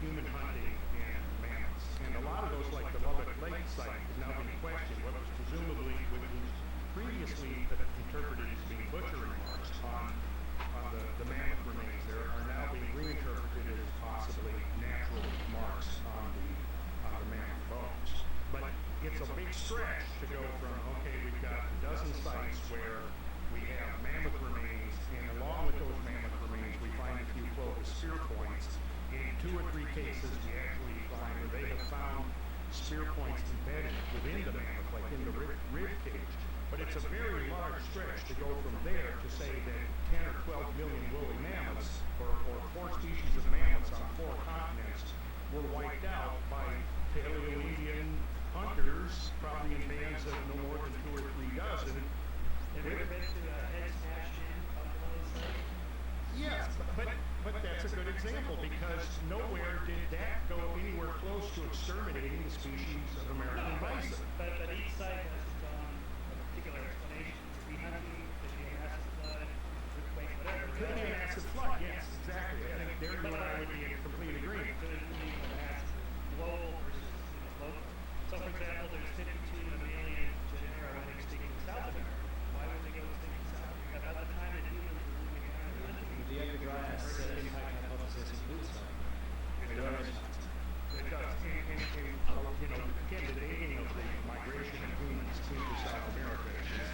human hunting and mammoths. And a lot of those, like the Lubbock Lake site, is now being questioned. What was presumably, what was previously interpreted as being butchery marks on the mammoth remains there are now being reinterpreted as possibly natural marks on the mammoth bones. But it's a big stretch to go from, okay, we've got a dozen sites where we have mammoth remains, and along with those mammoth remains, we find a few floating spear points. In 2 or 3 cases, we actually find where they have found spear points embedded within the mammoth, like in the rib cage. But it's a very large stretch to go from there to say that 10 or 12 million woolly mammoths, or 4 species of mammoths on 4 continents, were wiped out by Paleo-Indian hunters, probably in bands of no more than 2 or 3 dozen. Have you ever been to a head smash in Buffalo site? Yes, but that's a good example because nowhere did that go anywhere close to exterminating the species of American bison. But each site has its own particular explanation. Could be hunting, could be a massive flood, earthquake, whatever. Could be a massive flood, yes, exactly. I think there you and I would be in complete agreement. Could it be a massive global versus local? So for example, there's 52 mammalian genera went extinct in South America. Why would they go extinct in South America? At the time that humans were moving around and hunting. The epigraph impact hypothesis includes that. It does. It does. And again, the dating of the migration of humans into South America is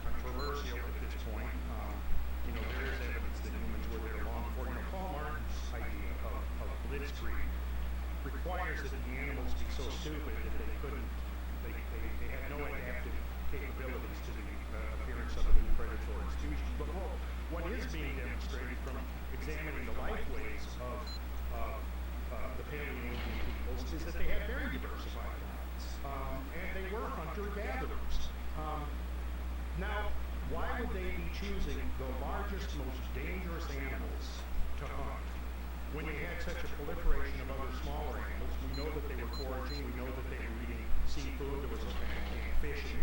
controversial at this point. There is evidence that humans were there long before. Paul Martin's idea of blitzkrieg requires that the animals be so stupid that they couldn't, they had no adaptive capabilities to the appearance of a new predatory species. But what is being demonstrated from examining the lifeways of the Paleo-Indian peoples is that they had very diversified lives, and they were hunter-gatherers. Now, why would they be choosing the largest, most dangerous animals to hunt when you had such a proliferation of other smaller animals? We know that they were foraging, we know that they were eating seafood, there was and fishing,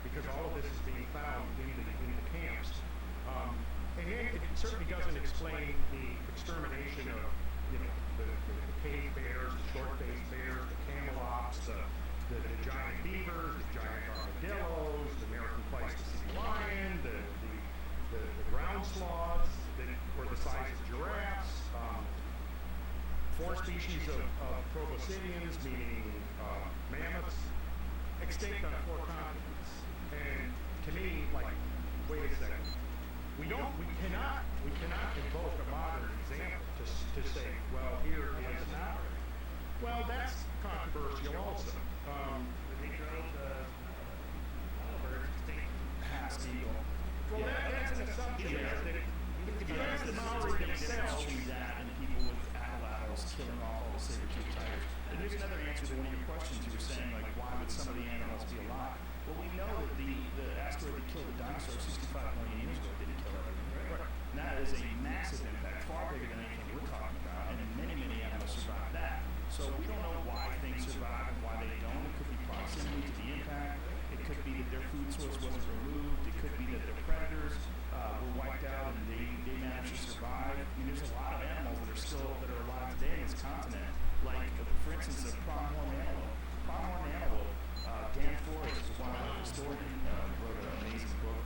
because all of this is being found in the camps. And it certainly doesn't explain the extermination of the cave bears, the short-faced bears, the camelops, the giant beavers, the giant armadillos, the American Pleistocene lion, the ground sloths that were the size of giraffes, 4 species of proboscideans, meaning mammoths, extinct on 4 continents. And to me, wait a second. We cannot invoke a modern example to say, well, here is not. Well, that's controversial also. They drove the birds extinct. Past eagle. Well, that's an assumption there. If you ask the Maori themselves, that and people with axolotls killing off all the saber-toothed tigers. And here's another answer to one of your questions. You were saying, why would some of the animals be alive? Well, we know that the asteroid that killed the dinosaurs 65 million years ago didn't kill everything. Right? And that is a massive impact, far bigger than anything we're talking about, and many, many animals survived that. So we don't know why things survive and why they don't. It could be proximity to the impact. It could be that their food source wasn't removed. It could be that their predators were wiped out and they managed to survive. I mean, there's a lot of animals that are alive today in this continent. Like, for instance, a pronghorn antelope. Pronghorn antelope. Dan Forrest, a wildlife historian, wrote an amazing book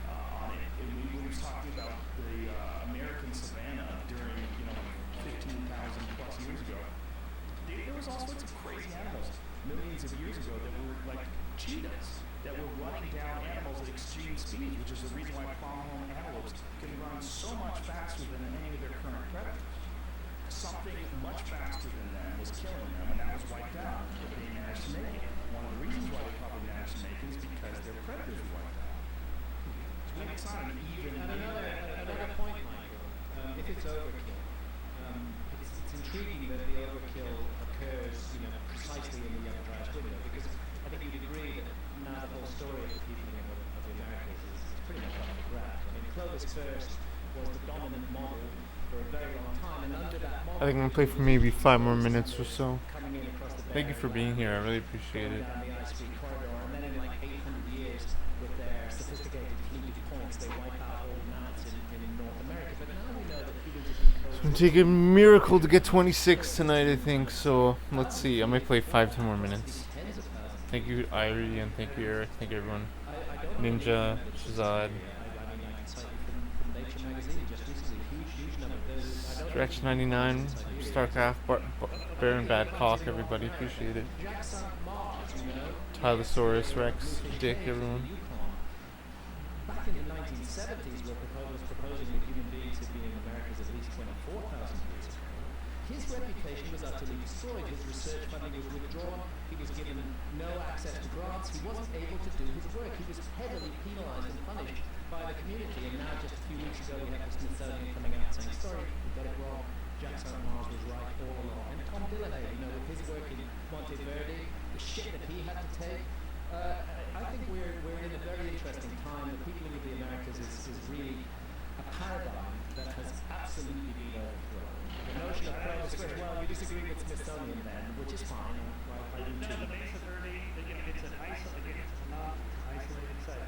on it. And we was talking about the American savanna during, 15,000 plus years ago. There was all sorts of crazy animals millions of years ago that were like cheetahs that were running down animals at extreme speeds, which is the reason why pronghorn antelopes can run so much faster than any of their current predators. Something much faster than them was killing them, and that was wiped out. But they managed to make it. One of the reasons why they probably managed to make it is because their predators were wiped out. So it's not an even. And another point, Michael, if it's overkill, it's intriguing that the overkill occurs, precisely in the young dryas window, because I think you'd agree that now the whole story of the peopling of the Americas is pretty much up for grabs. I mean, Clovis first was the dominant model for a very long time, and under that model, I think I'm gonna play for maybe 5 more minutes or so. coming in across the Thank you for being here. I really appreciate it. down the I-Street corridor, and then in like 800 years, with their sophisticated fleeted points, they wipe out all mounts in North America. But now we know that humans have been It's gonna take a miracle to get 26 tonight, I think. So let's see. I might play 5-10 more minutes. tens of thousands. Thank you, Irie, and thank you, Eric. Thank you, everyone. I don't Ninja, Shazad, I mean, I can cite you from Nature magazine just recently. Huge number. I don't Stretch 99, Starcraft, Baron Badcock, everybody. Appreciate it. Jackson Mars, Tylosaurus Rex, Dick, everyone. Yukon. Back in the 1970s, was proposing that human beings had been in Americas at least 24,000 years ago. His reputation was utterly destroyed. His research funding was withdrawn. He was given no access to grants. He wasn't able to do his work. He was heavily penalized and punished by the community. And now, just a few weeks ago, we have the Smithsonian coming out saying, sorry, we got it wrong. Jackson Mars was right all along. And Tom Dillahey, with his work in Monteverde, the shit that he had to take. I think we're in a very interesting time. The peopling of the Americas is really a paradigm that has absolutely been overthrown. The notion of Clovis first, well, you disagree with Smithsonian then, which is fine. I do No, too. the Mesa Verde, it's an isolated site.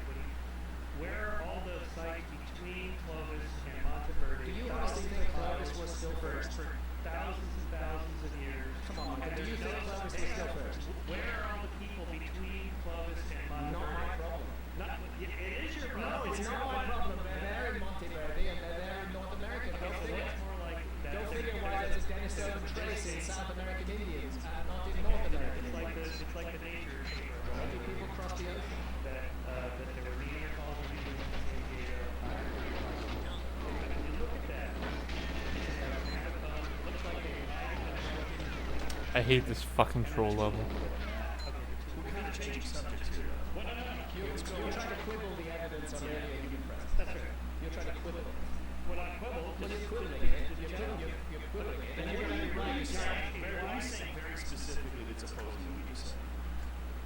Where are all those sites between Clovis and Monteverde? Do you honestly think Clovis was still first? For thousands and thousands of years. Come on, Michael, do you think Clovis was still first? Where are all the people between Clovis and Monteverde? Not my problem. It is your problem. No, it's not my problem. They're there in Monteverde and they're there in North America. Go figure. More like that. Go figure why there's a Denisovan trace in South American Indians and not in North American Indians. It's like the nature Why do people cross the ocean? that there were Neanderthals when we were in San Diego. You look at that. Looks like they might I hate this fucking troll level. We're kind of changing subjects here. You're trying to quibble the evidence on earlier human presence. That's right. You're trying to quibble it. What I quibble Well, is you're quibbling it. You're quibbling it. And you're going to be right. Are you saying very specifically that's opposing what you just said?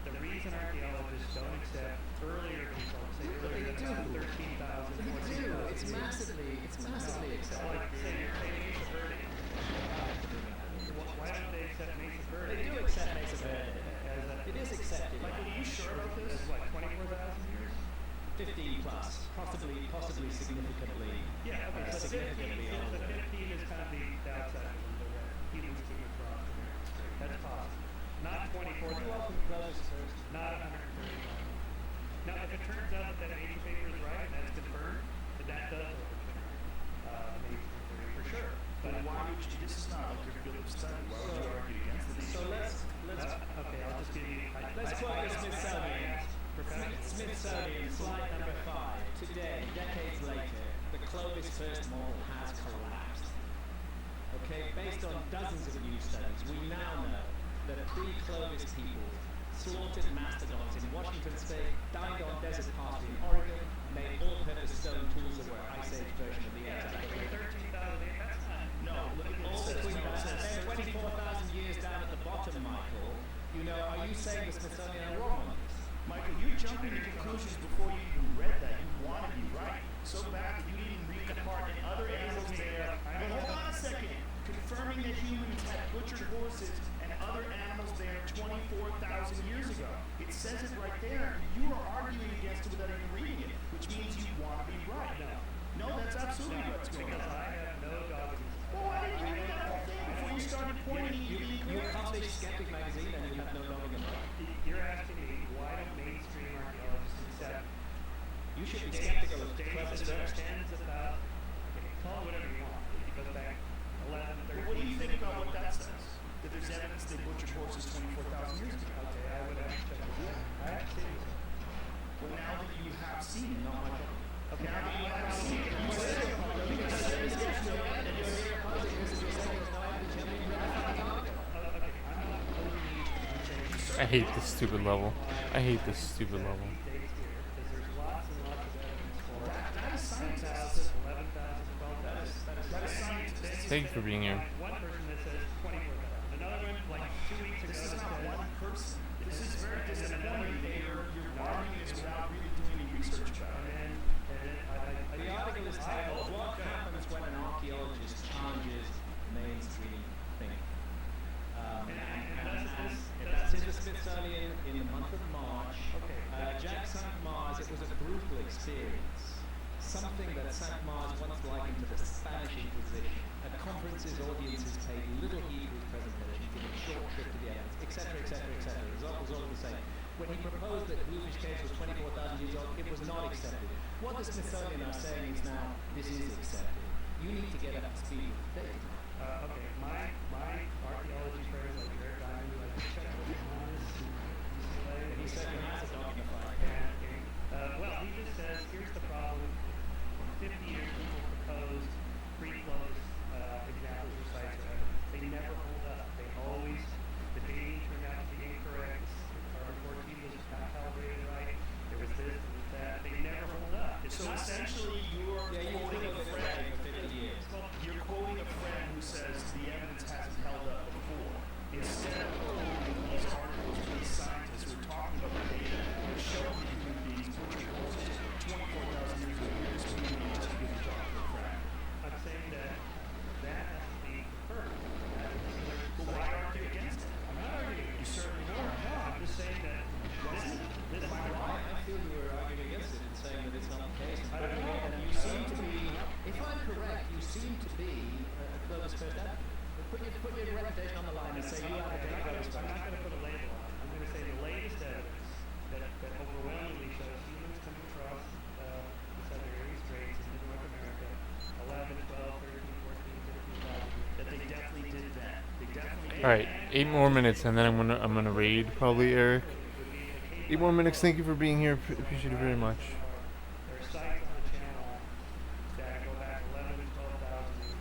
the reason archaeologists don't accept earlier people, say earlier than about 13,000, They 14,000 do. It's massively accepted. Like, say Mesa Verde. Why don't they accept Mesa Verde? They do accept Mesa Verde. As a, It is accepted. Like, are you sure about this? As what, 24,000 years? 15 plus, possibly significantly. Yeah, okay, so 15, significantly so older. 15 is kind of the outside window that humans came across the Bering Strait. That's possible. Not 24,000. You open close first. Not 130,000. Now, if it turns out that Mason paper is right and that's confirmed, then that does overturn Mason's theory for sure. But why would you, this is not like your field of study, why would you argue against this? So let's Okay, I'll just give you. let's quote the Smithsonian. Smithsonian, slide number 5. Today, decades later, the Clovis first model has collapsed. Okay, based on dozens of new studies, we now know that pre-Clovis people slaughtered mastodons in Washington State, dined on desert pastures in Oregon, made all-purpose stone tools that were Ice Age version of the axe. 13,000, that's not. No, look at All this. between that and 24,000 years down at the bottom, Michael. Are you saying the Smithsonian are wrong on this? Michael, you're jumping to conclusions before you even read that. You want to be right. So bad that you didn't even read the part and other animals there. But hold on a second. Confirming that humans had butchered horses and other animals there 24,000 right. No, that's absolutely what's going Because on. I have no dog in this fight. Well, why didn't you read that whole thing before you started pointing at you being You correct? published Skeptic magazine and you have no dog in the fight. You're asking me why don't mainstream archaeologists accept You should be dates, skeptical of dates Travis that are first. tens about, okay, call it whatever you want. It goes back 11, 13. What do you think about what that says? That there's evidence they butchered horses 24,000 years ago. Okay, I would have to check this out. I have to see this. Well, now that you have seen it, not my problem. Okay, Now that you have seen it, you say it's not my problem. okay, I'm not overly, I'm saying I hate this stupid level. I hate this stupid level. dates here, because there's lots and lots of evidence for That is scientists. 10,000, 11,000, 12,000. That is scientists. Thank you for being here. One person that says 24,000. Another one, like 2 weeks ago, This is that not says, one person. This is very disappointing that you're arguing this without really doing any research about it. and then The article is titled What Happens When an Archaeologist Challenges Mainstream Thinking. That's in the Smithsonian in the month of March. Okay. Jack St. Mars, it was a brutal experience. Something that St. Mars once likened to the Spanish Inquisition. At conferences, audiences paid little heed to his presentation, giving short shrift to the evidence, etc., etc., etc. The result was all the same. When he proposed that Bluefish Caves was 24,000 years old, it was not accepted. What the Smithsonian are saying is now, this is accepted. You need to get up to speed with the data. okay, my archaeology friend, like Eric Diamond, who I just checked with him on this, UCLA, And he certainly has a dog in the fight. well, he just says, here's the problem. For 50 years, people proposed pre-close examples or sites or evidence. They never hold up. They always, the dating turned out to be incorrect. Carbon-14 was not calibrated right. There was this, there was that. They never hold up. It's So not essentially, you're Yeah, you quoting think a of it friend. for 50 years. You're quoting a friend who says the evidence hasn't held up before. Instead of quoting these articles from these scientists who are talking about the data that show that human beings butchered horses 24,000 years ago, you're just being an investigative job for a friend. I'm saying that that has to be confirmed. That is another But why argue against it? I'm not arguing. You certainly are. No, I'm just saying that this is why. I feel you were arguing against it and saying that it's not the case. I don't know. And you seem to be, if I'm correct, you seem to be a Clovis first advocate. Put your reputation on the line and say you advocate Clovis I'm first. not going to put a label on it. I'm going to say the latest evidence that overwhelmingly shows humans coming across the Siberian Straits into North America 11, 12, 13, 14, 15,000. That they definitely did that. They definitely did. All right, 8 more minutes, and then I'm gonna raid probably Eric. 8 more minutes. Thank you for being here. Appreciate it very much. There are sites on the channel that go back 11 and 12,000 years,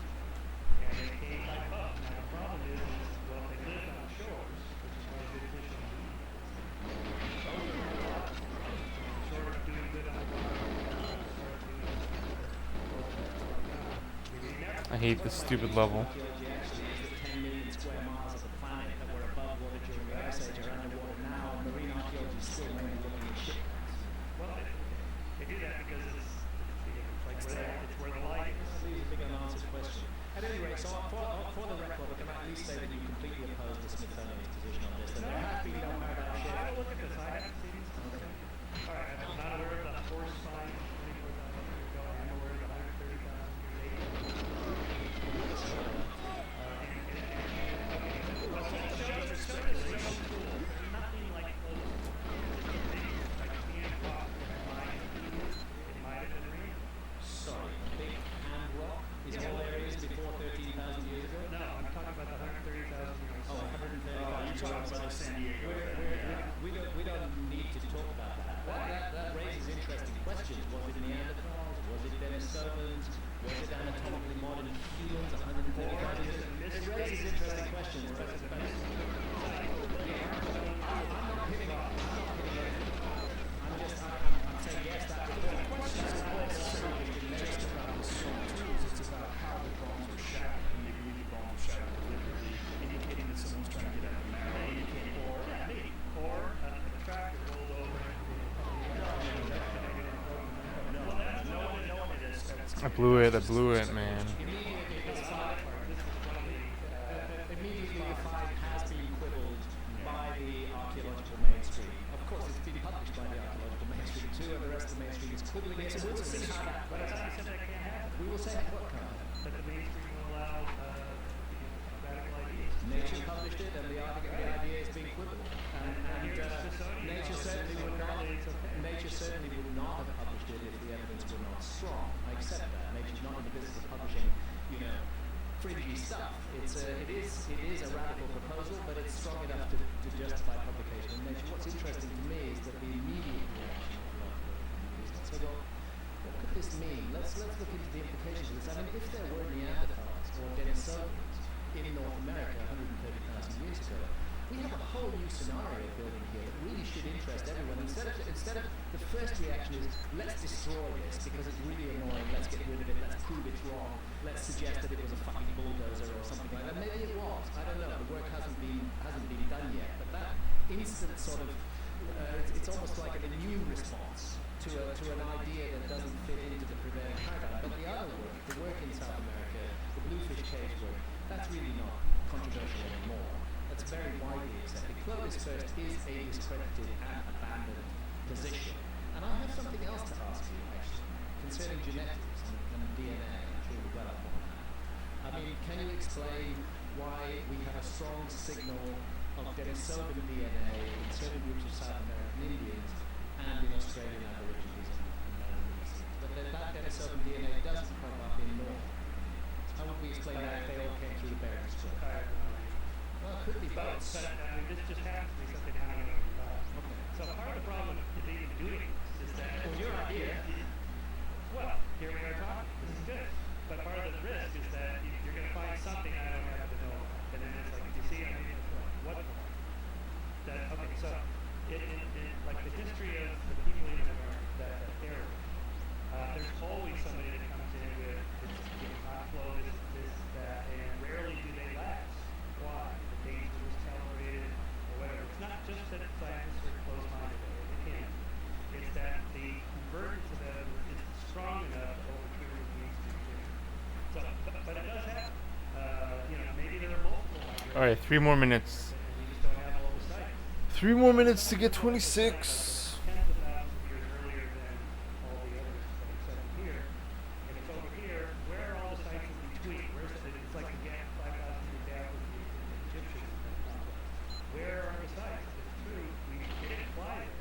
and they came by boat. Now the problem is, well, they lived on shores, which is why good fishing is easy. Those are a lot. Short of doing good on the water, short of doing we never I hate this stupid level. Archaeology actually is the 10 million square miles of the planet that were above water during the Ice Age are underwater now. Marine archaeology is still mainly looking at shipwrecks. well, they do that because it's where the light is. Please, a big unanswered question. At any rate, so for the record, we can at least say that you completely oppose the Smithsonian's position on this, and there has been no paradigm shift. I will look at this. I haven't seen this. Alright, I'm not aware of the horse sign 24,000 years ago. I'm aware of the 130,000 years ago. Nothing like close. Like hand rock. It might have been real. Sorry, big hand rock is all there is before 13,000 years ago? No, I'm talking about the 130,000 years. Oh, 130,000 You're talking about like San Diego. We don't need to talk about that. That raises interesting questions. Was it Neanderthals? Was it Denisovans? Was it anatomically modern humans 130,000 years ago? It raises interesting questions, but I'm not hitting on it. I'm saying yes, that report. Questions are not necessarily just about the stone tools, it's about how the bones were shattered, and they believe the bones were shattered deliberately, indicating that someone's trying to get at the marrow. Or a tractor rolled over and No one is. I blew it, man. Immediately the fight has been quibbled by the archaeological mainstream. Of course, it's been published by the archaeological mainstream too, and the rest of the mainstream is quibbling it. So we'll see how that plays out. We will say what kind of. That the mainstream will allow radical ideas. Nature published it, and the idea is being quibbled. Nature certainly would not. Nature certainly would not have published it if the evidence were not strong. I accept that. Nature's not in the business of publishing, fringy stuff. It is a radical proposal, but it's strong enough to justify publication in Nature. What's interesting to me is that the immediate reaction of the archaeological community is so, well, what could this mean? Let's look into the implications of this. I mean, if there were Neanderthals or Denisovans in North America 130,000 years ago, we have a whole new scenario building here that really should interest everyone. Instead of the first reaction is, let's destroy this because it's really annoying, let's get rid of it, let's prove it's wrong, let's suggest that it was a fucking bulldozer or something like that. Maybe it was, I don't know, the work hasn't been done yet, but that instant sort of, it's almost like an immune response to an idea that doesn't fit into the prevailing paradigm. But the other work, the work in South America, the bluefish cage work, that's really not controversial anymore. That's very widely accepted. Clovis first is a discredited and abandoned position. And I have something else to ask you, actually, concerning genetics and DNA. I'm sure we'll get up on that. I mean, can you explain why we have a strong signal of Denisovan DNA in certain groups of South American Indians and in Australian Aborigines and Melanesians, but that Denisovan DNA doesn't crop up in North? How would we explain that if they all came through the Bering Strait? Well, it could be both. But this just happens to be something I don't know about. Okay. So part of the problem with even doing this is that... Well, your idea. Well, here we are talking. This is good. But part of the risk is that you're going to find something I don't have to know. And then it's like, you see, I mean, what? Okay, so like the history of the people in that area, there's always somebody that comes in with this hot flow, this, that, and rarely do they last. Why? The danger was tolerated or whatever. It's not just that scientists are close-minded, it can. It's that the convergence of them is strong enough to overturn the mainstream theory. So, but it does happen. Maybe there are multiple migrations. All right, 3 more minutes. And you just don't have all the sites. 3 more minutes to get 26. Tens of thousands of years earlier than all the others except here. And it's over here. Where are all the sites in between? It's like the gap, 5,000 year gap with the Egyptians and that complex. Where are the sites? It's true, we didn't fly there.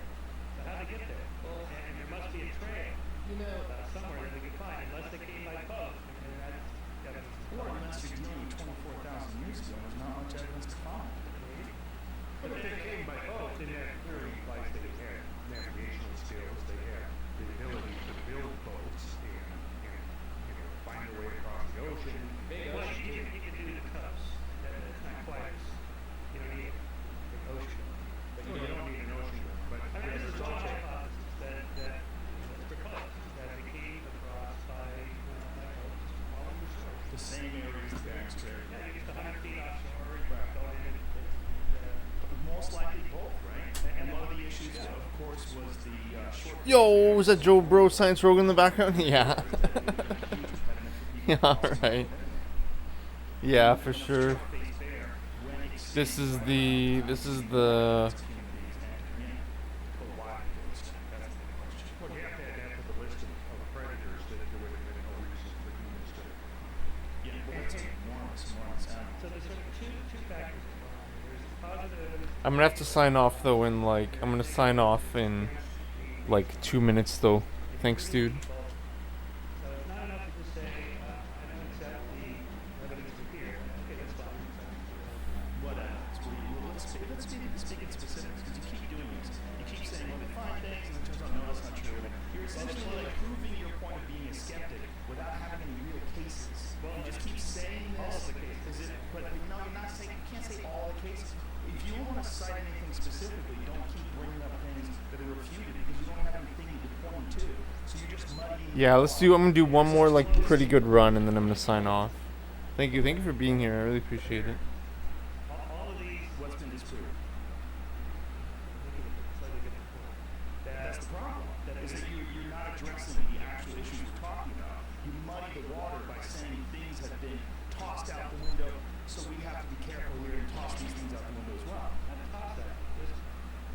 So how did they get there? Well, and there must be a trail somewhere that we can find, unless they came by boat. And that's got to be Or unless you're dealing with 24,000 years ago, there's not much evidence to find. But if they came by boat, then that clearly implies they had navigational skills, they had the ability to build boats and find their way across the ocean. Well, you can do the coast. That's not quite, the ocean. But you don't need an ocean. But I mean, this is there's one also hypothesis that's proposed, that they came across by following the shore. The same areas the Bering Strait. Yeah, you get 100 feet offshore, you go in and Most likely both, right? And one of the issues, of course, was the short... Yo, was that Joe Bro Science Rogan in the background? Yeah. Yeah, alright. Yeah, for sure. This is the well, you have to add that to the list of predators that there would have been no reason for humans to. Yeah, well, that's enormous. So there's sort of two factors involved. There's positive. I'm gonna have to sign off though in like I'm gonna sign off in like 2 minutes though. Thanks, dude. So it's not enough to just say, I don't accept the evidence is here. Okay, that's fine. What else? Well, let's speak in specifics, because you keep doing this. You keep saying, well, we find things, and it turns out, no, that's not true. You're essentially like proving your point of being a skeptic without having any real cases. Well, you just keep saying this. All of the cases. But no, you're not saying, you can't say all the cases. If you want to cite anything specifically, don't keep bringing up things that are refuted, because you don't have anything you can point to. So you're just muddying. Yeah, I'm gonna do one more like pretty good run and then I'm gonna sign off. Thank you for being here. I really appreciate it. All of these, What's been disproved? slightly different point. That's the problem. Is that you're not addressing the actual issues we're talking about. You muddy the water by saying things have been tossed out the window, so we have to be careful here and toss these things out the window as well. And the top that, just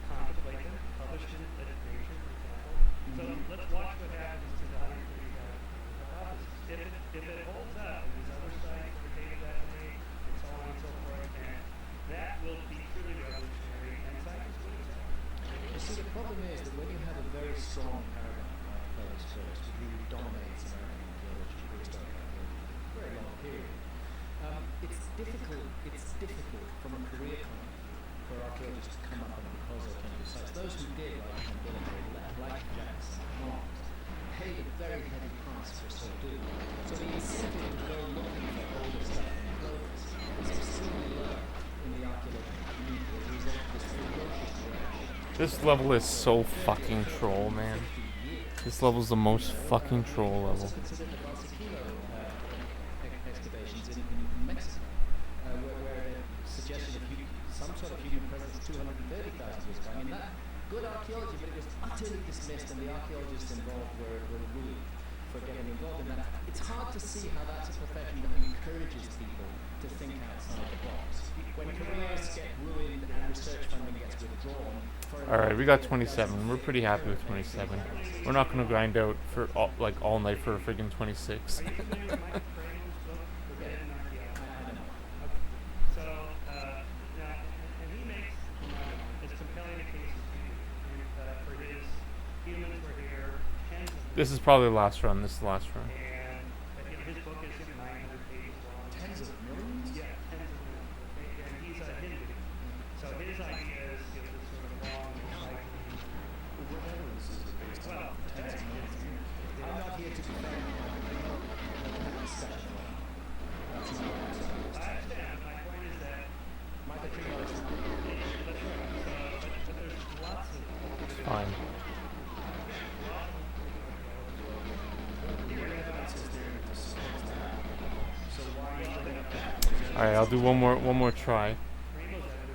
contemplate them, published in Nature, for example. So let's watch what happens to the 130,000 hypothesis. If it holds up, and these other sites are dated that way, and so on and so forth, then that will be truly revolutionary, and scientists will accept it. You see, the problem is that when you have a very strong paradigm like Plato's first, which really dominates American archaeology, prehistoric archaeology, for a very long period, it's difficult from a career point of view for archaeologists to come up and propose alternative sites. Those who did, like like Gyges, paid a very heavy price for so doing. So the incentive to go looking for older stuff in clothes is extremely low in the archaeological community as a result of this ferocious reaction. This level is so fucking troll, man. This level's the most fucking troll level. Also consider the Barsequillo excavations in Mexico, where the suggestion of some sort of human presence 230,000 years ago. I mean, that good archaeology, but it was utterly dismissed, and the archaeologists involved were ruined for getting involved in that. It's hard to see how that's a profession that encourages people to think outside the box. When careers get ruined and research funding gets withdrawn. Alright, we got 27. We're pretty happy with 27. We're not gonna grind out for all night for a friggin' 26. Are you familiar with Mike Crane's book, Forbidden Archaeology? So, now, and he makes as compelling a case as you do for his humans were here, tens of This is probably the last run. This is the last run. and his book is 900 pages long. Tens of millions? Yeah, tens of millions. And he's a Hindu. So his idea is this sort of long cycling. What evidence is it based on? Well, Tens of millions of years. I'm not here to defend my discussion. That's not what I'm saying. I understand. My point is that My Caprino is not. that's right. But there's lots of Fine. What evidence is there to support that? So why are you bringing up that? Alright, I'll do one more try.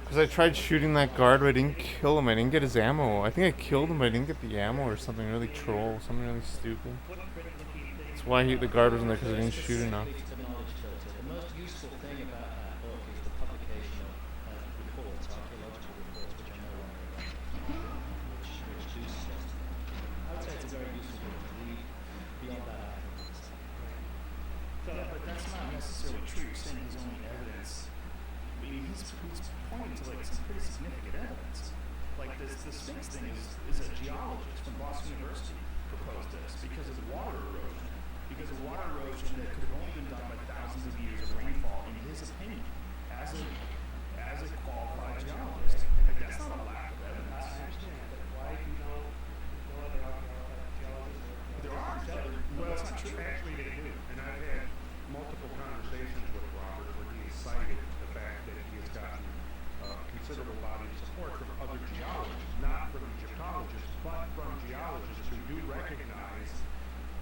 Because I tried shooting that guard, but I didn't kill him. I didn't get his ammo. I think I killed him, but I didn't get the ammo or something really troll. Something really stupid. That's why the guard wasn't there, because I didn't shoot enough. The knowledge filter. The most useful thing about that book is the publication of reports, archaeological reports, which are no longer available, which do suggest that. I would say it's a very useful book to read. Beyond that, I think it's Yeah, but that's not necessarily true. You're saying his only evidence. I mean, he's pointing to like some pretty significant evidence. Like the Sphinx thing is a geologist from Boston University proposed this because of water erosion. Because of water erosion that could have only been done by thousands of years of rainfall, in his opinion, as a qualified geologist. Like, that's not a lack of I evidence. understand, but why do you know no other archaeologists or There are other. Well, it's not true. Actually, they do. And I've had multiple conversations with Robert where he has cited the fact that he has gotten considerable body of support from other geologists, not from Egyptologists, but from geologists who do recognize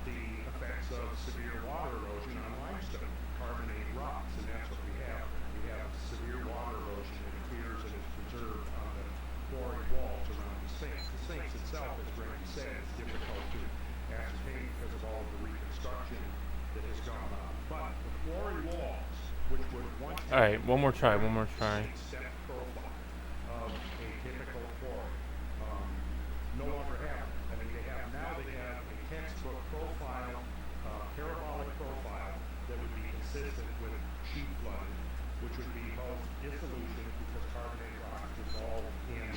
the effects of severe water erosion on limestone, carbonate rocks, and that's what we have. We have severe water erosion that appears and is preserved on the quarry walls around the Sphinx. The Sphinx itself, as Randy said, is difficult to ascertain because of all of the reconstruction that has gone on. But the quarry walls, which would once Alright, one more try. step profile of a typical quarry, no longer have. I mean, they have a textbook profile, parabolic profile that would be consistent with sheet flooding, which would be both dissolution because carbonate rock dissolve in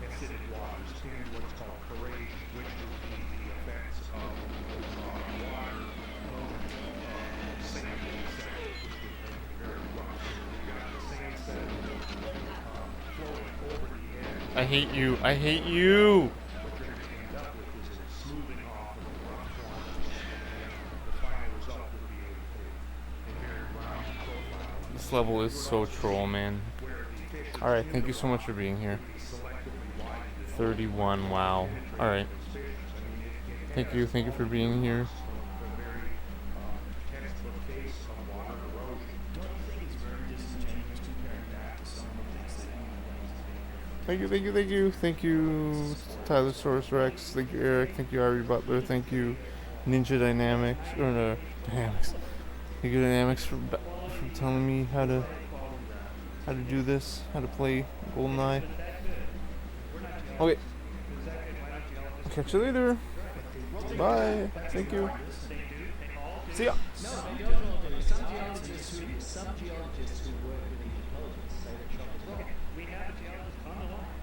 acidic waters and what's called corrosion, which would be the effects of water, sand, which would make it very rough. You've got the sand sediment flowing over the edge. I hate you. I hate you. What you're going to end up with is a smoothing off of the rough corners, and the final result would be a very round profile. This level is so troll, man. Alright, thank you so much for being here. 31, wow. Alright. Thank you for being here. Textbook case of water erosion. Don't you think it's very disingenuous comparing that to some of the things that anyone believes in? Thank you, Tylosaurus Rex. Thank you, Eric. Thank you, Ari Butler. Thank you, Ninja Dynamics. Or no, Dynamics. Thank you, Dynamics, for telling me how to do this, how to play GoldenEye. Okay. Catch you later. Bye. Thank you. See ya. No, they don't all do. Some geologists who work with Egyptologists say that shock is wrong. We have a geologist on the line.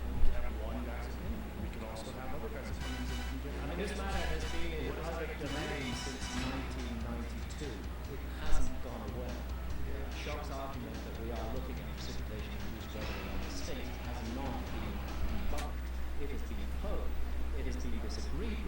We could have one guy's opinion. We could also have other guys' opinions in general. I mean, this matter has been in the public domain since 1992. It hasn't gone away. Shock's argument that we are looking at precipitation induced weather around the state has not been debunked. It has been opposed. It has been disagreed